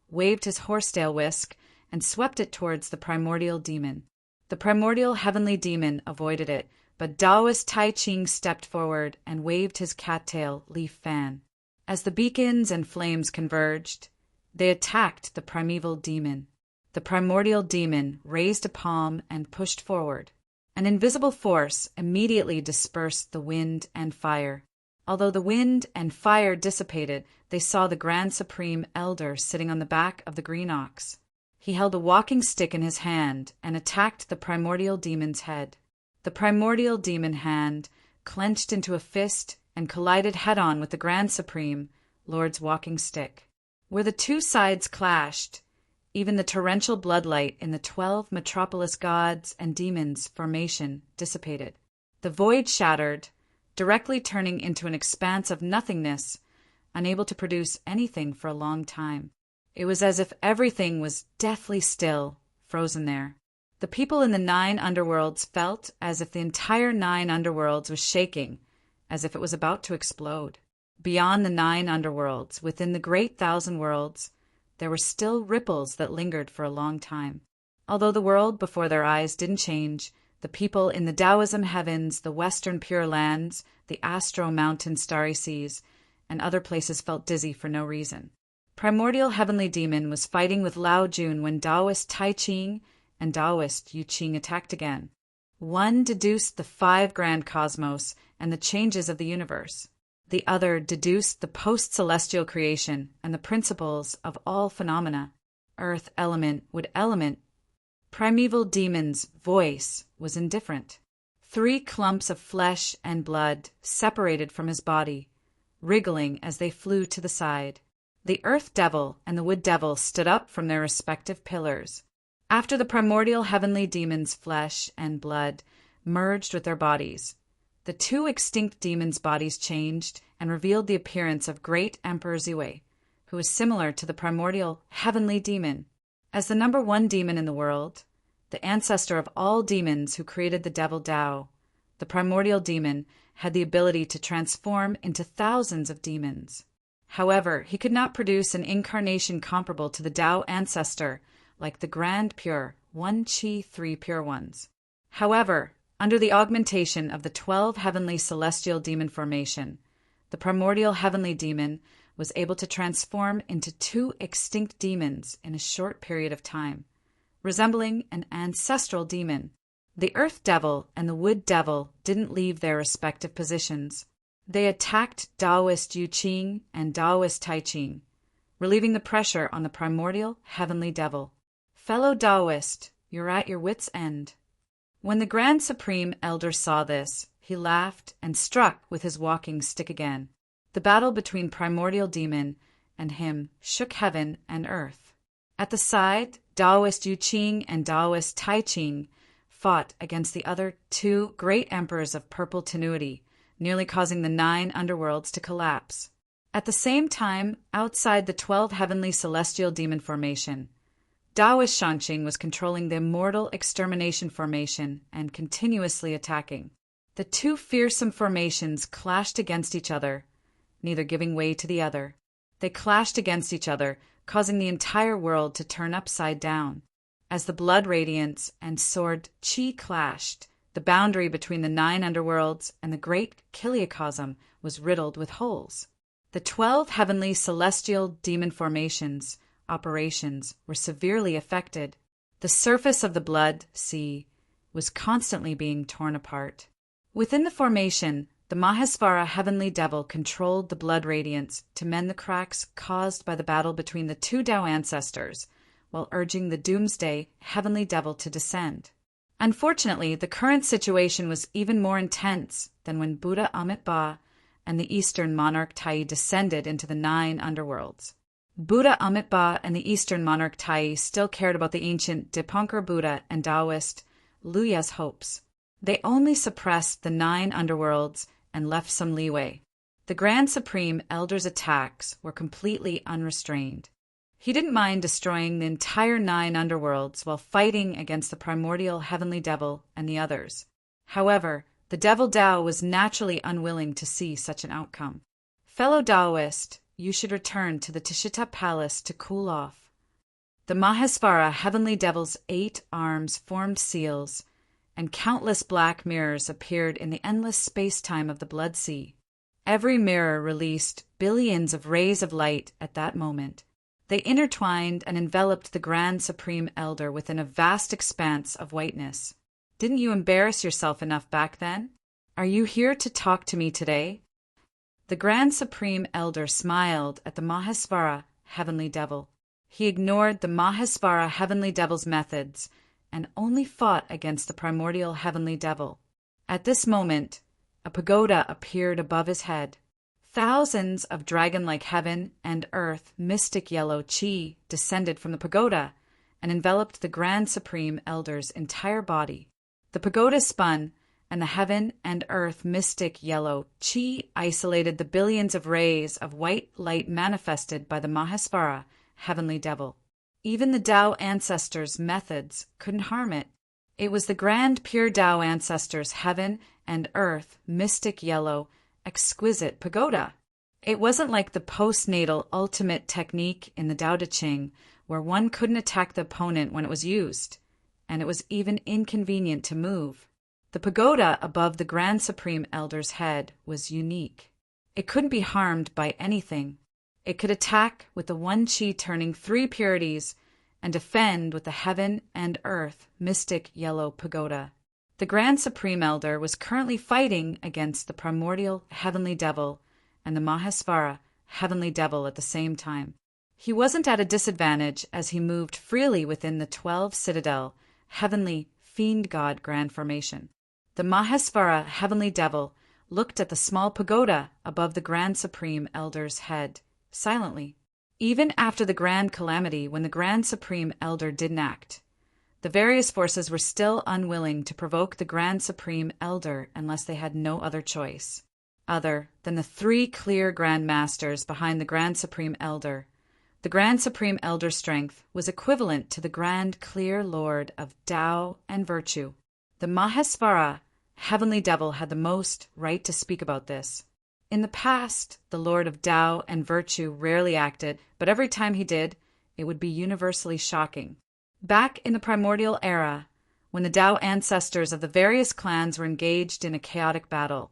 waved his horsetail whisk, and swept it towards the primordial demon. The primordial heavenly demon avoided it, but Taoist Tai Ching stepped forward and waved his cattail leaf fan. As the beacons and flames converged, they attacked the primeval demon. The primordial demon raised a palm and pushed forward. An invisible force immediately dispersed the wind and fire. Although the wind and fire dissipated, they saw the Grand Supreme Elder sitting on the back of the green ox. He held a walking stick in his hand and attacked the primordial demon's head. The primordial demon hand clenched into a fist and collided head-on with the Grand Supreme Lord's walking stick. Where the two sides clashed, even the torrential bloodlight in the 12 metropolis gods and demons formation dissipated. The void shattered, directly turning into an expanse of nothingness, unable to produce anything for a long time. It was as if everything was deathly still, frozen there. The people in the 9 underworlds felt as if the entire 9 underworlds was shaking, as if it was about to explode. Beyond the 9 underworlds, within the great 1,000 worlds, there were still ripples that lingered for a long time. Although the world before their eyes didn't change, the people in the Taoism heavens, the western Pure Lands, the Astro Mountain starry seas, and other places felt dizzy for no reason. Primordial heavenly demon was fighting with Lao Jun when Taoist Tai Ching and Taoist Yuqing attacked again. One deduced the 5 grand cosmos and the changes of the universe. The other deduced the post-celestial creation and the principles of all phenomena. Earth element would element. Primeval demon's voice was indifferent. 3 clumps of flesh and blood separated from his body, wriggling as they flew to the side. The earth devil and the wood devil stood up from their respective pillars. After the primordial heavenly demon's flesh and blood merged with their bodies, the 2 extinct demons' bodies changed and revealed the appearance of great Emperor Zue, who is similar to the primordial heavenly demon. As the number 1 demon in the world, the ancestor of all demons who created the devil Tao, the primordial demon had the ability to transform into thousands of demons. However, he could not produce an incarnation comparable to the Tao ancestor like the Grand Pure, 1 Qi 3 Pure Ones. However, under the augmentation of the 12 heavenly celestial demon formation, the primordial heavenly demon was able to transform into 2 extinct demons in a short period of time, resembling an ancestral demon. The Earth Devil and the Wood Devil didn't leave their respective positions. They attacked Taoist Yu Qing and Taoist Tai Qing, relieving the pressure on the primordial Heavenly Devil. Fellow Taoist, you're at your wits' end. When the Grand Supreme Elder saw this, he laughed and struck with his walking stick again. The battle between Primordial Demon and him shook heaven and earth. At the side, Taoist Yu Qing and Taoist Tai Qing fought against the other two great emperors of purple tenuity, nearly causing the 9 underworlds to collapse. At the same time, outside the 12 heavenly celestial demon formation, Taoist Shangqing was controlling the immortal extermination formation and continuously attacking. The two fearsome formations clashed against each other, neither giving way to the other. They clashed against each other, causing the entire world to turn upside down. As the blood radiance and sword qi clashed, the boundary between the 9 underworlds and the great Kiliacosm was riddled with holes. The 12 heavenly celestial demon formations operations were severely affected. The surface of the blood sea was constantly being torn apart. Within the formation, the Mahesvara Heavenly Devil controlled the blood radiance to mend the cracks caused by the battle between the 2 Tao ancestors, while urging the Doomsday Heavenly Devil to descend. Unfortunately, the current situation was even more intense than when Buddha Amitabha and the Eastern Monarch Tai descended into the 9 underworlds. Buddha Amitabha and the Eastern Monarch Tai still cared about the ancient Dipankar Buddha and Taoist Luya's hopes. They only suppressed the 9 underworlds and left some leeway. The Grand Supreme Elder's attacks were completely unrestrained. He didn't mind destroying the entire 9 underworlds while fighting against the primordial Heavenly Devil and the others. However, the Devil Tao was naturally unwilling to see such an outcome. Fellow Taoist, you should return to the Tishita Palace to cool off. The Mahesvara Heavenly Devil's 8 arms formed seals, and countless black mirrors appeared in the endless space-time of the Blood Sea. Every mirror released billions of rays of light at that moment. They intertwined and enveloped the Grand Supreme Elder within a vast expanse of whiteness. Didn't you embarrass yourself enough back then? Are you here to talk to me today? The Grand Supreme Elder smiled at the Mahesvara Heavenly Devil. He ignored the Mahesvara Heavenly Devil's methods and only fought against the primordial Heavenly Devil. At this moment, a pagoda appeared above his head. Thousands of dragon-like heaven and earth mystic yellow qi descended from the pagoda and enveloped the Grand Supreme Elder's entire body. The pagoda spun, and the heaven and earth mystic yellow qi isolated the billions of rays of white light manifested by the Mahesvara Heavenly Devil. Even the Tao ancestors' methods couldn't harm it. It was the grand pure Tao ancestors' heaven and earth mystic yellow exquisite pagoda. It wasn't like the postnatal ultimate technique in the Tao Te Ching, where one couldn't attack the opponent when it was used, and it was even inconvenient to move. The pagoda above the Grand Supreme Elder's head was unique. It couldn't be harmed by anything. It could attack with the 1 chi turning 3 purities and defend with the heaven and earth mystic yellow pagoda. The Grand Supreme Elder was currently fighting against the primordial Heavenly Devil and the Mahesvara Heavenly Devil at the same time. He wasn't at a disadvantage as he moved freely within the 12 Citadel Heavenly Fiend God Grand Formation. The Mahesvara Heavenly Devil looked at the small pagoda above the Grand Supreme Elder's head, silently. Even after the Grand Calamity, when the Grand Supreme Elder didn't act, the various forces were still unwilling to provoke the Grand Supreme Elder unless they had no other choice, other than the 3 clear Grand Masters behind the Grand Supreme Elder. The Grand Supreme Elder's strength was equivalent to the Grand Clear Lord of Tao and Virtue. The Mahesvara Heavenly Devil had the most right to speak about this. In the past, the Lord of Tao and Virtue rarely acted, but every time he did, it would be universally shocking. Back in the primordial era, when the Tao ancestors of the various clans were engaged in a chaotic battle,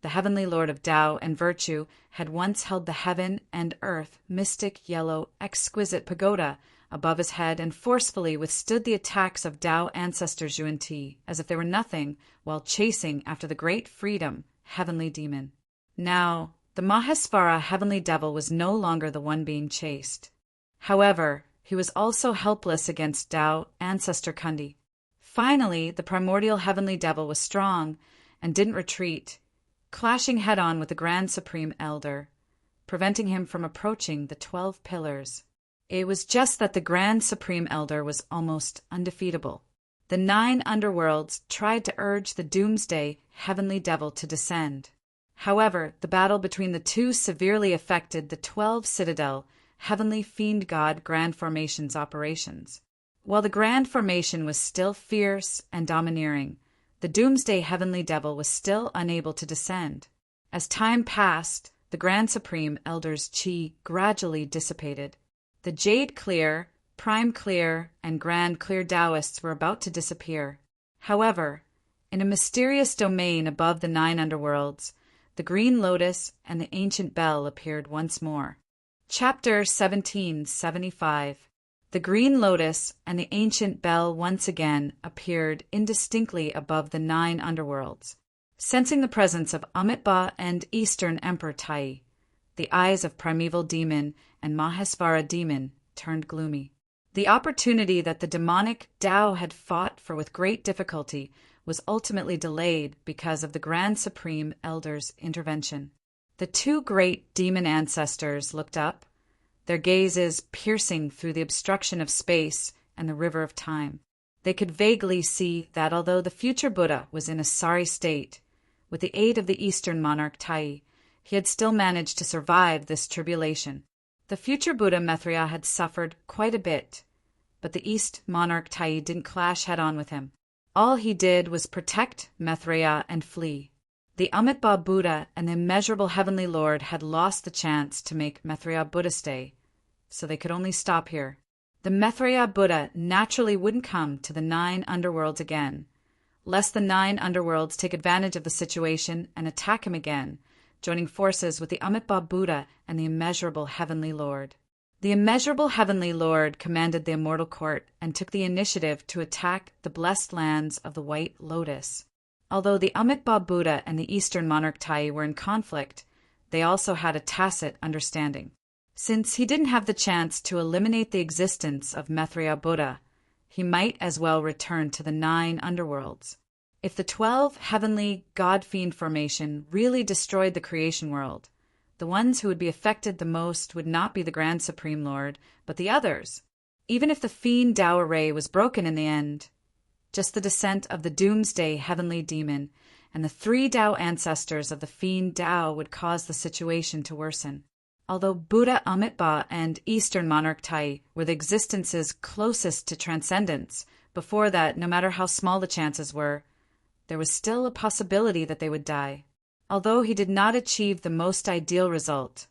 the Heavenly Lord of Tao and Virtue had once held the heaven and earth mystic yellow exquisite pagoda above his head and forcefully withstood the attacks of Tao ancestor Xuanti as if they were nothing while chasing after the great freedom, heavenly demon. Now, the Mahesvara heavenly devil was no longer the one being chased. However, he was also helpless against Tao ancestor Kundi. Finally, the primordial heavenly devil was strong and didn't retreat, clashing head-on with the Grand Supreme Elder, preventing him from approaching the 12 pillars. It was just that the Grand Supreme Elder was almost undefeatable. The 9 underworlds tried to urge the Doomsday Heavenly Devil to descend. However, the battle between the two severely affected the 12 Citadel Heavenly Fiend God Grand Formation's operations. While the Grand Formation was still fierce and domineering, the Doomsday Heavenly Devil was still unable to descend. As time passed, the Grand Supreme Elder's chi gradually dissipated. The Jade Clear, Prime Clear, and Grand Clear Taoists were about to disappear. However, in a mysterious domain above the 9 underworlds, the Green Lotus and the Ancient Bell appeared once more. Chapter 1775. The Green Lotus and the Ancient Bell once again appeared indistinctly above the 9 underworlds. Sensing the presence of Amitabha and Eastern Emperor Tai, the eyes of Primeval Demon and Mahesvara Demon turned gloomy. The opportunity that the demonic Tao had fought for with great difficulty was ultimately delayed because of the Grand Supreme Elder's intervention. The 2 great demon ancestors looked up, their gazes piercing through the obstruction of space and the river of time. They could vaguely see that although the future Buddha was in a sorry state, with the aid of the Eastern monarch Tai, he had still managed to survive this tribulation. The future Buddha Maitreya had suffered quite a bit, but the East monarch Tai didn't clash head-on with him. All he did was protect Maitreya and flee. The Amitabha Buddha and the immeasurable Heavenly Lord had lost the chance to make Maitreya Buddha stay, so they could only stop here. The Maitreya Buddha naturally wouldn't come to the 9 underworlds again, lest the 9 underworlds take advantage of the situation and attack him again, joining forces with the Amitabha Buddha and the immeasurable Heavenly Lord. The immeasurable Heavenly Lord commanded the Immortal Court and took the initiative to attack the blessed lands of the White Lotus. Although the Amitabha Buddha and the Eastern monarch Tai were in conflict, they also had a tacit understanding. Since he didn't have the chance to eliminate the existence of Maitreya Buddha, he might as well return to the 9 underworlds. If the 12 heavenly God-fiend formation really destroyed the creation world, the ones who would be affected the most would not be the Grand Supreme Lord, but the others. Even if the Fiend Tao array was broken in the end, just the descent of the Doomsday Heavenly Demon and the 3 Tao ancestors of the Fiend Tao would cause the situation to worsen. Although Buddha Amitabha and Eastern monarch Tai were the existences closest to transcendence, before that, no matter how small the chances were, there was still a possibility that they would die. Although he did not achieve the most ideal result,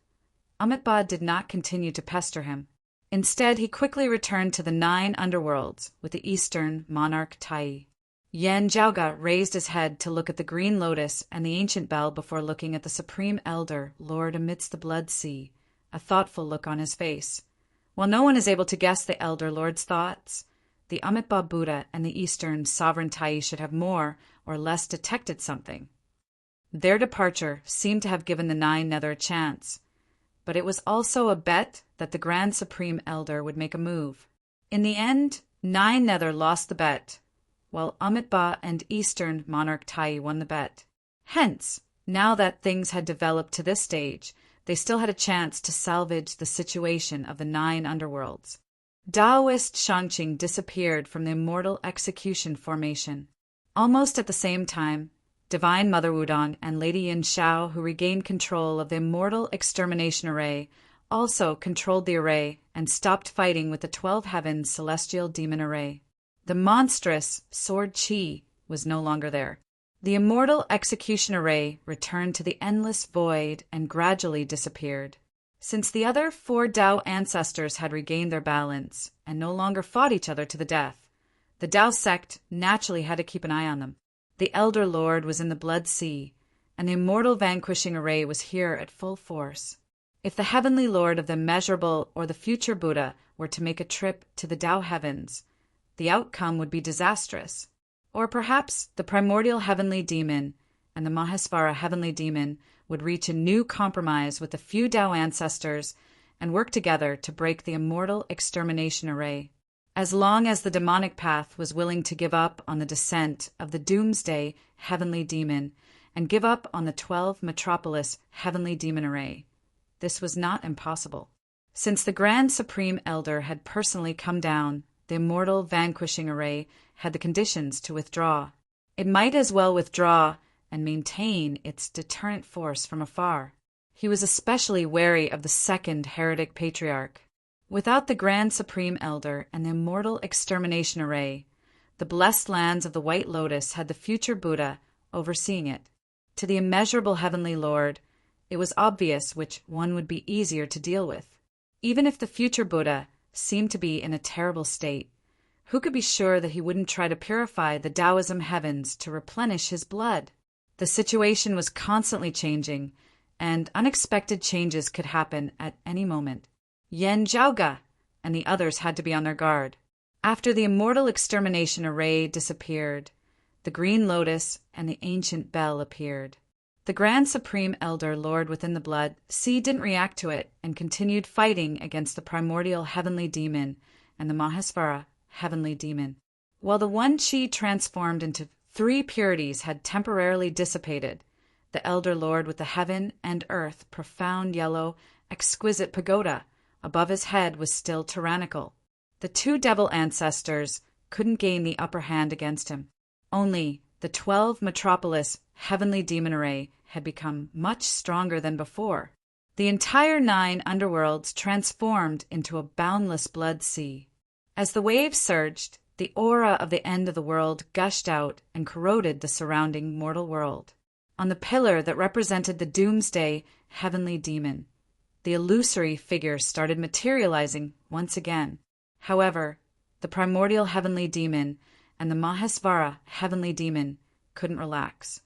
Amitabha did not continue to pester him. Instead, he quickly returned to the 9 underworlds with the Eastern monarch Tai. Yan Zhaoga raised his head to look at the Green Lotus and the Ancient Bell before looking at the Supreme Elder, Lord amidst the Blood Sea, a thoughtful look on his face. While no one is able to guess the Elder Lord's thoughts, the Amitabha Buddha and the Eastern Sovereign Tai should have more or less detected something. Their departure seemed to have given the 9 Nether a chance, but it was also a bet that the Grand Supreme Elder would make a move. In the end, 9 Nether lost the bet, while Amitabha and Eastern monarch Tai won the bet. Hence, now that things had developed to this stage, they still had a chance to salvage the situation of the 9 underworlds. Taoist Shangqing disappeared from the Immortal Execution Formation. Almost at the same time, Divine Mother Wudong and Lady Yin Shao, who regained control of the Immortal Extermination Array, also controlled the array and stopped fighting with the 12 Heavens Celestial Demon Array. The monstrous Sword Chi was no longer there. The Immortal Execution Array returned to the endless void and gradually disappeared. Since the other 4 Tao ancestors had regained their balance and no longer fought each other to the death, the Tao sect naturally had to keep an eye on them. The Elder Lord was in the Blood Sea, and the Immortal Vanquishing Array was here at full force. If the Heavenly Lord of the Immeasurable or the future Buddha were to make a trip to the Tao heavens, the outcome would be disastrous. Or perhaps the primordial heavenly demon and the Mahesvara heavenly demon would reach a new compromise with a few Tao ancestors and work together to break the immortal extermination array. As long as the demonic path was willing to give up on the descent of the doomsday heavenly demon and give up on the 12 metropolis heavenly demon array, this was not impossible. Since the Grand Supreme Elder had personally come down, the immortal vanquishing array had the conditions to withdraw. It might as well withdraw and maintain its deterrent force from afar. He was especially wary of the second heretic patriarch. Without the Grand Supreme Elder and the immortal extermination array, the blessed lands of the White Lotus had the future Buddha overseeing it. To the immeasurable Heavenly Lord, it was obvious which one would be easier to deal with. Even if the future Buddha seemed to be in a terrible state, who could be sure that he wouldn't try to purify the Taoism heavens to replenish his blood? The situation was constantly changing, and unexpected changes could happen at any moment. Yen Zhaoga and the others had to be on their guard. After the immortal extermination array disappeared, the Green Lotus and the Ancient Bell appeared. The Grand Supreme Elder Lord within the blood didn't react to it and continued fighting against the primordial heavenly demon and the Mahesvara heavenly demon. While the one Chi transformed into 3 purities had temporarily dissipated, the Elder Lord with the heaven and earth profound yellow, exquisite pagoda above his head was still tyrannical. The 2 devil ancestors couldn't gain the upper hand against him. Only the 12 metropolis heavenly demon array had become much stronger than before. The entire 9 underworlds transformed into a boundless blood sea. As the waves surged, the aura of the end of the world gushed out and corroded the surrounding mortal world. On the pillar that represented the doomsday heavenly demon, the illusory figure started materializing once again. However, the primordial heavenly demon and the Mahesvara heavenly demon couldn't relax.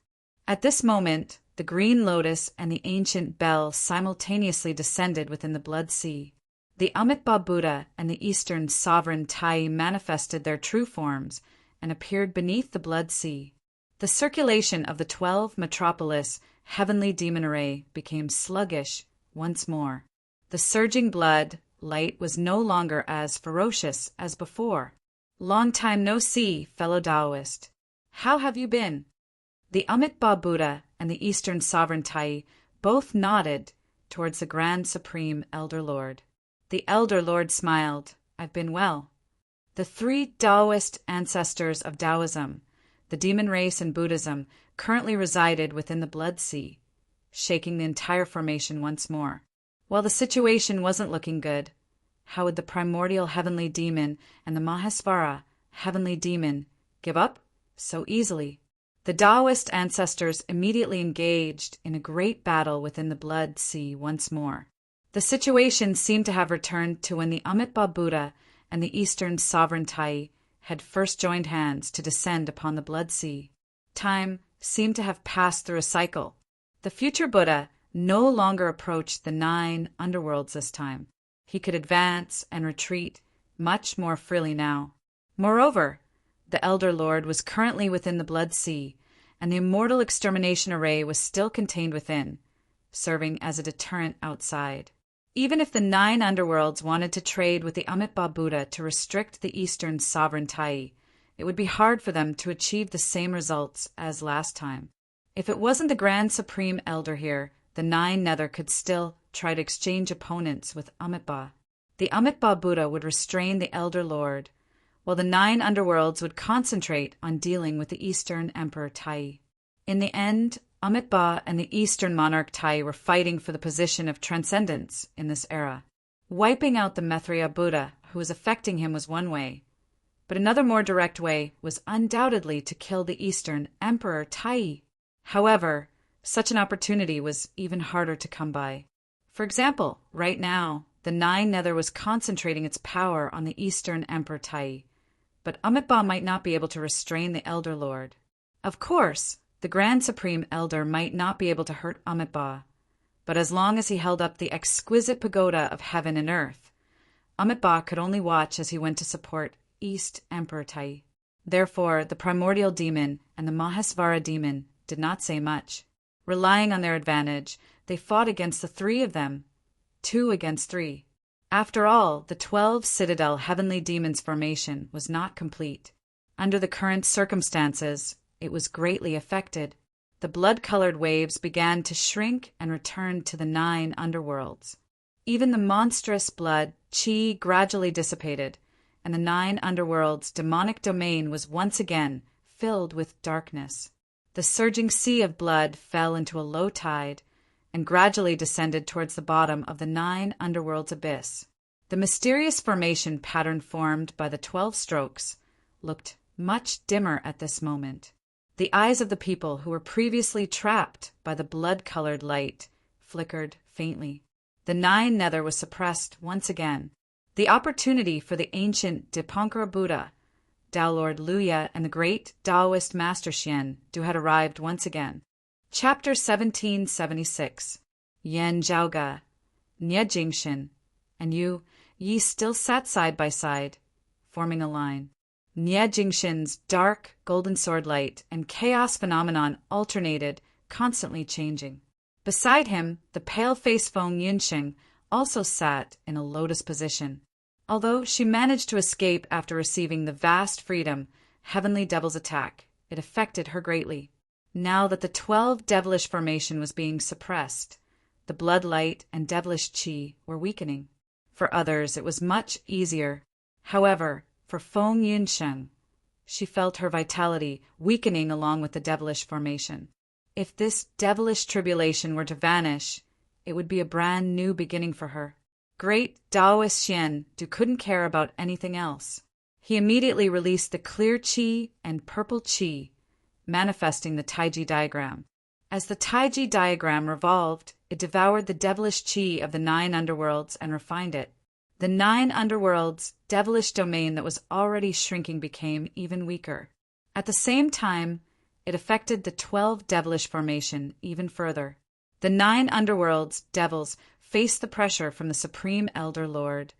At this moment, the Green Lotus and the Ancient Bell simultaneously descended within the blood sea. The Amitabha Buddha and the Eastern Sovereign Tai manifested their true forms and appeared beneath the blood sea. The circulation of the 12 metropolis heavenly demon array became sluggish once more. The surging blood light was no longer as ferocious as before. Long time no see, fellow Taoist. How have you been? The Amitabha Buddha and the Eastern Sovereign Tai both nodded towards the Grand Supreme Elder Lord. The Elder Lord smiled. I've been well. The 3 Taoist ancestors of Taoism, the demon race and Buddhism, currently resided within the blood sea, shaking the entire formation once more. While the situation wasn't looking good, how would the primordial heavenly demon and the Mahesvara heavenly demon give up so easily? The Taoist ancestors immediately engaged in a great battle within the blood sea once more. The situation seemed to have returned to when the Amitabha Buddha and the Eastern Sovereign Tai had first joined hands to descend upon the blood sea. Time seemed to have passed through a cycle. The future Buddha no longer approached the 9 underworlds this time. He could advance and retreat much more freely now. Moreover, the Elder Lord was currently within the blood sea, and the immortal extermination array was still contained within, serving as a deterrent outside. Even if the 9 underworlds wanted to trade with the Amitabha Buddha to restrict the Eastern Sovereign Tai, it would be hard for them to achieve the same results as last time. If it wasn't the Grand Supreme Elder here, the 9 Nether could still try to exchange opponents with Amitabha. The Amitabha Buddha would restrain the Elder Lord, while the 9 underworlds would concentrate on dealing with the Eastern Emperor Tai. In the end, Amitabha and the Eastern Monarch Tai were fighting for the position of transcendence in this era. Wiping out the Maitreya Buddha who was affecting him was one way, but another more direct way was undoubtedly to kill the Eastern Emperor Tai. However, such an opportunity was even harder to come by. For example, right now, the 9 Nether was concentrating its power on the Eastern Emperor Tai, but Amitabha might not be able to restrain the Elder Lord. Of course, the Grand Supreme Elder might not be able to hurt Amitabha, but as long as he held up the exquisite pagoda of heaven and earth, Amitabha could only watch as he went to support East Emperor Tai. Therefore, the primordial demon and the Mahesvara demon did not say much. Relying on their advantage, they fought against the three of them, 2 against 3. After all, the 12 Citadel Heavenly Demons formation was not complete. Under the current circumstances, it was greatly affected. The blood-colored waves began to shrink and return to the 9 underworlds. Even the monstrous blood, chi, gradually dissipated, and the 9 underworlds' demonic domain was once again filled with darkness. The surging sea of blood fell into a low tide and gradually descended towards the bottom of the 9 underworlds' abyss. The mysterious formation pattern formed by the 12 strokes looked much dimmer at this moment. The eyes of the people who were previously trapped by the blood-colored light flickered faintly. The 9 nether was suppressed once again. The opportunity for the ancient Dipankara Buddha, Tao Lord Luya, and the great Taoist Master Xian Du had arrived once again. Chapter 1776. Yan Zhaoga, Nie Jingshin, and ye still sat side by side, forming a line. Nie Jingshin's dark golden sword light and chaos phenomenon alternated, constantly changing. Beside him, the pale-faced Feng Yunsheng also sat in a lotus position. Although she managed to escape after receiving the vast freedom Heavenly Devil's attack, it affected her greatly. Now that the 12 devilish formation was being suppressed, the blood light and devilish chi were weakening. For others, it was much easier. However, for Feng Yunsheng, she felt her vitality weakening along with the devilish formation. If this devilish tribulation were to vanish, it would be a brand new beginning for her. Great Taoist Xian Du couldn't care about anything else. He immediately released the clear chi and purple chi, manifesting the Taiji diagram. As the Taiji diagram revolved, it devoured the devilish chi of the 9 underworlds and refined it. The 9 underworlds' devilish domain that was already shrinking became even weaker. At the same time, it affected the 12 devilish formation even further. The 9 underworlds' devils faced the pressure from the Supreme Elder Lord,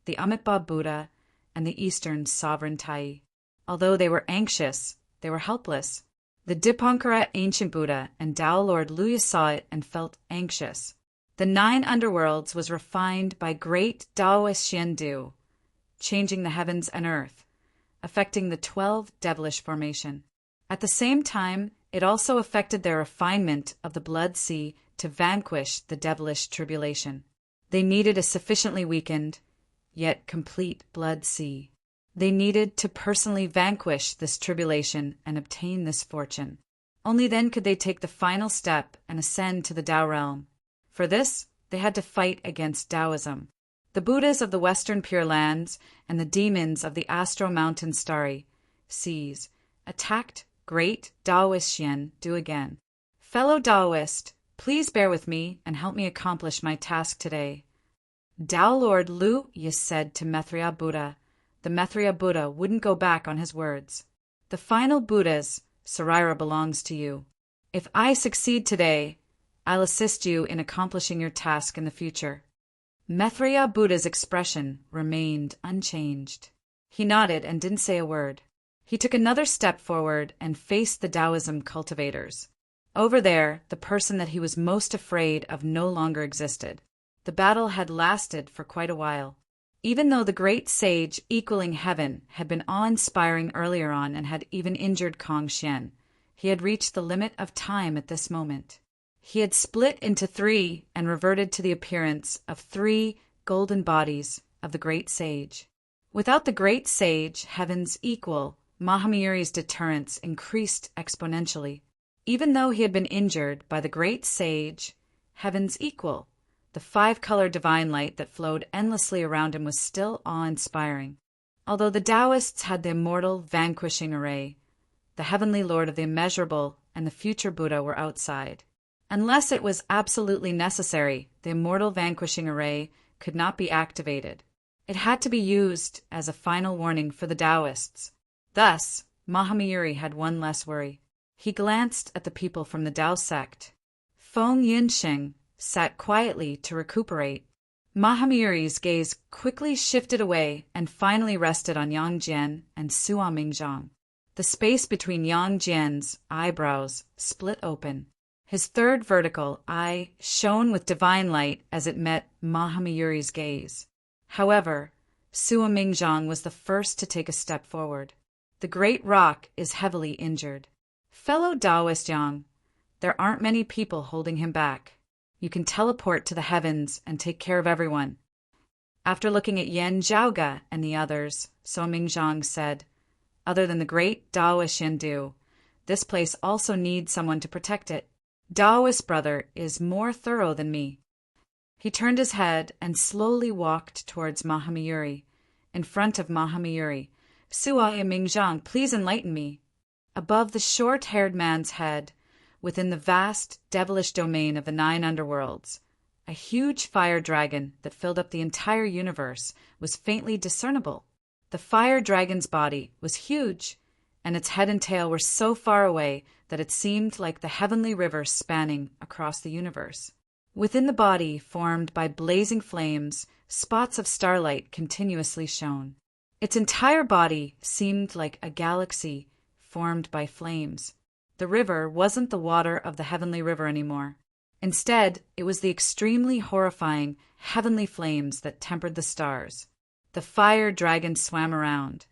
the Amitabha Buddha, and the Eastern Sovereign Tai. Although they were anxious, they were helpless. The Dipankara Ancient Buddha and Tao Lord Luya saw it and felt anxious. The 9 underworlds was refined by great Taoist Xian Du, changing the heavens and earth, affecting the 12 devilish formation. At the same time, it also affected their refinement of the blood sea to vanquish the devilish tribulation. They needed a sufficiently weakened, yet complete blood sea. They needed to personally vanquish this tribulation and obtain this fortune. Only then could they take the final step and ascend to the Tao realm. For this, they had to fight against Taoism. The Buddhas of the Western Pure Lands and the demons of the Astro Mountain Starry Seas attacked great Taoist Xian Du again. Fellow Taoist, please bear with me and help me accomplish my task today. Tao Lord Lu Yi said to Maitreya Buddha. The Maitreya Buddha wouldn't go back on his words. The final Buddhas, Sarira belongs to you. If I succeed today, I'll assist you in accomplishing your task in the future. Maitreya Buddha's expression remained unchanged. He nodded and didn't say a word. He took another step forward and faced the Taoism cultivators. Over there, the person that he was most afraid of no longer existed. The battle had lasted for quite a while. Even though the great sage equaling heaven had been awe-inspiring earlier on and had even injured Kong Xian, he had reached the limit of time at this moment. He had split into 3 and reverted to the appearance of 3 golden bodies of the great sage. Without the great sage, heaven's equal, Mahamayuri's deterrence increased exponentially. Even though he had been injured by the great sage, heaven's equal, the 5-color divine light that flowed endlessly around him was still awe-inspiring. Although the Taoists had the immortal vanquishing array, the heavenly Lord of the immeasurable and the future Buddha were outside. Unless it was absolutely necessary, the immortal vanquishing array could not be activated. It had to be used as a final warning for the Taoists. Thus, Mahamayuri had one less worry. He glanced at the people from the Tao sect. Feng Yunsheng sat quietly to recuperate. Mahamiri's gaze quickly shifted away and finally rested on Yang Jian and Sua Mingzhang. The space between Yang Jian's eyebrows split open. His third vertical eye shone with divine light as it met Mahamiri's gaze. However, Sua Mingzhang was the first to take a step forward. The great rock is heavily injured. Fellow Taoist Yang, there aren't many people holding him back. You can teleport to the heavens and take care of everyone. After looking at Yan Zhaoge and the others, Sua Mingzhang said, other than the great Taoist Shendu, this place also needs someone to protect it. Taoist brother is more thorough than me. He turned his head and slowly walked towards Mahamiri. In front of Mahamiri, Sua Mingzhang, please enlighten me. Above the short-haired man's head, within the vast, devilish domain of the 9 underworlds, a huge fire dragon that filled up the entire universe was faintly discernible. The fire dragon's body was huge, and its head and tail were so far away that it seemed like the heavenly river spanning across the universe. Within the body, formed by blazing flames, spots of starlight continuously shone. Its entire body seemed like a galaxy formed by flames. The river wasn't the water of the heavenly river anymore. Instead, it was the extremely horrifying heavenly flames that tempered the stars. The fire dragon swam around,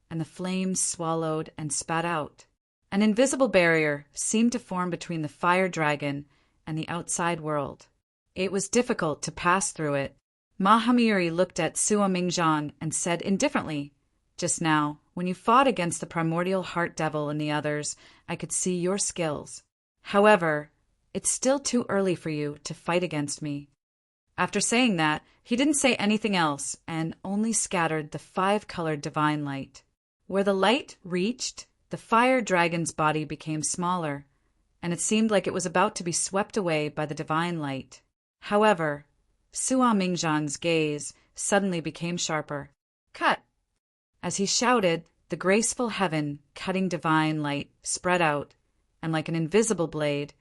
and the flames swallowed and spat out. An invisible barrier seemed to form between the fire dragon and the outside world. It was difficult to pass through it. Mahamiri looked at Sua Mingzhang and said indifferently, just now, when you fought against the primordial heart devil and the others, I could see your skills. However, it's still too early for you to fight against me. After saying that, he didn't say anything else and only scattered the 5-colored divine light. Where the light reached, the fire dragon's body became smaller, and it seemed like it was about to be swept away by the divine light. However, Sua Mingzhang's gaze suddenly became sharper. Cut! As he shouted, the graceful heaven-cutting divine light spread out, and like an invisible blade,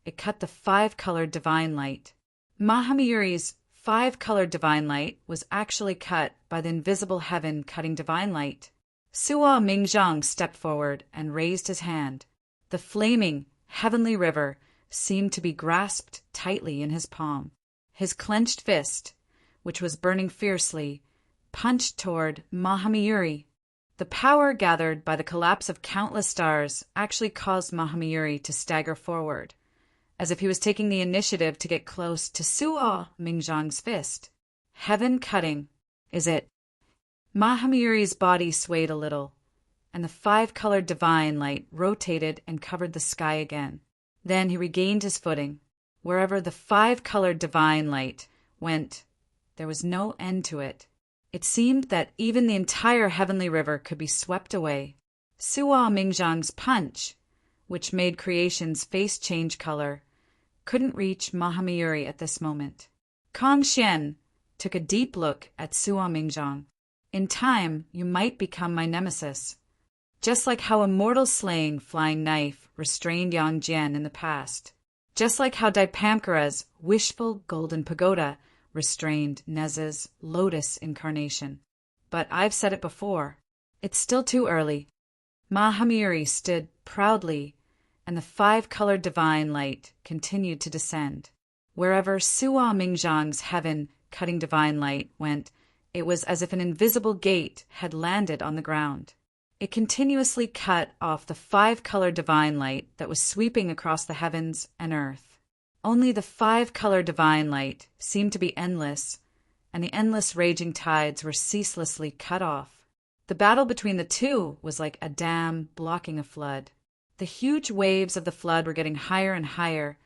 it cut the 5-colored divine light. Mahamiri's 5-colored divine light was actually cut by the invisible heaven-cutting divine light. Sua Mingzhang stepped forward and raised his hand. The flaming, heavenly river seemed to be grasped tightly in his palm. His clenched fist, which was burning fiercely, punched toward Mahamiri. The power gathered by the collapse of countless stars actually caused Mahamiri to stagger forward, as if he was taking the initiative to get close to Sua Mingzhang's fist. Heaven-cutting, is it? Mahamiri's body swayed a little, and the 5-colored divine light rotated and covered the sky again. Then he regained his footing. Wherever the 5-colored divine light went, there was no end to it. It seemed that even the entire heavenly river could be swept away. Sua Mingzhang's punch, which made creation's face change color, couldn't reach Mahamiri at this moment. Kong Xian took a deep look at Sua Mingzhang. In time, you might become my nemesis, just like how a mortal-slaying flying knife restrained Yang Jian in the past, just like how Dipamkara's wishful golden pagoda restrained Neza's lotus incarnation. But I've said it before, it's still too early. Mahamiri stood proudly, and the 5-colored divine light continued to descend. Wherever Sua Mingzhang's heaven-cutting divine light went, it was as if an invisible gate had landed on the ground. It continuously cut off the 5-colored divine light that was sweeping across the heavens and earth. Only the 5-colored divine light seemed to be endless, and the endless raging tides were ceaselessly cut off. The battle between the two was like a dam blocking a flood. The huge waves of the flood were getting higher and higher,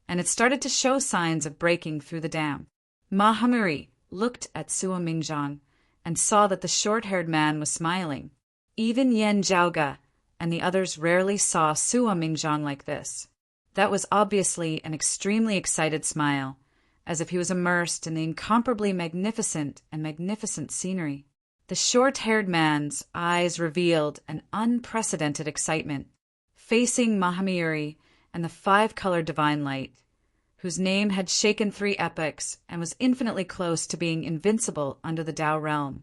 and it started to show signs of breaking through the dam. Mahamiri looked at Sua Mingzhang and saw that the short-haired man was smiling. Even Yan Zhaoge and the others rarely saw Sua Mingzhang like this. That was obviously an extremely excited smile, as if he was immersed in the incomparably magnificent scenery. The short-haired man's eyes revealed an unprecedented excitement. Facing Mahamiri and the 5-colored divine light, whose name had shaken 3 epochs and was infinitely close to being invincible under the Tao realm.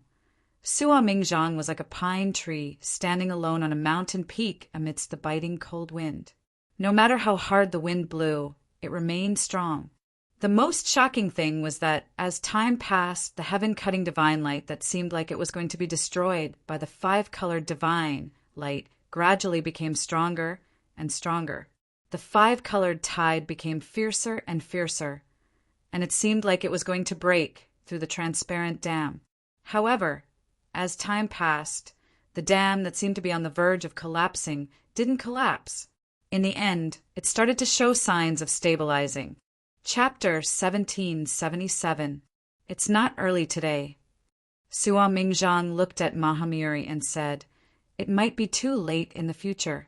Suo Mingzhang was like a pine tree standing alone on a mountain peak amidst the biting cold wind. No matter how hard the wind blew, it remained strong. The most shocking thing was that, as time passed, the heaven-cutting divine light that seemed like it was going to be destroyed by the 5-colored divine light gradually became stronger and stronger. The 5-colored tide became fiercer and fiercer, and it seemed like it was going to break through the transparent dam. However, as time passed, the dam that seemed to be on the verge of collapsing didn't collapse. In the end, it started to show signs of stabilizing. Chapter 1777. It's not early today. Suo Mingzhang looked at Mahamiri and said, "It might be too late in the future."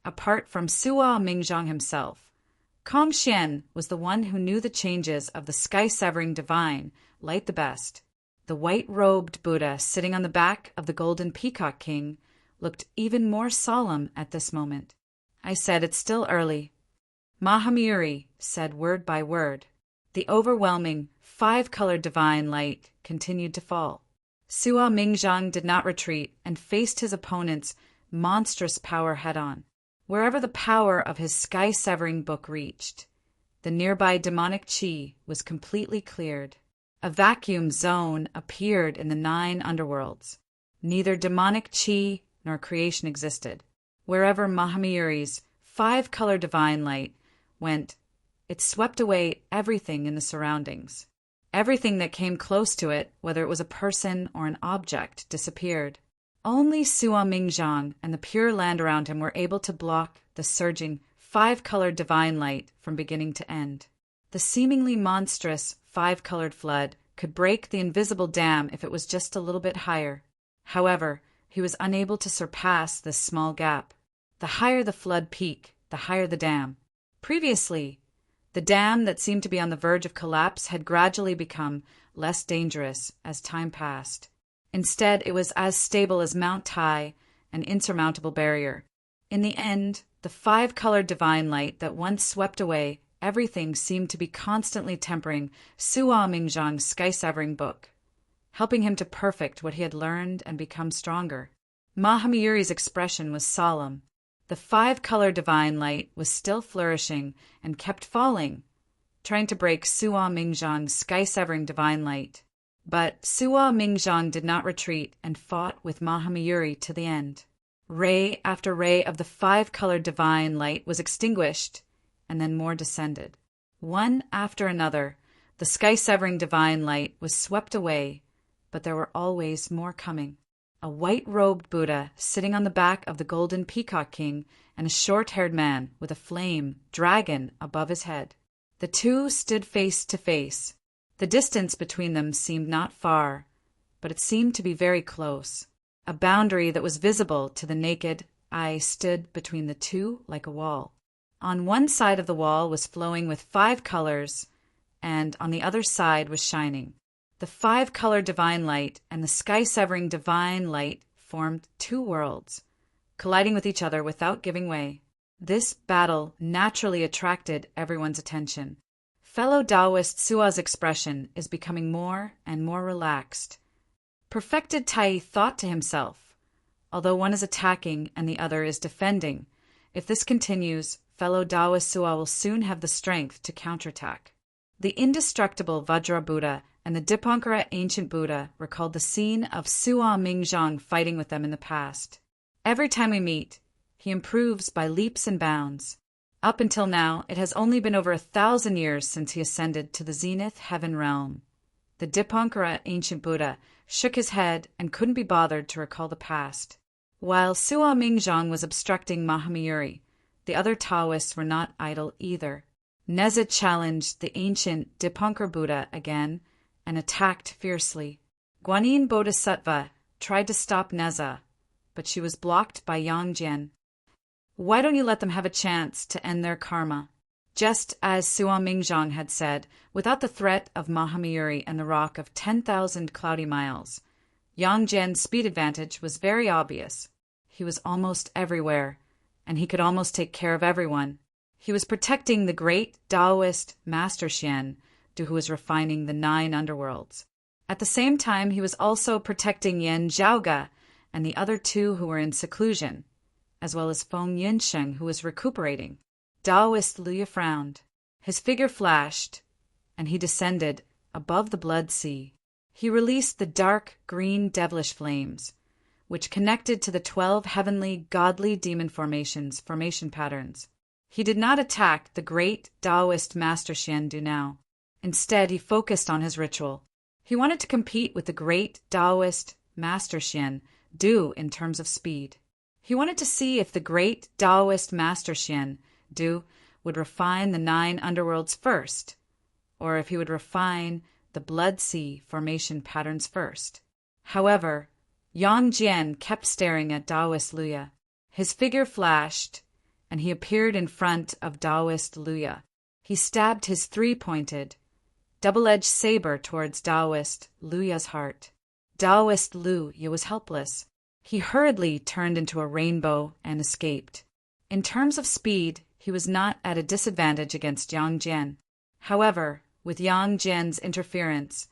Apart from Suo Mingzhang himself, Kong Xian was the one who knew the changes of the sky-severing divine light the best. The white-robed Buddha sitting on the back of the golden peacock king looked even more solemn at this moment. I said, "It's still early." Mahamiri said word by word. The overwhelming 5-colored divine light continued to fall. Suo Mingzhang did not retreat and faced his opponent's monstrous power head-on. Wherever the power of his sky-severing book reached, the nearby demonic qi was completely cleared. A vacuum zone appeared in the 9 underworlds. Neither demonic qi nor creation existed. Wherever Mahamiri's 5-colored divine light went, it swept away everything in the surroundings. Everything that came close to it, whether it was a person or an object, disappeared. Only Suo Mingzhang and the pure land around him were able to block the surging 5-colored divine light from beginning to end. The seemingly monstrous 5-colored flood could break the invisible dam if it was just a little bit higher. However, he was unable to surpass this small gap. The higher the flood peak, the higher the dam. Previously, the dam that seemed to be on the verge of collapse had gradually become less dangerous as time passed. Instead, it was as stable as Mount Tai, an insurmountable barrier. In the end, the 5-colored divine light that once swept away everything seemed to be constantly tempering Suo Mingzhang's sky-severing book, helping him to perfect what he had learned and become stronger. Mahamiri's expression was solemn. The 5-colored divine light was still flourishing and kept falling, trying to break Suo Mingzhang's sky-severing divine light. But Suo Mingzhang did not retreat and fought with Mahamiri to the end. Ray after ray of the 5-colored divine light was extinguished, and then more descended. One after another, the sky-severing divine light was swept away, but there were always more coming. A white-robed Buddha sitting on the back of the golden peacock king and a short-haired man with a flame dragon above his head. The two stood face to face. The distance between them seemed not far, but it seemed to be very close. A boundary that was visible to the naked eye stood between the two like a wall. On one side of the wall was flowing with 5 colors, and on the other side was shining. The 5-colored divine light and the sky-severing divine light formed 2 worlds, colliding with each other without giving way. This battle naturally attracted everyone's attention. Fellow Taoist Suo's expression is becoming more and more relaxed. Perfected Tai thought to himself, although one is attacking and the other is defending, if this continues, fellow Taoist Suo will soon have the strength to counterattack. The indestructible Vajra Buddha and the Dipankara ancient Buddha recalled the scene of Suo Mingzhang fighting with them in the past. Every time we meet, he improves by leaps and bounds. Up until now, it has only been over 1,000 years since he ascended to the zenith heaven realm. The Dipankara ancient Buddha shook his head and couldn't be bothered to recall the past. While Suo Mingzhang was obstructing Mahamiri, the other Taoists were not idle either. Neza challenged the ancient Dipankara Buddha again and attacked fiercely. Guanyin Bodhisattva tried to stop Neza, but she was blocked by Yang Jian. Why don't you let them have a chance to end their karma? Just as Suo Mingzhang had said, without the threat of Mahamiri and the rock of 10,000 cloudy miles, Yang Jian's speed advantage was very obvious. He was almost everywhere, and he could almost take care of everyone. He was protecting the great Taoist Master Xian, who was refining the 9 underworlds. At the same time, he was also protecting Yan Zhaoge and the other 2 who were in seclusion, as well as Feng Yunsheng, who was recuperating. Taoist Luya frowned. His figure flashed, and he descended above the blood sea. He released the dark green devilish flames, which connected to the 12 heavenly godly demon formation patterns. He did not attack the great Taoist Master Xian Du now. Instead, he focused on his ritual. He wanted to compete with the great Taoist Master Xian Du in terms of speed. He wanted to see if the great Taoist Master Xian Du would refine the 9 underworlds first, or if he would refine the blood sea formation patterns first. However, Yang Jian kept staring at Taoist Luya. His figure flashed, and he appeared in front of Taoist Luya. He stabbed his 3-pointed, double-edged saber towards Taoist Luya's heart. Taoist Luya was helpless. He hurriedly turned into a rainbow and escaped. In terms of speed, he was not at a disadvantage against Yang Jian. However, with Yang Jian's interference,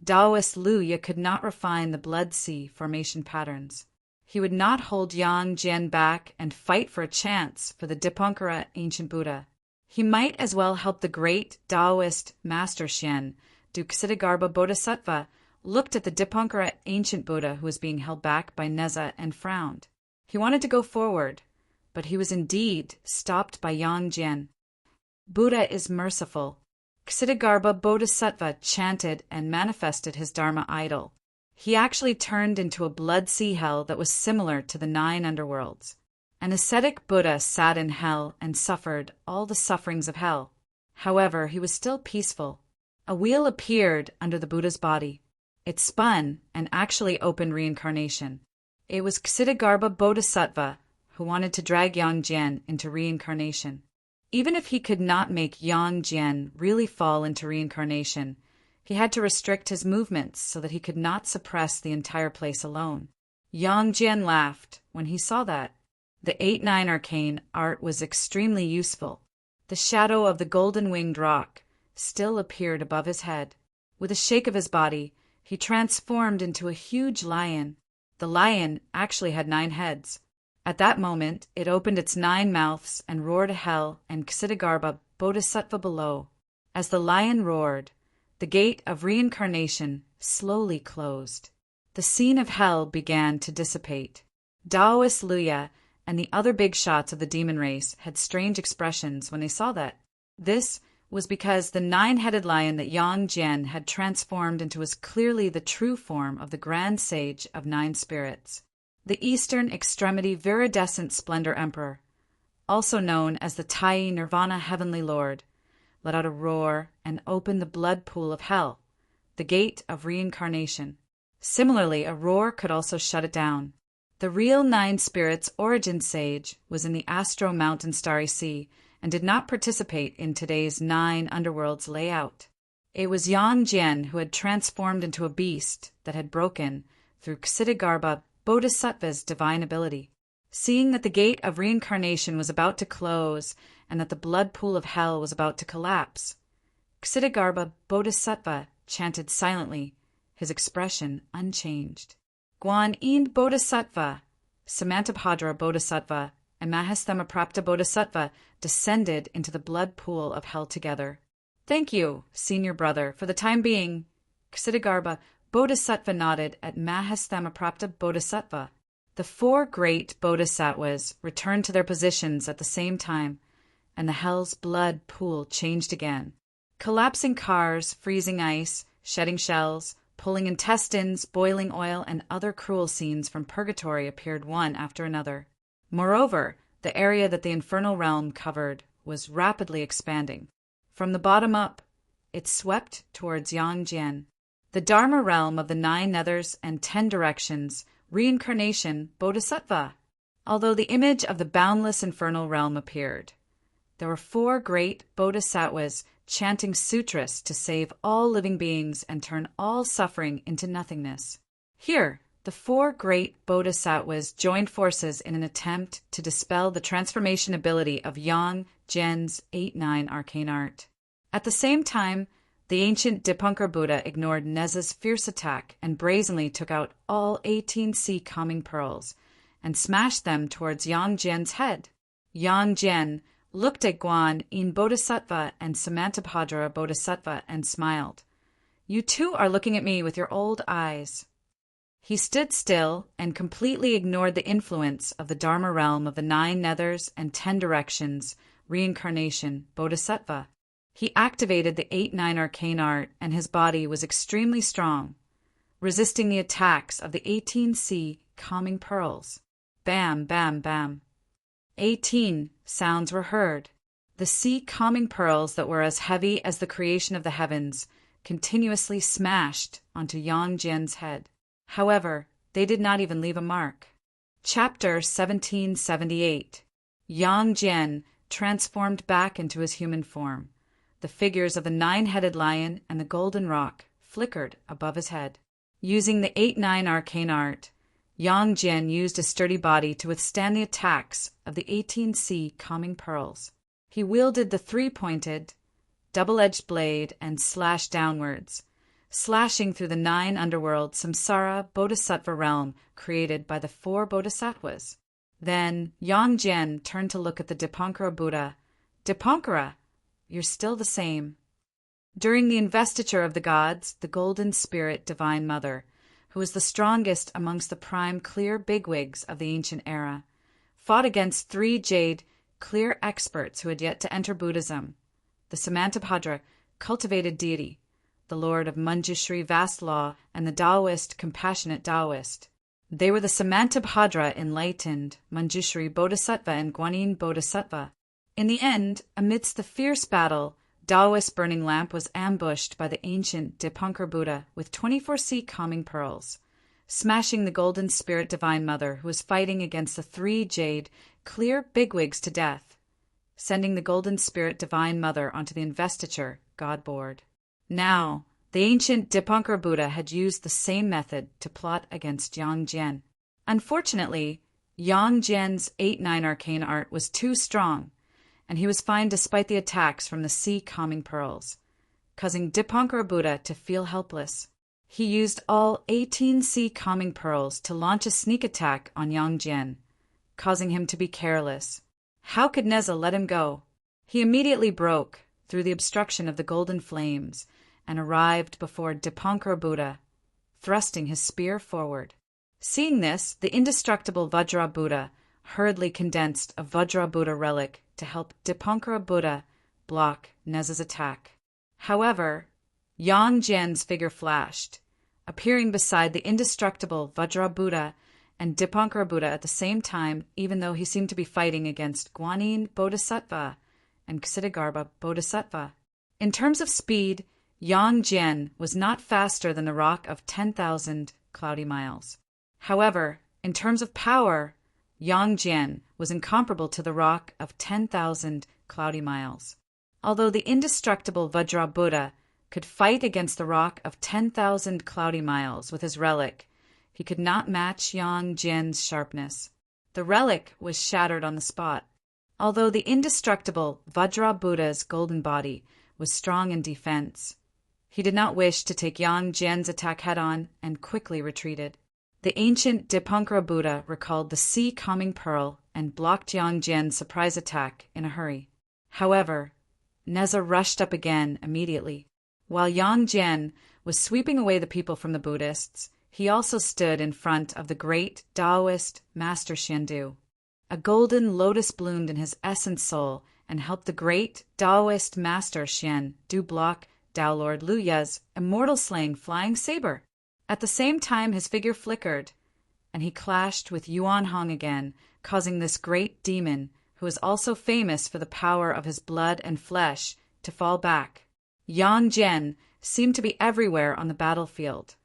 Taoist Luya could not refine the blood sea formation patterns. He would not hold Yang Jian back and fight for a chance for the Dipankara ancient Buddha. He might as well help the great Taoist Master Xian, Ksitigarbha Bodhisattva, looked at the Dipankara ancient Buddha who was being held back by Neza and frowned. He wanted to go forward, but he was indeed stopped by Yang Jian. Buddha is merciful. Ksitigarbha Bodhisattva chanted and manifested his Dharma idol. He actually turned into a blood sea hell that was similar to the 9 underworlds. An ascetic Buddha sat in hell and suffered all the sufferings of hell. However, he was still peaceful. A wheel appeared under the Buddha's body. It spun and actually opened reincarnation. It was Ksitigarbha Bodhisattva who wanted to drag Yang Jian into reincarnation. Even if he could not make Yang Jian really fall into reincarnation, he had to restrict his movements so that he could not suppress the entire place alone. Yang Jian laughed when he saw that. The 8-9 arcane art was extremely useful. The shadow of the golden-winged rock still appeared above his head. With a shake of his body, he transformed into a huge lion. The lion actually had 9 heads. At that moment, it opened its 9 mouths and roared hell and Ksitigarbha Bodhisattva below. As the lion roared, the gate of reincarnation slowly closed. The scene of hell began to dissipate. Taoist Luya and the other big shots of the demon race had strange expressions when they saw that. This was because the 9-headed lion that Yang Jian had transformed into was clearly the true form of the Grand Sage of 9 spirits, the Eastern Extremity Viridescent Splendor Emperor, also known as the Tai Nirvana Heavenly Lord, let out a roar and opened the blood pool of hell, the gate of reincarnation. Similarly, a roar could also shut it down. The real 9 spirits' origin sage was in the Astro Mountain Starry Sea and did not participate in today's 9 underworlds layout. It was Yang Jian who had transformed into a beast that had broken through Ksitigarbha Bodhisattva's divine ability. Seeing that the gate of reincarnation was about to close and that the blood pool of hell was about to collapse, Ksitigarbha Bodhisattva chanted silently, his expression unchanged. Guan Yin Bodhisattva, Samantabhadra Bodhisattva, and Mahasthamaprapta Bodhisattva descended into the blood pool of hell together. Thank you, senior brother, for the time being. Ksitigarbha Bodhisattva nodded at Mahasthamaprapta Bodhisattva. The 4 great bodhisattvas returned to their positions at the same time, and the hell's blood pool changed again. Collapsing cars, freezing ice, shedding shells, pulling intestines, boiling oil, and other cruel scenes from purgatory appeared one after another. Moreover, the area that the infernal realm covered was rapidly expanding. From the bottom up, it swept towards Yang Jian. The Dharma realm of the 9 nethers and 10 directions, reincarnation, bodhisattva. Although the image of the boundless infernal realm appeared, there were 4 great bodhisattvas chanting sutras to save all living beings and turn all suffering into nothingness. Here, The four great bodhisattvas joined forces in an attempt to dispel the transformation ability of Yang Gen's 8-9 arcane art. At the same time, the ancient Dipankar Buddha ignored Neza's fierce attack and brazenly took out all 18 sea calming pearls and smashed them towards Yang Gen's head. Yang Gen looked at Guan Yin Bodhisattva and Samantabhadra Bodhisattva and smiled. "You too are looking at me with your old eyes." He stood still and completely ignored the influence of the Dharma realm of the 9 nethers and 10 directions, reincarnation, Bodhisattva. He activated the 8-9 arcane art and his body was extremely strong, resisting the attacks of the 18 sea calming pearls. Bam, bam, bam. 18 sounds were heard. The sea calming pearls that were as heavy as the creation of the heavens continuously smashed onto Yang Gen's head. However, they did not even leave a mark. Chapter 1778. Yang Gen transformed back into his human form. The figures of the 9-headed lion and the golden rock flickered above his head. Using the 8-9 arcane art, Yang Gen used a sturdy body to withstand the attacks of the 18 sea calming pearls. He wielded the 3-pointed, double-edged blade and slashed downwards, slashing through the 9 underworld samsara bodhisattva realm created by the 4 bodhisattvas. Then Yang Gen turned to look at the Dipankara Buddha. "Dipankara, you're still the same." During the investiture of the gods, the Golden Spirit Divine Mother, who was the strongest amongst the prime clear bigwigs of the ancient era, fought against 3 jade clear experts who had yet to enter Buddhism, the Samantabhadra cultivated deity, the Lord of Manjushri vast law, and the Taoist compassionate Taoist. They were the Samantabhadra enlightened, Manjushri Bodhisattva and Guanyin Bodhisattva. In the end, amidst the fierce battle, Taoist burning lamp was ambushed by the ancient Dipankar Buddha with 24 sea calming pearls, smashing the Golden Spirit Divine Mother who was fighting against the 3 jade clear bigwigs to death, sending the Golden Spirit Divine Mother onto the investiture god board. Now, the ancient Dipankar Buddha had used the same method to plot against Yang Gen. Unfortunately, Yang Gen's 8-9 arcane art was too strong, and he was fine despite the attacks from the sea calming pearls, causing Dipankara Buddha to feel helpless. He used all 18 sea calming pearls to launch a sneak attack on Yang Gen, causing him to be careless. How could Neza let him go? He immediately broke through the obstruction of the golden flames and arrived before Dipankara Buddha, thrusting his spear forward. Seeing this, the indestructible Vajra Buddha hurriedly condensed a Vajra Buddha relic to help Dipankara Buddha block Neza's attack. However, Yang Gen's figure flashed, appearing beside the indestructible Vajra Buddha and Dipankara Buddha at the same time, even though he seemed to be fighting against Guanyin Bodhisattva and Ksitigarbha Bodhisattva. In terms of speed, Yang Gen was not faster than the rock of 10,000 cloudy miles. However, in terms of power, Yang Gen was incomparable to the rock of 10,000 cloudy miles. Although the indestructible Vajra Buddha could fight against the rock of 10,000 cloudy miles with his relic, he could not match Yang Gen's sharpness. The relic was shattered on the spot. Although the indestructible Vajra Buddha's golden body was strong in defense, he did not wish to take Yang Gen's attack head-on and quickly retreated. The ancient Dipankara Buddha recalled the sea calming pearl and blocked Yang Gen's surprise attack in a hurry. However, Neza rushed up again immediately. While Yang Gen was sweeping away the people from the Buddhists, he also stood in front of the great Taoist Master Xiandu. A golden lotus bloomed in his essence soul and helped the great Taoist Master Xiandu block Tao Lord Luya's immortal-slaying flying saber. At the same time, his figure flickered, and he clashed with Yuan Hong again, causing this great demon, who is also famous for the power of his blood and flesh, to fall back. Yang Gen seemed to be everywhere on the battlefield,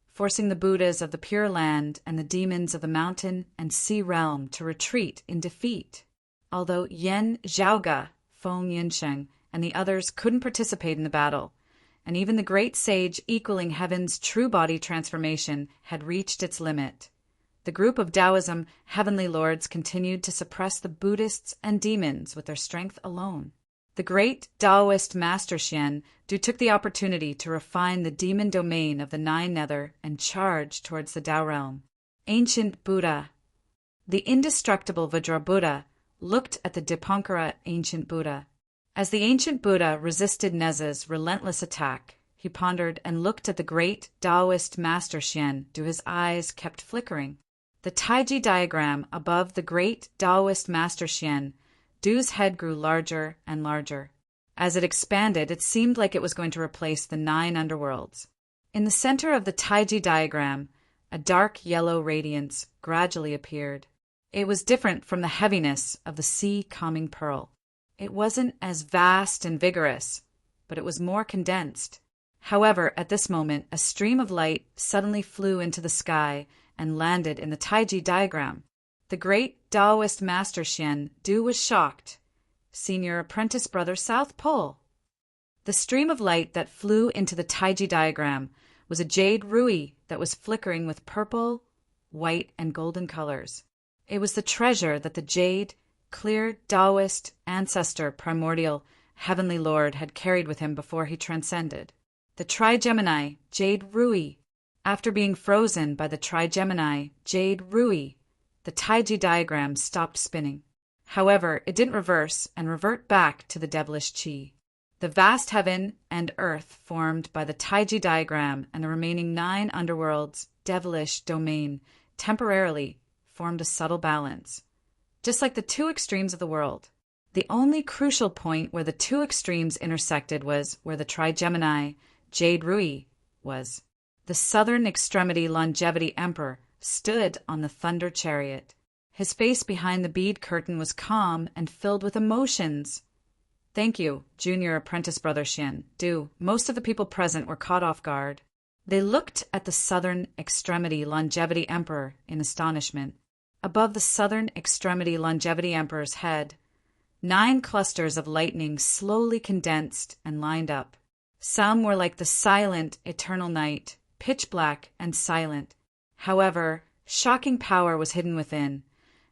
forcing the Buddhas of the Pure Land and the demons of the mountain and sea realm to retreat in defeat. Although Yen Zhaoga, Feng Yinsheng, and the others couldn't participate in the battle, and even the great sage equaling heaven's true body transformation had reached its limit. The group of Taoism heavenly lords continued to suppress the Buddhists and demons with their strength alone. The great Taoist Master Xian Du took the opportunity to refine the demon domain of the Nine Nether and charge towards the Tao realm. Ancient Buddha. The indestructible Vajrabuddha looked at the Dipankara Ancient Buddha. As the Ancient Buddha resisted Neza's relentless attack, he pondered and looked at the great Taoist Master Xian Du. His eyes kept flickering. The Taiji diagram above the great Taoist Master Xian Du's head grew larger and larger. As it expanded, it seemed like it was going to replace the 9 underworlds. In the center of the Taiji diagram, a dark yellow radiance gradually appeared. It was different from the heaviness of the sea-calming pearl. It wasn't as vast and vigorous, but it was more condensed. However, at this moment, a stream of light suddenly flew into the sky and landed in the Taiji diagram. The great Taoist Master Xian Du was shocked. Senior apprentice brother South Pole. The stream of light that flew into the Taiji diagram was a jade rui that was flickering with purple, white, and golden colors. It was the treasure that the jade, clear Taoist ancestor primordial heavenly lord had carried with him before he transcended. The Trigemini Jade Rui. After being frozen by the Trigemini Jade Rui, the Taiji diagram stopped spinning. However, it didn't reverse and revert back to the devilish chi. The vast heaven and earth formed by the Taiji diagram and the remaining 9 underworlds' devilish domain temporarily formed a subtle balance, just like the 2 extremes of the world. The only crucial point where the 2 extremes intersected was where the Trigemini Jade Rui was. The southern extremity Longevity Emperor stood on the thunder chariot. His face behind the bead curtain was calm and filled with emotions. Thank you, junior apprentice brother Xian Du. Most of the people present were caught off guard. They looked at the southern extremity Longevity Emperor in astonishment. Above the southern extremity Longevity Emperor's head, 9 clusters of lightning slowly condensed and lined up. Some were like the silent, eternal night, pitch black and silent. However, shocking power was hidden within,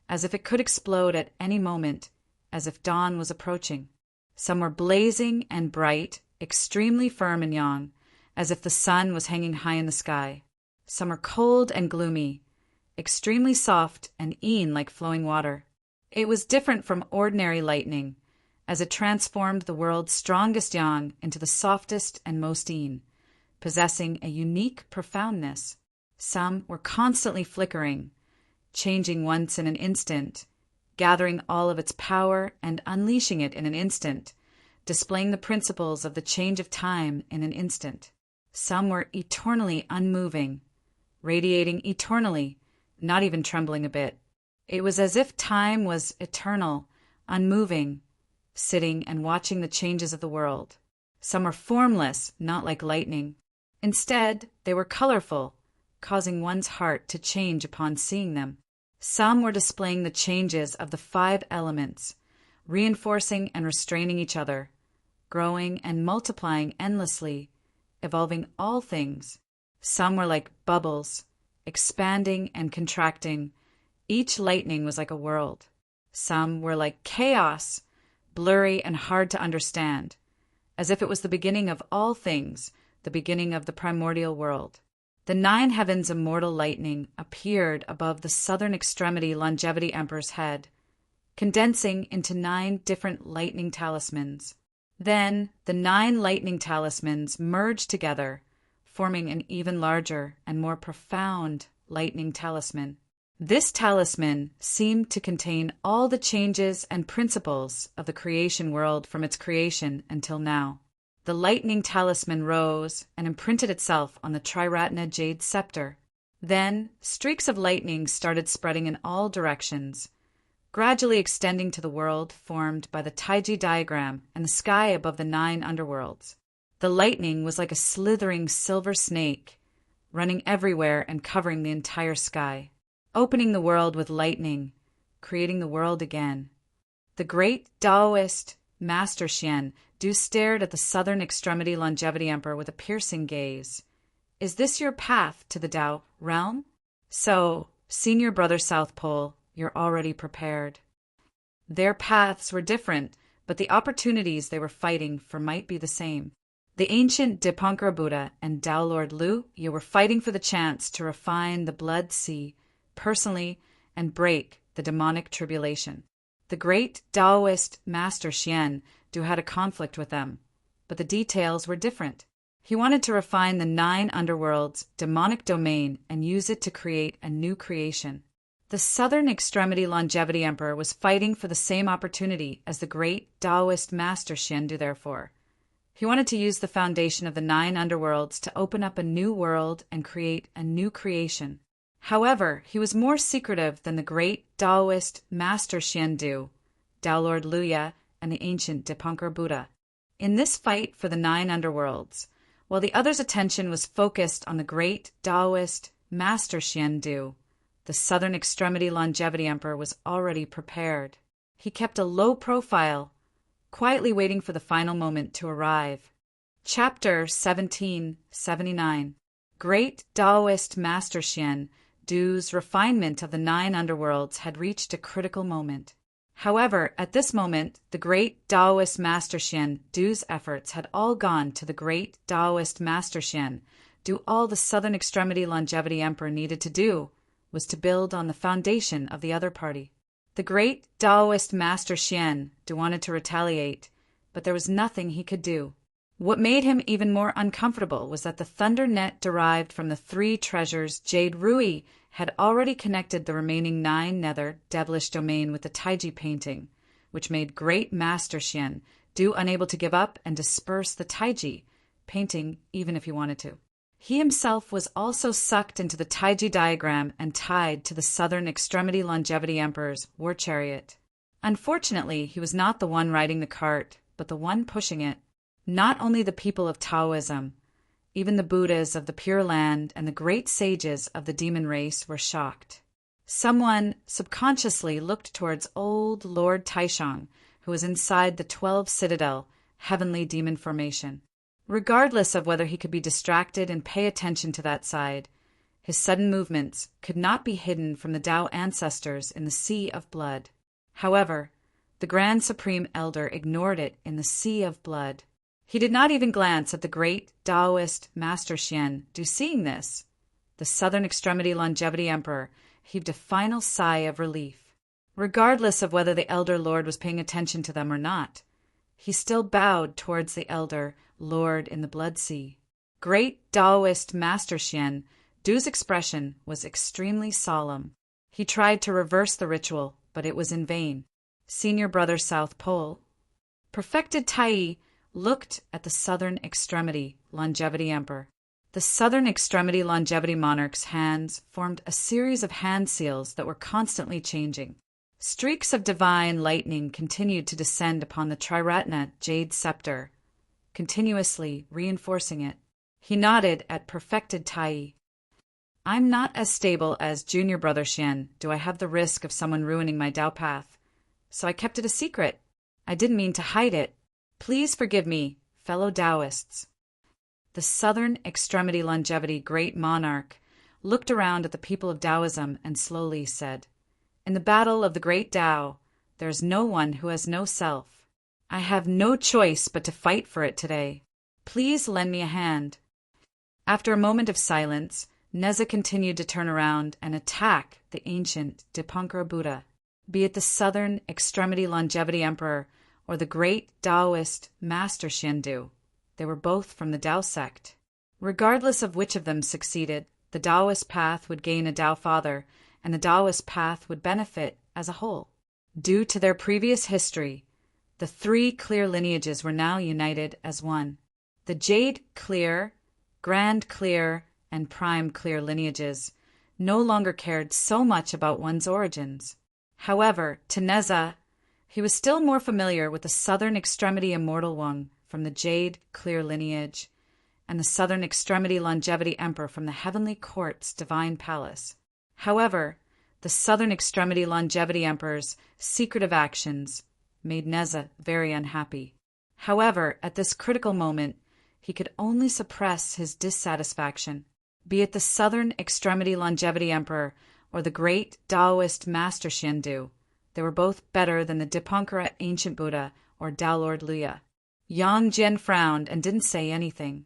as if it could explode at any moment, as if dawn was approaching. Some were blazing and bright, extremely firm and yang, as if the sun was hanging high in the sky. Some were cold and gloomy, extremely soft and een like flowing water. It was different from ordinary lightning, as it transformed the world's strongest yang into the softest and most een, possessing a unique profoundness. Some were constantly flickering, changing once in an instant, gathering all of its power and unleashing it in an instant, displaying the principles of the change of time in an instant. Some were eternally unmoving, radiating eternally, not even trembling a bit. It was as if time was eternal, unmoving, sitting and watching the changes of the world. Some were formless, not like lightning. Instead, they were colorful, causing one's heart to change upon seeing them. Some were displaying the changes of the 5 elements, reinforcing and restraining each other, growing and multiplying endlessly, evolving all things. Some were like bubbles, expanding and contracting. Each lightning was like a world. Some were like chaos, blurry and hard to understand, as if it was the beginning of all things, the beginning of the primordial world. The 9 heavens immortal lightning appeared above the southern extremity Longevity Emperor's head, condensing into 9 different lightning talismans. Then the 9 lightning talismans merged together, forming an even larger and more profound lightning talisman. This talisman seemed to contain all the changes and principles of the creation world from its creation until now. The lightning talisman rose and imprinted itself on the Triratna jade scepter. Then streaks of lightning started spreading in all directions, gradually extending to the world formed by the Taiji diagram and the sky above the 9 underworlds. The lightning was like a slithering silver snake, running everywhere and covering the entire sky, opening the world with lightning, creating the world again. The great Taoist Master Xian Du stared at the southern extremity longevity emperor with a piercing gaze. Is this your path to the Tao realm? So, senior brother South Pole, you're already prepared. Their paths were different, but the opportunities they were fighting for might be the same. The ancient Dipankara Buddha and Tao Lord Lu, you were fighting for the chance to refine the blood sea personally and break the demonic tribulation. The great Taoist Master Xian Du had a conflict with them, but the details were different. He wanted to refine the 9 underworlds' demonic domain and use it to create a new creation. The southern extremity longevity emperor was fighting for the same opportunity as the great Taoist Master Xian Du, therefore. He wanted to use the foundation of the 9 underworlds to open up a new world and create a new creation. However, he was more secretive than the great Taoist Master Xian Du, Tao Lord Luya, and the ancient Dipankara Buddha. In this fight for the 9 underworlds, while the others' attention was focused on the great Taoist Master Xian Du, the southern extremity longevity emperor was already prepared. He kept a low profile, quietly waiting for the final moment to arrive. Chapter 1779. Great Taoist Master Xian Du's refinement of the 9 underworlds had reached a critical moment. However, at this moment, the great Taoist Master Xian Du's efforts had all gone to the great Taoist Master Xian Du. All the southern extremity longevity emperor needed to do was to build on the foundation of the other party. The great Taoist Master Xian Du wanted to retaliate, but there was nothing he could do. What made him even more uncomfortable was that the thunder net derived from the 3 treasures Jade Rui had already connected the remaining 9 nether devilish domain with the Taiji painting, which made great Master Xian Du unable to give up and disperse the Taiji painting even if he wanted to. He himself was also sucked into the Taiji diagram and tied to the southern extremity longevity emperor's war chariot. Unfortunately, he was not the one riding the cart, but the one pushing it. Not only the people of Taoism, even the Buddhas of the Pure Land and the great sages of the demon race were shocked. Someone subconsciously looked towards old Lord Taishang, who was inside the 12 Citadel heavenly demon formation. Regardless of whether he could be distracted and pay attention to that side, his sudden movements could not be hidden from the Tao ancestors in the sea of blood. However, the Grand Supreme Elder ignored it in the sea of blood. He did not even glance at the great Taoist Master Xian Du. Seeing this, the southern extremity longevity emperor heaved a final sigh of relief. Regardless of whether the Elder Lord was paying attention to them or not, he still bowed towards the Elder Lord in the Blood Sea. Great Taoist Master Xian Du's expression was extremely solemn. He tried to reverse the ritual, but it was in vain. Senior brother South Pole, perfected Tai, looked at the southern extremity longevity emperor. The southern extremity longevity monarch's hands formed a series of hand seals that were constantly changing. Streaks of divine lightning continued to descend upon the Triratna jade scepter, continuously reinforcing it. He nodded at perfected Tai. I'm not as stable as junior brother Xian. Do I have the risk of someone ruining my Tao path? So I kept it a secret. I didn't mean to hide it. Please forgive me, fellow Taoists. The southern extremity longevity great monarch looked around at the people of Taoism and slowly said, in the battle of the great Tao, there is no one who has no self. I have no choice but to fight for it today. Please lend me a hand. After a moment of silence, Neza continued to turn around and attack the ancient Dipankara Buddha, be it the southern extremity longevity emperor or the great Taoist Master Xian Du. They were both from the Tao sect. Regardless of which of them succeeded, the Taoist path would gain a Tao father, and the Taoist path would benefit as a whole. Due to their previous history, the 3 clear lineages were now united as one. The Jade Clear, Grand Clear, and Prime Clear lineages no longer cared so much about one's origins. However, to Neza, he was still more familiar with the southern extremity immortal one from the Jade Clear lineage and the southern extremity longevity emperor from the heavenly court's divine palace. However, the southern extremity longevity emperor's secretive actions made Neza very unhappy. However, at this critical moment, he could only suppress his dissatisfaction. Be it the Southern Extremity Longevity Emperor or the great Taoist Master Xiandu, they were both better than the Dipankara Ancient Buddha or Tao Lord Luya. Yang Jian frowned and didn't say anything.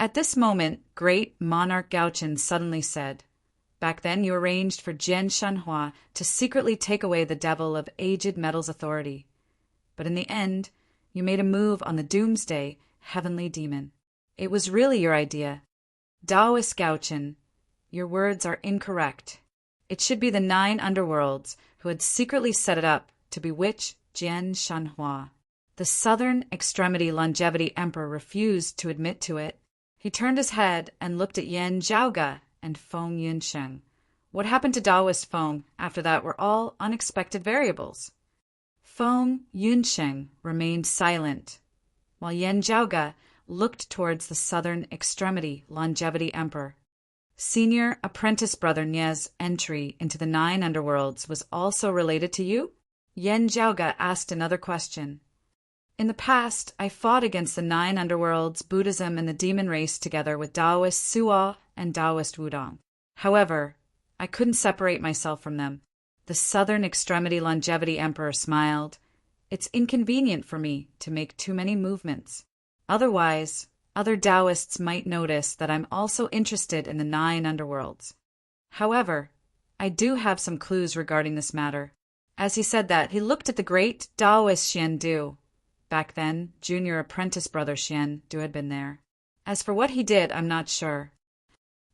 At this moment, great monarch Gaochen suddenly said, "Back then you arranged for Jian Shanhua to secretly take away the devil of aged metal's authority. But in the end, you made a move on the doomsday heavenly demon. It was really your idea. Taoist Gaochen, your words are incorrect. It should be the 9 underworlds who had secretly set it up to bewitch Jian Shanhua." The Southern Extremity Longevity Emperor refused to admit to it. He turned his head and looked at Yan Zhaoge and Feng Yunsheng. What happened to Taoist Feng after that were all unexpected variables. Feng Yunsheng remained silent, while Yan Zhaoge looked towards the Southern Extremity Longevity Emperor. Senior apprentice brother Nie's entry into the 9 underworlds was also related to you? Yan Zhaoge asked another question. In the past, I fought against the 9 underworlds, Buddhism, and the demon race together with Taoist Suo and Taoist Wudong. However, I couldn't separate myself from them. The Southern Extremity Longevity Emperor smiled. It's inconvenient for me to make too many movements. Otherwise, other Taoists might notice that I'm also interested in the 9 underworlds. However, I do have some clues regarding this matter. As he said that, he looked at the great Taoist Xiandu. Back then, junior apprentice brother Xiandu had been there. As for what he did, I'm not sure.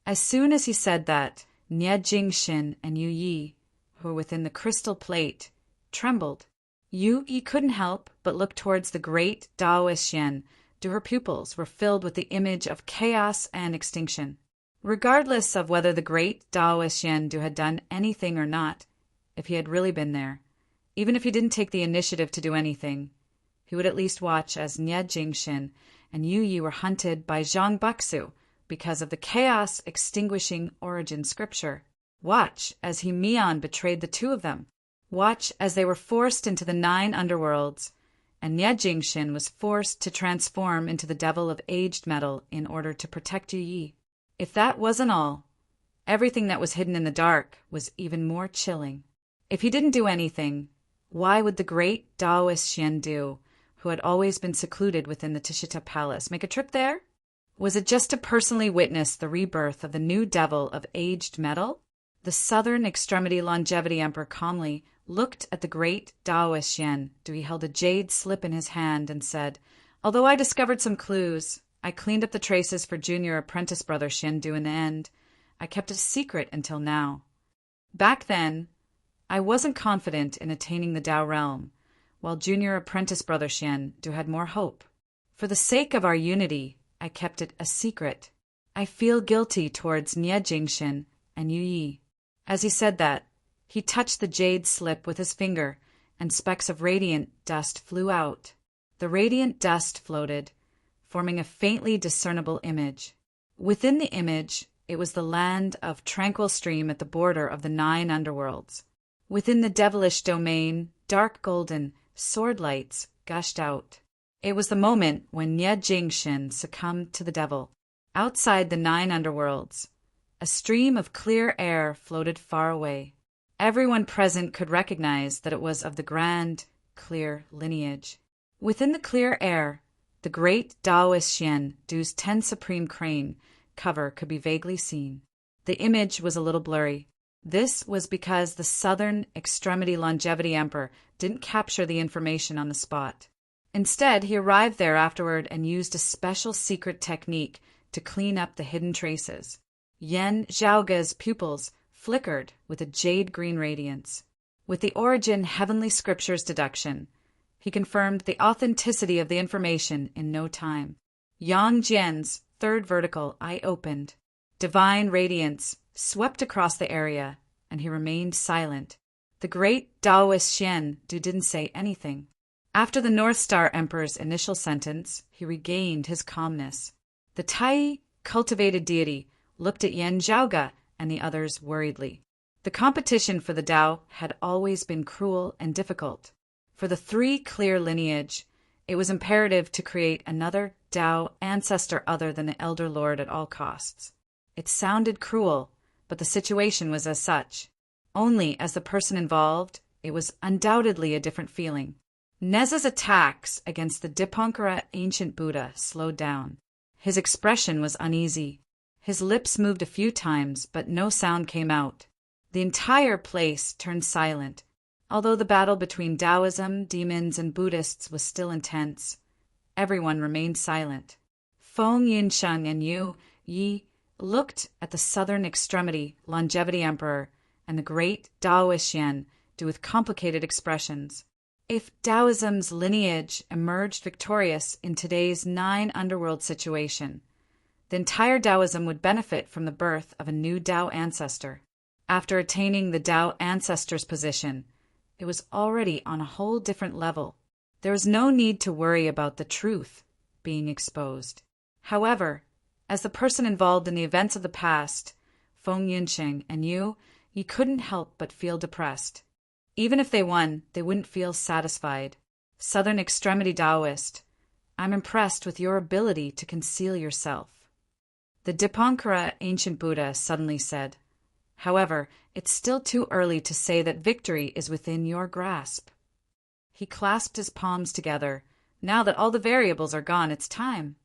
As soon as he said that, Nie Jingxin and Yu Yi, who were within the crystal plate, trembled. Yu Yi couldn't help but look towards the great Taoist Xiandu. Her pupils were filled with the image of chaos and extinction. Regardless of whether the great Taoist Xiandu had done anything or not, if he had really been there, even if he didn't take the initiative to do anything, he would at least watch as Nie Jingxin and Yu Yi were hunted by Zhang Baksu because of the chaos-extinguishing origin scripture. Watch as He Mian betrayed the 2 of them. Watch as they were forced into the 9 underworlds, and Nie Jingxin was forced to transform into the devil of aged metal in order to protect Yu Yi. If that wasn't all, everything that was hidden in the dark was even more chilling. If he didn't do anything, why would the great Taoist Xiandu, who had always been secluded within the Tishita Palace, make a trip there? Was it just to personally witness the rebirth of the new devil of aged metal? The Southern Extremity Longevity Emperor calmly looked at the great Taoist Xiandu. He held a jade slip in his hand and said, "Although I discovered some clues, I cleaned up the traces for junior apprentice brother Xiandu in the end. I kept it a secret until now. Back then, I wasn't confident in attaining the Tao realm, while junior apprentice brother Xiandu had more hope. For the sake of our unity, I kept it a secret. I feel guilty towards Nie Jingxin and Yu Yi." As he said that, he touched the jade slip with his finger, and specks of radiant dust flew out. The radiant dust floated, forming a faintly discernible image. Within the image, it was the land of tranquil stream at the border of the 9 underworlds. Within the devilish domain, dark golden sword lights gushed out. It was the moment when Nie Jingxin succumbed to the devil. Outside the 9 underworlds, a stream of clear air floated far away. Everyone present could recognize that it was of the grand, clear lineage. Within the clear air, the great Taoist Xiandu's 10 supreme crane cover could be vaguely seen. The image was a little blurry. This was because the Southern Extremity Longevity Emperor didn't capture the information on the spot. Instead, he arrived there afterward and used a special secret technique to clean up the hidden traces. Yan Zhaoge's pupils flickered with a jade-green radiance. With the origin heavenly scriptures deduction, he confirmed the authenticity of the information in no time. Yang Jian's 3rd vertical eye opened. Divine radiance swept across the area, and he remained silent. The great Taoist Xiandu didn't say anything. After the North Star Emperor's initial sentence, he regained his calmness. The Tai cultivated deity looked at Yan Zhaoge and the others worriedly. The competition for the Tao had always been cruel and difficult. For the 3 clear lineage, It was imperative to create another Tao ancestor other than the Elder Lord at all costs. It sounded cruel, but the situation was as such. Only as the person involved, it was undoubtedly a different feeling. Neza's attacks against the Dipankara ancient Buddha slowed down. His expression was uneasy. His lips moved a few times, but no sound came out. The entire place turned silent. Although the battle between Taoism, demons, and Buddhists was still intense, everyone remained silent. Feng Yinsheng and Yu Yi looked at the southern extremity Longevity Emperor and the great Taoist Yen with complicated expressions. If Taoism's lineage emerged victorious in today's 9 underworld situation, the entire Taoism would benefit from the birth of a new Tao ancestor. After attaining the Tao ancestor's position, it was already on a whole different level. There was no need to worry about the truth being exposed. However, as the person involved in the events of the past, Feng Yunsheng and Yu couldn't help but feel depressed. Even if they won, they wouldn't feel satisfied. Southern Extremity Taoist, I'm impressed with your ability to conceal yourself. The Dipankara ancient Buddha suddenly said, however, it's still too early to say that victory is within your grasp. He clasped his palms together. Now that all the variables are gone, it's time.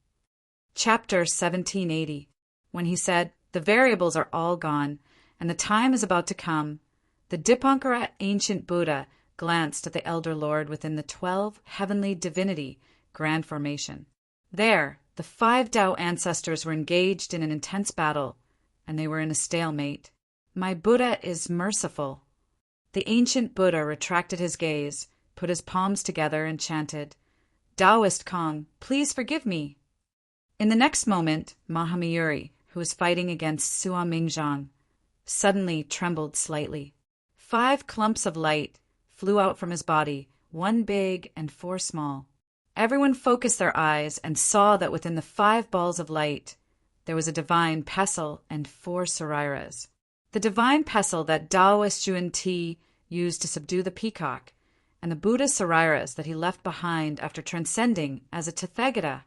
Chapter 1780. When he said, the variables are all gone, and the time is about to come, the Dipankara ancient Buddha glanced at the Elder Lord within the 12 heavenly divinity grand formation. There, the 5 Tao ancestors were engaged in an intense battle, and they were in a stalemate. My Buddha is merciful. The ancient Buddha retracted his gaze, put his palms together, and chanted, Taoist Kong, please forgive me. In the next moment, Mahamayuri, who was fighting against Sua Mingzhang, suddenly trembled slightly. 5 clumps of light flew out from his body, 1 big and 4 small. Everyone focused their eyes and saw that within the 5 balls of light, there was a divine pestle and 4 sariras. The divine pestle that Taoist Yuan Ti used to subdue the peacock, and the Buddha sariras that he left behind after transcending as a Tathagata.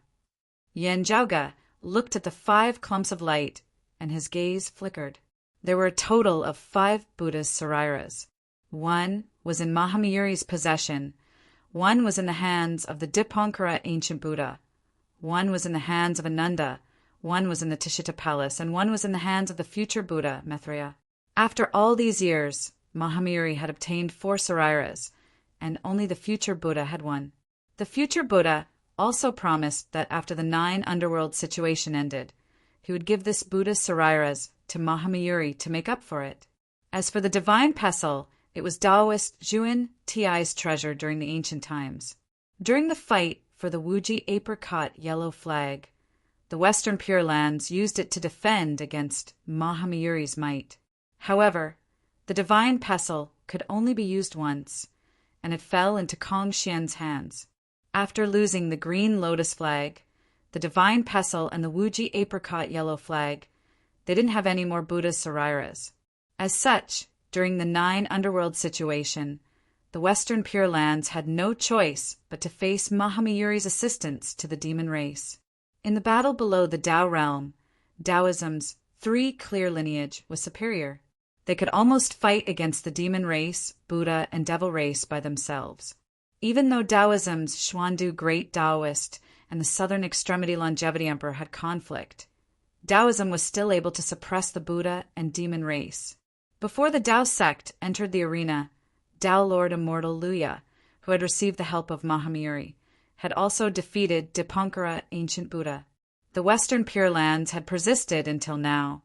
Yen Jiaoge looked at the 5 clumps of light, and his gaze flickered. There were a total of 5 Buddha's sariras. 1 was in Mahamayuri's possession, 1 was in the hands of the Dipankara ancient Buddha, 1 was in the hands of Ananda, 1 was in the Tishita palace, and 1 was in the hands of the future Buddha, Maitreya. After all these years, Mahamayuri had obtained 4 sariras, and only the future Buddha had 1. The future Buddha also promised that after the 9 underworld situation ended, he would give this Buddha's sariras to Mahamayuri to make up for it. As for the divine pestle, it was Taoist Zhuan Ti's treasure during the ancient times. During the fight for the Wuji apricot yellow flag, the Western Pure Lands used it to defend against Mahamayuri's might. However, the divine pestle could only be used once, and it fell into Kong Xian's hands. After losing the green lotus flag, the divine pestle, and the Wuji apricot yellow flag, they didn't have any more Buddha's sariras. As such, during the 9 underworld situation, the Western Pure Lands had no choice but to face Mahamayuri's assistance to the demon race. In the battle below the Tao realm, Taoism's 3 clear lineage was superior. They could almost fight against the demon race, Buddha, and devil race by themselves. Even though Taoism's Xuandu Great Taoist and the Southern Extremity Longevity Emperor had conflict, Taoism was still able to suppress the Buddha and demon race. Before the Tao sect entered the arena, Tao Lord Immortal Luya, who had received the help of Mahamayuri, had also defeated Dipankara ancient Buddha. The Western Pure Lands had persisted until now,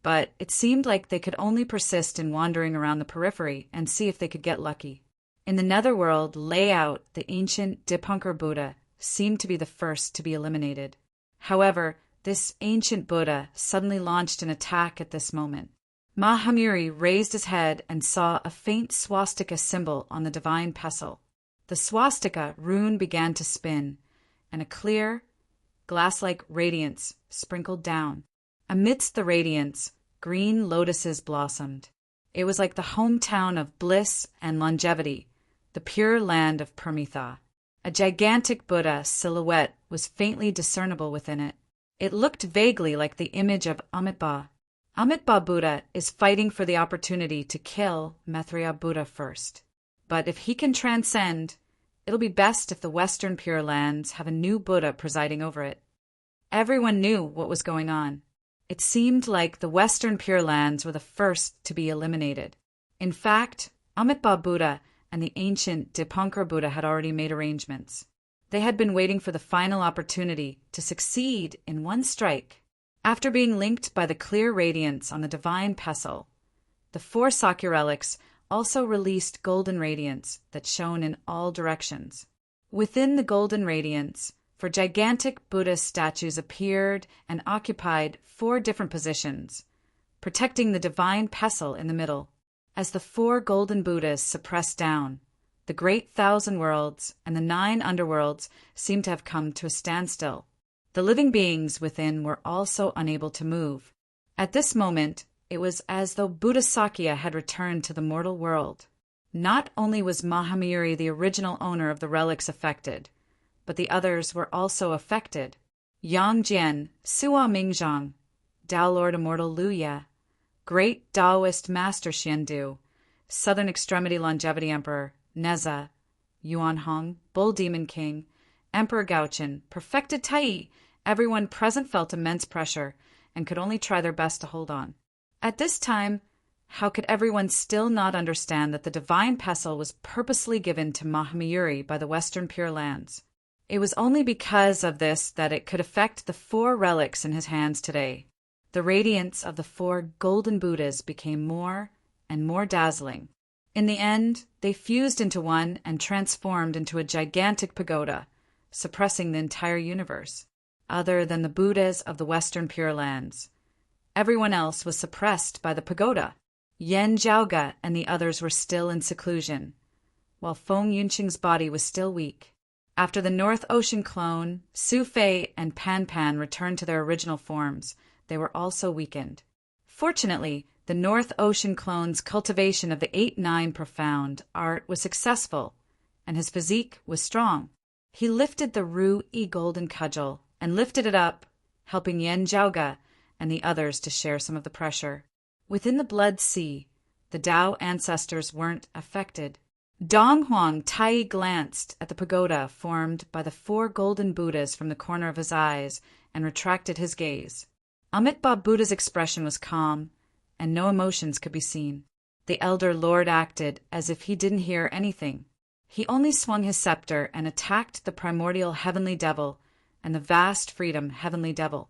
but it seemed like they could only persist in wandering around the periphery and see if they could get lucky. In the netherworld layout, the ancient Dipankara Buddha seemed to be the first to be eliminated. However, this ancient Buddha suddenly launched an attack at this moment. Mahamayuri raised his head and saw a faint swastika symbol on the divine pestle. The swastika rune began to spin, and a clear, glass-like radiance sprinkled down. Amidst the radiance, green lotuses blossomed. It was like the hometown of bliss and longevity, the pure land of Permitha. A gigantic Buddha silhouette was faintly discernible within it. It looked vaguely like the image of Amitabha. Amitabha Buddha is fighting for the opportunity to kill Maitreya Buddha first. But if he can transcend, it'll be best if the Western Pure Lands have a new Buddha presiding over it. Everyone knew what was going on. It seemed like the Western Pure Lands were the first to be eliminated. In fact, Amitabha Buddha and the ancient Dipankara Buddha had already made arrangements. They had been waiting for the final opportunity to succeed in one strike. After being linked by the clear radiance on the divine pestle, the 4 Sakya relics also released golden radiance that shone in all directions. Within the golden radiance, 4 gigantic Buddhist statues appeared and occupied 4 different positions, protecting the divine pestle in the middle. As the 4 golden Buddhas suppressed down, the great 1,000 worlds and the 9 underworlds seemed to have come to a standstill. The living beings within were also unable to move. At this moment, it was as though Buddha Sakya had returned to the mortal world. Not only was Mahamayuri the original owner of the relics affected, but the others were also affected. Yang Jian, Sua Mingzhang, Tao Lord Immortal Lu Ye, Great Taoist Master Xiandu, Southern Extremity Longevity Emperor Neza, Yuan Hong, Bull Demon King, Emperor Gaochen, Perfected Tai. Everyone present felt immense pressure and could only try their best to hold on. At this time, how could everyone still not understand that the divine pestle was purposely given to Mahamayuri by the Western Pure Lands? It was only because of this that it could affect the 4 relics in his hands today. The radiance of the 4 golden Buddhas became more and more dazzling. In the end, they fused into one and transformed into a gigantic pagoda, suppressing the entire universe. Other than the Buddhas of the Western Pure Lands, everyone else was suppressed by the pagoda. Yen Zhaoge and the others were still in seclusion, while Feng Yunqing's body was still weak. After the North Ocean clone, Su Fei and Pan Pan returned to their original forms, they were also weakened. Fortunately, the North Ocean clone's cultivation of the 8-9 profound art was successful, and his physique was strong. He lifted the Ru-I golden cudgel and lifted it up, helping Yen Zhaoge and the others to share some of the pressure. Within the Blood Sea, the Tao ancestors weren't affected. Dong Huang Tai glanced at the pagoda formed by the 4 golden Buddhas from the corner of his eyes and retracted his gaze. Amitabha Buddha's expression was calm, and no emotions could be seen. The elder lord acted as if he didn't hear anything. He only swung his scepter and attacked the primordial heavenly devil and the vast freedom heavenly devil.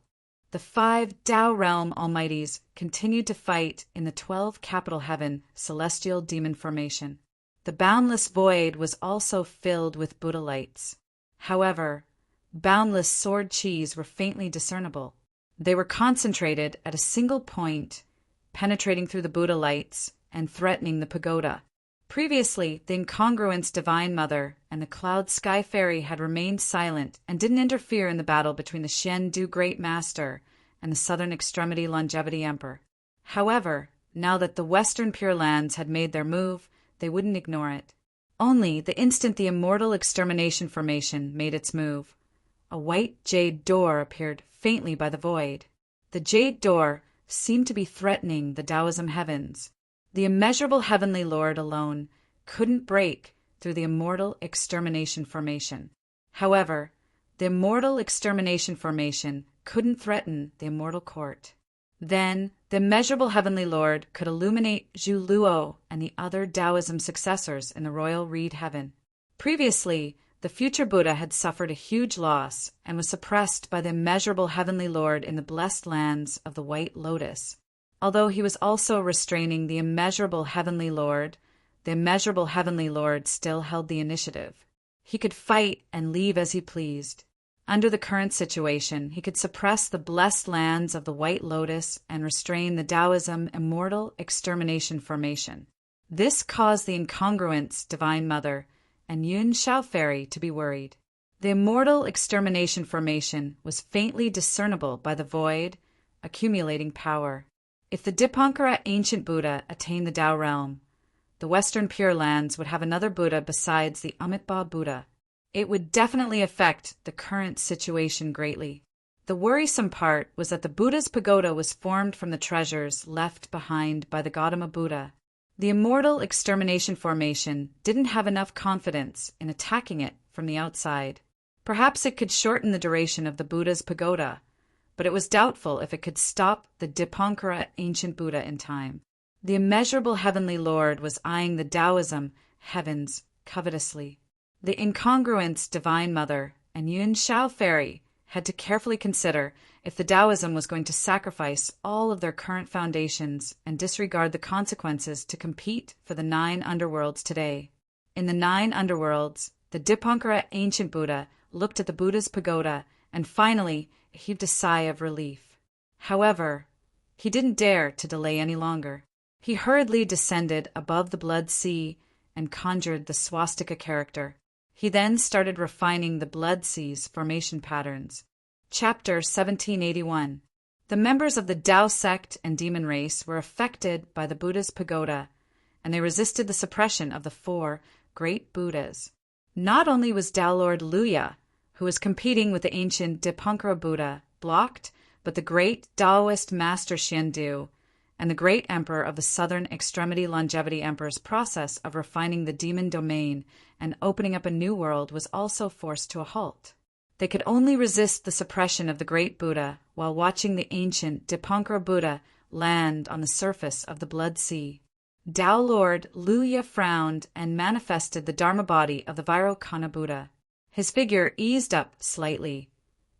The 5 Tao realm almighties continued to fight in the 12 capital heaven celestial demon formation. The boundless void was also filled with Buddha lights. However, boundless sword chis were faintly discernible. They were concentrated at a single point, penetrating through the Buddha lights and threatening the pagoda. Previously, the incongruence Divine Mother and the Cloud Sky Fairy had remained silent and didn't interfere in the battle between the Xiandu Great Master and the Southern Extremity Longevity Emperor. However, now that the Western Pure Lands had made their move, they wouldn't ignore it. Only the instant the Immortal Extermination Formation made its move, a white jade door appeared faintly by the void. The jade door seemed to be threatening the Taoism heavens. The immeasurable Heavenly Lord alone couldn't break through the Immortal Extermination Formation. However, the Immortal Extermination Formation couldn't threaten the Immortal Court. Then, the immeasurable Heavenly Lord could illuminate Zhu Luo and the other Taoism successors in the Royal Reed Heaven. Previously, the future Buddha had suffered a huge loss and was suppressed by the immeasurable Heavenly Lord in the blessed lands of the White Lotus. Although he was also restraining the immeasurable Heavenly Lord, the immeasurable Heavenly Lord still held the initiative. He could fight and leave as he pleased. Under the current situation, he could suppress the blessed lands of the White Lotus and restrain the Taoism Immortal Extermination Formation. This caused the incongruence Divine Mother and Yun Shao Fairy to be worried. The Immortal Extermination Formation was faintly discernible by the void, accumulating power. If the Dipankara ancient Buddha attained the Tao realm, the Western Pure Lands would have another Buddha besides the Amitabha Buddha. It would definitely affect the current situation greatly. The worrisome part was that the Buddha's pagoda was formed from the treasures left behind by the Gautama Buddha. The immortal extermination formation didn't have enough confidence in attacking it from the outside. Perhaps it could shorten the duration of the Buddha's pagoda, but it was doubtful if it could stop the Dipankara ancient Buddha in time. The immeasurable heavenly Lord was eyeing the Taoism heavens covetously. The incongruence Divine Mother and Yun Shao Fairy had to carefully consider if the Taoism was going to sacrifice all of their current foundations and disregard the consequences to compete for the 9 underworlds today. In the 9 underworlds, the Dipankara ancient Buddha looked at the Buddha's pagoda and finally heaved a sigh of relief. However, he didn't dare to delay any longer. He hurriedly descended above the blood sea and conjured the swastika character. He then started refining the blood sea's formation patterns. Chapter 1781. The members of the Tao sect and demon race were affected by the Buddha's pagoda, and they resisted the suppression of the 4 great Buddhas. Not only was Tao Lord Luya, who was competing with the ancient Dipankara Buddha, blocked, but the great Taoist master Xiandu and the great emperor of the Southern Extremity Longevity Emperor's process of refining the demon domain and opening up a new world was also forced to a halt. They could only resist the suppression of the great Buddha while watching the ancient Dipankara Buddha land on the surface of the blood sea. Tao Lord Luya frowned and manifested the Dharma body of the Vairocana Buddha. His figure eased up slightly,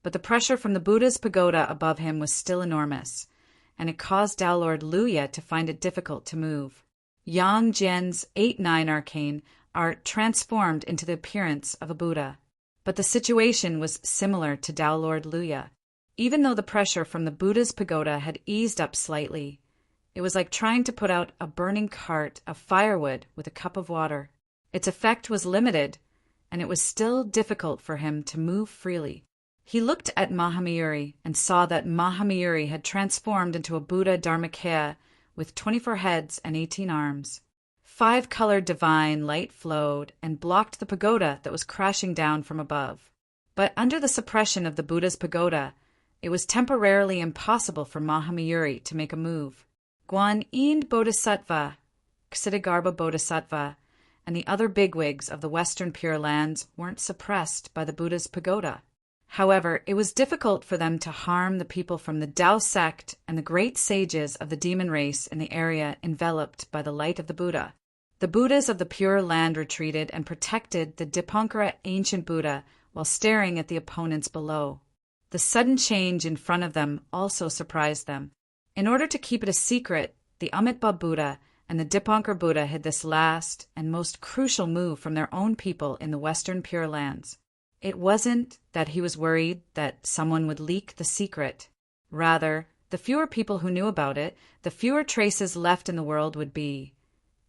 but the pressure from the Buddha's pagoda above him was still enormous, and it caused Tao Lord Luya to find it difficult to move. Yang Jian's 8-9 arcane art transformed into the appearance of a Buddha, but the situation was similar to Tao Lord Luya. Even though the pressure from the Buddha's pagoda had eased up slightly, it was like trying to put out a burning cart of firewood with a cup of water. Its effect was limited, and it was still difficult for him to move freely. He looked at Mahamayuri and saw that Mahamayuri had transformed into a Buddha Dharmakaya with 24 heads and 18 arms. 5-colored divine light flowed and blocked the pagoda that was crashing down from above. But under the suppression of the Buddha's pagoda, it was temporarily impossible for Mahamayuri to make a move. Guan Yin Bodhisattva, Ksitigarbha Bodhisattva, and the other bigwigs of the Western Pure Lands weren't suppressed by the Buddha's pagoda. However, it was difficult for them to harm the people from the Tao sect and the great sages of the demon race in the area enveloped by the light of the Buddha. The Buddhas of the Pure Land retreated and protected the Dipankara ancient Buddha while staring at the opponents below. The sudden change in front of them also surprised them. In order to keep it a secret, the Amitabha Buddha and the Dipankara Buddha hid this last and most crucial move from their own people in the Western Pure Lands. It wasn't that he was worried that someone would leak the secret. Rather, the fewer people who knew about it, the fewer traces left in the world would be,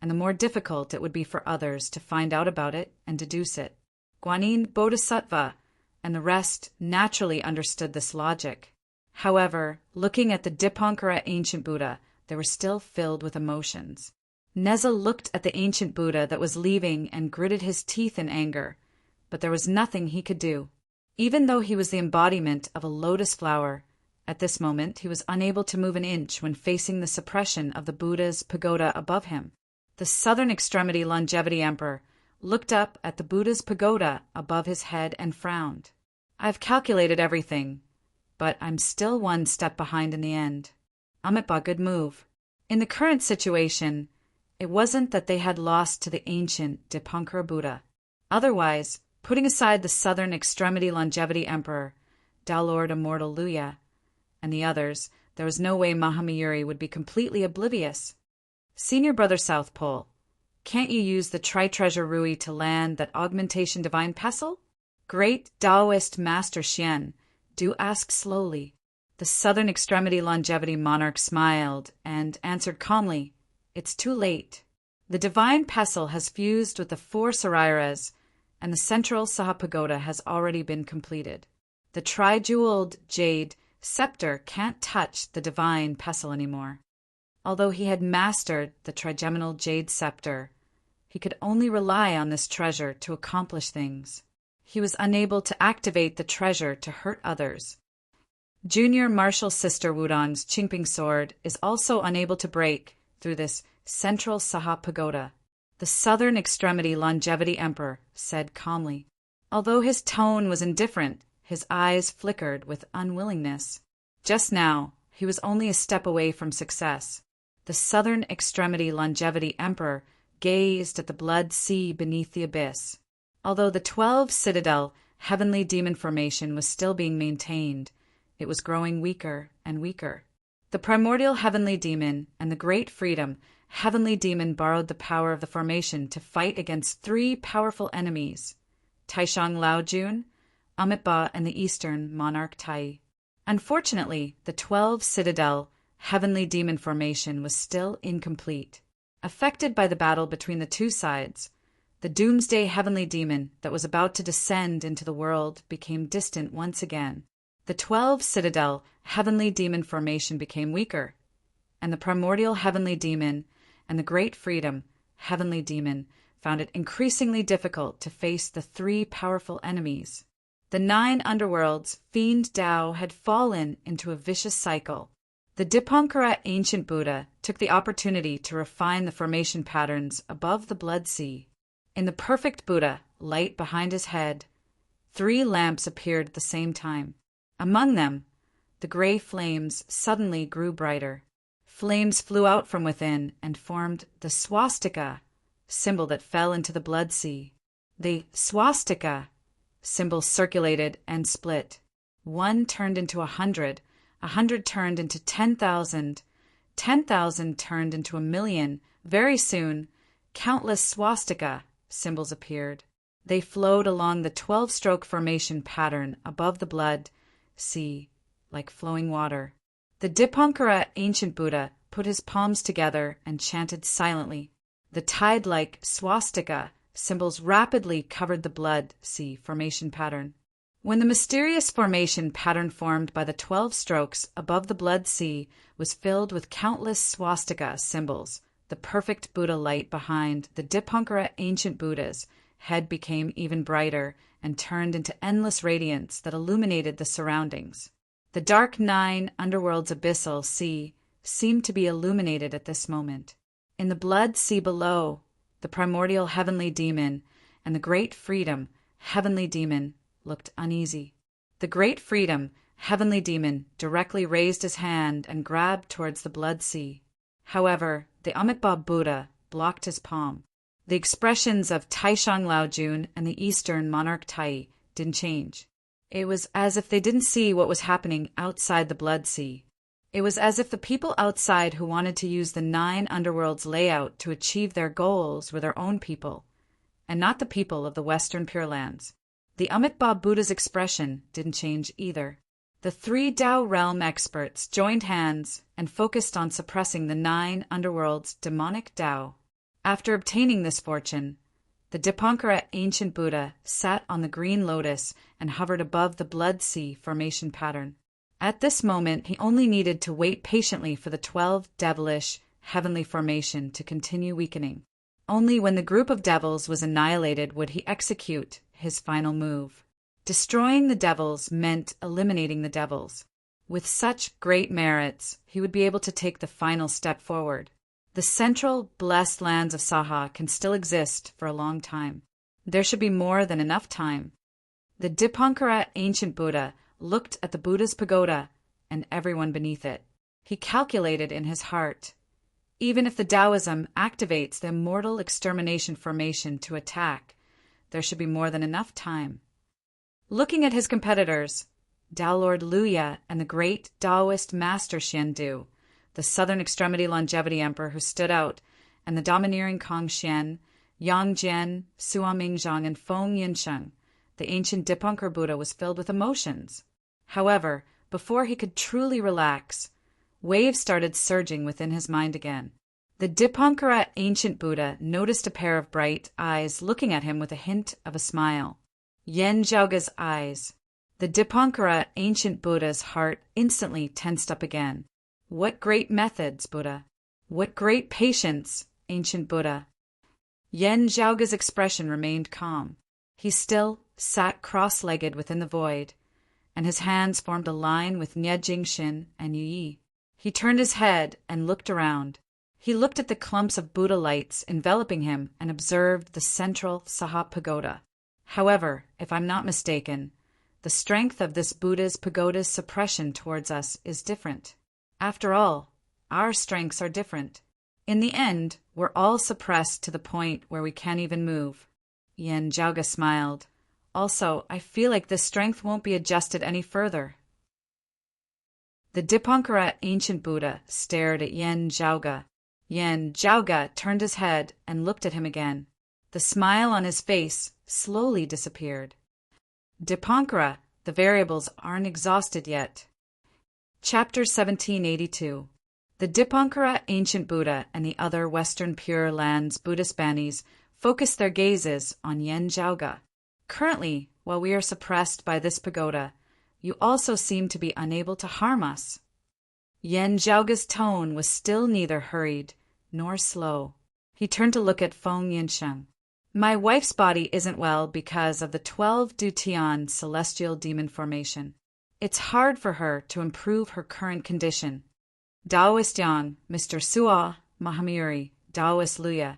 and the more difficult it would be for others to find out about it and deduce it. Guanyin Bodhisattva and the rest naturally understood this logic. However, looking at the Dipankara ancient Buddha, they were still filled with emotions. Neza looked at the ancient Buddha that was leaving and gritted his teeth in anger, but there was nothing he could do. Even though he was the embodiment of a lotus flower, at this moment he was unable to move an inch when facing the suppression of the Buddha's pagoda above him. The Southern Extremity Longevity Emperor looked up at the Buddha's pagoda above his head and frowned. "I've calculated everything, but I'm still one step behind in the end. Amitabha, good move." In the current situation, it wasn't that they had lost to the ancient Dipankara Buddha. Otherwise, putting aside the Southern Extremity Longevity Emperor, Tao Lord Immortal Luya, and the others, there was no way Mahamayuri would be completely oblivious. "Senior Brother South Pole, can't you use the Tri-Treasure Rui to land that Augmentation Divine Pestle?" "Great Taoist Master Xian, do ask slowly." The Southern Extremity Longevity Monarch smiled and answered calmly, "It's too late. The Divine Pestle has fused with the 4 Sarairas, and the central Sahapagoda has already been completed. The tri-jeweled jade scepter can't touch the Divine Pestle anymore." Although he had mastered the trigeminal jade scepter, he could only rely on this treasure to accomplish things. He was unable to activate the treasure to hurt others. Junior Martial Sister Wudong's Qingping sword is also unable to break through this central Saha pagoda. The southern extremity Longevity Emperor said calmly. Although his tone was indifferent, his eyes flickered with unwillingness. Just now, he was only a step away from success. The southern extremity Longevity Emperor gazed at the blood sea beneath the abyss. Although the 12 Citadel Heavenly Demon formation was still being maintained, it was growing weaker and weaker. The primordial Heavenly Demon and the Great Freedom Heavenly Demon borrowed the power of the formation to fight against 3 powerful enemies, Taishang Laojun, Amitba, and the Eastern Monarch Tai. Unfortunately, the 12 Citadel Heavenly Demon formation was still incomplete. Affected by the battle between the two sides, the Doomsday Heavenly Demon that was about to descend into the world became distant once again. The 12 Citadel Heavenly Demon formation became weaker, and the Primordial Heavenly Demon and the Great Freedom Heavenly Demon found it increasingly difficult to face the 3 powerful enemies. The 9 underworlds Fiend Tao had fallen into a vicious cycle. The Dipankara Ancient Buddha took the opportunity to refine the formation patterns above the blood sea. In the perfect Buddha, light behind his head, 3 lamps appeared at the same time. Among them, the gray flames suddenly grew brighter. Flames flew out from within and formed the swastika, symbol that fell into the blood sea. The swastika symbol circulated and split. 1 turned into 100, 100 turned into 10,000, 10,000 turned into 1,000,000. Very soon, countless swastika symbols appeared. They flowed along the 12-stroke formation pattern above the blood sea, like flowing water. The Dipankara Ancient Buddha put his palms together and chanted silently. The tide-like swastika symbols rapidly covered the blood sea formation pattern. When the mysterious formation pattern formed by the 12 strokes above the blood sea was filled with countless swastika symbols, the perfect Buddha light behind the Dipankara Ancient Buddha's head became even brighter and turned into endless radiance that illuminated the surroundings. The dark 9 underworld's abyssal sea seemed to be illuminated at this moment. In the blood sea below, the primordial Heavenly Demon and the Great Freedom Heavenly Demon looked uneasy. The Great Freedom Heavenly Demon directly raised his hand and grabbed towards the blood sea. However, the Amitabha Buddha blocked his palm. The expressions of Taishang Laojun and the Eastern Monarch Tai didn't change. It was as if they didn't see what was happening outside the blood sea. It was as if the people outside who wanted to use the 9 underworlds layout to achieve their goals were their own people, and not the people of the Western Pure Lands. The Amitabha Buddha's expression didn't change either. The 3 Tao realm experts joined hands and focused on suppressing the 9 underworld's demonic Tao. After obtaining this fortune, the Dipankara Ancient Buddha sat on the green lotus and hovered above the blood sea formation pattern. At this moment, he only needed to wait patiently for the 12 devilish heavenly formation to continue weakening. Only when the group of devils was annihilated would he execute his final move. Destroying the devils meant eliminating the devils. With such great merits, he would be able to take the final step forward. The central, blessed lands of Saha can still exist for a long time. There should be more than enough time. The Dipankara Ancient Buddha looked at the Buddha's pagoda and everyone beneath it. He calculated in his heart, even if the Taoism activates the immortal extermination formation to attack, there should be more than enough time. Looking at his competitors, Tao Lord Luya and the great Taoist Master Xiandu, the southern extremity Longevity Emperor who stood out, and the domineering Kong Xian, Yang Jian, Suo Mingzhang, and Feng Yinsheng, the ancient Dipankara Buddha was filled with emotions. However, before he could truly relax, waves started surging within his mind again. The Dipankara Ancient Buddha noticed a pair of bright eyes looking at him with a hint of a smile. Yen Zhaoge's eyes. The Dipankara Ancient Buddha's heart instantly tensed up again. What great methods, Buddha! What great patience, ancient Buddha! Yen Zhaoge's expression remained calm. He still sat cross-legged within the void, and his hands formed a line with Nye Jingshin and Yi. He turned his head and looked around. He looked at the clumps of Buddha lights enveloping him and observed the central Saha Pagoda. However, if I'm not mistaken, the strength of this Buddha's pagoda's suppression towards us is different. After all, our strengths are different. In the end, we're all suppressed to the point where we can't even move. Yen Zhaoga smiled. Also, I feel like this strength won't be adjusted any further. The Dipankara ancient Buddha stared at Yen Zhaoga. Yen Zhaoga turned his head and looked at him again. The smile on his face slowly disappeared. Dipankara, the variables aren't exhausted yet. Chapter 1782. The Dipankara ancient Buddha and the other Western Pure Lands Buddhist Banis focused their gazes on Yen Zhaoga. Currently, while we are suppressed by this pagoda, you also seem to be unable to harm us. Yen Zhaoga's tone was still neither hurried nor slow. He turned to look at Feng Yinsheng. My wife's body isn't well because of the 12 Dutian celestial demon formation. It's hard for her to improve her current condition. Taoist Yang, Mr. Suo, Mahamiri, Taoist Luya,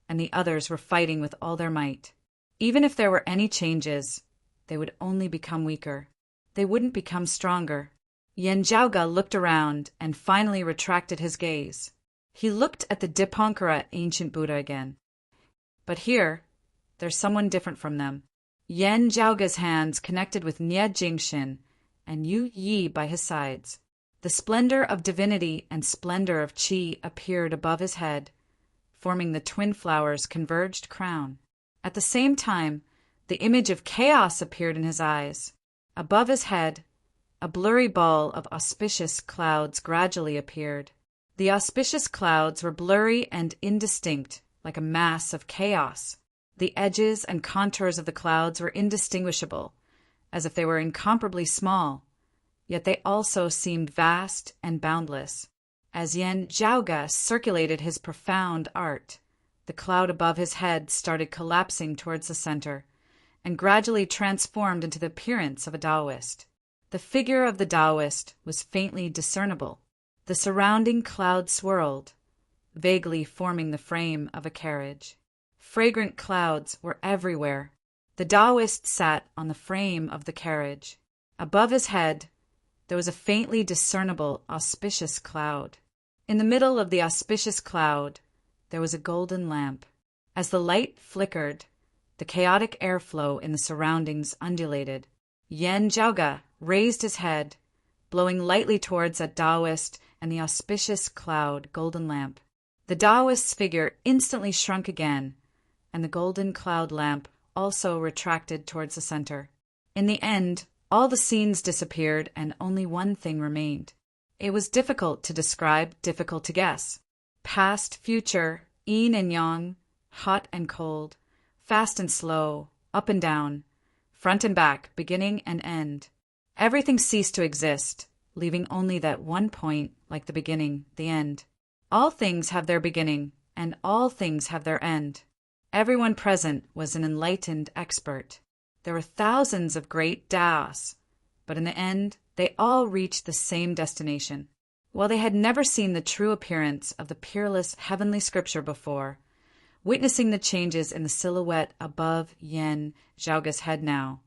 and the others were fighting with all their might. Even if there were any changes, they would only become weaker. They wouldn't become stronger. Yen Zhaoga looked around and finally retracted his gaze. He looked at the Dipankara ancient Buddha again. But here, there's someone different from them. Yen Zhaoga's hands connected with Nye Jingshin and Yu Yi by his sides. The splendor of divinity and splendor of qi appeared above his head, forming the twin flowers' converged crown. At the same time, the image of chaos appeared in his eyes. Above his head, a blurry ball of auspicious clouds gradually appeared. The auspicious clouds were blurry and indistinct, like a mass of chaos. The edges and contours of the clouds were indistinguishable, as if they were incomparably small, yet they also seemed vast and boundless. As Yen Zhaoga circulated his profound art, the cloud above his head started collapsing towards the center, and gradually transformed into the appearance of a Taoist. The figure of the Taoist was faintly discernible. The surrounding cloud swirled, vaguely forming the frame of a carriage. Fragrant clouds were everywhere. The Taoist sat on the frame of the carriage. Above his head, there was a faintly discernible auspicious cloud. In the middle of the auspicious cloud, there was a golden lamp. As the light flickered, the chaotic airflow in the surroundings undulated. Yen Zhaoga raised his head, blowing lightly towards that Taoist and the auspicious cloud golden lamp. The Taoist's figure instantly shrunk again, and the golden cloud lamp also retracted towards the center. In the end, all the scenes disappeared and only one thing remained. It was difficult to describe, difficult to guess. Past, future, yin and yang, hot and cold, fast and slow, up and down, front and back, beginning and end. Everything ceased to exist, leaving only that one point, like the beginning, the end. All things have their beginning, and all things have their end. Everyone present was an enlightened expert. There were thousands of great Daos, but in the end, they all reached the same destination. While they had never seen the true appearance of the peerless heavenly scripture before, witnessing the changes in the silhouette above Yen Zhaoga's head now,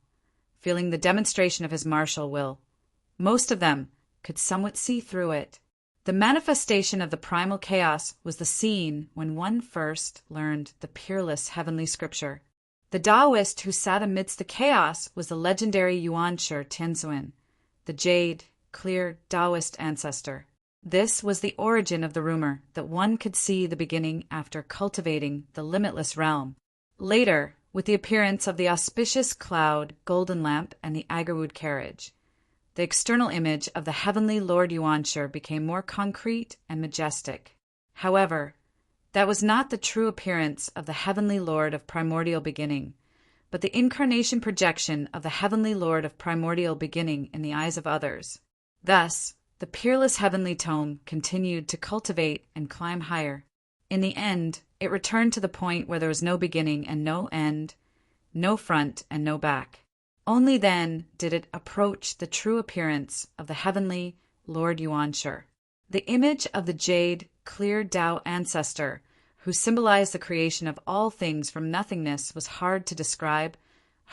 feeling the demonstration of his martial will, most of them could somewhat see through it. The manifestation of the primal chaos was the scene when one first learned the peerless heavenly scripture. The Taoist who sat amidst the chaos was the legendary Yuanshi Tianzuan, the jade, clear Taoist ancestor. This was the origin of the rumor that one could see the beginning after cultivating the limitless realm. Later, with the appearance of the auspicious cloud, golden lamp, and the agarwood carriage, the external image of the heavenly Lord Yuanshi became more concrete and majestic. However, that was not the true appearance of the heavenly Lord of primordial beginning, but the incarnation projection of the heavenly Lord of primordial beginning in the eyes of others. Thus, the peerless heavenly tome continued to cultivate and climb higher. In the end, it returned to the point where there was no beginning and no end, no front and no back. Only then did it approach the true appearance of the heavenly Lord Yuanshi. The image of the jade, clear Tao ancestor, who symbolized the creation of all things from nothingness, was hard to describe,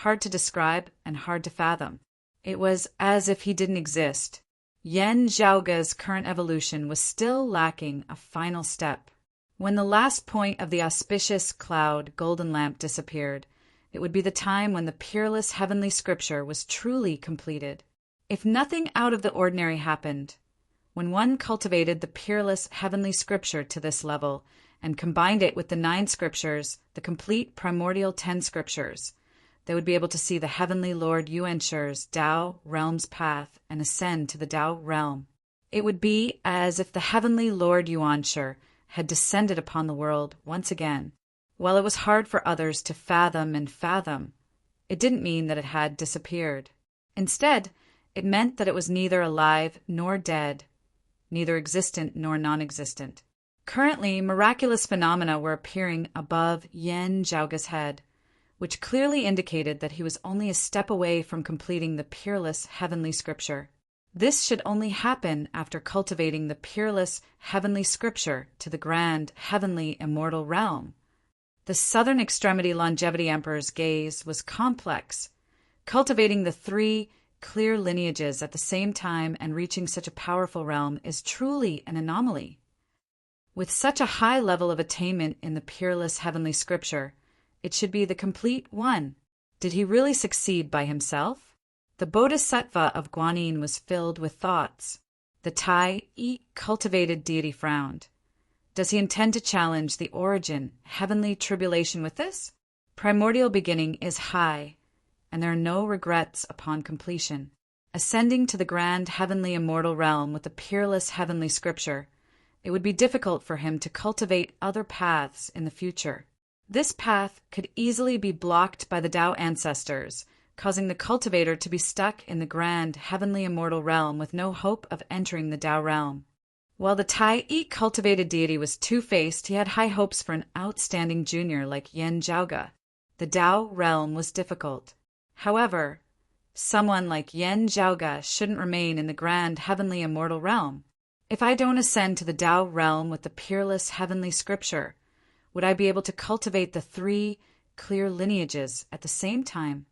and hard to fathom. It was as if he didn't exist. Yan Zhaoge's current evolution was still lacking a final step. When the last point of the auspicious cloud golden lamp disappeared, it would be the time when the peerless heavenly scripture was truly completed. If nothing out of the ordinary happened, when one cultivated the peerless heavenly scripture to this level and combined it with the 9 scriptures, the complete primordial 10 scriptures, they would be able to see the heavenly Lord Yuanshi's Tao realm's path and ascend to the Tao realm. It would be as if the heavenly Lord Yuanshi had descended upon the world once again. While it was hard for others to fathom, it didn't mean that it had disappeared. Instead, it meant that it was neither alive nor dead, neither existent nor non-existent. Currently, miraculous phenomena were appearing above Yan Zhaoge's head, which clearly indicated that he was only a step away from completing the peerless heavenly scripture. This should only happen after cultivating the peerless heavenly scripture to the grand heavenly immortal realm. The southern extremity longevity emperor's gaze was complex. Cultivating the 3 clear lineages at the same time and reaching such a powerful realm is truly an anomaly. With such a high level of attainment in the peerless heavenly scripture, it should be the complete one. Did he really succeed by himself? The bodhisattva of Guanyin was filled with thoughts. The Tai Yi cultivated deity frowned. Does he intend to challenge the origin, heavenly tribulation with this? Primordial beginning is high, and there are no regrets upon completion. Ascending to the grand heavenly immortal realm with the peerless heavenly scripture, it would be difficult for him to cultivate other paths in the future. This path could easily be blocked by the Tao ancestors, causing the cultivator to be stuck in the grand heavenly immortal realm with no hope of entering the Tao realm. While the Tai Yi cultivated deity was two-faced, he had high hopes for an outstanding junior like Yan Zhaoge. The Tao realm was difficult. However, someone like Yan Zhaoge shouldn't remain in the grand heavenly immortal realm. If I don't ascend to the Tao realm with the peerless heavenly scripture, would I be able to cultivate the 3 clear lineages at the same time?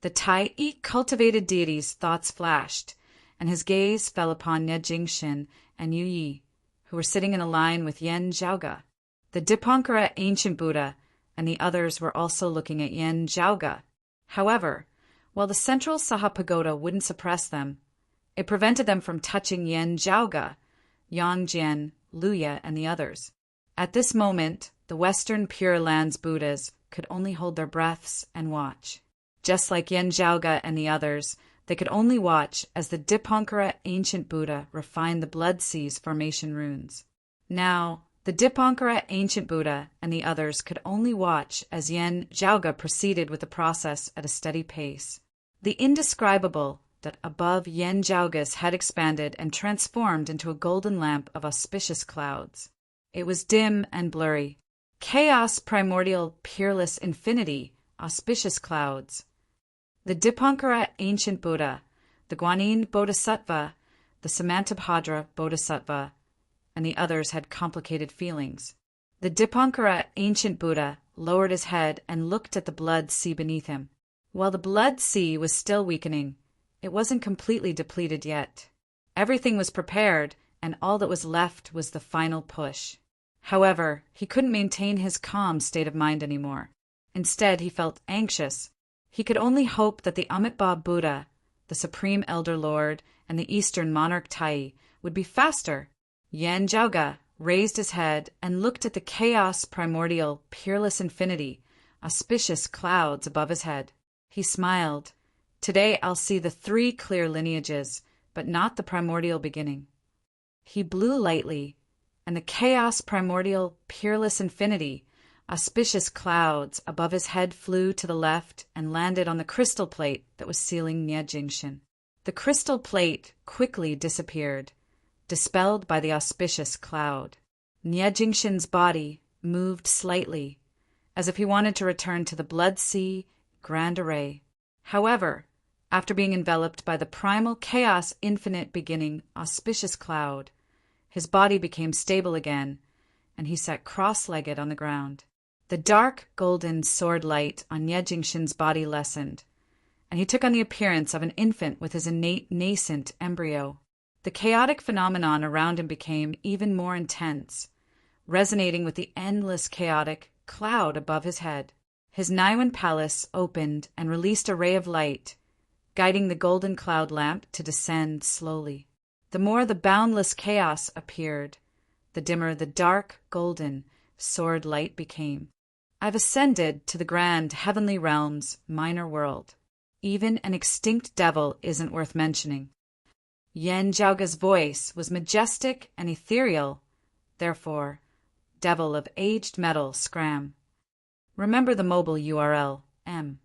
The Tai Yi cultivated deity's thoughts flashed, and his gaze fell upon Nie Jingxin and Yu Yi, who were sitting in a line with Yan Zhaoge. The Dipankara ancient Buddha and the others were also looking at Yan Zhaoge. However, while the central Saha Pagoda wouldn't suppress them, it prevented them from touching Yan Zhaoge, Yang Jian, Luya, and the others. At this moment, the Western Pure Lands Buddhas could only hold their breaths and watch. Just like Yan Zhaoge and the others, they could only watch as the Dipankara ancient Buddha refined the Blood Sea's formation runes. Now, the Dipankara ancient Buddha and the others could only watch as Yan Zhaoge proceeded with the process at a steady pace. The indescribable that above Yan Zhaoge's had expanded and transformed into a golden lamp of auspicious clouds. It was dim and blurry. Chaos primordial peerless infinity, auspicious clouds. The Dipankara ancient Buddha, the Guanyin Bodhisattva, the Samantabhadra Bodhisattva, and the others had complicated feelings. The Dipankara ancient Buddha lowered his head and looked at the blood sea beneath him. While the blood sea was still weakening, it wasn't completely depleted yet. Everything was prepared, and all that was left was the final push. However, he couldn't maintain his calm state of mind anymore. Instead, he felt anxious. He could only hope that the Amitabha Buddha, the Supreme Elder Lord, and the Eastern Monarch Tai would be faster. Yan Zhaoge raised his head and looked at the chaos primordial, peerless infinity, auspicious clouds above his head. He smiled. Today I'll see the 3 clear lineages, but not the primordial beginning. He blew lightly, and the chaos primordial, peerless infinity, auspicious clouds above his head flew to the left and landed on the crystal plate that was sealing Nie Jingxin. The crystal plate quickly disappeared, dispelled by the auspicious cloud. Nie Jingxin's body moved slightly, as if he wanted to return to the blood sea, grand array. However, after being enveloped by the primal chaos infinite beginning auspicious cloud, his body became stable again, and he sat cross-legged on the ground. The dark golden sword light on Ye Jingshin's body lessened, and he took on the appearance of an infant with his innate nascent embryo. The chaotic phenomenon around him became even more intense, resonating with the endless chaotic cloud above his head. His Naiwan palace opened and released a ray of light, guiding the golden cloud lamp to descend slowly. The more the boundless chaos appeared, the dimmer the dark golden sword light became. I've ascended to the grand heavenly realm's minor world. Even an extinct devil isn't worth mentioning. Yen Jiaoge's voice was majestic and ethereal, therefore, devil of aged metal scram. Remember the mobile URL, M.